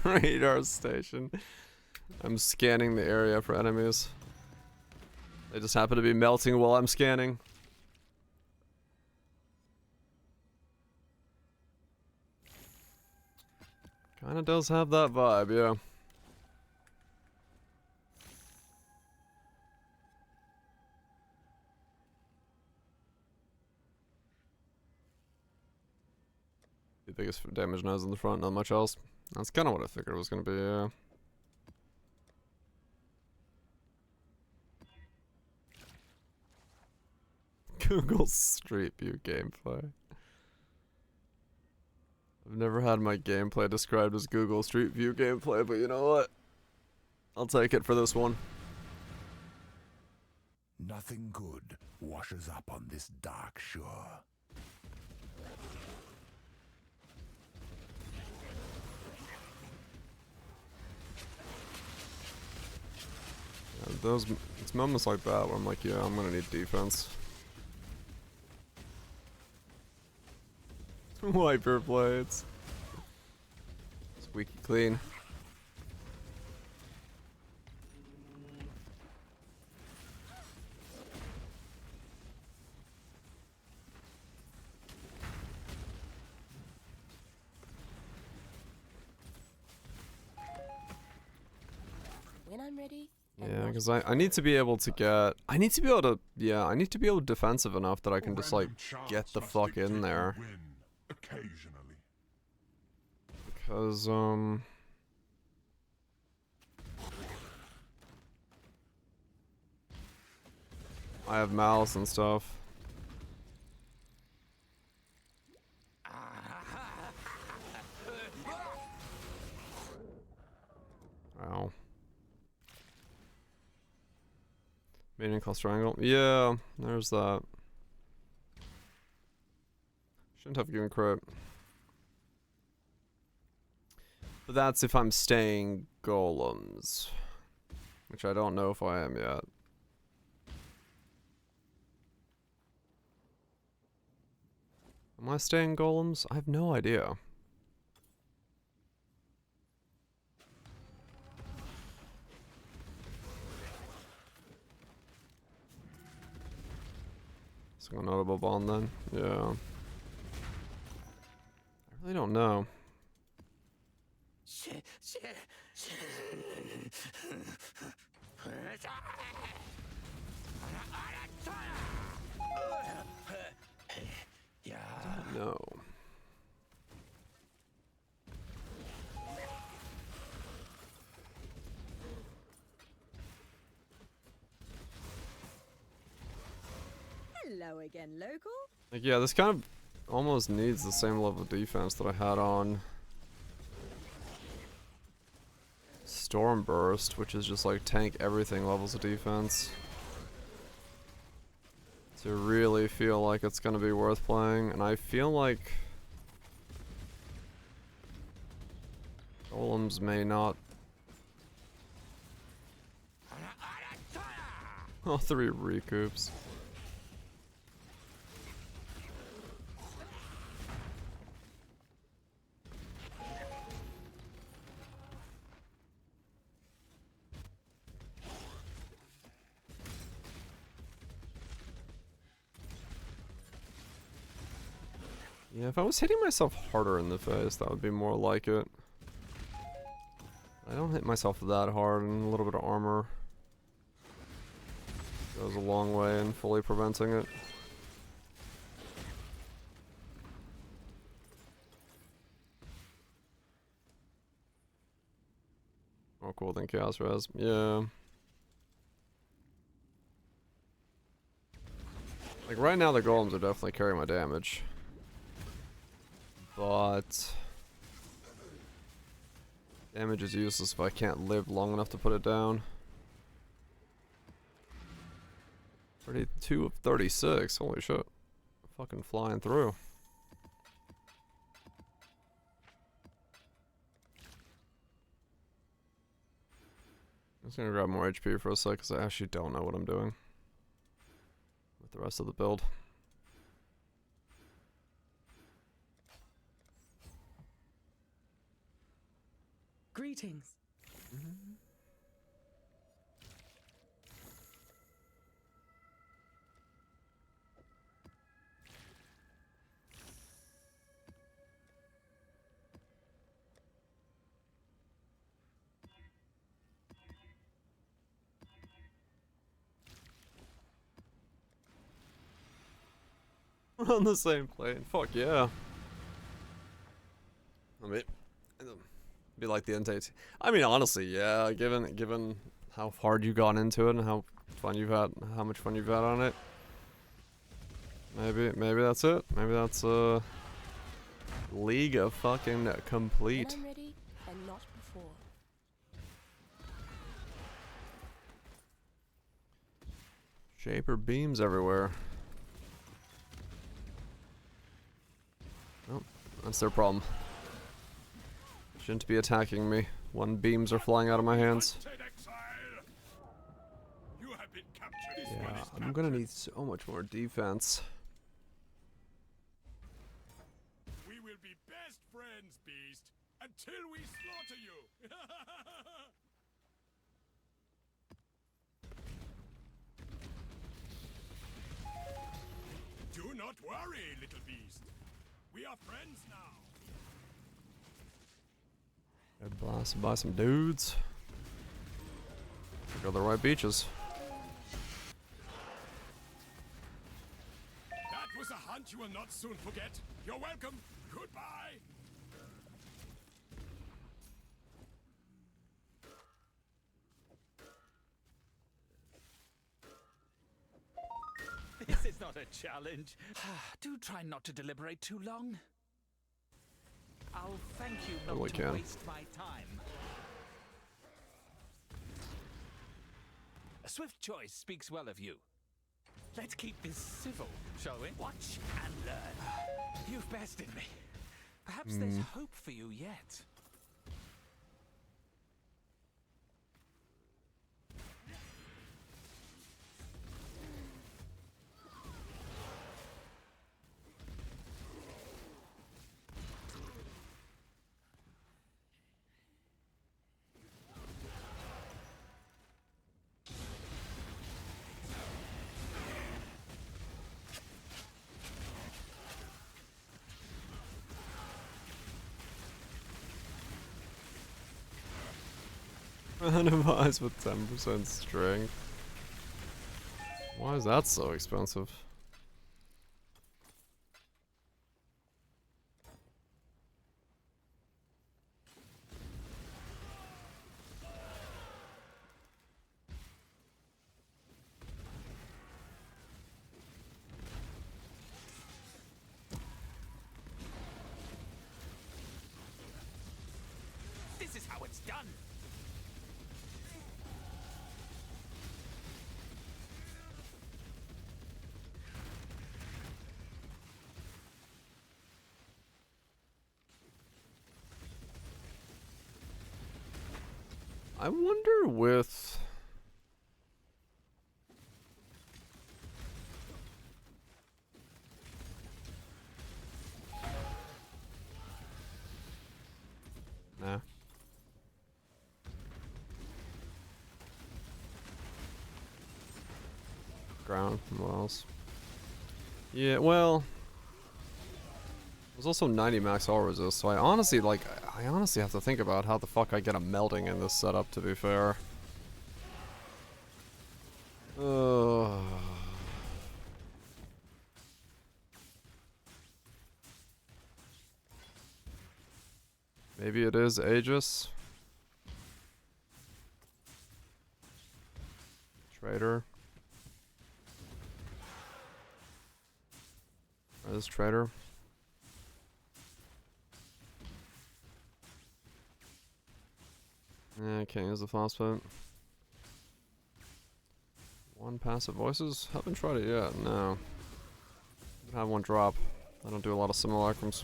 Radar station. I'm scanning the area for enemies. They just happen to be melting while I'm scanning. Kinda does have that vibe, yeah. The biggest damage nose in the front, not much else. That's kinda what I figured it was gonna be, yeah. Google Street View gameplay. I've never had my gameplay described as Google Street View gameplay, but you know what? I'll take it for this one. Nothing good washes up on this dark shore. It's moments like that where I'm like, yeah, I'm gonna need defense. Wiper blades. Squeaky clean. When I'm ready. Yeah, because I need to be able to get... I need to be able to... Yeah, I need to be able to defensive enough that I can just, like, get the fuck in there. Occasionally. Because, I have malice and stuff. Ow. Meaning called triangle? Yeah, there's that. Shouldn't have given crit. But that's if I'm staying golems. Which I don't know if I am yet. Am I staying golems? I have no idea. So an audible bond then? Yeah. I really don't know. No. Hello again, local. Like, yeah, this kind of almost needs the same level of defense that I had on Storm Burst, which is just like tank everything levels of defense. To really feel like it's gonna be worth playing, and I feel like golems may not. All three recoups. Yeah, if I was hitting myself harder in the face, that would be more like it. I don't hit myself that hard, and a little bit of armor goes a long way in fully preventing it. More cool than Chaos Res. Yeah. Like, right now the golems are definitely carrying my damage. But damage is useless if I can't live long enough to put it down. 32 of 36, holy shit. Fucking flying through. I'm just gonna grab more HP for a sec because I actually don't know what I'm doing with the rest of the build. Greetings. We're on the same plane. Fuck yeah. I mean, be like the NT. I mean, honestly, yeah. Given how hard you got into it and how fun you've had, how much fun you've had on it, Maybe that's it. Maybe that's League of fucking Complete. When I'm ready and not before. Shaper beams everywhere. Oh, that's their problem. Shouldn't be attacking me when beams are flying out of my hands. Yeah, I'm gonna need so much more defense. We will be best friends, Beast, until we slaughter you. Do not worry, little beast. We are friends now. Got blasted by some dudes. Go the right beaches. That was a hunt you will not soon forget. You're welcome. Goodbye. This is not a challenge. Do try not to deliberate too long. I'll thank you not to waste my time. A swift choice speaks well of you. Let's keep this civil, shall we? Watch and learn. You've bested me. Perhaps there's hope for you yet. Randomized with 10% strength. Why is that so expensive? This is how it's done. I wonder with... Nah. Ground, what else? Yeah, well... There's also 90 max all resist, so I honestly have to think about how the fuck I get a melting in this setup, to be fair. Maybe it is Aegis. Trader. Where is Trader? Yeah, I can't use the frostbite. One passive voices? Haven't tried it yet, no. I have one drop. I don't do a lot of simulacrums.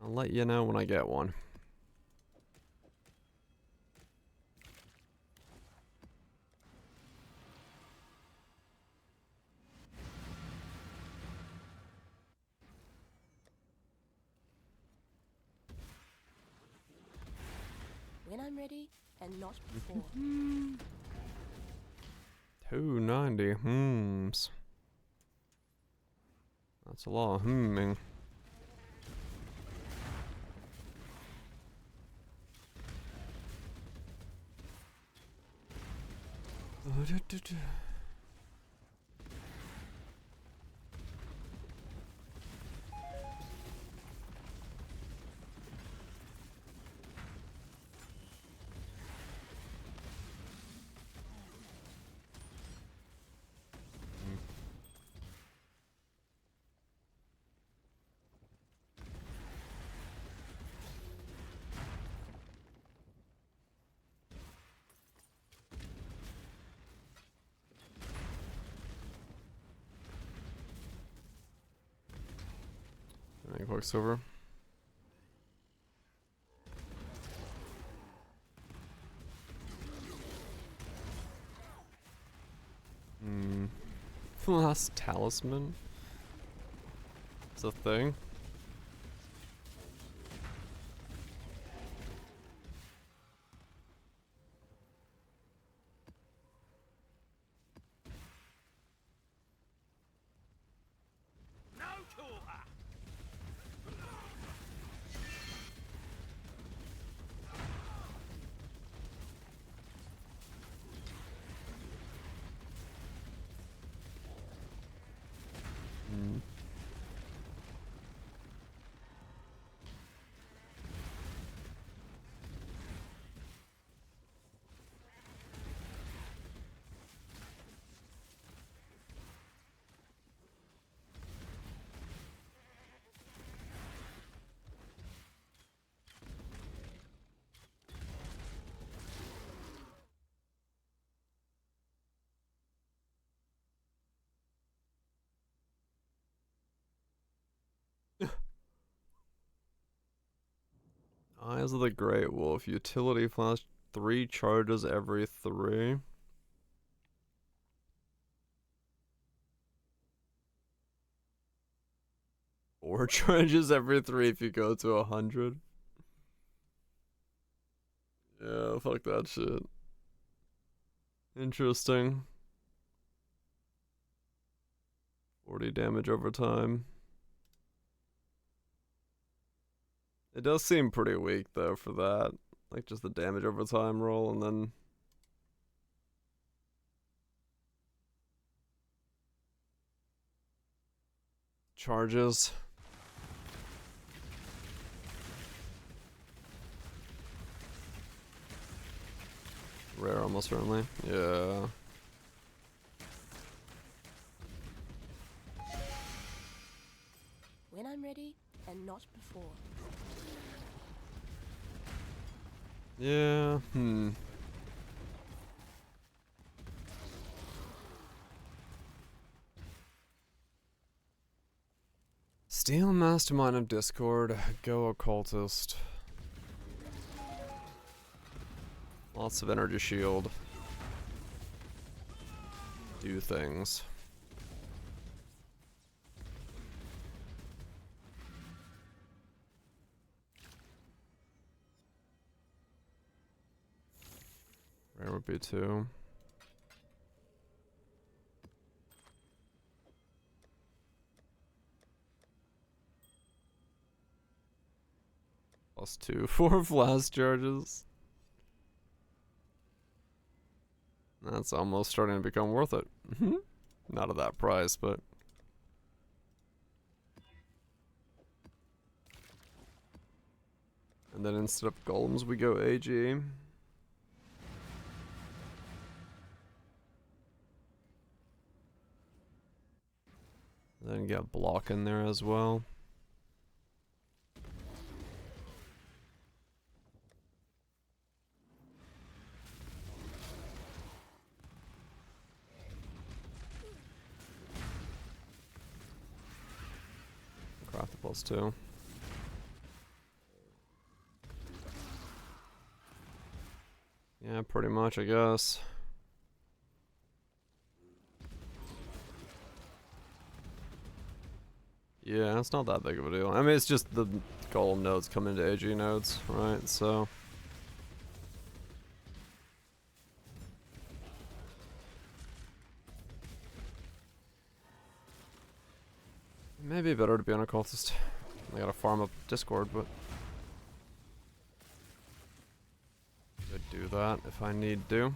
I'll let you know when I get one. When I'm ready and not before. 290 hmms. That's a lot of hmming. Quicksilver. Last talisman. It's a thing. Eyes of the Great Wolf. Utility flash 3 charges every 3. Four charges every 3 if you go to 100. Yeah, fuck that shit. Interesting. 40 damage over time. It does seem pretty weak though for that. Like just the damage over time roll and then charges. Rare almost certainly. Yeah. When I'm ready, and not before. Yeah, Steel Mastermind of Discord, Go Occultist. Lots of energy shield. Do things. Rare would be 2. +2 for flash charges. That's almost starting to become worth it. Not at that price, but and then instead of golems we go AG. Then get block in there as well. Craft the +2. Yeah, pretty much, I guess. Yeah, it's not that big of a deal. I mean, it's just the golem nodes come into AG nodes, right? So maybe better to be an occultist. I gotta farm up Discord, but could do that if I need to.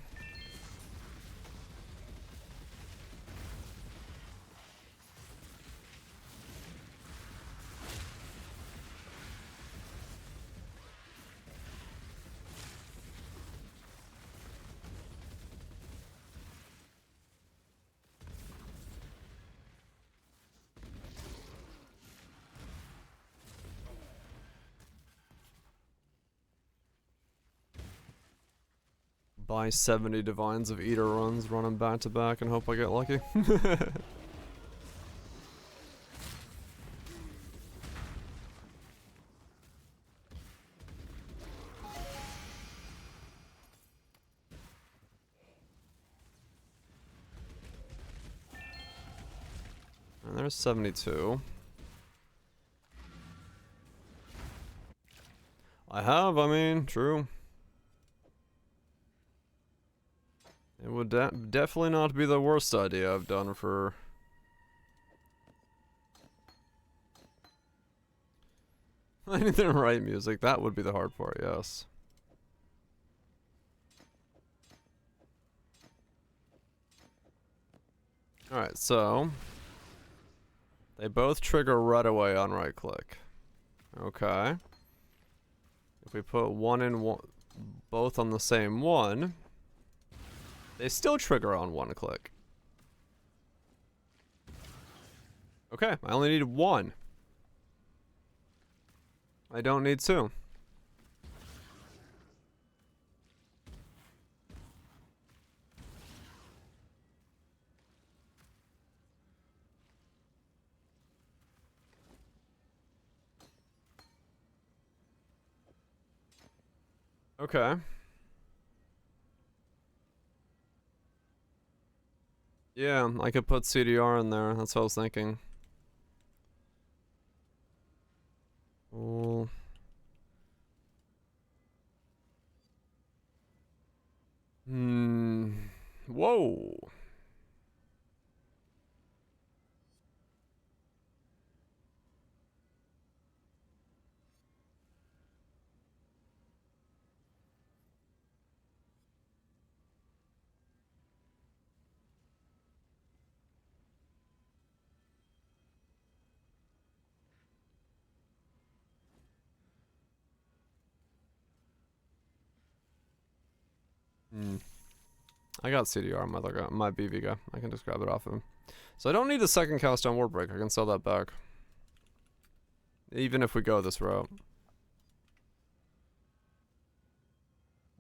Buy 70 Divines of Eater runs, run them back to back, and hope I get lucky. And there's 72. I mean, true. It would definitely not be the worst idea I've done for... finding the right music. That would be the hard part, yes. Alright, so... they both trigger right away on right click. Okay. If we put both on the same one... they still trigger on one click. Okay, I only need one. I don't need two. Okay. Yeah, I could put CDR in there. That's what I was thinking. Well... whoa. I got CDR on my BV guy. I can just grab it off him. So I don't need a second cast on Warbreak. I can sell that back. Even if we go this route.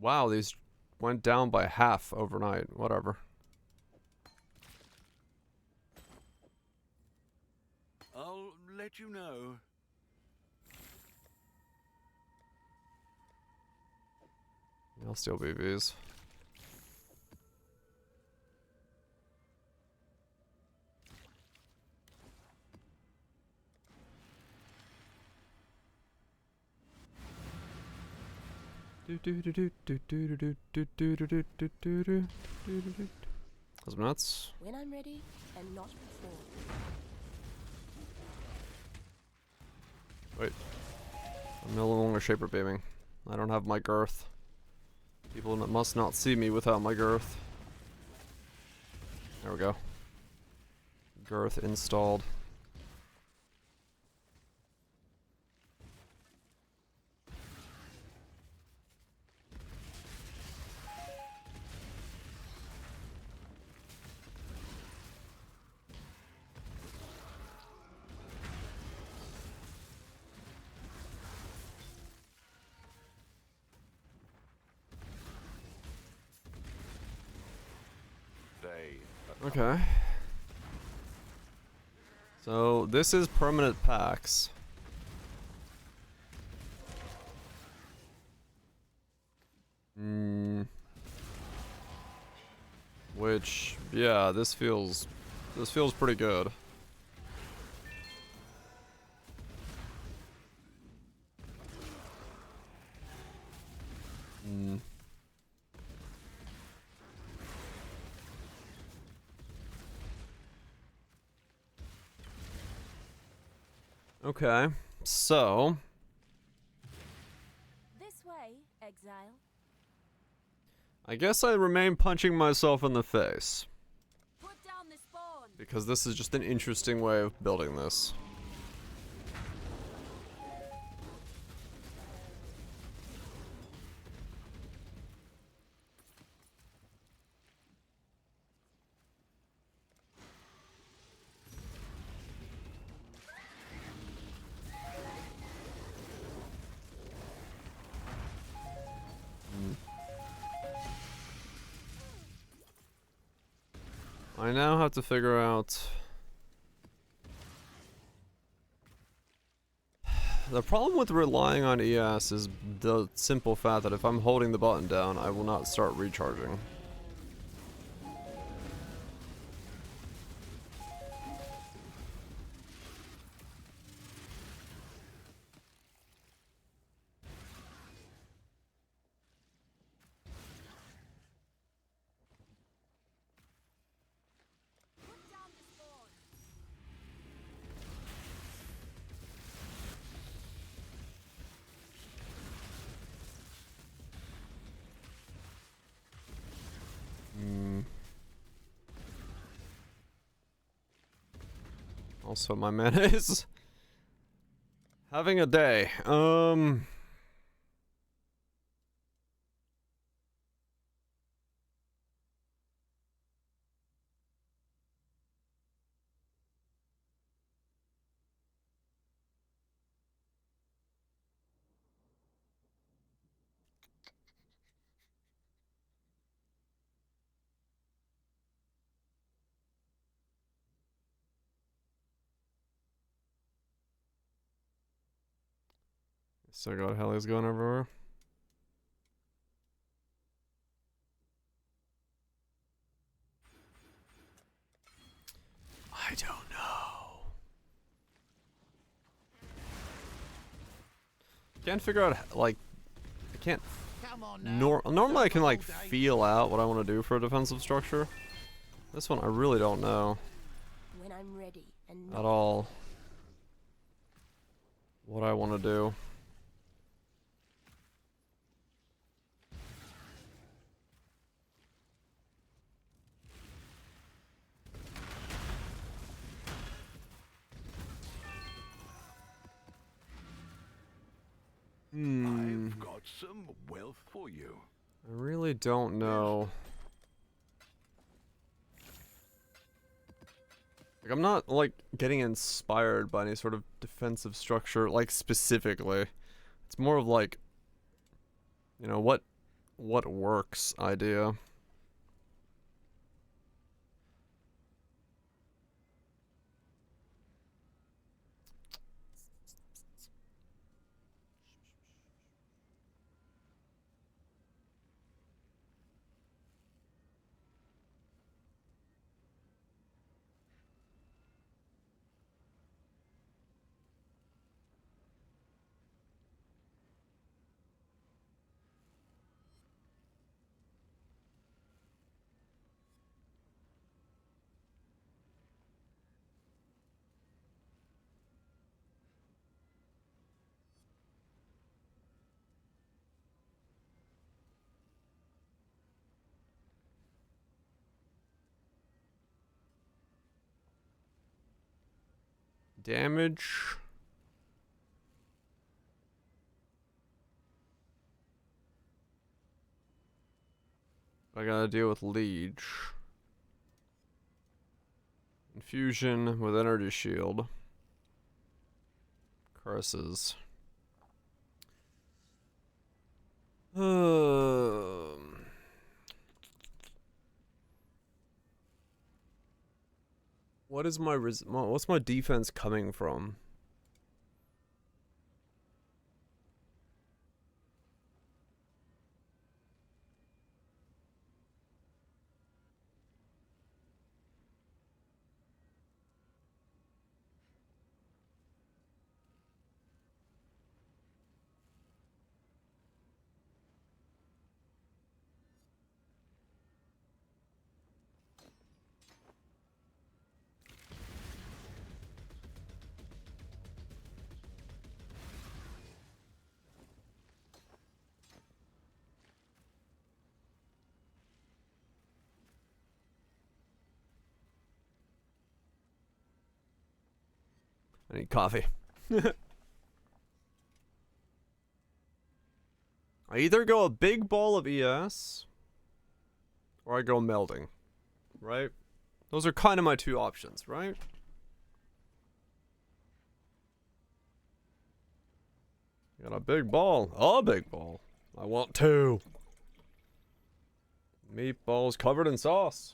Wow, these went down by half overnight. Whatever. I'll let you know. I'll steal BVs. That's nuts. When I'm ready, and not before. Wait. I'm no longer shaper beaming. I don't have my girth. People must not see me without my girth. There we go. Girth installed. Okay. So this is permanent packs. Which, yeah, this feels pretty good. Okay, so This way, exile. I guess I remain punching myself in the face. Put down the spawn. Because this is just an interesting way of building this. I now have to figure out... The problem with relying on ES is the simple fact that if I'm holding the button down, I will not start recharging. Also, my man is having a day. So God, Helly's going everywhere. I don't know. Can't figure out, like, I can't. Normally I can, like, feel out what I want to do for a defensive structure. This one I really don't know. When I'm ready and At all. What I want to do. I've got some wealth for you. I really don't know. Like, I'm not, like, getting inspired by any sort of defensive structure, like, specifically. It's more of, like, you know, what works idea. Damage. I gotta deal with Liege. Infusion with energy shield. Curses. What is my what's my defense coming from? I need coffee. I either go a big ball of ES or I go melding, right? Those are kind of my two options, right? Got a big ball. A big ball. I want two. Meatballs covered in sauce.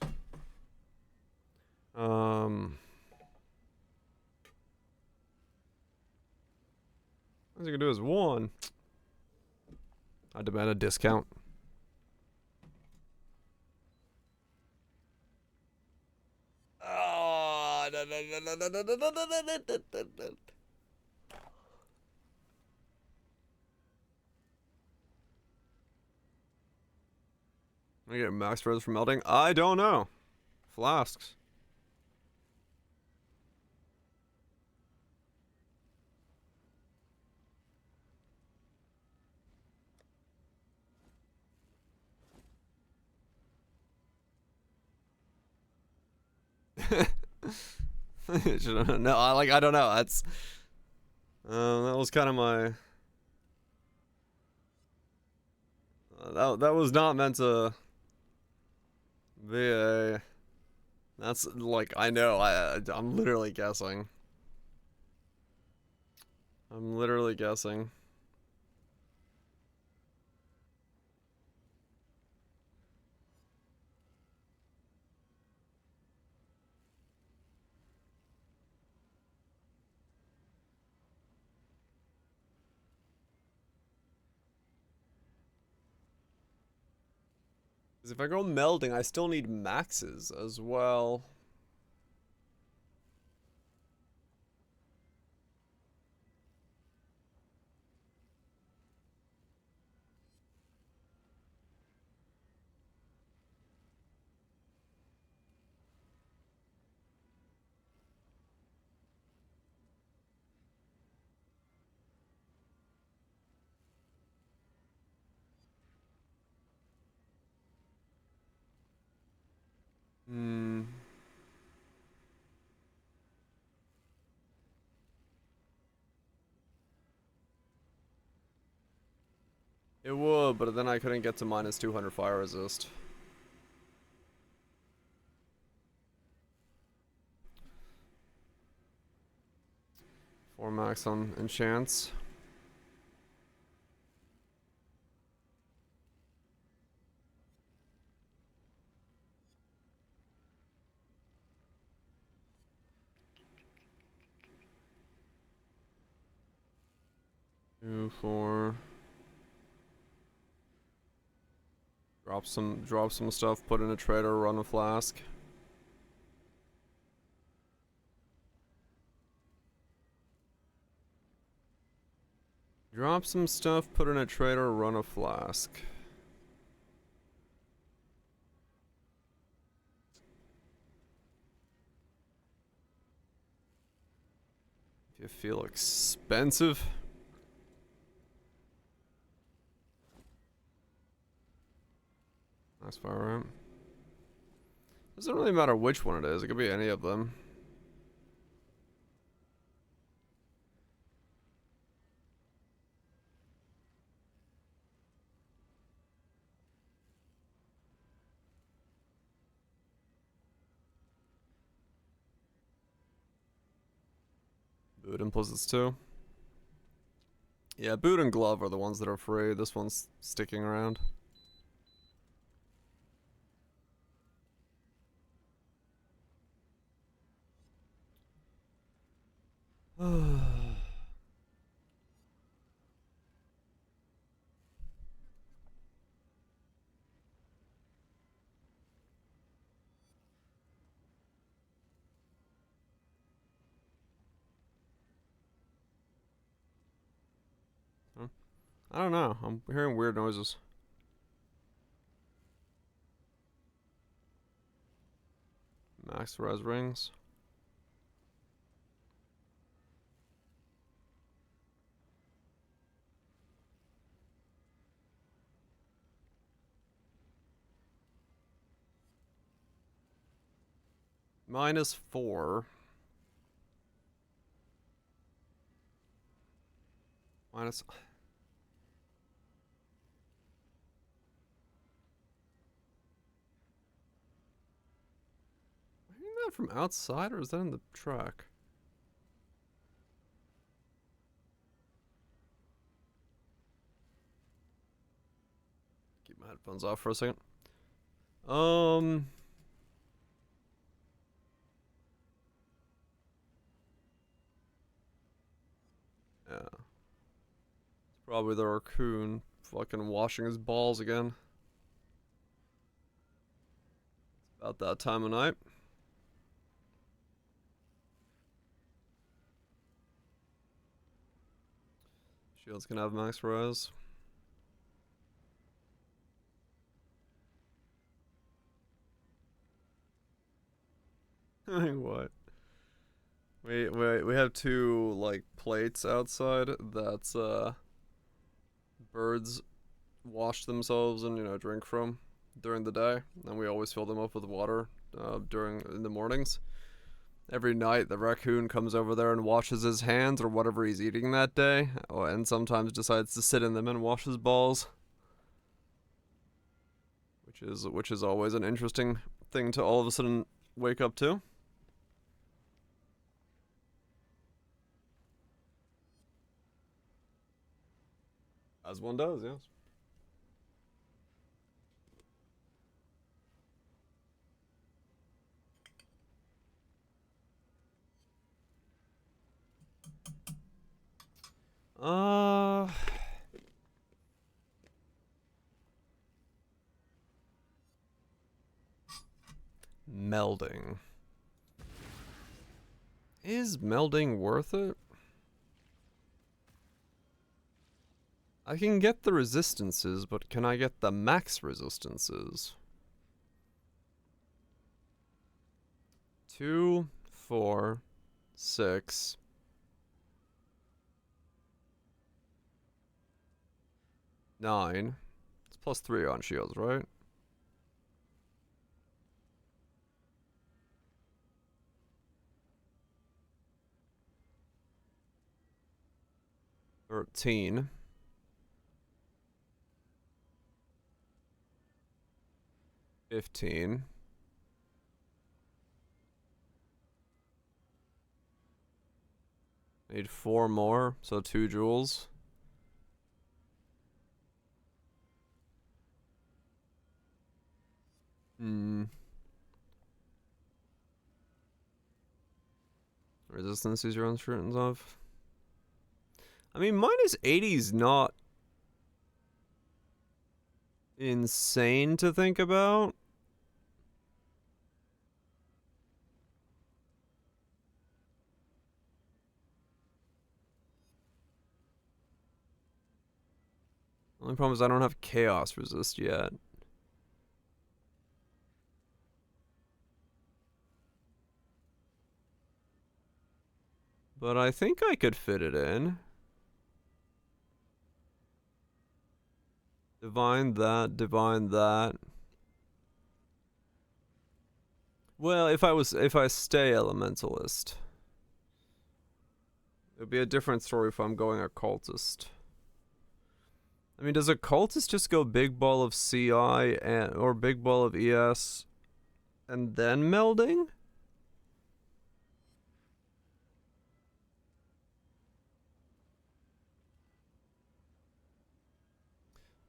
All I can do is one. I demand a discount. Oh, I get max res for melting? I don't know. Flasks. No, I don't know. That's that was kind of my. That was not meant to be a. That's like I know. I'm literally guessing. I'm literally guessing. Because if I go melding, I still need maxes as well. Hmm. It would, but then I couldn't get to minus 200 fire resist. Four max on enchants. Two, four. Drop some stuff, put in a trader, run a flask. Drop some stuff, put in a trader, run a flask. Do you feel expensive? That's far right. Doesn't really matter which one it is, it could be any of them. Boot and implicits too. Yeah, boot and glove are the ones that are free. This one's sticking around. I don't know. I'm hearing weird noises. Max res rings. -4. Minus. That from outside, or is that in the track? Keep my headphones off for a second. Yeah. It's probably the raccoon fucking washing his balls again. It's about that time of night. Shields can have max res. What? We have two like plates outside that's birds wash themselves and drink from during the day, and we always fill them up with water in the mornings. Every night, the raccoon comes over there and washes his hands or whatever he's eating that day, and sometimes decides to sit in them and wash his balls. Which is always an interesting thing to all of a sudden wake up to. As one does, yes. Melding. Is melding worth it? I can get the resistances, but can I get the max resistances? 2, 4, 6. Nine. It's plus 3 on shields, right? $13. 15. Need 4 more, so 2 joules. Resistances you're uncertain of. I mean, minus 80 is not insane to think about. Only problem is I don't have chaos resist yet. But I think I could fit it in. Divine that, divine that. Well, if I stay elementalist. It would be a different story if I'm going occultist. I mean, does occultist just go big ball of CI or big ball of ES and then melding?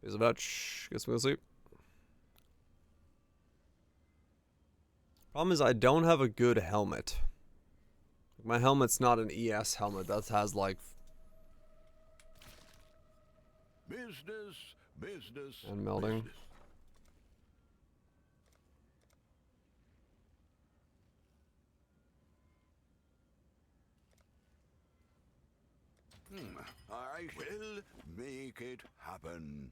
Is about guess we'll see. Problem is I don't have a good helmet. My helmet's not an ES helmet that has like business and melding. I will make it happen.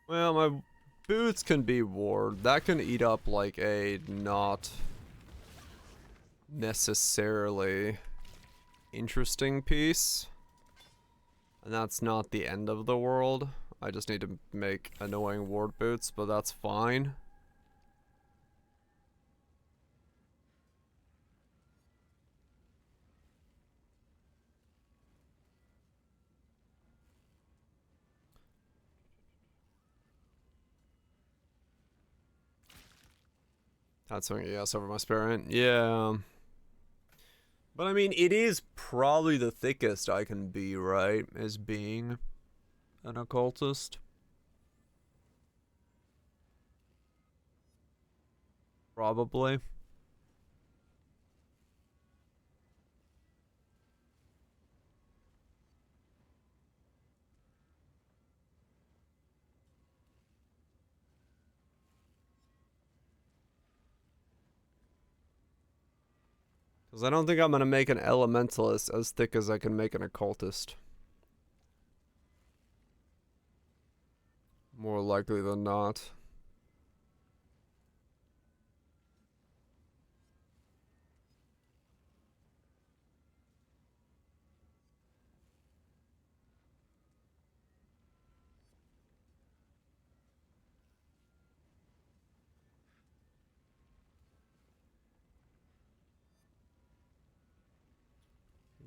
Well, my boots can be ward. That can eat up like a not necessarily interesting piece. And that's not the end of the world. I just need to make annoying ward boots, but that's fine. That's something, yes, over my spirit. Yeah. But I mean, it is probably the thickest I can be, right? As being an occultist. Probably. Because I don't think I'm going to make an elementalist as thick as I can make an occultist. More likely than not.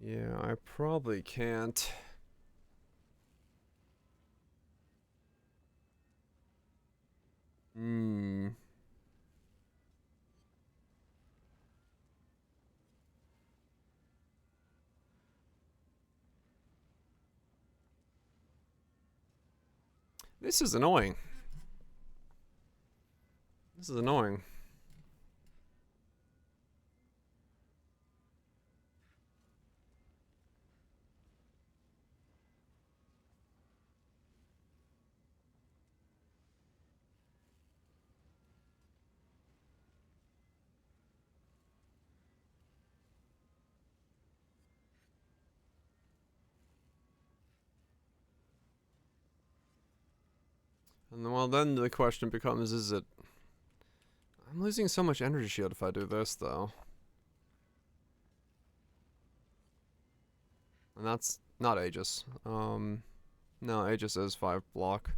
Yeah, I probably can't. Hmm. This is annoying. This is annoying. And then, well, then the question becomes, is it... I'm losing so much energy shield if I do this, though. And that's not Aegis. No, Aegis is 5 block.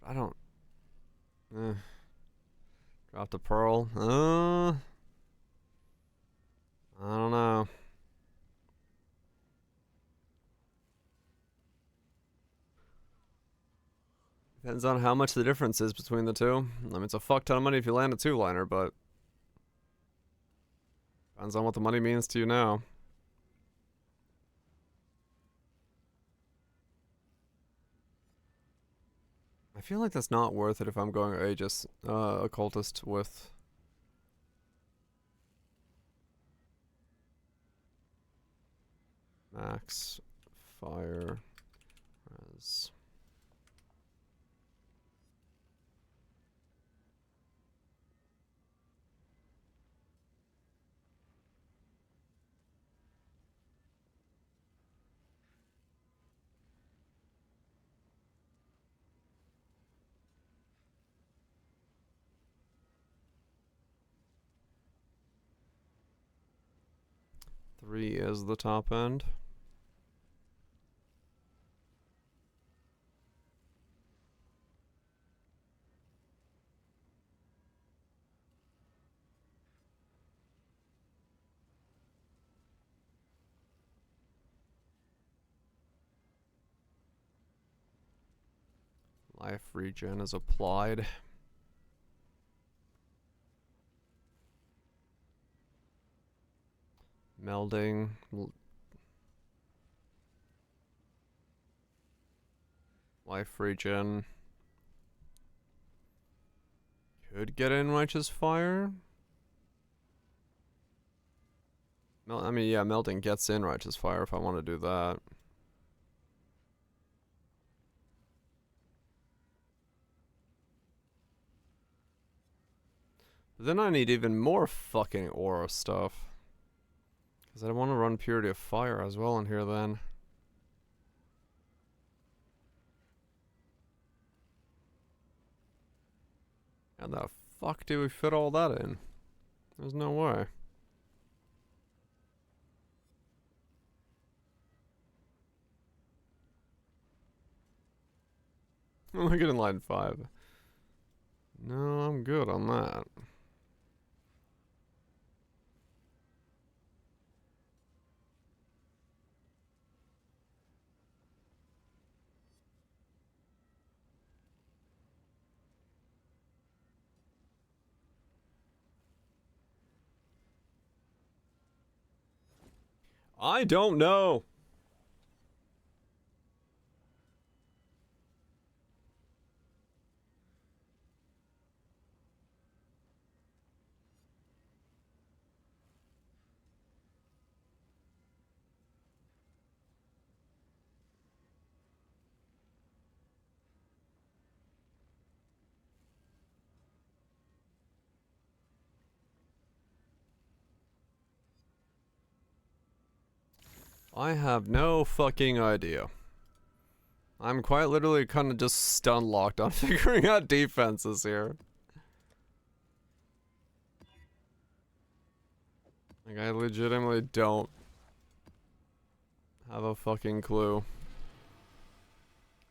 But I don't... Drop the pearl. I don't know. Depends on how much the difference is between the two. I mean, it's a fuck ton of money if you land a 2-liner, but... Depends on what the money means to you now. I feel like that's not worth it if I'm going Aegis Occultist with... Max Fire Res. Three is the top end. Life regen is applied. Melding. Life regen. Could get in Righteous Fire. I mean, yeah, Melding gets in Righteous Fire if I want to do that. But then I need even more fucking aura stuff. Because I want to run Purity of Fire as well in here then. How the fuck do we fit all that in? There's no way. Look at in line 5. No, I'm good on that. I don't know. I have no fucking idea. I'm quite literally kind of just stun locked on figuring out defenses here. Like, I legitimately don't have a fucking clue.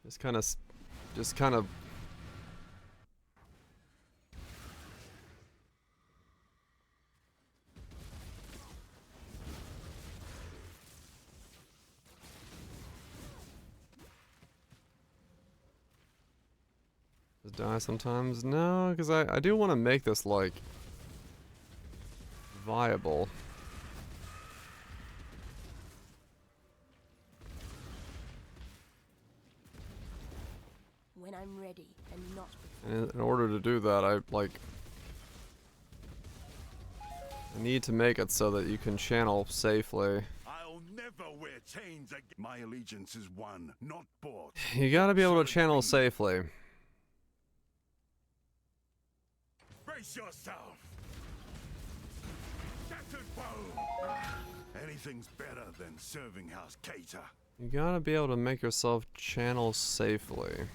Just kind of Die sometimes? No, because I do want to make this, like, viable. When I'm ready and not before. And in order to do that, I need to make it so that you can channel safely. I'll never wear chains again. My allegiance is won, not bought. You gotta be able to channel safely. Brace yourself. Shattered bone. Anything's better than serving house cater. You gotta be able to make yourself channel safely.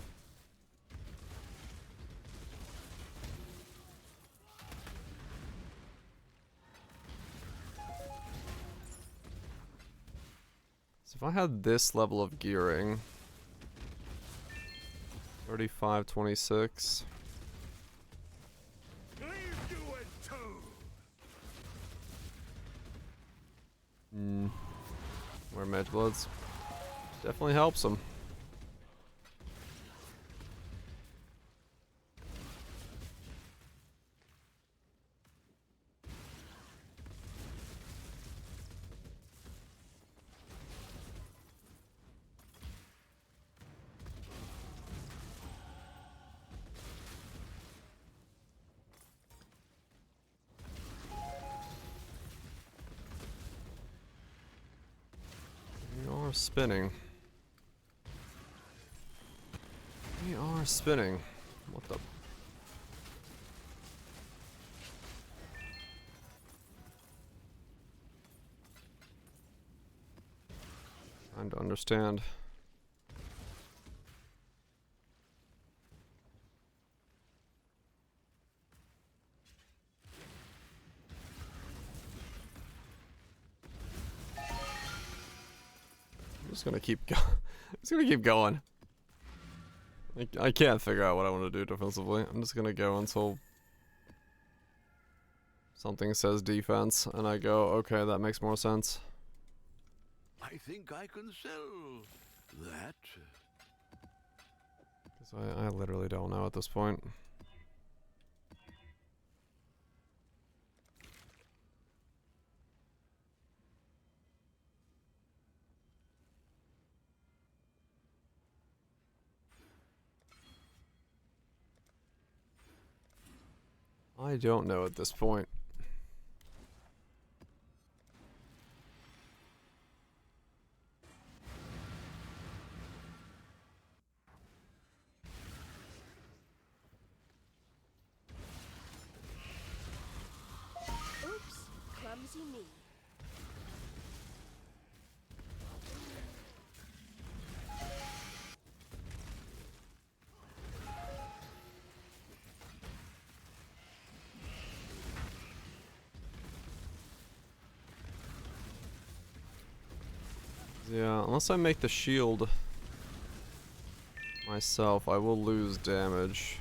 So if I had this level of gearing, 35-26. Where Mage Bloods definitely helps them. Spinning. We are spinning. What the? Trying to understand. Just gonna keep going. Just gonna keep going. I can't figure out what I want to do defensively. I'm just gonna go until something says defense, and I go, okay, that makes more sense. I think I can sell that. Because I literally don't know at this point. I don't know at this point. Oops, clumsy me. Yeah, unless I make the shield myself, I will lose damage.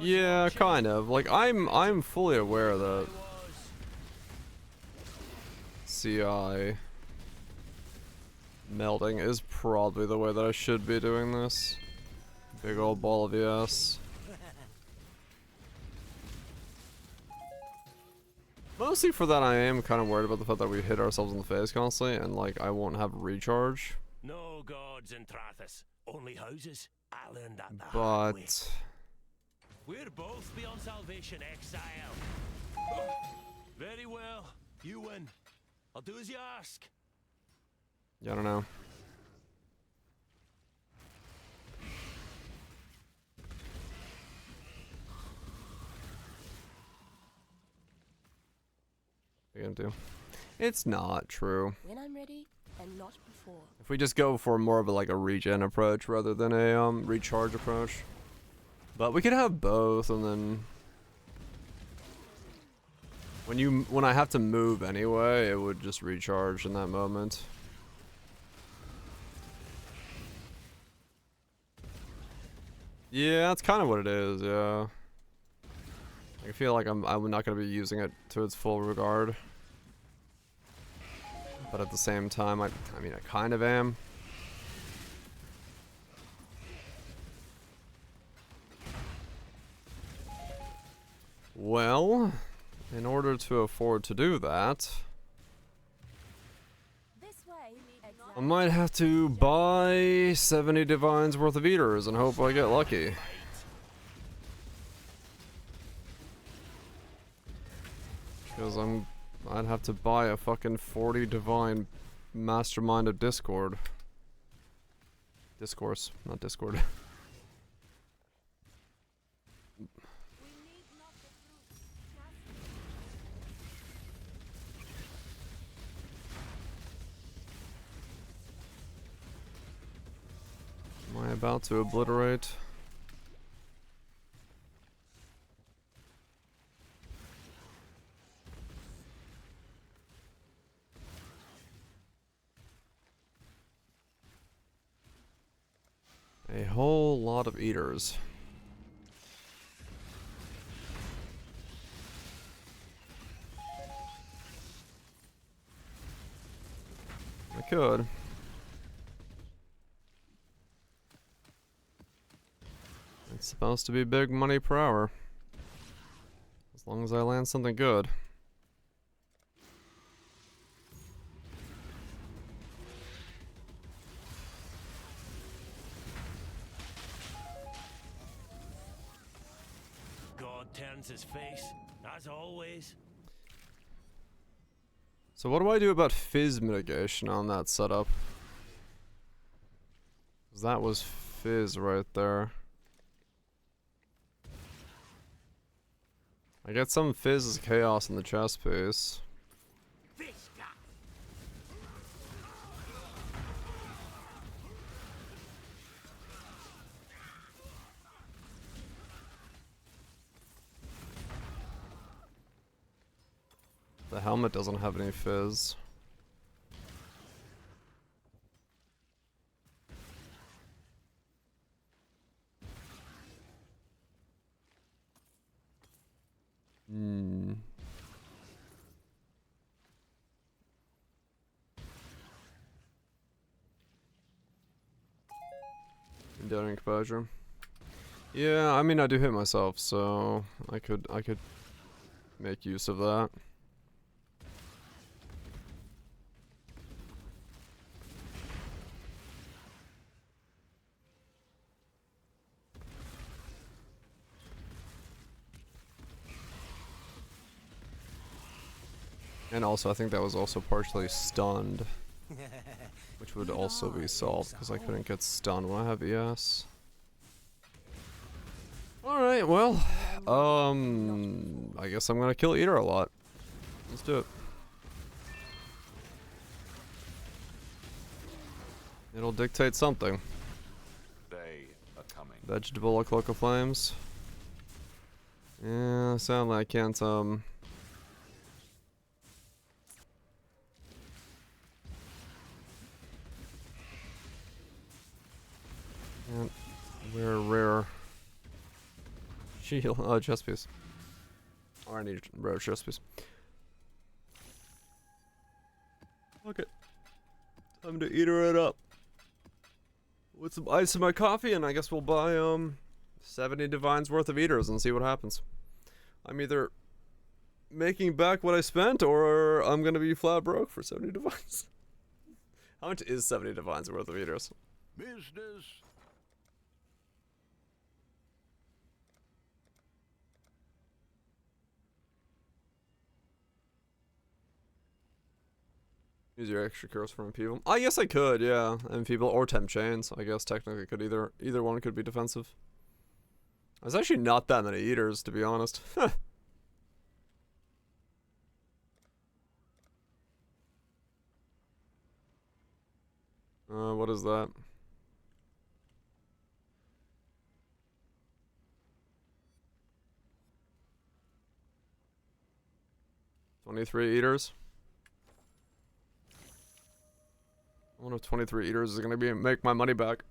Yeah, kind of. Like I'm fully aware that CI melding is probably the way that I should be doing this. Big old ball of yes. Mostly for that, I am kind of worried about the fact that we hit ourselves in the face constantly, and like I won't have recharge. No gods in Trathis, only houses. I learned that the hard way. But We're both beyond salvation, exile. Very well, you win. I'll do as you ask. yeah, I don't know. What are you gonna do? It's not true. When I'm ready and not before. If we just go for more of a regen approach rather than a recharge approach. But we could have both, and then when I have to move anyway, it would just recharge in that moment. Yeah, that's kind of what it is, yeah. I feel like I'm not gonna be using it to its full regard. But at the same time, I mean, I kind of am. Well, in order to afford to do that, I might have to buy 70 divines worth of eaters and hope I get lucky. Because I'd have to buy a fucking 40 divine mastermind of Discord. Discourse, not Discord. Am I about to obliterate? A whole lot of eaters. I could. It's supposed to be big money per hour. As long as I land something good. God turns his face, as always. So what do I do about fizz mitigation on that setup? 'Cause that was fizz right there. I get some fizz as chaos in the chest piece. The helmet doesn't have any fizz. Enduring composure. Yeah, I mean I do hit myself, so I could make use of that. And also, I think that was also partially stunned. Which would also be solved, because I couldn't get stunned when I have ES. Alright, well, I guess I'm gonna kill Eater a lot. Let's do it. It'll dictate something. They are coming. Vegetable or cloak of flames. Yeah, sound like I can't, We're rare shield, chest piece. Or I need rare chest piece. Okay. Time to eater it up. With some ice in my coffee, and I guess we'll buy 70 divines worth of eaters and see what happens. I'm either making back what I spent, or I'm gonna be flat broke for 70 divines. How much is 70 divines worth of eaters? Business. Use your extra curse for people. I guess I could, yeah. And people or temp chains. I guess technically could either one could be defensive. There's actually not that many eaters, to be honest. What is that? $23 eaters. One of 23 eaters is gonna make my money back.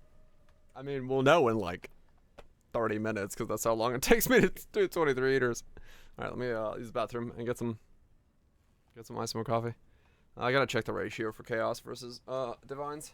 I mean, we'll know in like 30 minutes because that's how long it takes me to do 23 eaters. All right, let me use the bathroom and get some ice and more coffee. I gotta check the ratio for Chaos versus Divines.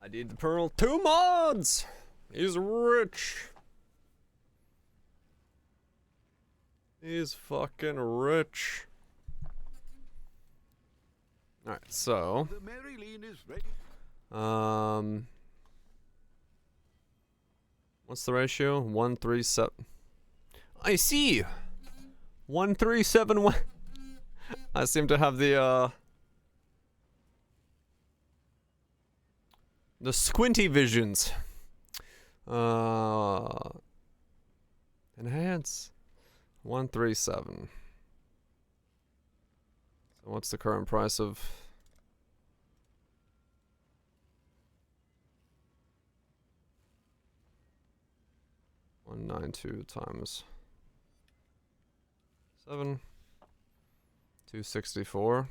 I need the Pearl 2 mods! He's rich. He's fucking rich. Alright, so The Marilyn is ready. What's the ratio? 137. I see! 1371. I seem to have the squinty visions. Enhance. 137. So what's the current price of... $192 times 7. 264.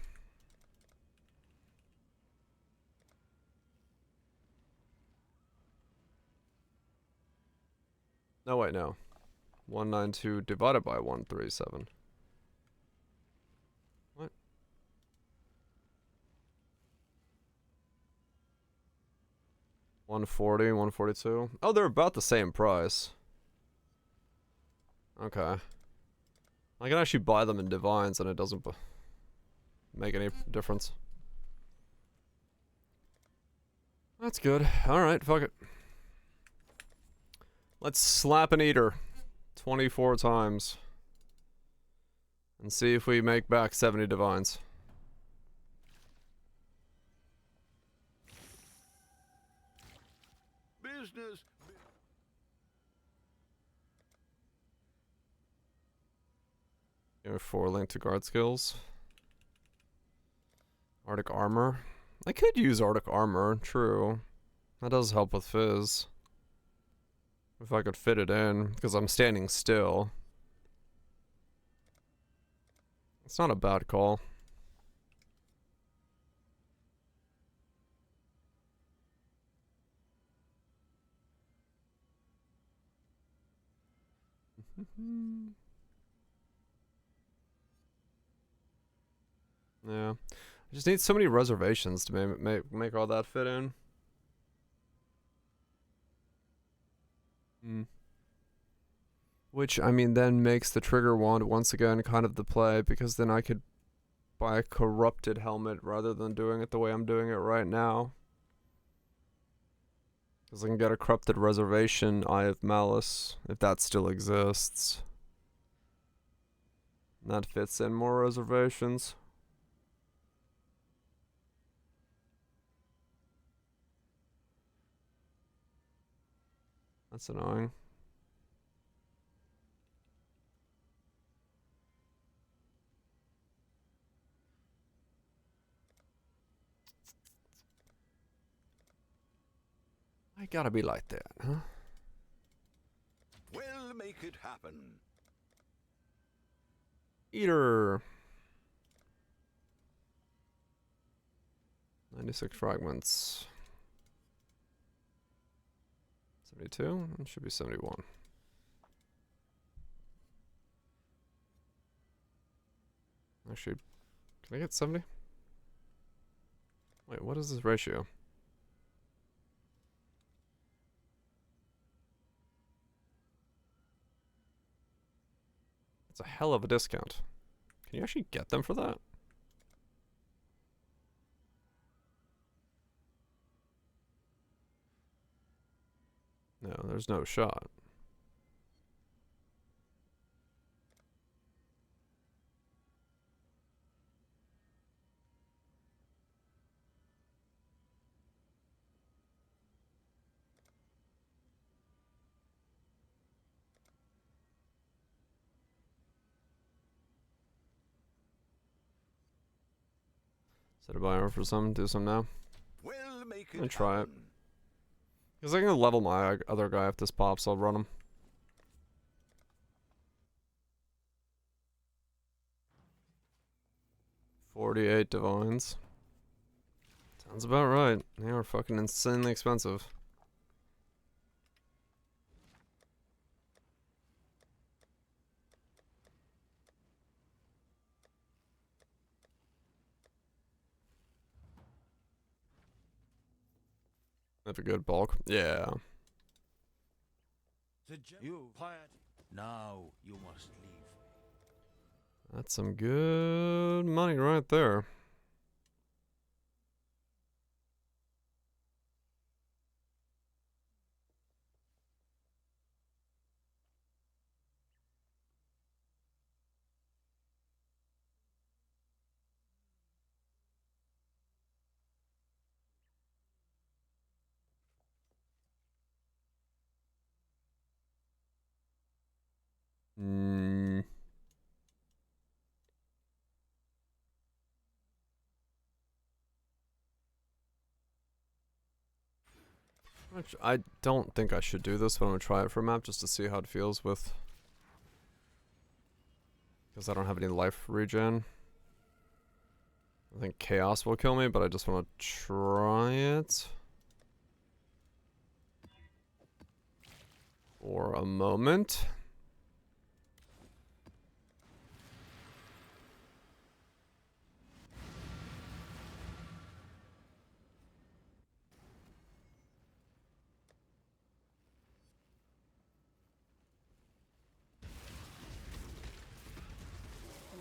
No, wait, no. 192 divided by 137. What? $140, $142. Oh, they're about the same price. Okay. I can actually buy them in Divines and it doesn't make any difference. That's good. Alright, fuck it. Let's slap an eater 24 times. And see if we make back 70 Divines. Business. Give me 4 link to guard skills. Arctic armor. I could use Arctic armor, true. That does help with Fizz. If I could fit it in, because I'm standing still. It's not a bad call. Yeah. I just need so many reservations to make all that fit in. Which, I mean, then makes the trigger wand once again kind of the play, because then I could buy a corrupted helmet rather than doing it the way I'm doing it right now. Because I can get a corrupted reservation, Eye of Malice, if that still exists. And that fits in more reservations. That's annoying. I gotta be like that, huh? We'll make it happen. Eater. 96 fragments. 72? It should be 71. Actually, can I get 70? Wait, what is this ratio? It's a hell of a discount. Can you actually get them for that? No, there's no shot. Set a buyer for some, do some now. We'll make I'm gonna it try happen. it. Because I'm gonna level my other guy if this pops, I'll run him. $48 divines. Sounds about right. They are fucking insanely expensive. Have a good bulk. Yeah. You quiet. Now you must leave. That's some good money right there. Which I don't think I should do this, but I'm gonna try it for a map just to see how it feels with. Because I don't have any life regen. I think chaos will kill me, but I just want to try it. For a moment.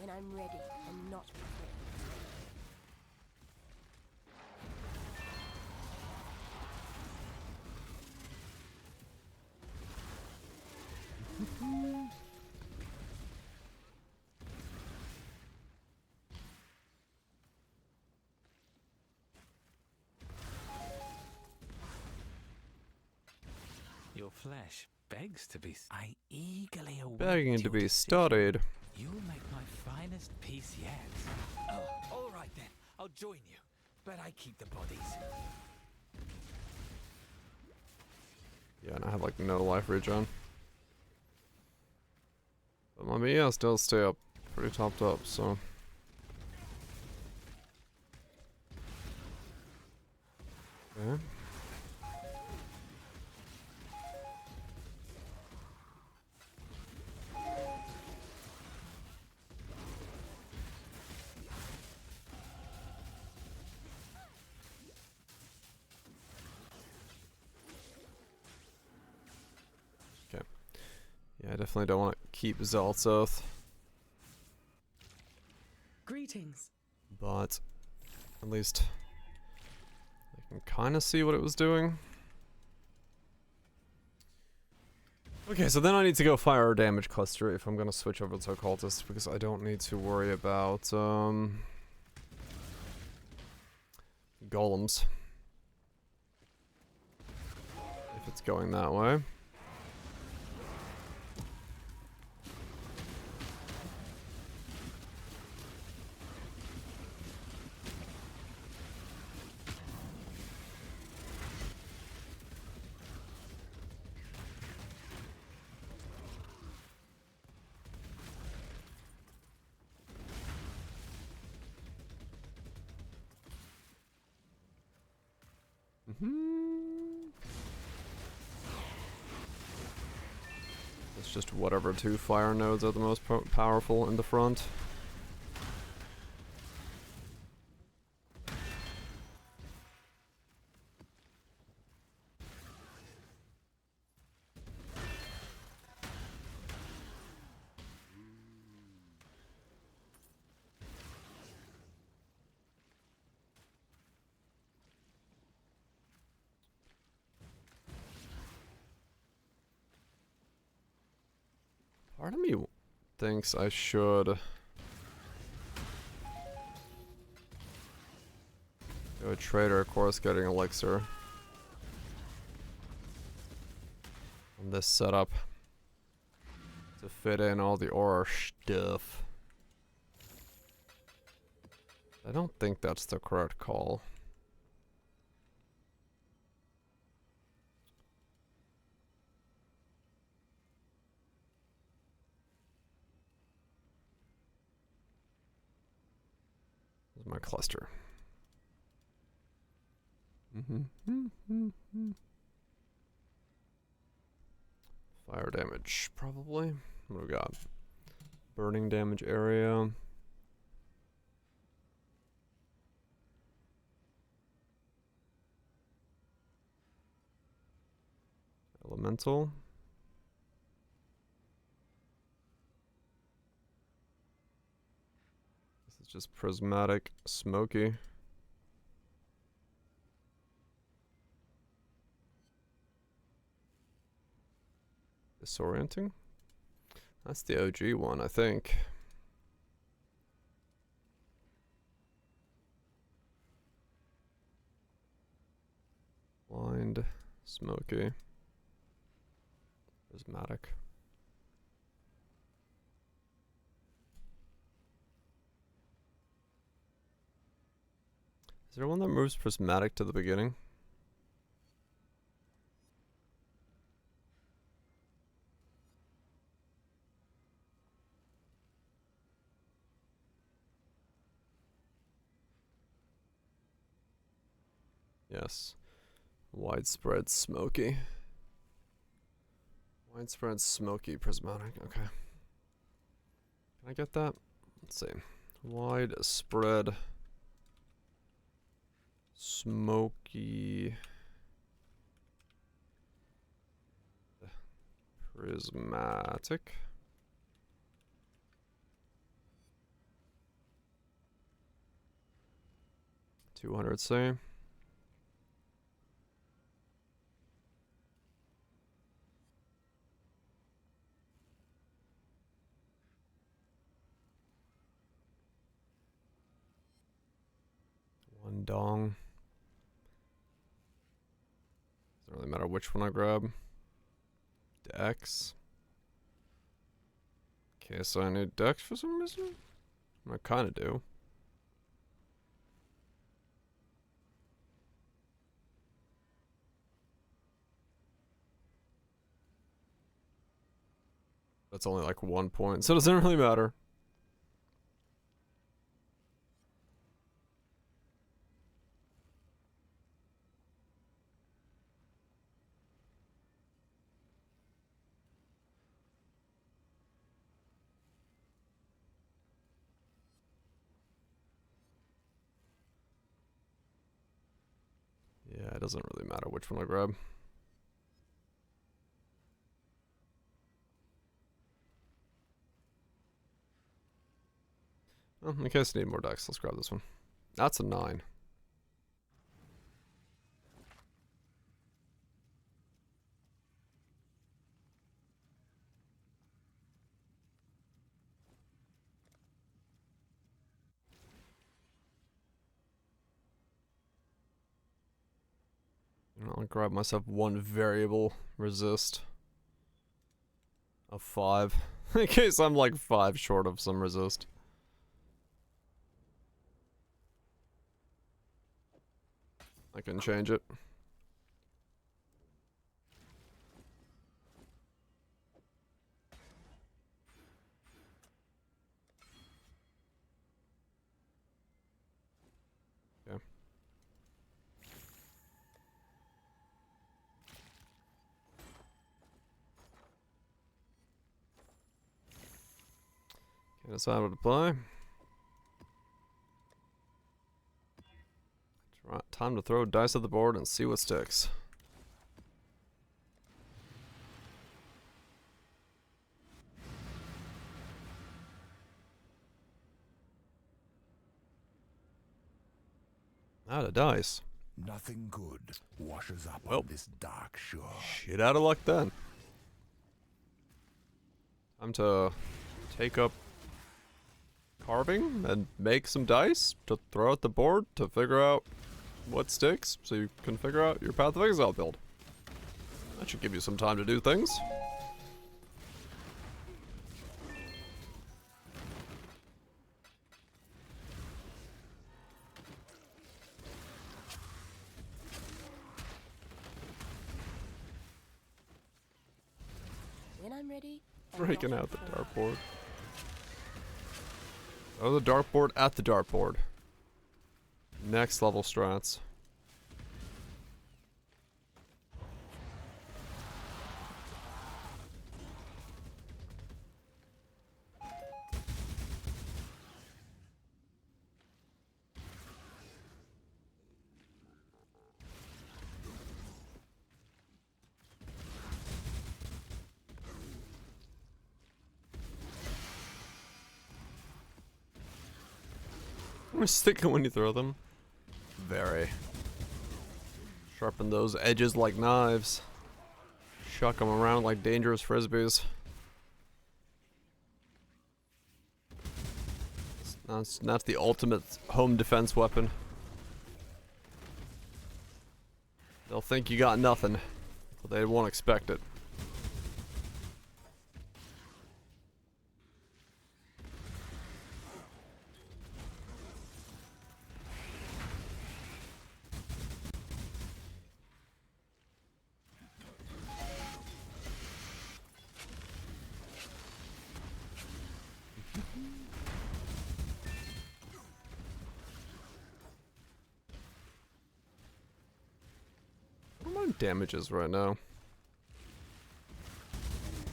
When I'm ready and not before. Your flesh begs to be. I eagerly await. Begging to be studied. You'll make my finest piece yet. Oh, all right then. I'll join you, but I keep the bodies. Yeah, and I have like no life regen. But my BS does stay up pretty topped up, so. Okay. Yeah, I definitely don't want to keep Zaltsoth. Greetings. But at least I can kind of see what it was doing. Okay, so then I need to go fire damage cluster if I'm going to switch over to Occultist, because I don't need to worry about golems. If it's going that way. It's just whatever two fire nodes are the most powerful in the front. Part of me thinks I should go a trader, of course, getting elixir on this setup to fit in all the aura stuff. I don't think that's the correct call. My cluster. Fire damage, probably. What do we got? Burning damage area. Elemental. This is just prismatic, smoky. Disorienting? That's the OG one, I think. Blind, smoky, prismatic. Is there one that moves prismatic to the beginning? Yes. Widespread smoky. Widespread smoky prismatic. Okay. Can I get that? Let's see. Widespread smoky prismatic. $200, say. One dong. Doesn't really matter which one I grab. Dex. Okay, so I need Dex for some reason? I kinda do. That's only like 1 point, so it doesn't really matter. Yeah, it doesn't really matter which one I grab. Well, in case I need more dice, let's grab this one. That's a 9. I'll grab myself one variable resist of 5 in case I'm like 5 short of some resist. I can change it. Okay. Okay, decide what to play. Time to throw dice at the board and see what sticks. Out of dice. Nothing good washes up Well, on this dark shore. Shit out of luck then. Time to take up carving and make some dice to throw at the board to figure out what sticks so you can figure out your Path of Exile build. That should give you some time to do things. When I'm ready. Breaking out the dartboard. Oh, the dartboard at the dartboard. Next level strats. We're sticking when you throw them. Very. Sharpen those edges like knives. Chuck them around like dangerous frisbees. That's the ultimate home defense weapon. They'll think you got nothing, but they won't expect it. Damages right now. I'm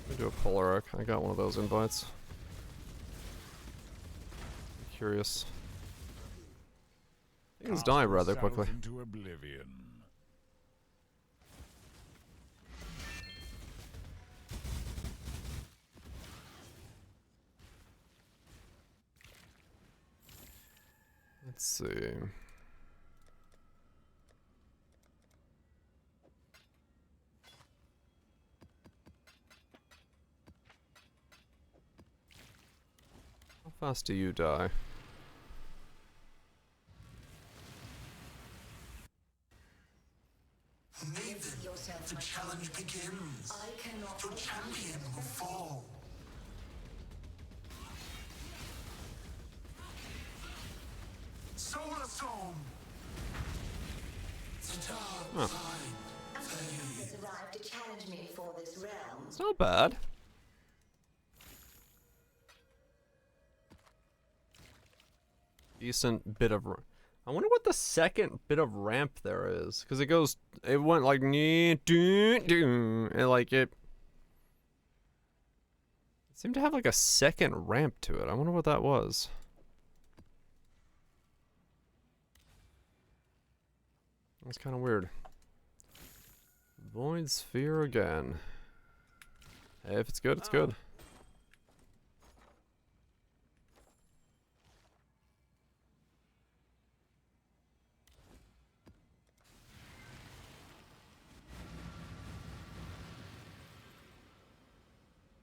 gonna do a polar arc. I got one of those invites. I'm curious. Things die rather quickly. Into oblivion. Let's see. How fast do you die? The challenge begins. I cannot. Your champion will fall. Solar Storm. The dark side. Has arrived to challenge me for this realm. It's not bad. decent bit of... I wonder what the second bit of ramp there is. Because it went like... And like it seemed to have like a second ramp to it. I wonder what that was. That's kind of weird. Void sphere again. Hey, if it's good, it's good.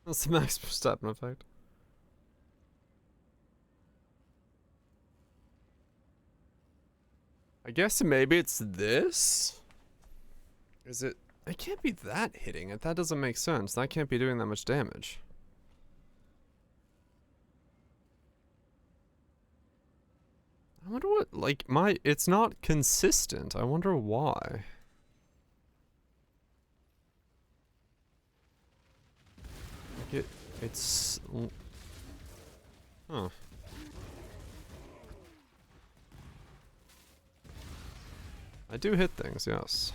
That's the max Verstappen effect. I guess maybe it's this? Is it? It can't be that hitting it. That doesn't make sense. That can't be doing that much damage. I wonder what, like, it's not consistent. I wonder why. Like it's... Huh. I do hit things, yes.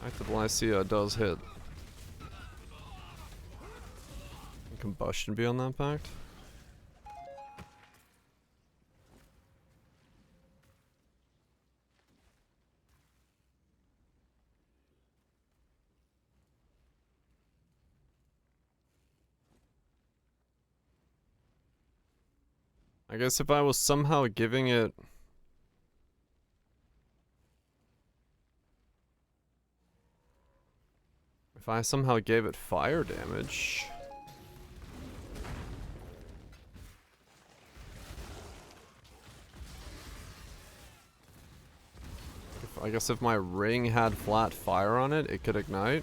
Active Lycia does hit. Can combustion be on that pact? I guess if I was somehow giving it... If I somehow gave it fire damage... I guess if my ring had flat fire on it, it could ignite.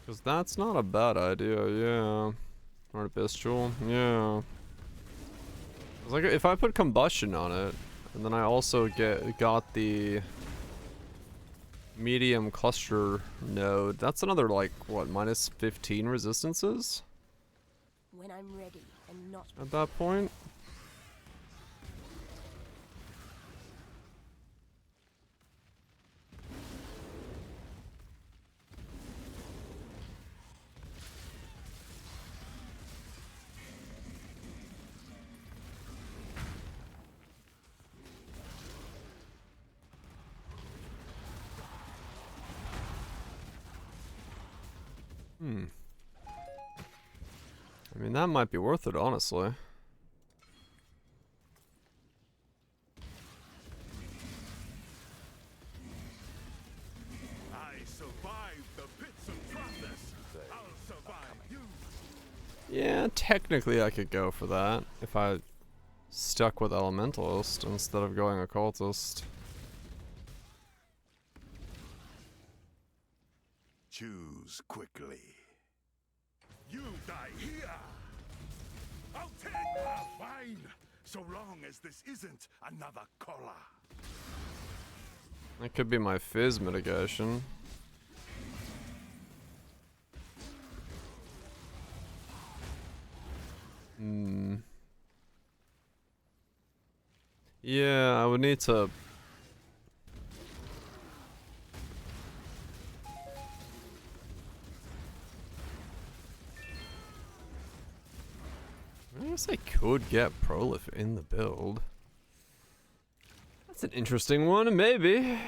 Because that's not a bad idea, yeah. Artificial, yeah. It's like if I put combustion on it, and then I also got the medium cluster node, that's another like what, minus 15 resistances? When I'm ready and not at that point. I mean, that might be worth it, honestly. I survived the pits of Prothess. I'll survive you. Yeah, technically I could go for that if I stuck with Elementalist instead of going Occultist. Choose quickly. You die here. I'll take. Fine. So long as this isn't another collar. That could be my Fizz mitigation. Yeah, I would need to... I guess I could get Prolif in the build. That's an interesting one, maybe.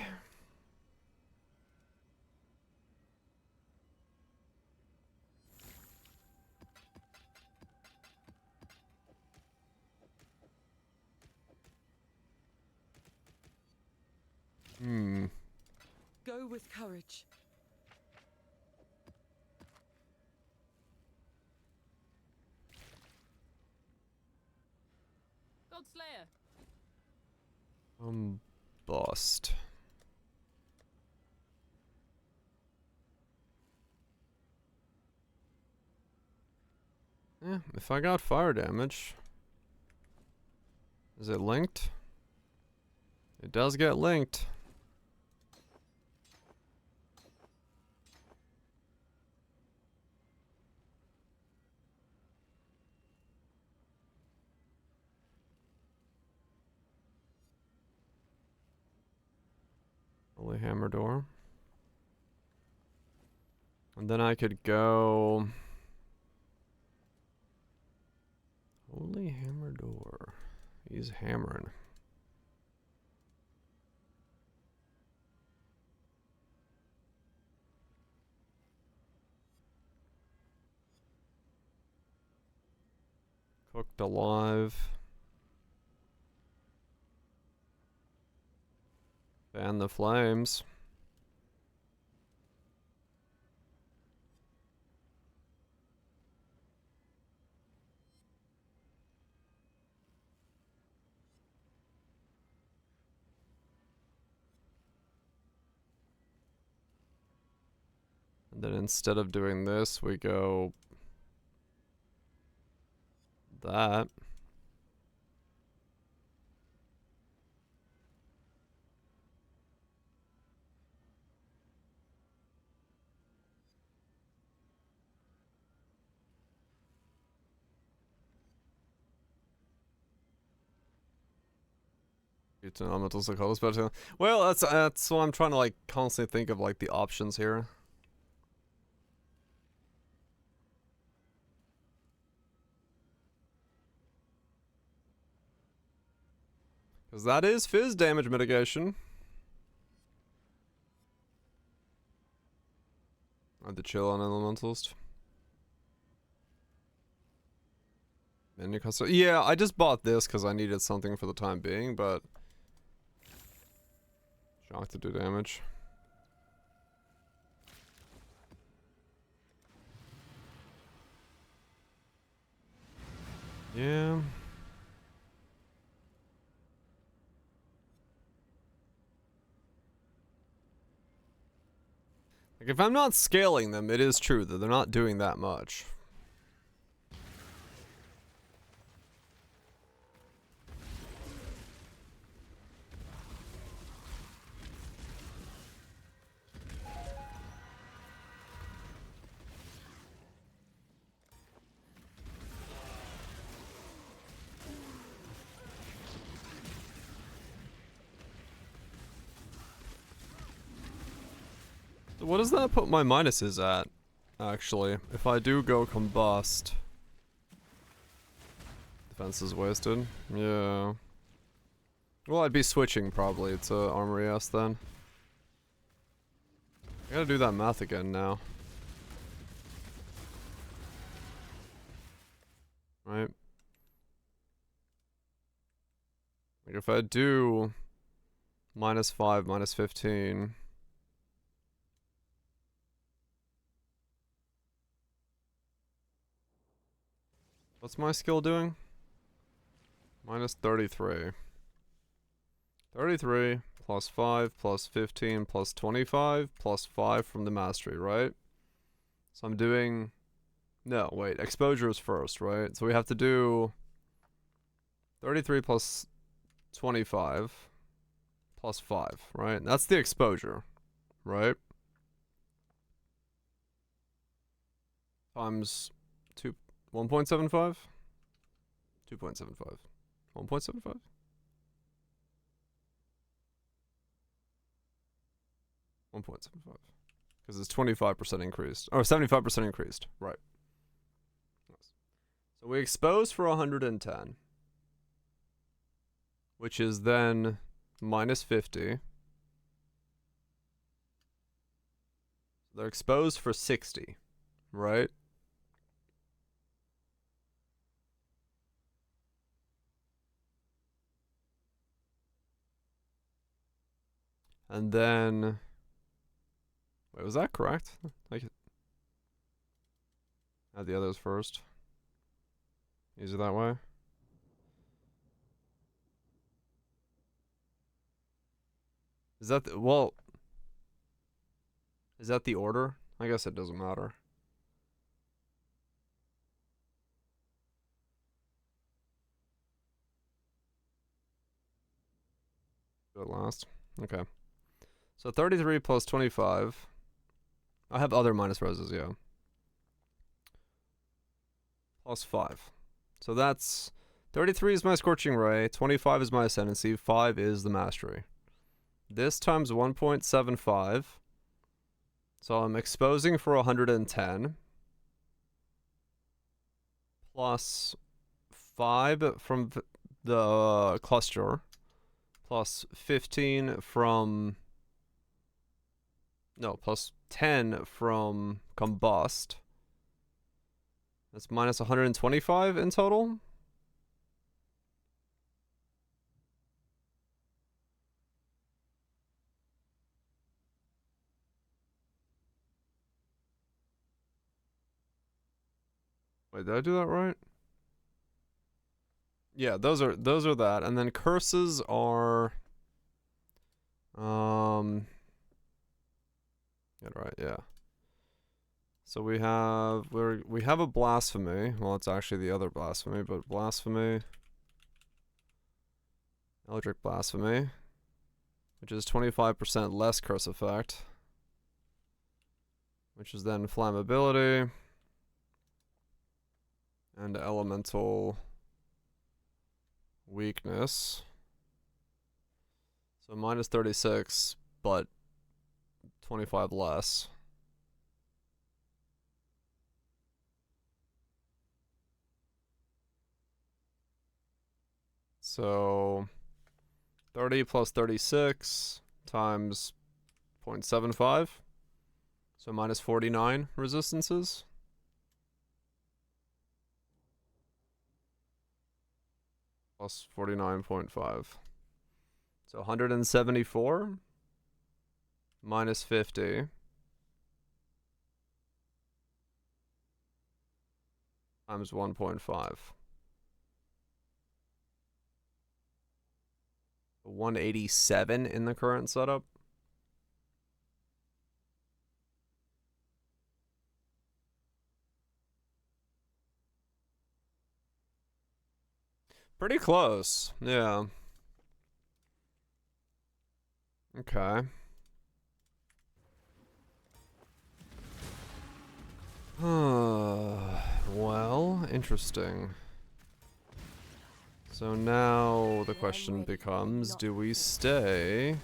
Go with courage. Godslayer. Bust. Yeah, if I got fire damage, is it linked? It does get linked. Holy hammer door. And then I could go... Holy hammer door. He's hammering. Cooked alive. Fan the flames. And then instead of doing this, we go that. Elemental psychologist, but well, that's what I'm trying to like constantly think of, like the options here. Because that is fizz damage mitigation. I had to chill on elementalist. Menu custom. Yeah, I just bought this because I needed something for the time being, but shock to do damage. Yeah. Like, if I'm not scaling them, it is true that they're not doing that much. What does that put my minuses at, actually? If I do go combust. Defense is wasted. Yeah. Well, I'd be switching probably to Armory S then. I gotta do that math again now. Right? Like if I do -5, -15. What's my skill doing? -33. 33 plus 5 plus 15 plus 25 plus 5 from the mastery, right? So I'm doing... No, wait. Exposure is first, right? So we have to do 33 plus 25 plus 5, right? That's the exposure, right? Times 1.75? 2.75. 1.75? Because it's 25% increased. Or 75% increased. Right. Nice. So we expose for 110. Which is then -50. They're exposed for 60. Right? And then... Wait, was that correct? Like, add the others first. Easier that way. Is that the, well... Is that the order? I guess it doesn't matter. Do it last. Okay. So 33 plus 25. I have other minus roses, yeah. Plus 5. So that's 33 is my Scorching Ray, 25 is my Ascendancy, 5 is the Mastery. This times 1.75. So I'm exposing for 110. Plus 5 from the cluster. Plus 15 from... No, plus 10 from combust. That's minus 125 in total. Wait, did I do that right? Yeah, those are that, and then curses are get it right, yeah. So we have a blasphemy. Well, it's actually the other blasphemy, but blasphemy, eldritch blasphemy, which is 25% less curse effect, which is then flammability and elemental weakness. So minus 36, but 25 less. So 30 plus 36 times 0.75. So minus 49 resistances. Plus 49.5. So 174 minus 50 times 1.5. 187 in the current setup. Pretty close, yeah. Okay. Well, interesting. So now the question becomes, do we stay?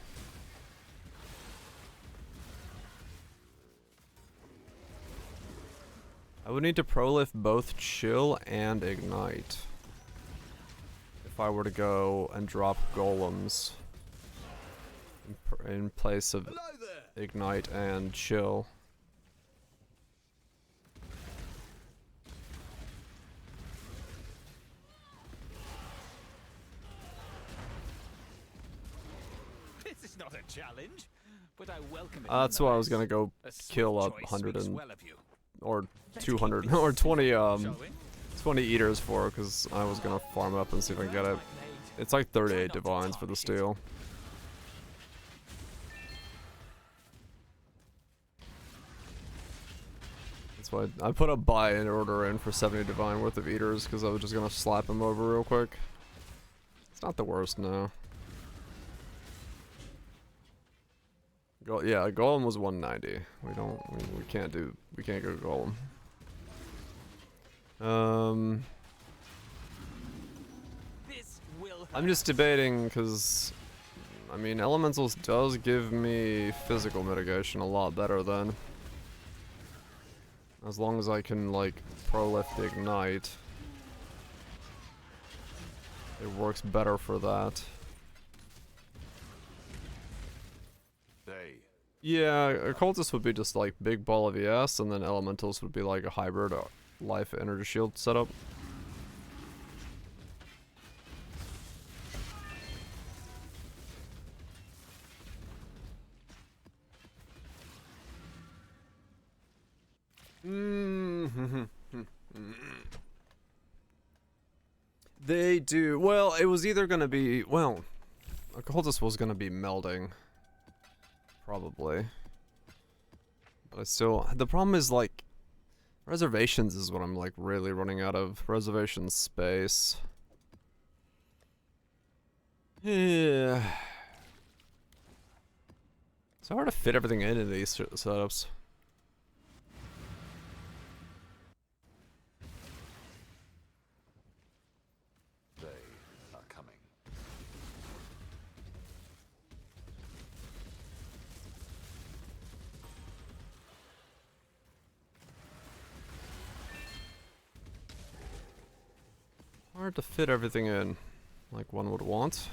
I would need to prolift both chill and ignite if I were to go and drop golems in place of ignite and chill. This is not a challenge, but I welcome it. That's why I was gonna go kill up 100 and or 200 or 20 20 eaters for, because I was gonna farm up and see if I can get it. It's like 38 divines for the steel. That's why I put a buy in order in for 70 divine worth of eaters, because I was just gonna slap him over real quick. It's not the worst, no. Yeah, golem was 190. We can't go golem. I'm just debating because, I mean, elementals does give me physical mitigation a lot better than, as long as I can like prolift ignite. It works better for that. Yeah, occultist would be just like big ball of ES, and then elementals would be like a hybrid life energy shield setup. They do. Well, it was either gonna be, well, occultist was gonna be melding. Probably. But I still, the problem is like, reservations is what I'm like really running out of. Reservation space. Yeah. It's hard to fit everything into these setups. They are coming. Hard to fit everything in, like one would want.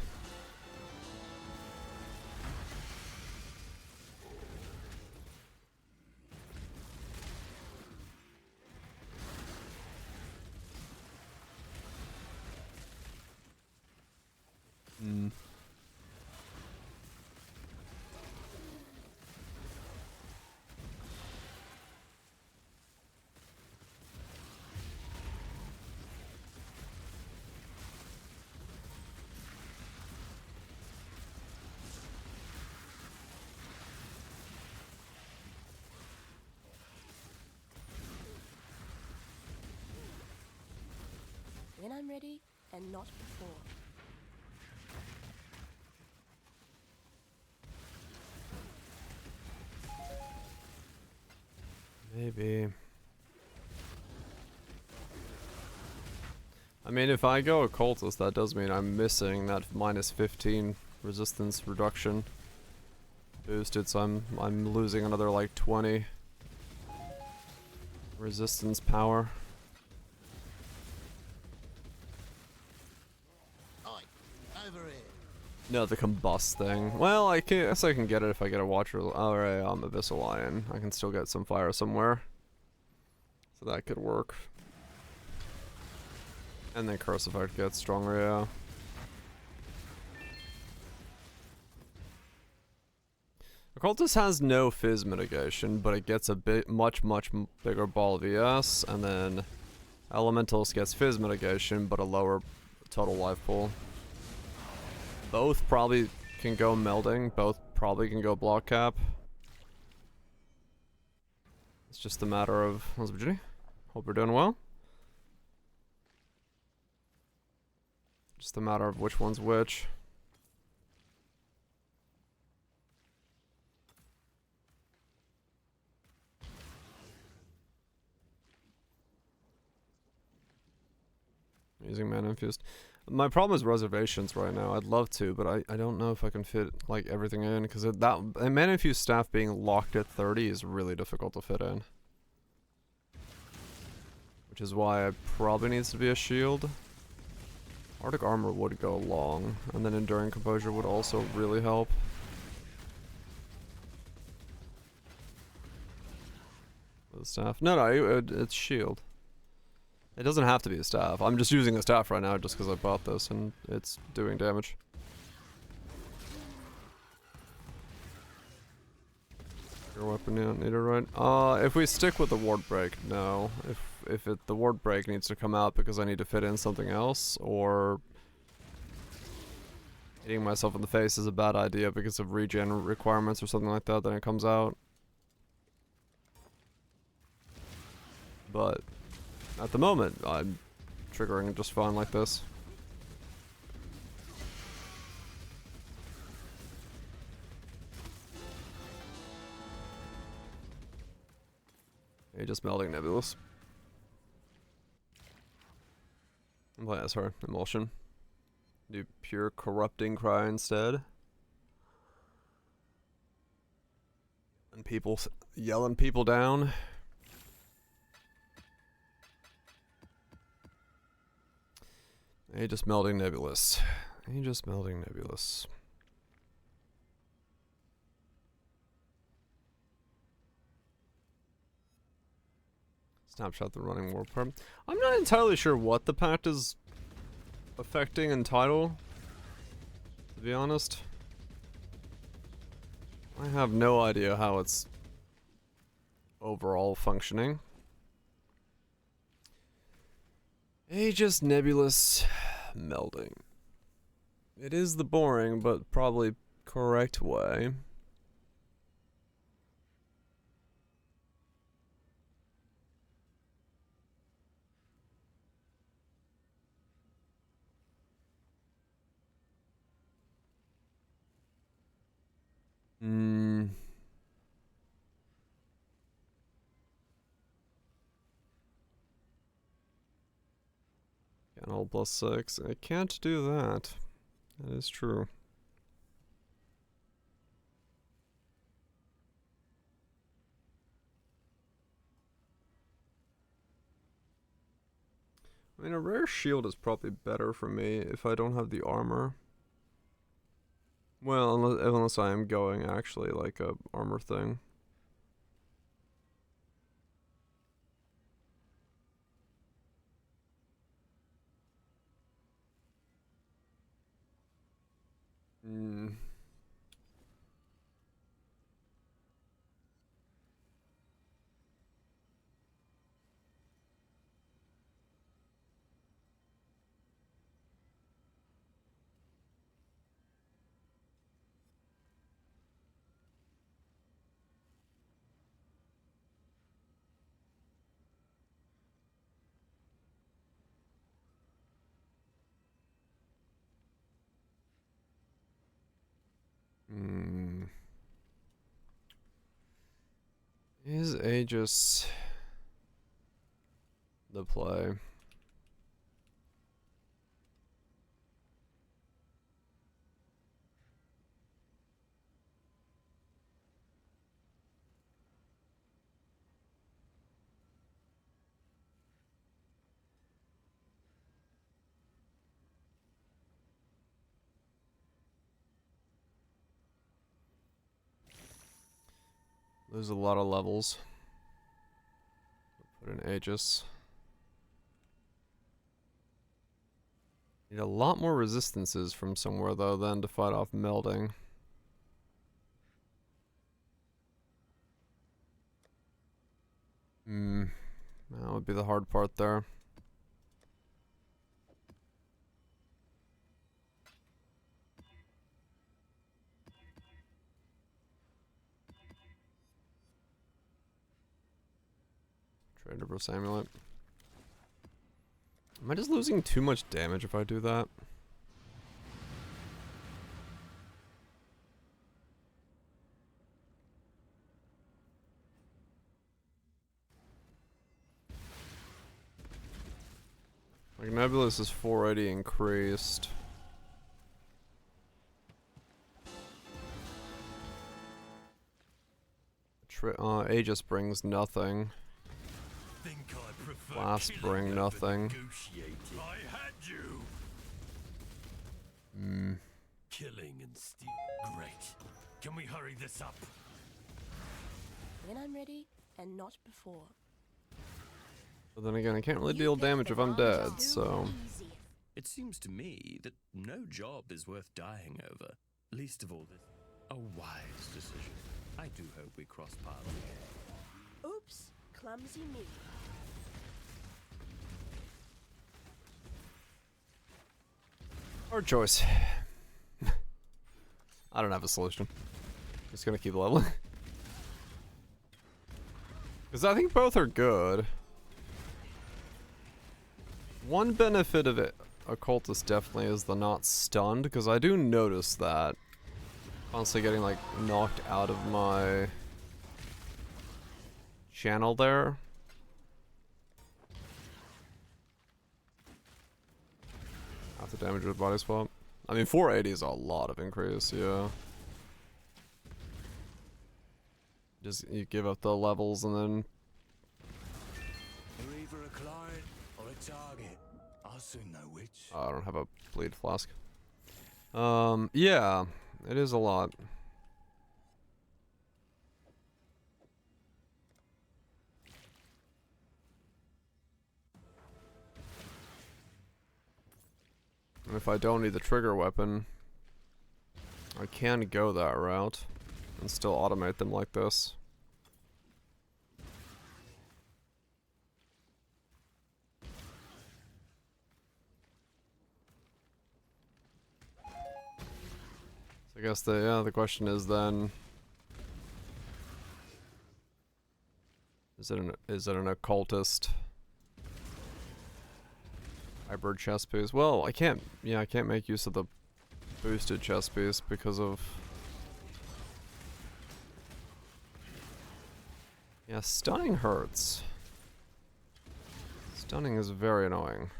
When I'm ready, and not before. Maybe. I mean, if I go occultist, that does mean I'm missing that -15 resistance reduction boosted, so I'm losing another like 20 resistance power. No, the combust thing. Well, I guess I can get it if I get a watcher. Alright, I'm Abyssal Lion. I can still get some fire somewhere. So that could work. And then Curse Effect gets stronger, yeah. Occultist has no Fizz mitigation, but it gets a much bigger ball of ES, and then Elementalist gets Fizz mitigation, but a lower total life pool. Both probably can go melding, both probably can go block cap. It's just a matter of... How's Virginia? Hope we're doing well. Just a matter of which one's which. Using mana infused. My problem is reservations right now. I'd love to, but I don't know if I can fit like everything in, because that mana infused staff being locked at 30 is really difficult to fit in. Which is why it probably needs to be a shield. Arctic armor would go long, and then enduring composure would also really help. The staff? No, it's shield. It doesn't have to be a staff. I'm just using a staff right now just because I bought this and it's doing damage. Your weapon needed, right? If we stick with the ward break, no. If the ward break needs to come out because I need to fit in something else, or hitting myself in the face is a bad idea because of regen requirements or something like that, then it comes out. But at the moment, I'm triggering just fine like this. Hey, just melding Nebulous. Oh, sorry, Emulsion. Do pure corrupting cry instead. And people yelling people down. Hey, just melding Nebulous. Hey, just melding Nebulous. Snapshot the running war part. I'm not entirely sure what the pact is affecting in title, to be honest. I have no idea how it's overall functioning. Aegis Nebulous melding. It is the boring but probably correct way. Reroll +6. I can't do that. That is true. I mean, a rare shield is probably better for me if I don't have the armor. Well, unless I am going actually like a armor thing. Hmm. Hmm. Is Aegis the play? There's a lot of levels. Put in Aegis. Need a lot more resistances from somewhere though than to fight off melding. That would be the hard part there. Trader Bros Amulet. Am I just losing too much damage if I do that? Like Nebulous is 480 increased. Aegis brings nothing. Last bring nothing. I had you. Killing and steal. Great. Can we hurry this up? When I'm ready, and not before. But then again, I can't really deal damage if I'm dead, so... It seems to me that no job is worth dying over. Least of all this. A wise decision. I do hope we cross paths again. Oops, clumsy me. Hard choice. I don't have a solution. Just gonna keep leveling. Because I think both are good. One benefit of it, Occultist definitely, is the not stunned, because I do notice that. Constantly getting like knocked out of my channel there. Half the damage with body swap. I mean 480 is a lot of increase, yeah. Just you give up the levels and then You're either a client or a target. I'll soon know which. I don't have a bleed flask. Yeah, it is a lot. And if I don't need the trigger weapon, I can go that route and still automate them like this. So I guess the question is then, is it an occultist hybrid chest piece? Well, I can't make use of the boosted chest piece because of stunning hurts. Stunning is very annoying.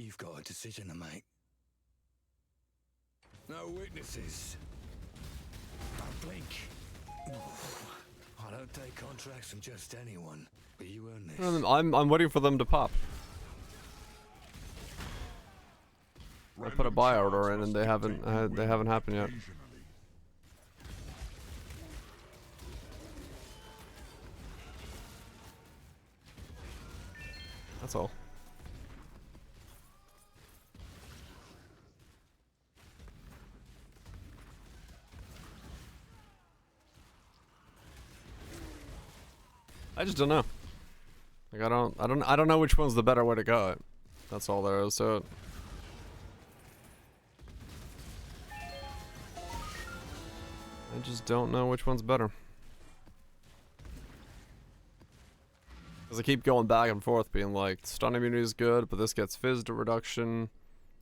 You've got a decision to make. No witnesses. Don't blink. I don't take contracts from just anyone, but you earn this. I'm waiting for them to pop. I put a buy order in and they haven't happened yet. That's all. I just don't know. Like I don't know which one's the better way to go. That's all there is to it. I just don't know which one's better. Because I keep going back and forth being like, stun immunity is good, but this gets phys reduction.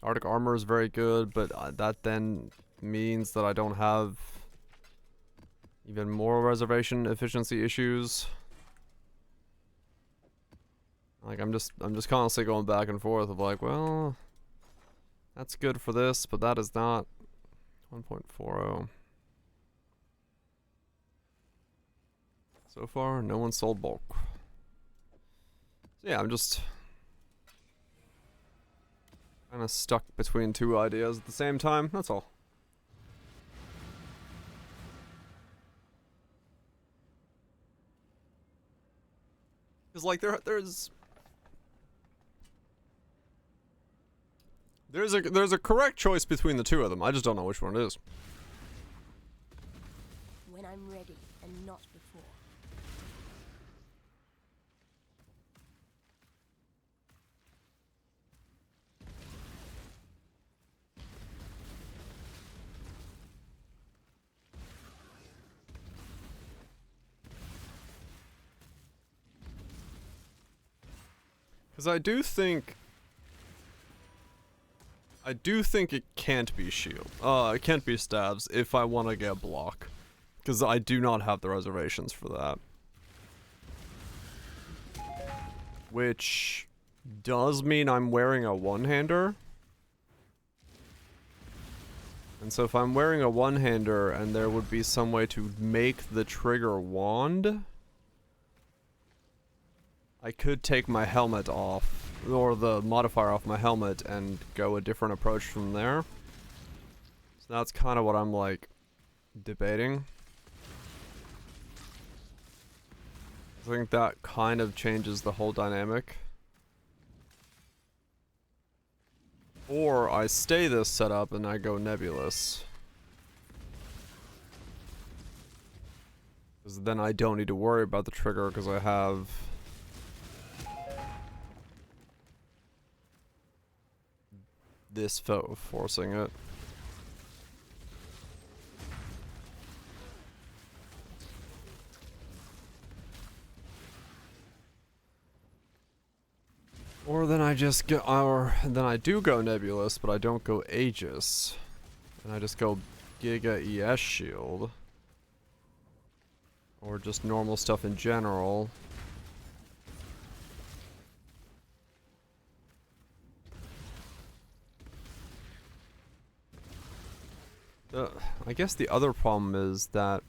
Arctic armor is very good, but that then means that I don't have even more reservation efficiency issues. Like I'm just constantly going back and forth of like, well, that's good for this, but that is not 1.40. So far, no one sold bulk. So yeah, I'm just kind of stuck between two ideas at the same time. That's all. Because like there's a correct choice between the two of them. I just don't know which one it is. When I'm ready and not before. Because I do think it can't be shield. It can't be stabs if I want to get block. Because I do not have the reservations for that. Which does mean I'm wearing a one-hander. And so if I'm wearing a one-hander and there would be some way to make the trigger wand, I could take my helmet off, or the modifier off my helmet, and go a different approach from there. So that's kind of what I'm, like, debating. I think that kind of changes the whole dynamic. Or I stay this setup and I go nebulous. Because then I don't need to worry about the trigger because I have this forcing it. Or then I just get, or then I do go nebulous, but I don't go Aegis, and I just go Giga ES shield, or just normal stuff in general. I guess the other problem is that,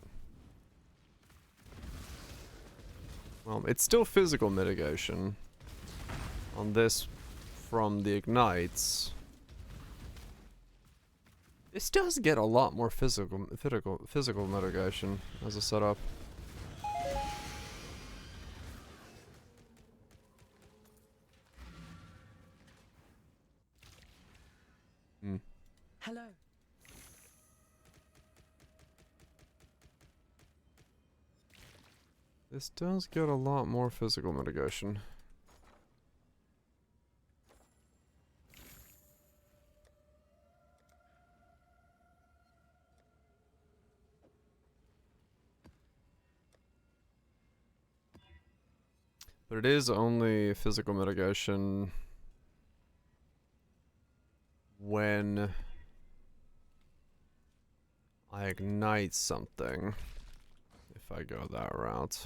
well, it's still physical mitigation on this from the ignites. This does get a lot more physical mitigation as a setup. Hello. This does get a lot more physical mitigation. But it is only physical mitigation when I ignite something, if I go that route.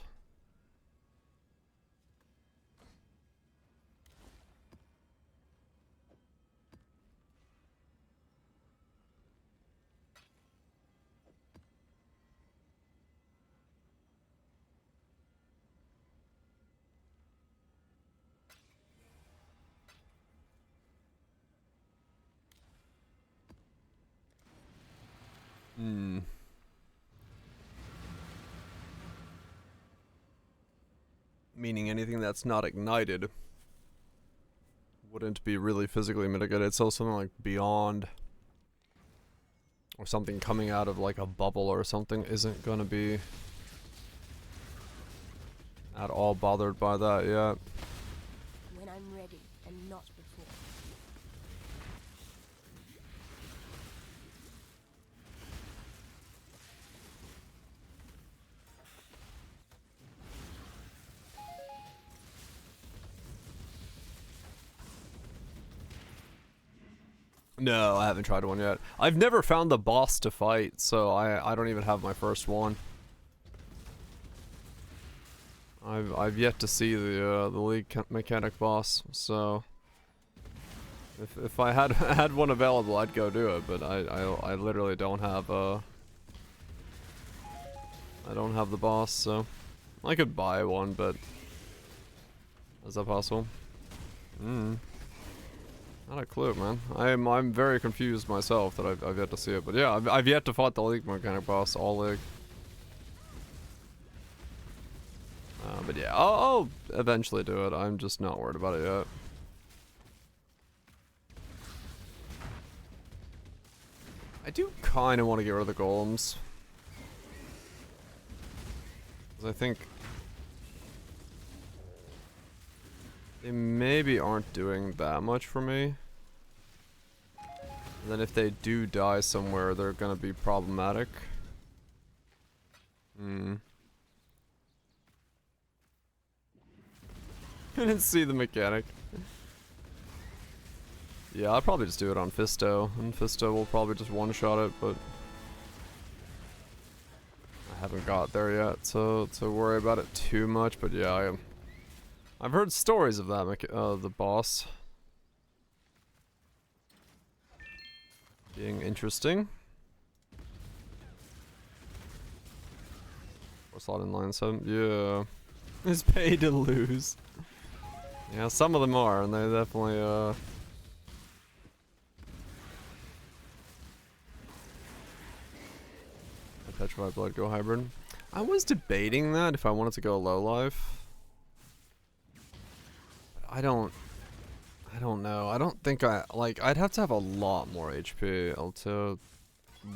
meaning anything that's not ignited wouldn't be really physically mitigated. So something like beyond, or something coming out of like a bubble or something, isn't gonna be at all bothered by that yet. When I'm ready and not before. No, I haven't tried one yet. I've never found the boss to fight, so I don't even have my first one. I've yet to see the league mechanic boss, so if I had had one available, I'd go do it. But I literally don't have I don't have the boss, so I could buy one, but is that possible? Not a clue, man. I'm very confused myself that I've yet to see it, but yeah, I've yet to fight the league mechanic boss all league. But yeah, I'll eventually do it. I'm just not worried about it yet. I do kind of want to get rid of the golems, because I think they maybe aren't doing that much for me. And then if they do die somewhere, they're gonna be problematic. I didn't see the mechanic. Yeah, I'll probably just do it on Fisto, and Fisto will probably just one-shot it, but I haven't got there yet, so to worry about it too much. But yeah, I've heard stories of that, the boss being interesting. Or slot in line 7, yeah. It's pay to lose. Yeah, some of them are, and they definitely, Petrified Blood go hybrid. I was debating that if I wanted to go low life. But I don't know. I don't think I'd have to have a lot more HP to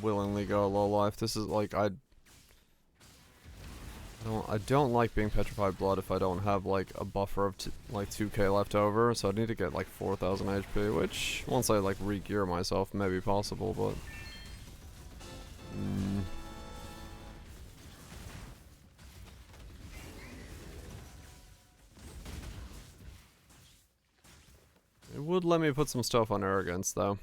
willingly go low life. This is like, I don't like being Petrified Blood if I don't have like a buffer of like 2k left over, so I'd need to get like 4000 HP, which once I like re-gear myself may be possible, but it would let me put some stuff on Arrogance though.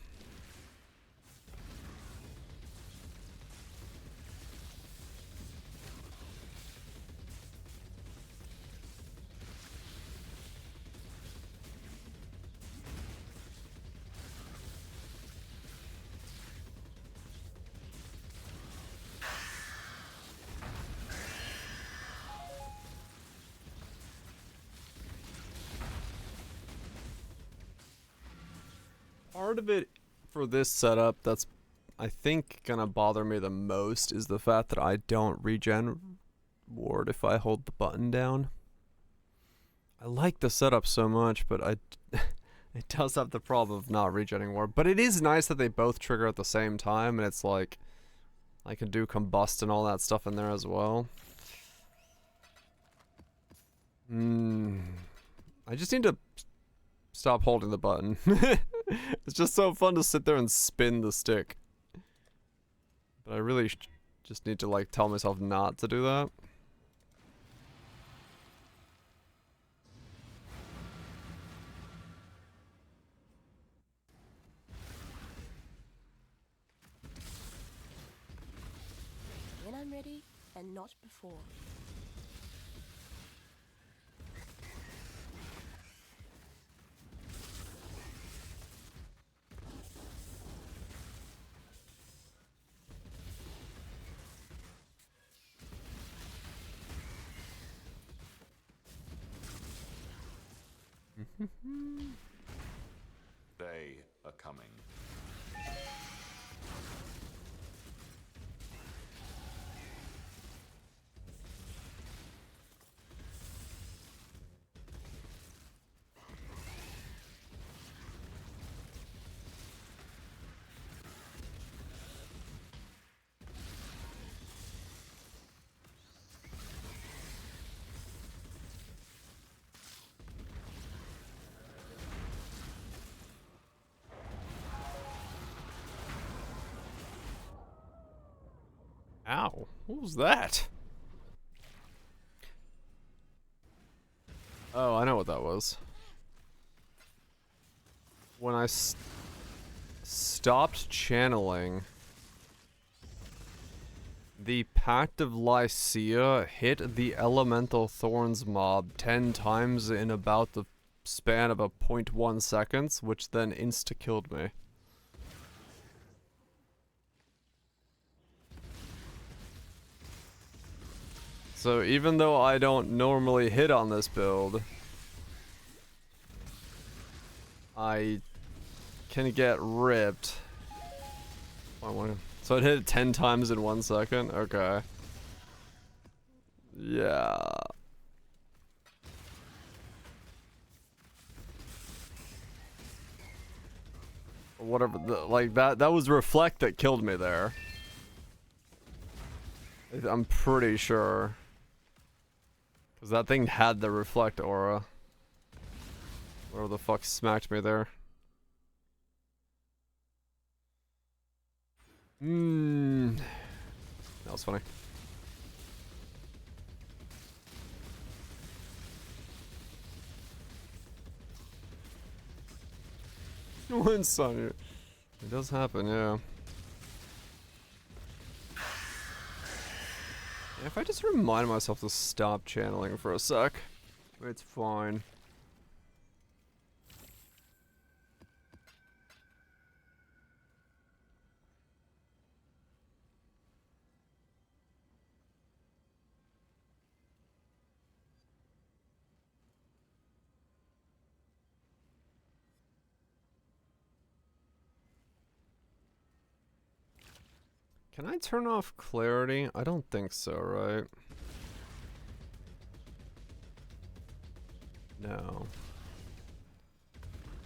Part of it for this setup that's, I think, gonna bother me the most is the fact that I don't regen ward if I hold the button down. I like the setup so much, but it does have the problem of not regenning ward. But it is nice that they both trigger at the same time, and it's like I can do combust and all that stuff in there as well. I just need to stop holding the button. It's just so fun to sit there and spin the stick. But I really just need to like tell myself not to do that. When I'm ready and not before. They are coming. Ow. What was that? Oh, I know what that was. When I stopped channeling, the Pact of Lycia hit the Elemental Thorns mob 10 times in about the span of a 0.1 seconds, which then insta-killed me. So even though I don't normally hit on this build, I can get ripped. So it hit it 10 times in 1 second? Okay. Yeah. Whatever, like that was Reflect that killed me there. I'm pretty sure. Because that thing had the Reflect aura. Whatever the fuck smacked me there. That was funny. One son. It does happen, yeah. If I just remind myself to stop channeling for a sec, it's fine. Can I turn off clarity? I don't think so, right? No.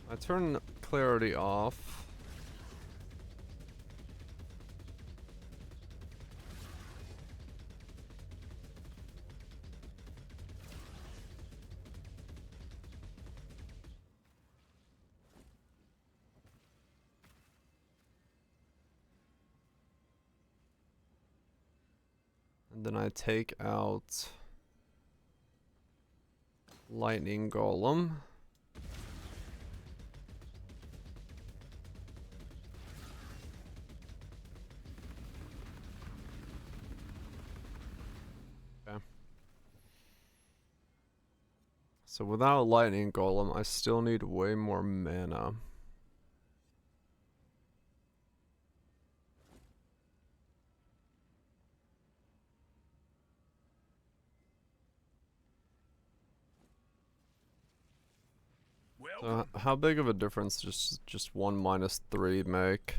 I turn clarity off. And then I take out Lightning Golem. Okay. So without Lightning Golem, I still need way more mana. So how big of a difference just 1 minus 3 make?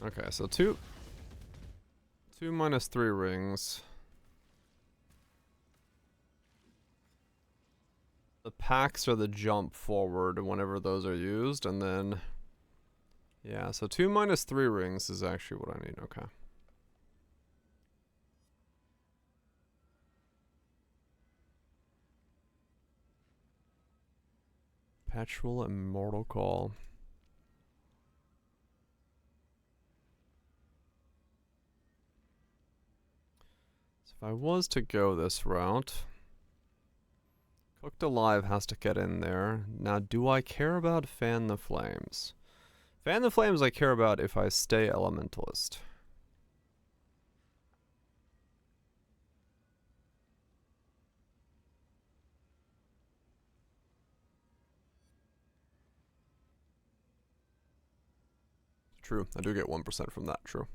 Okay, so two minus 3 rings. The packs are the jump forward whenever those are used, and then yeah, so 2 minus 3 rings is actually what I need. Okay. Perpetual Immortal Call. So if I was to go this route, Cooked Alive has to get in there. Now, do I care about Fan the Flames? Fan the Flames I care about if I stay Elementalist. True, I do get 1% from that, true.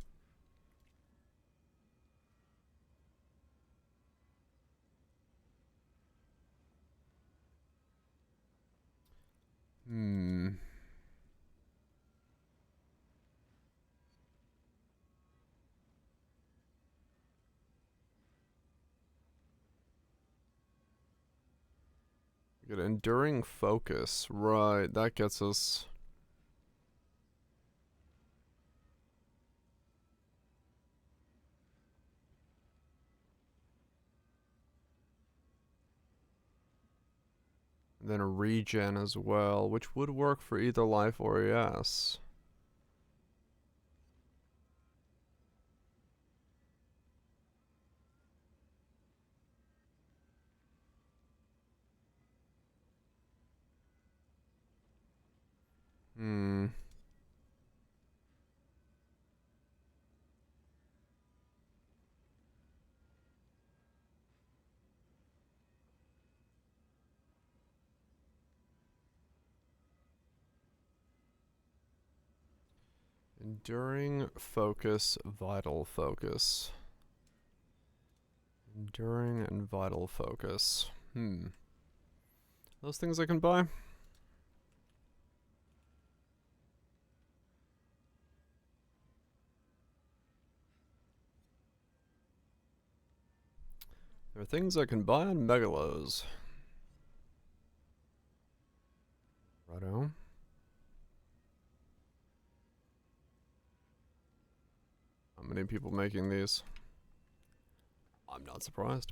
Get Enduring Focus. Right, that gets us... And then a regen as well, which would work for either life or ES. Enduring focus, vital focus. Enduring and vital focus. Those things I can buy? There are things I can buy on Megalos. Righto. How many people making these? I'm not surprised.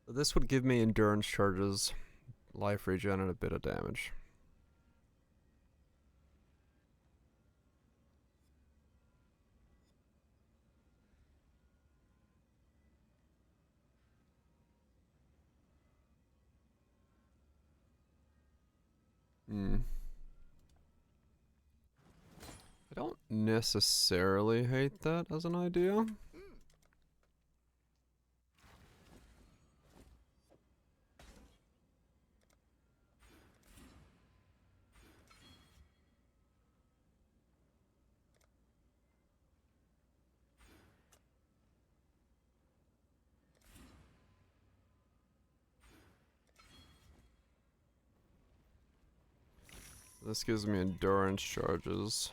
This would give me endurance charges, life regen, and a bit of damage. I don't necessarily hate that as an idea. This gives me endurance charges.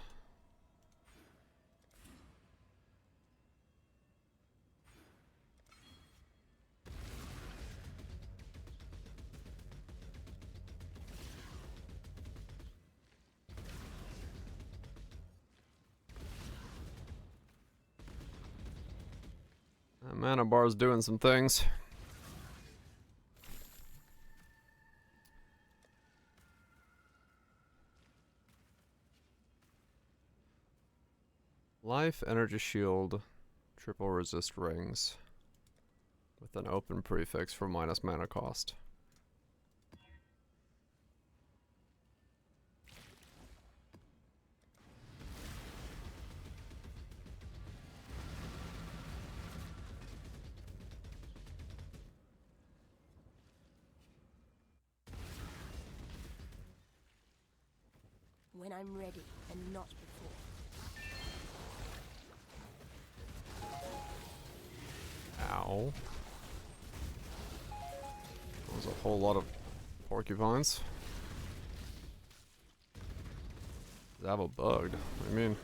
That mana bar's doing some things. Life, energy shield, triple resist rings with an open prefix for minus mana cost. When I'm ready and not before. Ow. There's a whole lot of porcupines. Does that have a bug? What do you mean?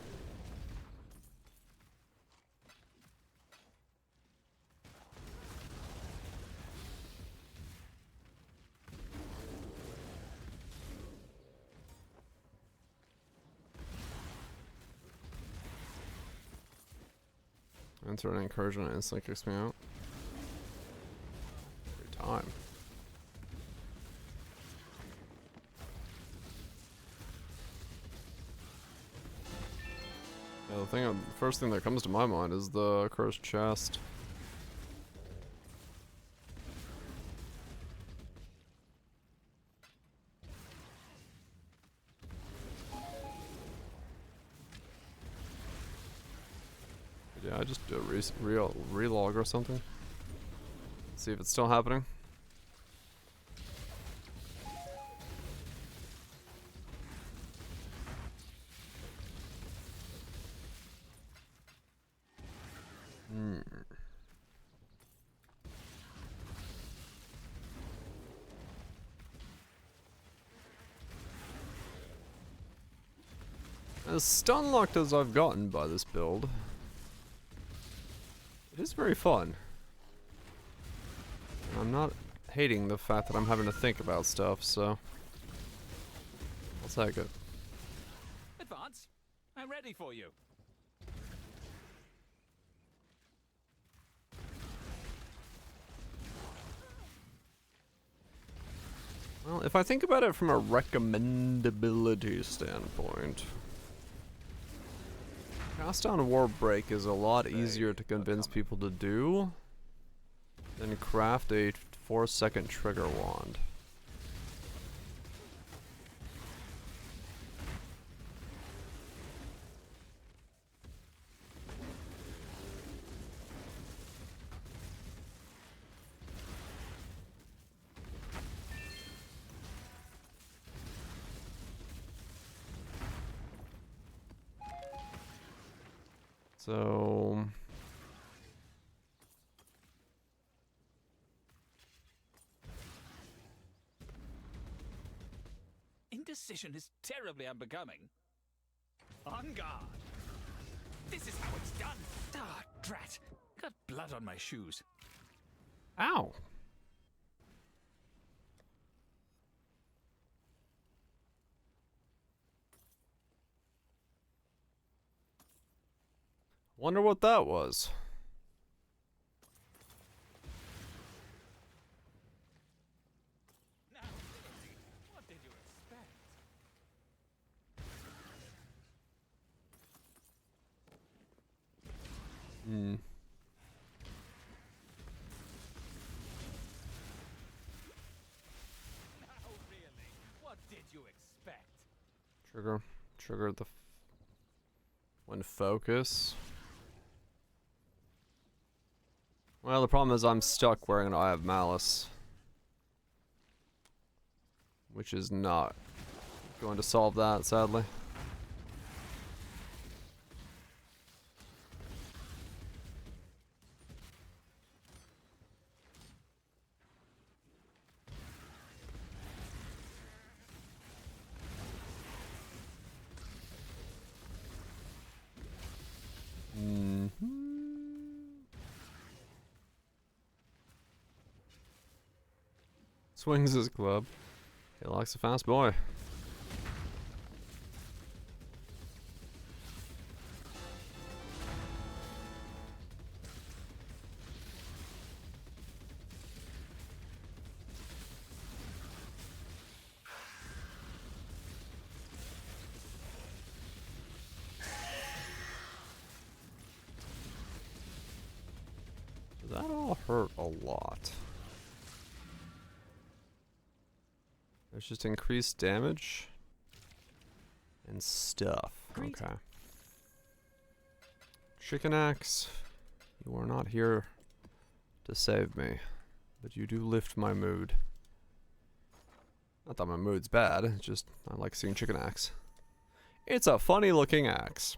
Enter an incursion and instantly kicks me out. Every time. Yeah, the first thing that comes to my mind is the cursed chest. Yeah, I just do a relog or something. See if it's still happening. As stun locked as I've gotten by this build, it is very fun. I'm not hating the fact that I'm having to think about stuff, so I'll take it. Advance. I'm ready for you. Well, if I think about it from a recommendability standpoint, Cast on War Break is a lot easier to convince people to do than craft a 4-second trigger wand. So Indecision is terribly unbecoming. On guard. This is how it's done. Ah, drat. Got blood on my shoes. Ow. Wonder what that was. Now, what did you expect? Hmm. Now, really, what did you expect? Trigger the when focus. Well, the problem is I'm stuck wearing an Eye of Malice, which is not going to solve that, sadly. Swings his club. He likes a fast boy. That all hurt a lot. There's just increased damage and stuff. Okay. Chicken Axe, you are not here to save me, but you do lift my mood. Not that my mood's bad, it's just I like seeing Chicken Axe. It's a funny looking axe.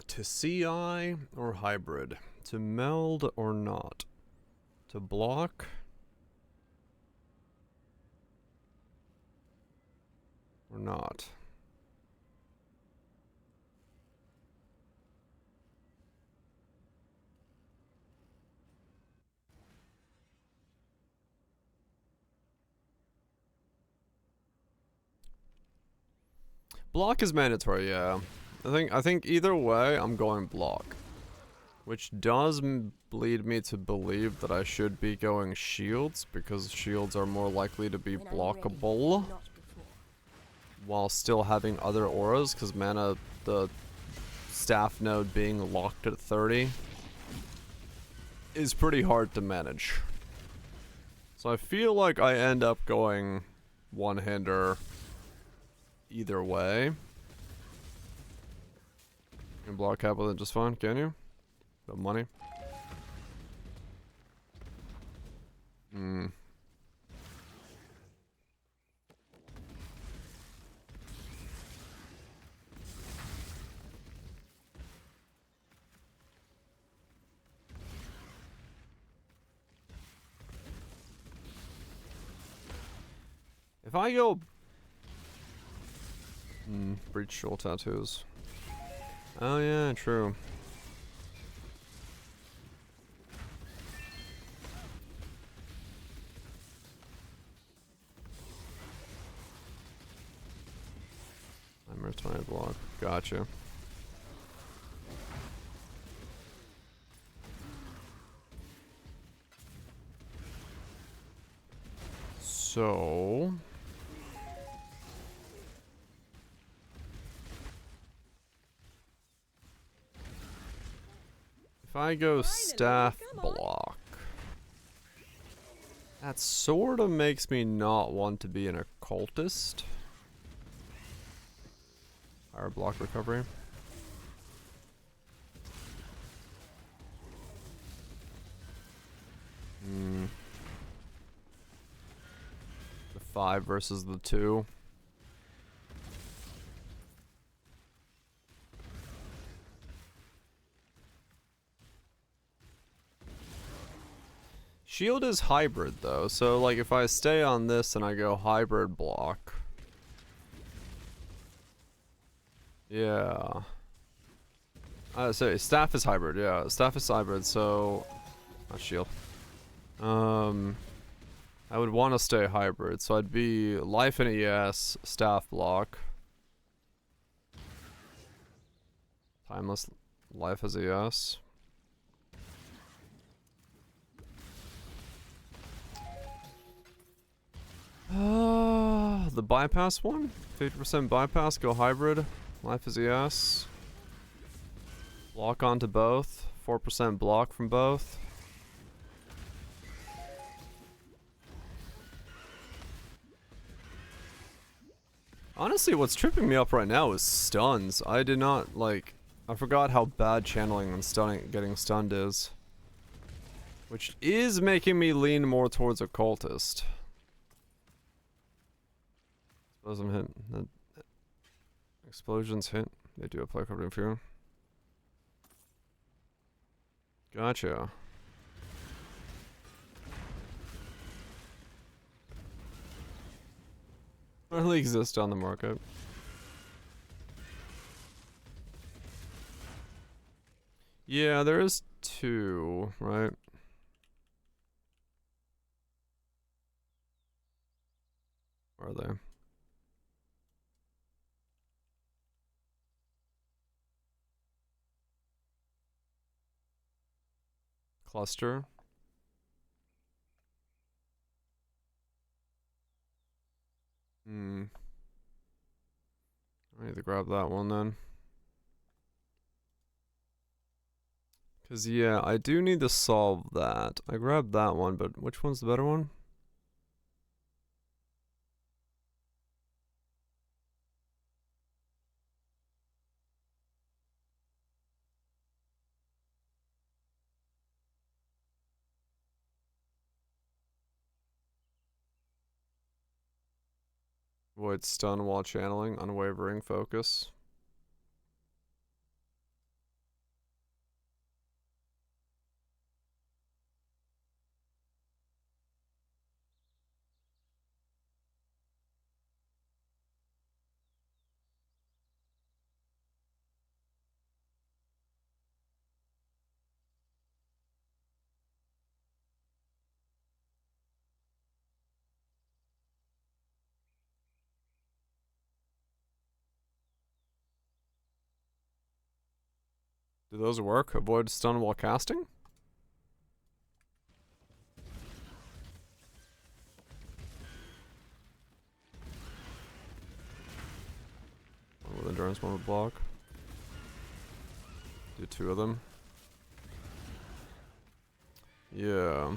To CI or hybrid? To meld or not? To block? Or not? Block is mandatory, yeah. I think either way, I'm going block. Which does lead me to believe that I should be going shields, because shields are more likely to be blockable. While still having other auras, because mana, the staff node being locked at 30 is pretty hard to manage. So I feel like I end up going one-hander either way. You can block cap with it just fine, can you? The money. If I go... Breach Shoal Tattoos. Oh yeah, true. Timer 20 block. Gotcha. So if I go staff block, that sort of makes me not want to be an occultist. Fire block recovery. The 5 versus the 2. Shield is hybrid though, so like if I stay on this and I go hybrid block. Yeah. Sorry, staff is hybrid, yeah. Staff is hybrid, so not shield. I would want to stay hybrid, so I'd be life and ES, staff block. Timeless life as ES. The bypass one? 50% bypass, go hybrid. Life is ES. Block onto both. 4% block from both. Honestly, what's tripping me up right now is stuns. I did not, like... I forgot how bad channeling and stunning, getting stunned is. Which is making me lean more towards occultist. Suppose I'm hitting. Explosions hit. They do apply covered in fear. Gotcha. Only exist on the market. Yeah, there is 2, right? Where are they? Cluster. I need to grab that one then. Cause yeah, I do need to solve that. I grabbed that one, but which one's the better one? Avoid stun while channeling, unwavering focus. Do those work? Avoid stun while casting? One with endurance, one with block. Do 2 of them. Yeah.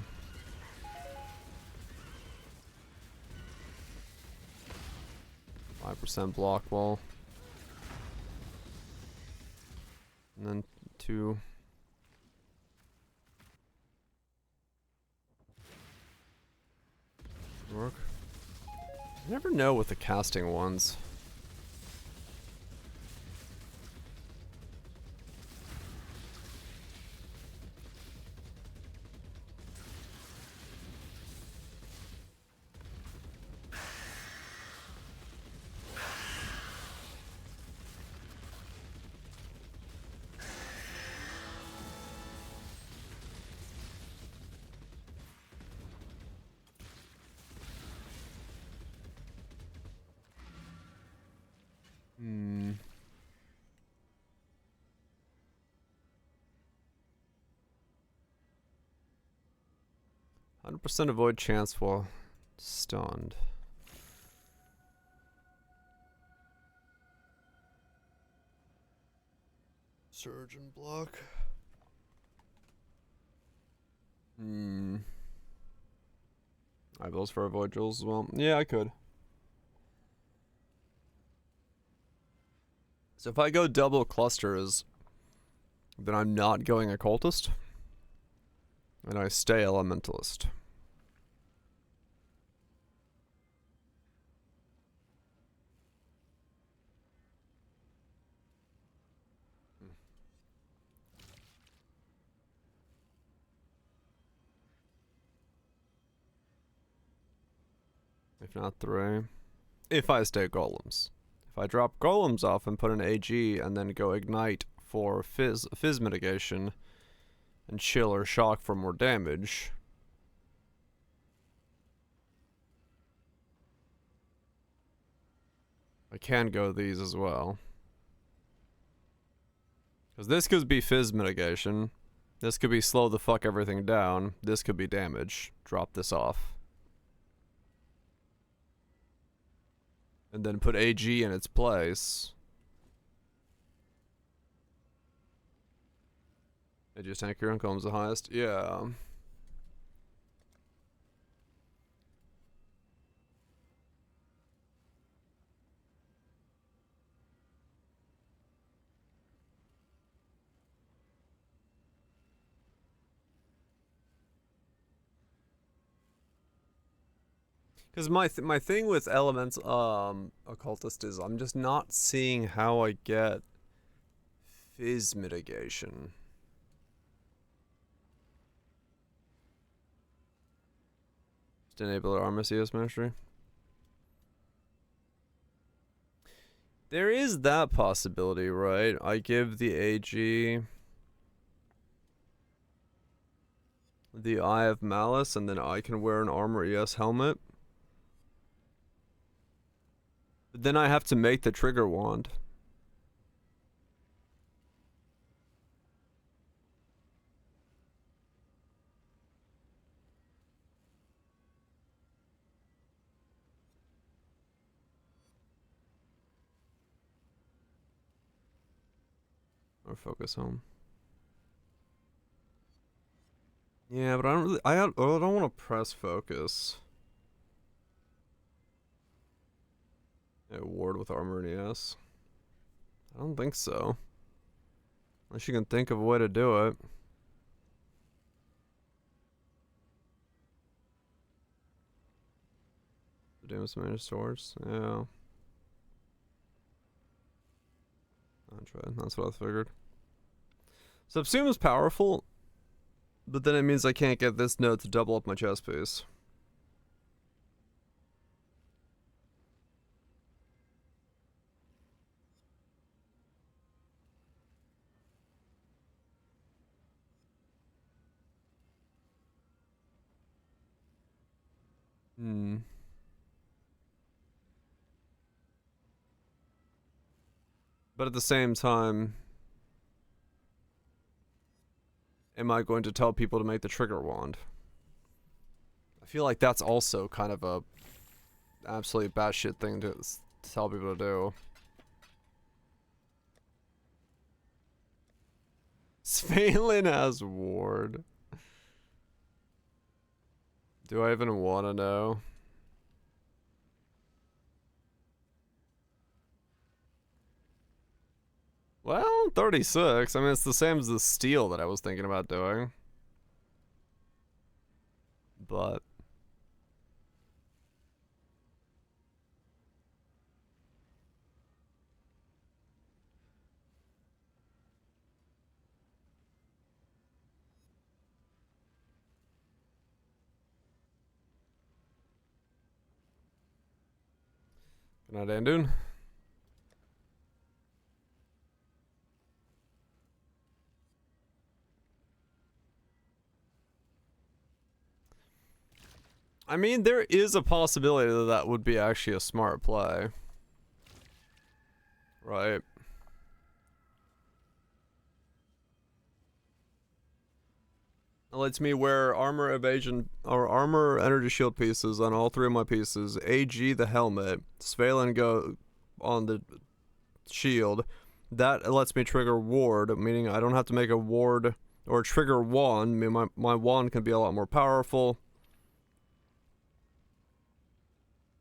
%5 block wall. And then 2. Work. I never know with the casting ones. 100% avoid chance while stunned. Surge and block. Eyeballs for avoid jewels as well. Yeah, I could. So if I go double clusters, then I'm not going occultist. And I stay elementalist. If not 3. If I stay golems. If I drop golems off and put an AG and then go ignite for fizz mitigation and chill or shock for more damage. I can go these as well. Because this could be fizz mitigation. This could be slow the fuck everything down. This could be damage. Drop this off. And then put AG in its place. Aegis Tanker and Combs the highest. Yeah. Because my thing with elements occultist is I'm just not seeing how I get fizz mitigation. Just enable armor CS ministry. There is that possibility, right? I give the AG the Eye of Malice and then I can wear an armor ES helmet. But then I have to make the trigger wand. Or focus home. Yeah, but I don't really. I don't want to press focus. Yeah, ward with armor and ES. I don't think so. Unless you can think of a way to do it. Damage managed swords. Yeah. I'll try. That's what I figured. Subsume is powerful, but then it means I can't get this node to double up my chest piece. But at the same time, am I going to tell people to make the trigger wand? I feel like that's also kind of a absolutely batshit thing to tell people to do. Svalin has ward. Do I even want to know? Well, 36. I mean, it's the same as the steel that I was thinking about doing. But good night, Andoon. I mean, there is a possibility that that would be actually a smart play. Right. It lets me wear armor evasion or armor energy shield pieces on all 3 of my pieces. AG the helmet, Svalin go on the shield. That lets me trigger ward, meaning I don't have to make a ward or trigger wand. I mean, my wand can be a lot more powerful.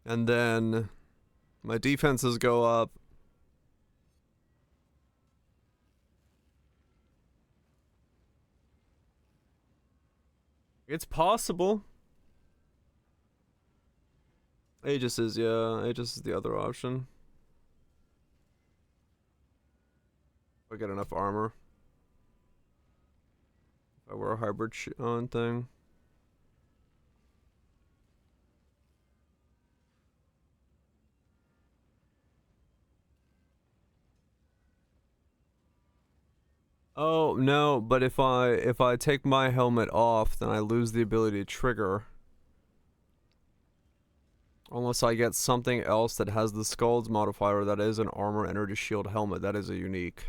And then my defenses go up. It's possible. Aegis is, yeah, Aegis is the other option. If I get enough armor. If I wear a hybrid on thing. Oh, no, but if I take my helmet off, then I lose the ability to trigger. Unless I get something else that has the Skulls modifier that is an armor energy shield helmet. That is a unique.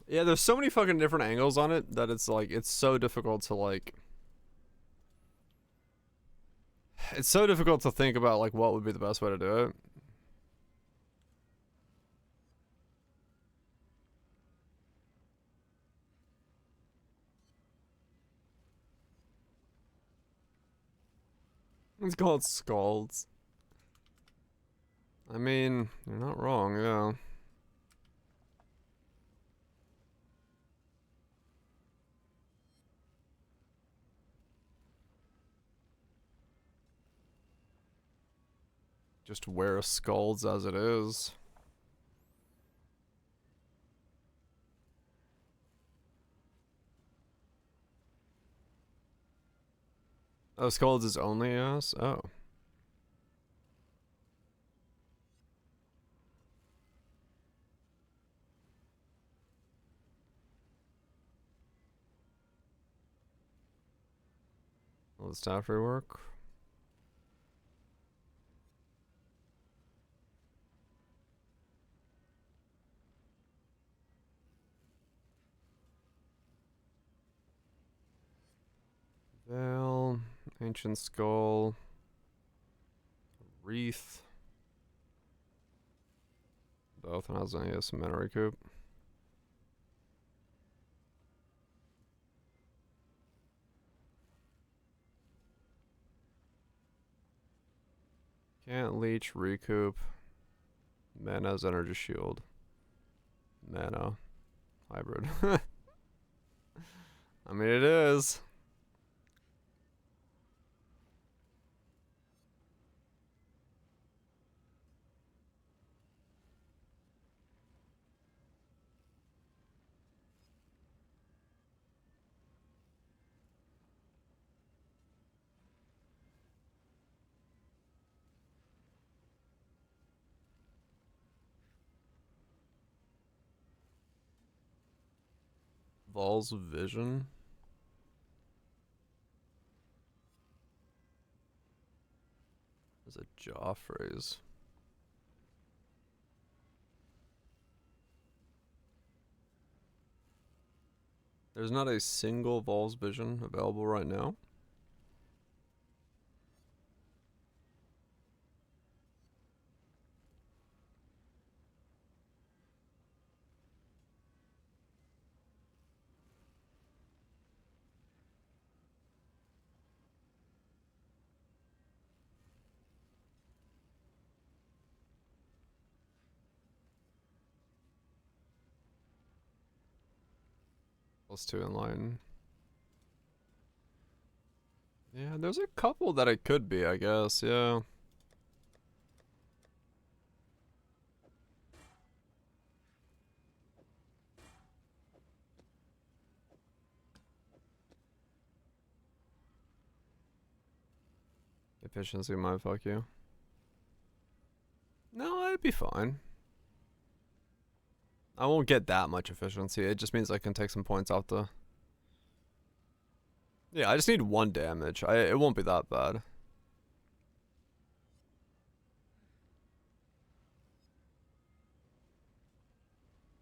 Yeah, there's so many fucking different angles on it that it's like, it's so difficult to like... It's so difficult to think about like what would be the best way to do it. It's called Skulls. I mean, you're not wrong, yeah. Just wear Skulls as it is. Oh, Skulls is only us? Oh. Will the staff rework? Veil, Ancient Skull, Wreath. Both has some mana recoup. Can't leech, recoup. Mana's energy shield. Mana. Hybrid. I mean, it is. Vol's Vision. There's a jaw phrase. There's not a single Vol's Vision available right now. +2 in line. Yeah, there's a couple that it could be, I guess, yeah. Efficiency might fuck you. No, I'd be fine. I won't get that much efficiency. It just means I can take some points off the... Yeah, I just need 1 damage. It won't be that bad.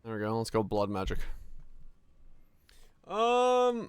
There we go. Let's go blood magic. Hmm.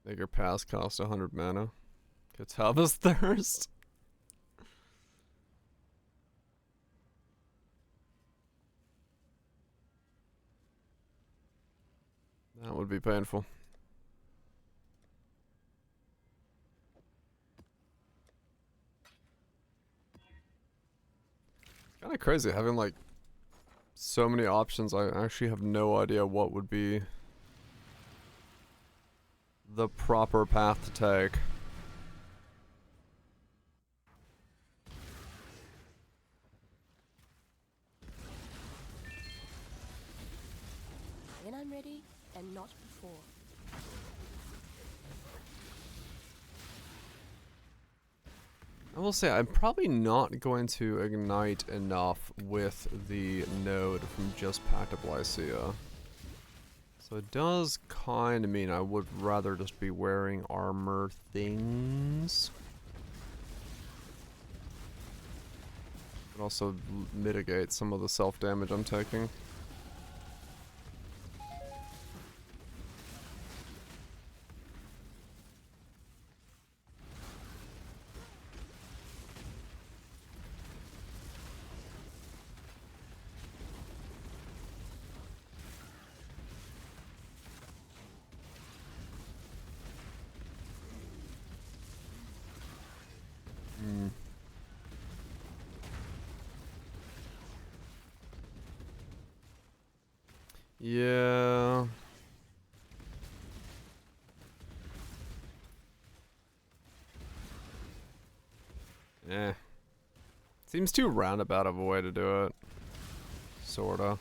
Make your pass cost 100 mana. Gets Harvest Thirst. That would be painful. Kind of crazy having like so many options. I actually have no idea what would be the proper path to take. When I'm ready, and not before. I will say I'm probably not going to ignite enough with the node from just Pact of Lycia. So it does kind of mean I would rather just be wearing armor things. But also mitigate some of the self-damage I'm taking. Yeah. Eh. Seems too roundabout of a way to do it. Sorta.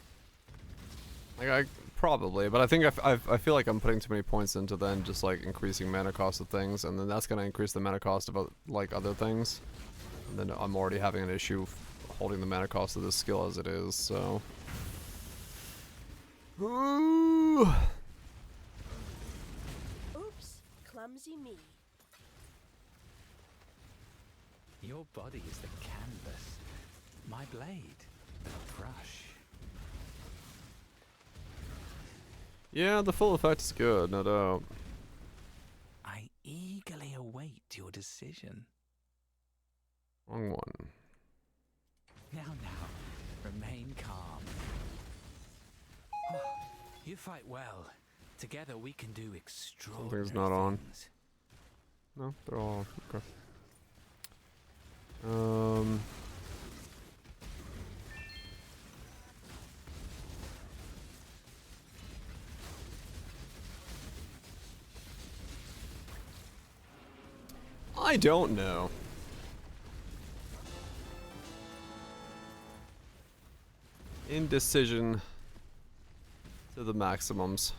Like, I probably, but I think I feel like I'm putting too many points into then just like increasing mana cost of things, and then that's gonna increase the mana cost of like other things. And then I'm already having an issue holding the mana cost of this skill as it is, so. Ooh. Oops, clumsy me. Your body is the canvas. My blade, the brush. Yeah, the full effect is good, no doubt. I eagerly await your decision. Wrong one. Now, remain calm. Oh, you fight well. Together we can do extraordinary Something's not on. things. No, they're all okay. I don't know. Indecision to the maximums.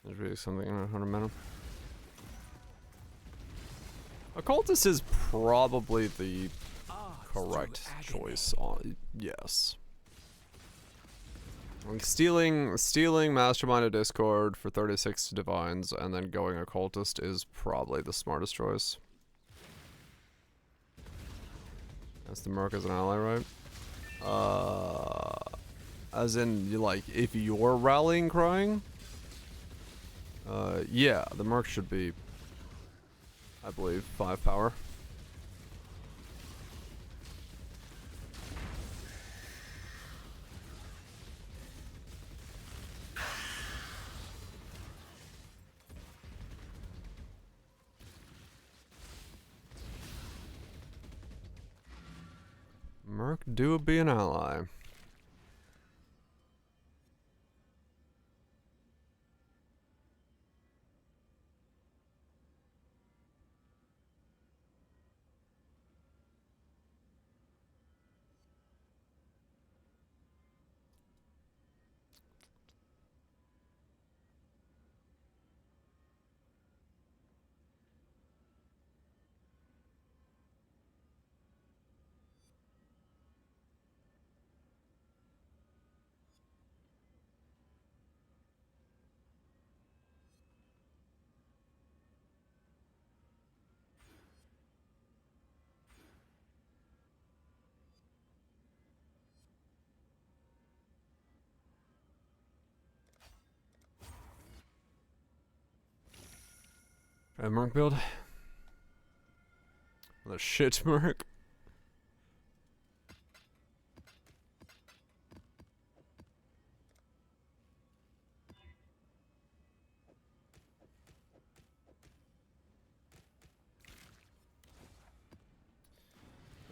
There's really something around 100 mana. Occultist is probably the correct choice. Yes. Like stealing Mastermind of Discord for 36 Divines and then going Occultist is probably the smartest choice. That's the Merc as an ally, right? As in, like, if you're rallying crying? Yeah, the Merc should be, I believe, 5 power. Merc do be an ally. Merc build. The shit merc.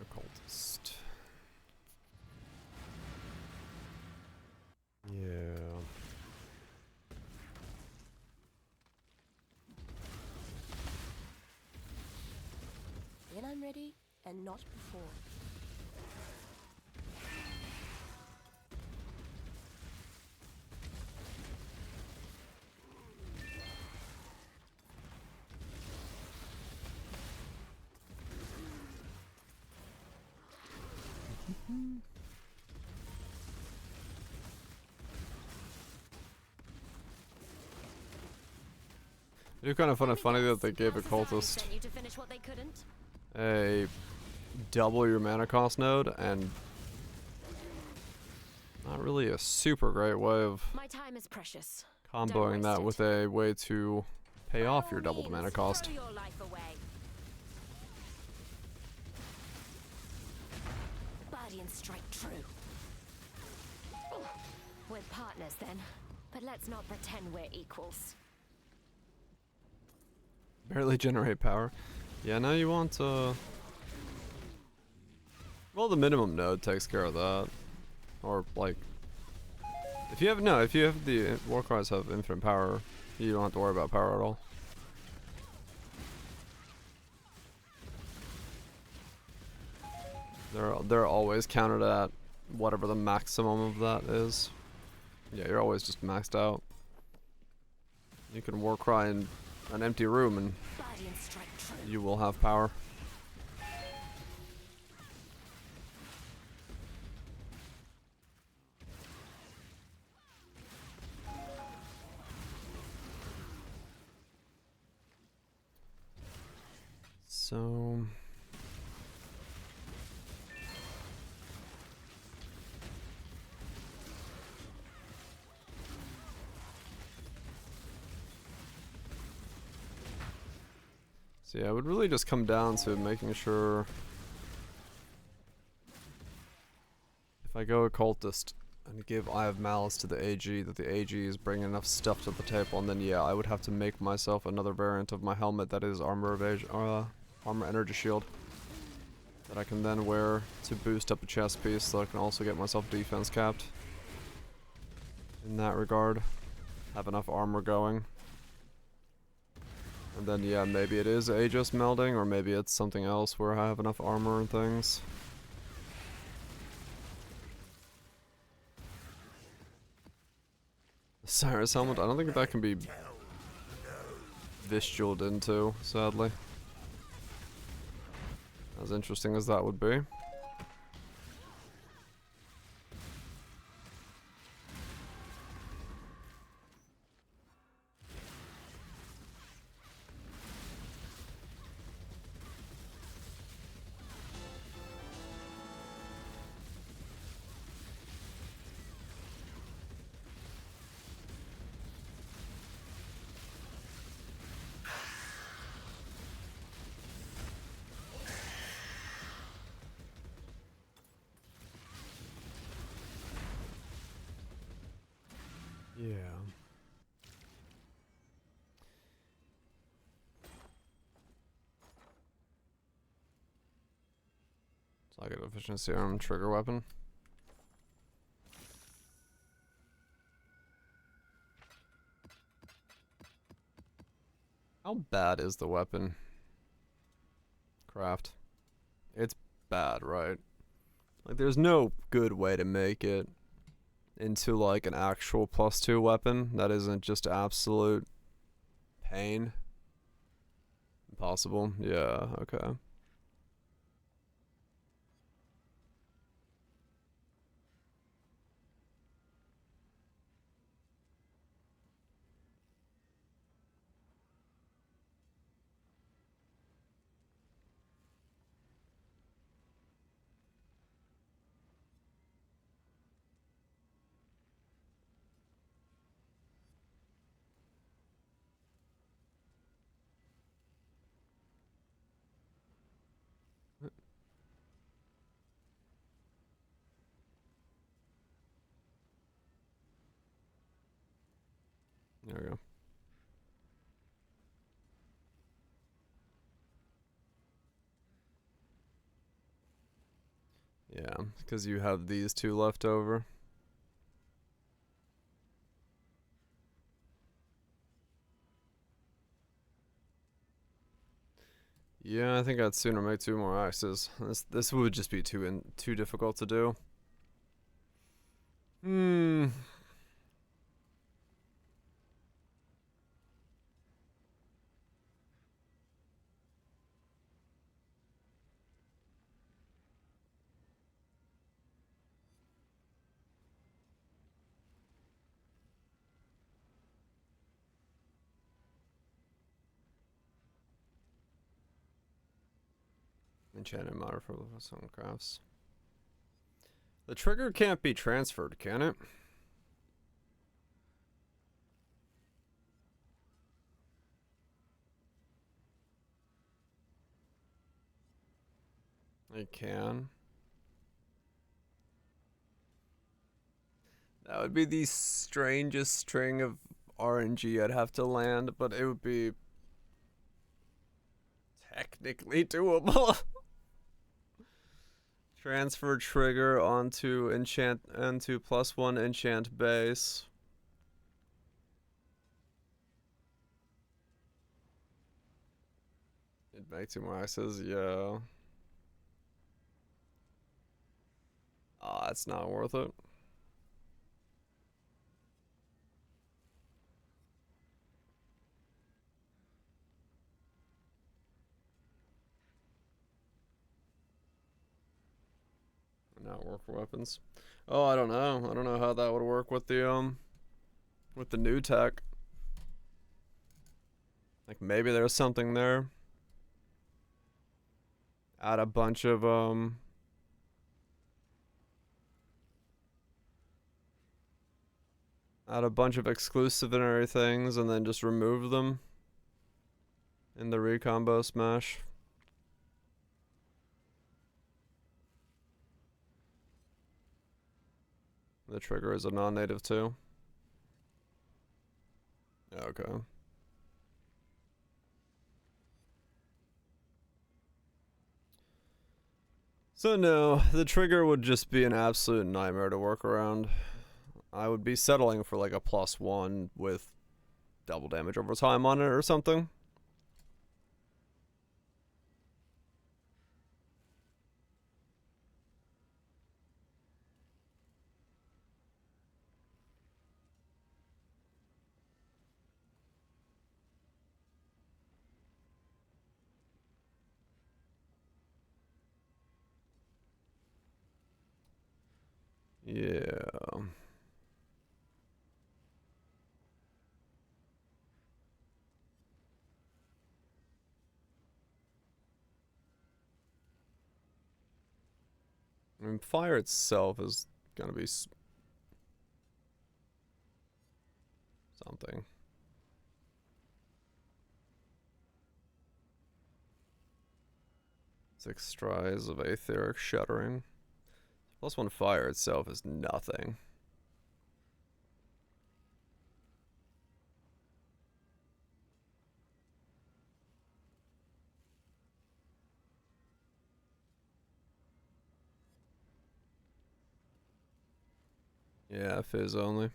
Occultist. Yeah. When I'm ready, and not before. It's kind of funny that they gave Occultist Sent you to finish what they couldn't. a double your mana cost node and not really a super great way of My time is precious. comboing that with a way to pay off your doubled mana cost. Throw your life away. Guardian strike true. We're partners then, but let's not pretend we're equals. Barely generate power. Yeah, now you want well, the minimum node takes care of that. Or like if you have the Warcries have infinite power, you don't have to worry about power at all. They're always counted at whatever the maximum of that is. Yeah, you're always just maxed out. You can Warcry in an empty room and you will have power. So yeah, it would really just come down to making sure if I go Occultist and give Eye of Malice to the AG, that the AG is bringing enough stuff to the table, and then yeah, I would have to make myself another variant of my helmet that is armor evasion, armor energy shield that I can then wear to boost up a chest piece, so I can also get myself defense capped. In that regard, have enough armor going. And then yeah, maybe it is Aegis melding, or maybe it's something else where I have enough armor and things. Cyrus helmet, I don't think that can be visualed into, sadly. As interesting as that would be. Yeah. Target efficiency arm trigger weapon. How bad is the weapon craft? It's bad, right? Like, there's no good way to make it into like an actual +2 weapon that isn't just absolute pain. Impossible. Yeah, okay. There we go. Yeah, because you have these two left over. Yeah, I think I'd sooner make 2 more axes. This would just be too difficult to do. Enchanted matter for some crafts. The trigger can't be transferred, can it? It can. That would be the strangest string of RNG I'd have to land, but it would be technically doable. Transfer trigger onto +1 enchant base. It'd make 2 more axes, yeah. Oh, that's not worth it. Not work for weapons. Oh, I don't know. I don't know how that would work with the new tech. Like maybe there's something there. Add a bunch of exclusionary things and then just remove them in the recombo smash. The trigger is a non-native too. Okay. So no, the trigger would just be an absolute nightmare to work around. I would be settling for like a +1 with double damage over time on it or something. Yeah. I mean, fire itself is gonna be something. 6 strides of aetheric shuddering. +1 fire itself is nothing. Yeah, fizz only.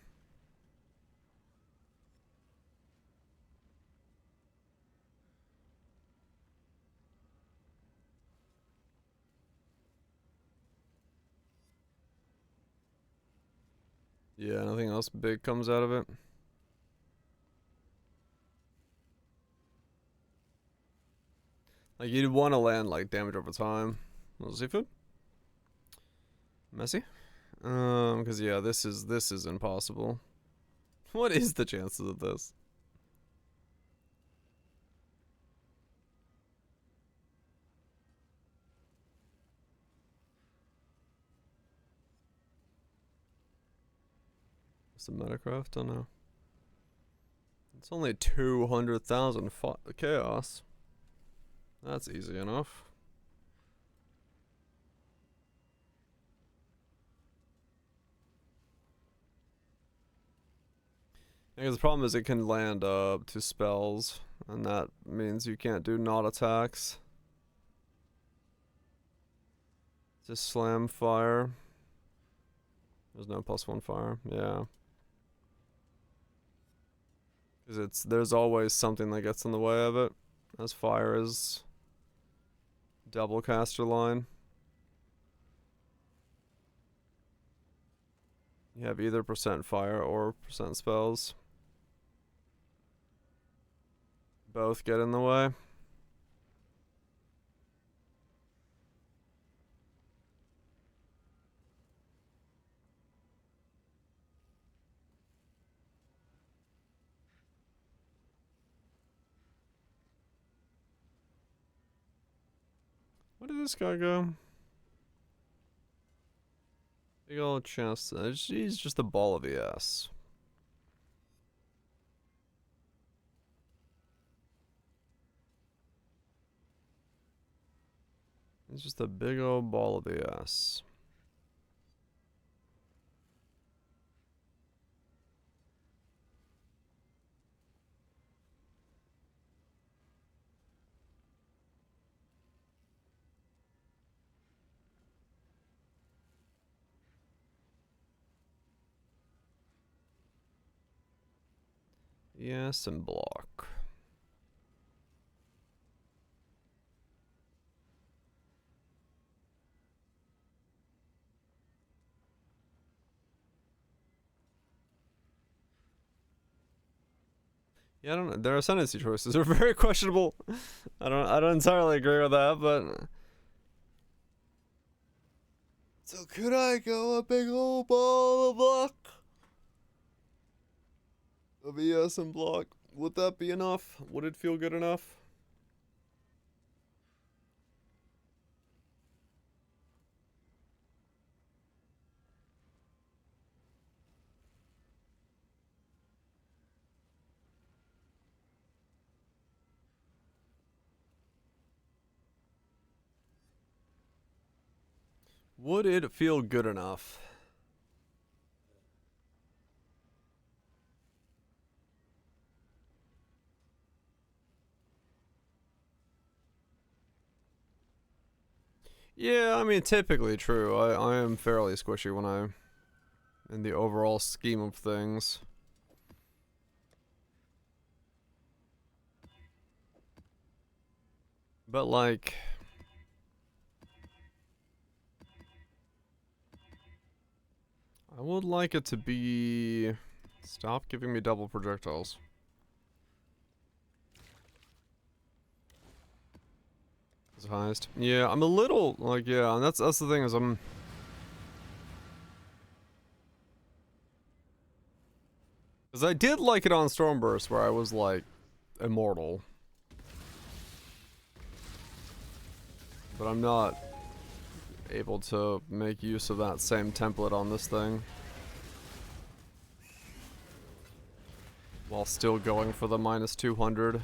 Yeah, nothing else big comes out of it. Like, you'd want to land, like, damage over time. Little seafood? Messy? Because, yeah, this is impossible. What is the chances of this? What's the Metacraft? Don't know. It's only 200,000 chaos. That's easy enough. Because the problem is it can land up to spells, and that means you can't do not attacks. Just slam fire. There's no +1 fire, yeah. Because there's always something that gets in the way of it, as fire is double caster line. You have either % fire or % spells. Both get in the way. Where did this guy go? Big old chest. He's just a ball of ES. He's just a big old ball of ES. Yes, and block. Yeah, I don't know. Their ascendancy choices are very questionable. I don't entirely agree with that, but so could I go a big old ball of block? Of ES and block. Would that be enough? Would it feel good enough? Would it feel good enough? Yeah, I mean, typically true. I am fairly squishy when I'm in the overall scheme of things. But like, I would like it to be... Stop giving me double projectiles. Is it highest? Yeah, I'm a little, like, yeah, and that's the thing is I'm... Because I did like it on Stormburst where I was, like, immortal. But I'm not able to make use of that same template on this thing. While still going for the -200.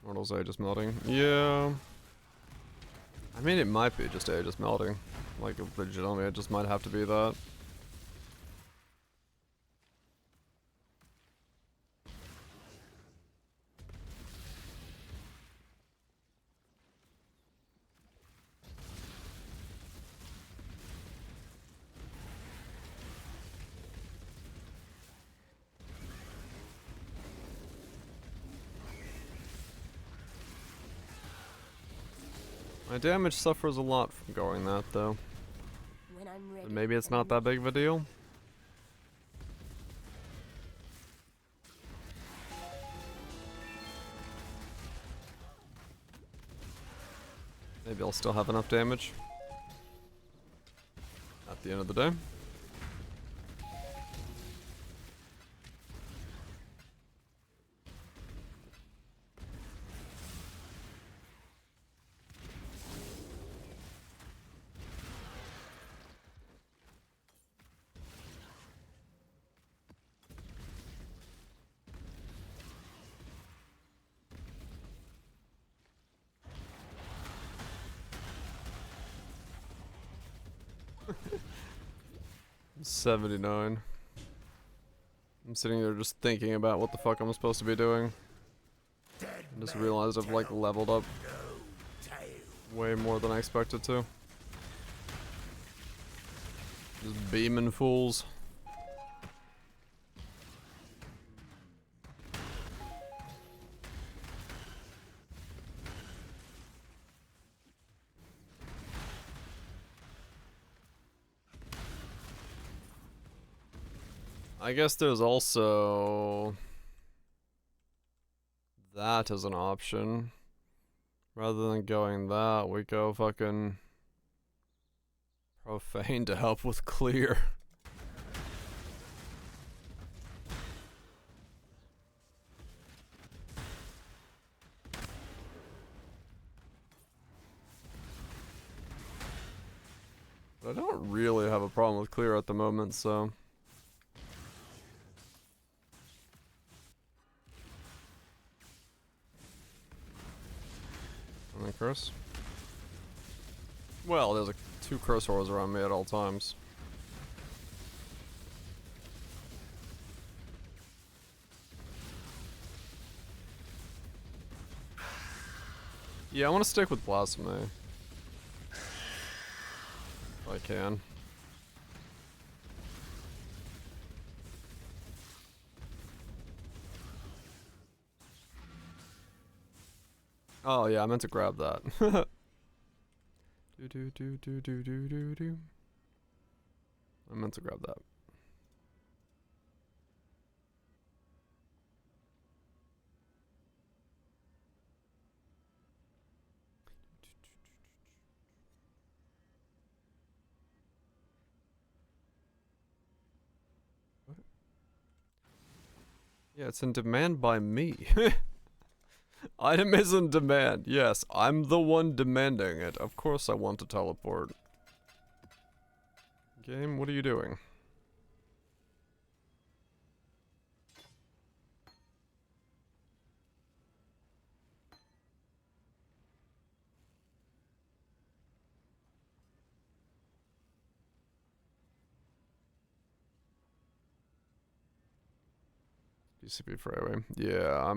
Mortal's Aegis melting. Yeah. I mean, it might be just Aegis melting. Like, legitimately, it just might have to be that. My damage suffers a lot from going that, though. When I'm ready, But maybe it's not that big of a deal. Maybe I'll still have enough damage at the end of the day. 79. I'm sitting there just thinking about what the fuck I'm supposed to be doing. I just realized I've like leveled up way more than I expected to. Just beaming fools. I guess there's also that as an option. Rather than going that, we go fucking profane to help with clear. But I don't really have a problem with clear at the moment, so. And then curse. Well, there's two curse horrors around me at all times. Yeah, I want to stick with Blasphemy. If I can. Oh yeah, I meant to grab that. do. I meant to grab that. What? Yeah, it's in demand by me. Item is in demand. Yes, I'm the one demanding it. Of course I want to teleport. Game, what are you doing? DCP Freeway. Yeah,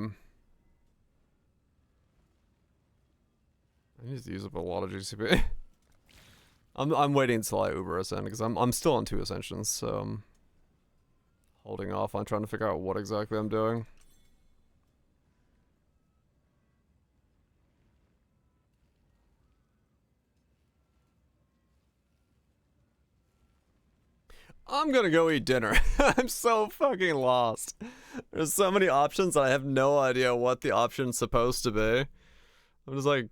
I need to use up a lot of GCP. I'm waiting until I Uber Ascend because I'm still on 2 Ascensions, so I'm holding off on trying to figure out what exactly I'm doing. I'm gonna go eat dinner. I'm so fucking lost. There's so many options and I have no idea what the option's supposed to be. I'm just like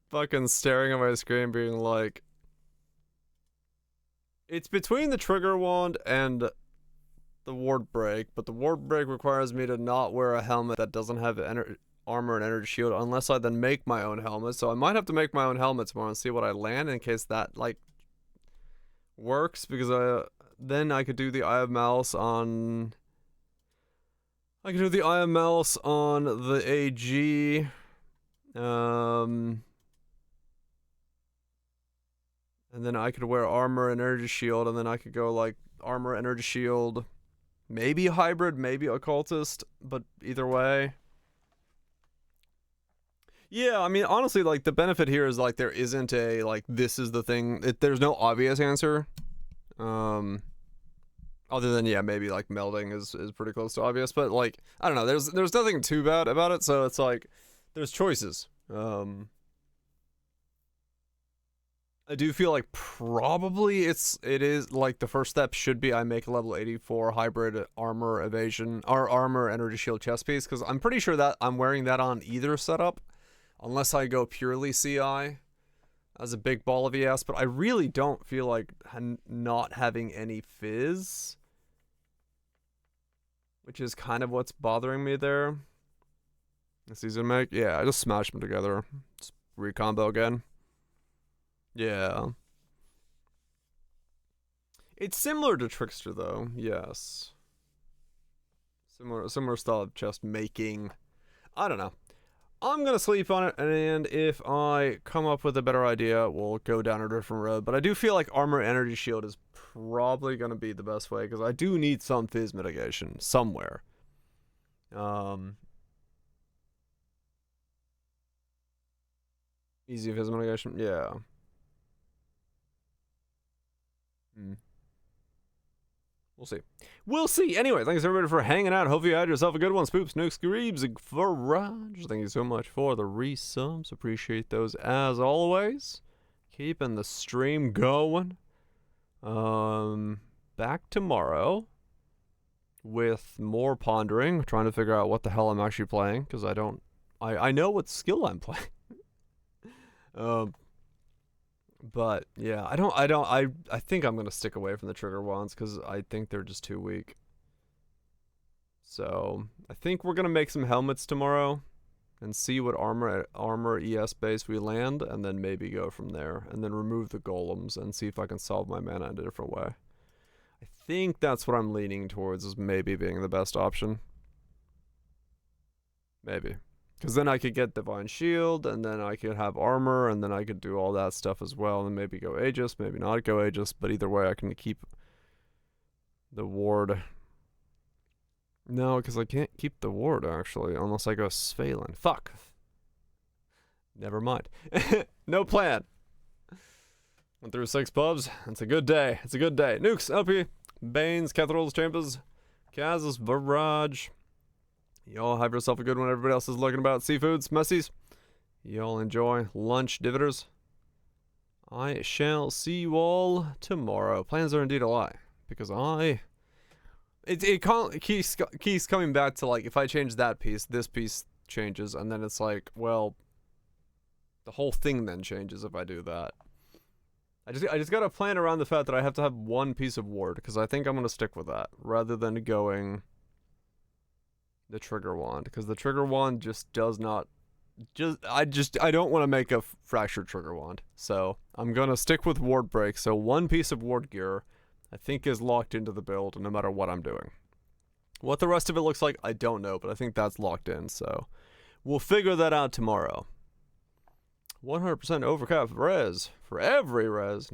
fucking staring at my screen being like, it's between the trigger wand and the ward break, but the ward break requires me to not wear a helmet that doesn't have armor and energy shield unless I then make my own helmet. So I might have to make my own helmet tomorrow and see what I land in case that like works, because then I could do the Eye of Malice on the AG. And then I could wear armor and energy shield, and then I could go like armor, energy shield, maybe hybrid, maybe occultist, but either way. Yeah, I mean, honestly, like the benefit here is like there isn't a like this is the thing. There's no obvious answer. Other than yeah, maybe like melding is pretty close to obvious, but like I don't know. There's nothing too bad about it, so it's like there's choices. I do feel like probably it is like the first step should be I make a level 84 hybrid armor evasion or armor energy shield chest piece, because I'm pretty sure that I'm wearing that on either setup unless I go purely CI as a big ball of ES, but I really don't feel like not having any fizz, which is kind of what's bothering me there. It's easy to make. Yeah, I just smash them together. Just recombo again. Yeah. It's similar to Trickster though, yes. Similar style of chest making. I don't know. I'm gonna sleep on it, and if I come up with a better idea, we'll go down a different road. But I do feel like Armor Energy Shield is probably gonna be the best way, because I do need some fizz mitigation somewhere. Easy fizz mitigation, yeah. We'll see. We'll see. Anyway, thanks everybody for hanging out. Hope you had yourself a good one. Spoops, Nooks, Greebs, and Farage. Thank you so much for the resubs. Appreciate those as always. Keeping the stream going. Back tomorrow with more pondering, trying to figure out what the hell I'm actually playing, because I know what skill I'm playing. But yeah, I think I'm gonna stick away from the trigger wands because I think they're just too weak. So I think we're gonna make some helmets tomorrow and see what armor ES base we land, and then maybe go from there, and then remove the golems and see if I can solve my mana in a different way. I think that's what I'm leaning towards, is maybe being the best option. Maybe. Because then I could get Divine Shield, and then I could have armor, and then I could do all that stuff as well, and maybe go Aegis, maybe not go Aegis, but either way I can keep the ward. No, because I can't keep the ward, actually, unless I go Svalin. Fuck. Never mind. No plan. Went through 6 pubs. It's a good day. It's a good day. Nukes, LP, Banes, Cathedrals, Chambers, Kazas, Barrage. Y'all have yourself a good one. Everybody else is looking about seafoods, messies. Y'all enjoy lunch, divoters. I shall see you all tomorrow. Plans are indeed a lie, because it keeps coming back to, like, if I change that piece, this piece changes, and then it's like, well, the whole thing then changes if I do that. I just gotta plan around the fact that I have to have one piece of ward, because I think I'm gonna stick with that rather than going the trigger wand, because the trigger wand just does not. I don't want to make a fractured trigger wand, so I'm gonna stick with ward break. So one piece of ward gear, I think, is locked into the build no matter what I'm doing. What the rest of it looks like, I don't know, but I think that's locked in. So we'll figure that out tomorrow. 100% overcap res for every res.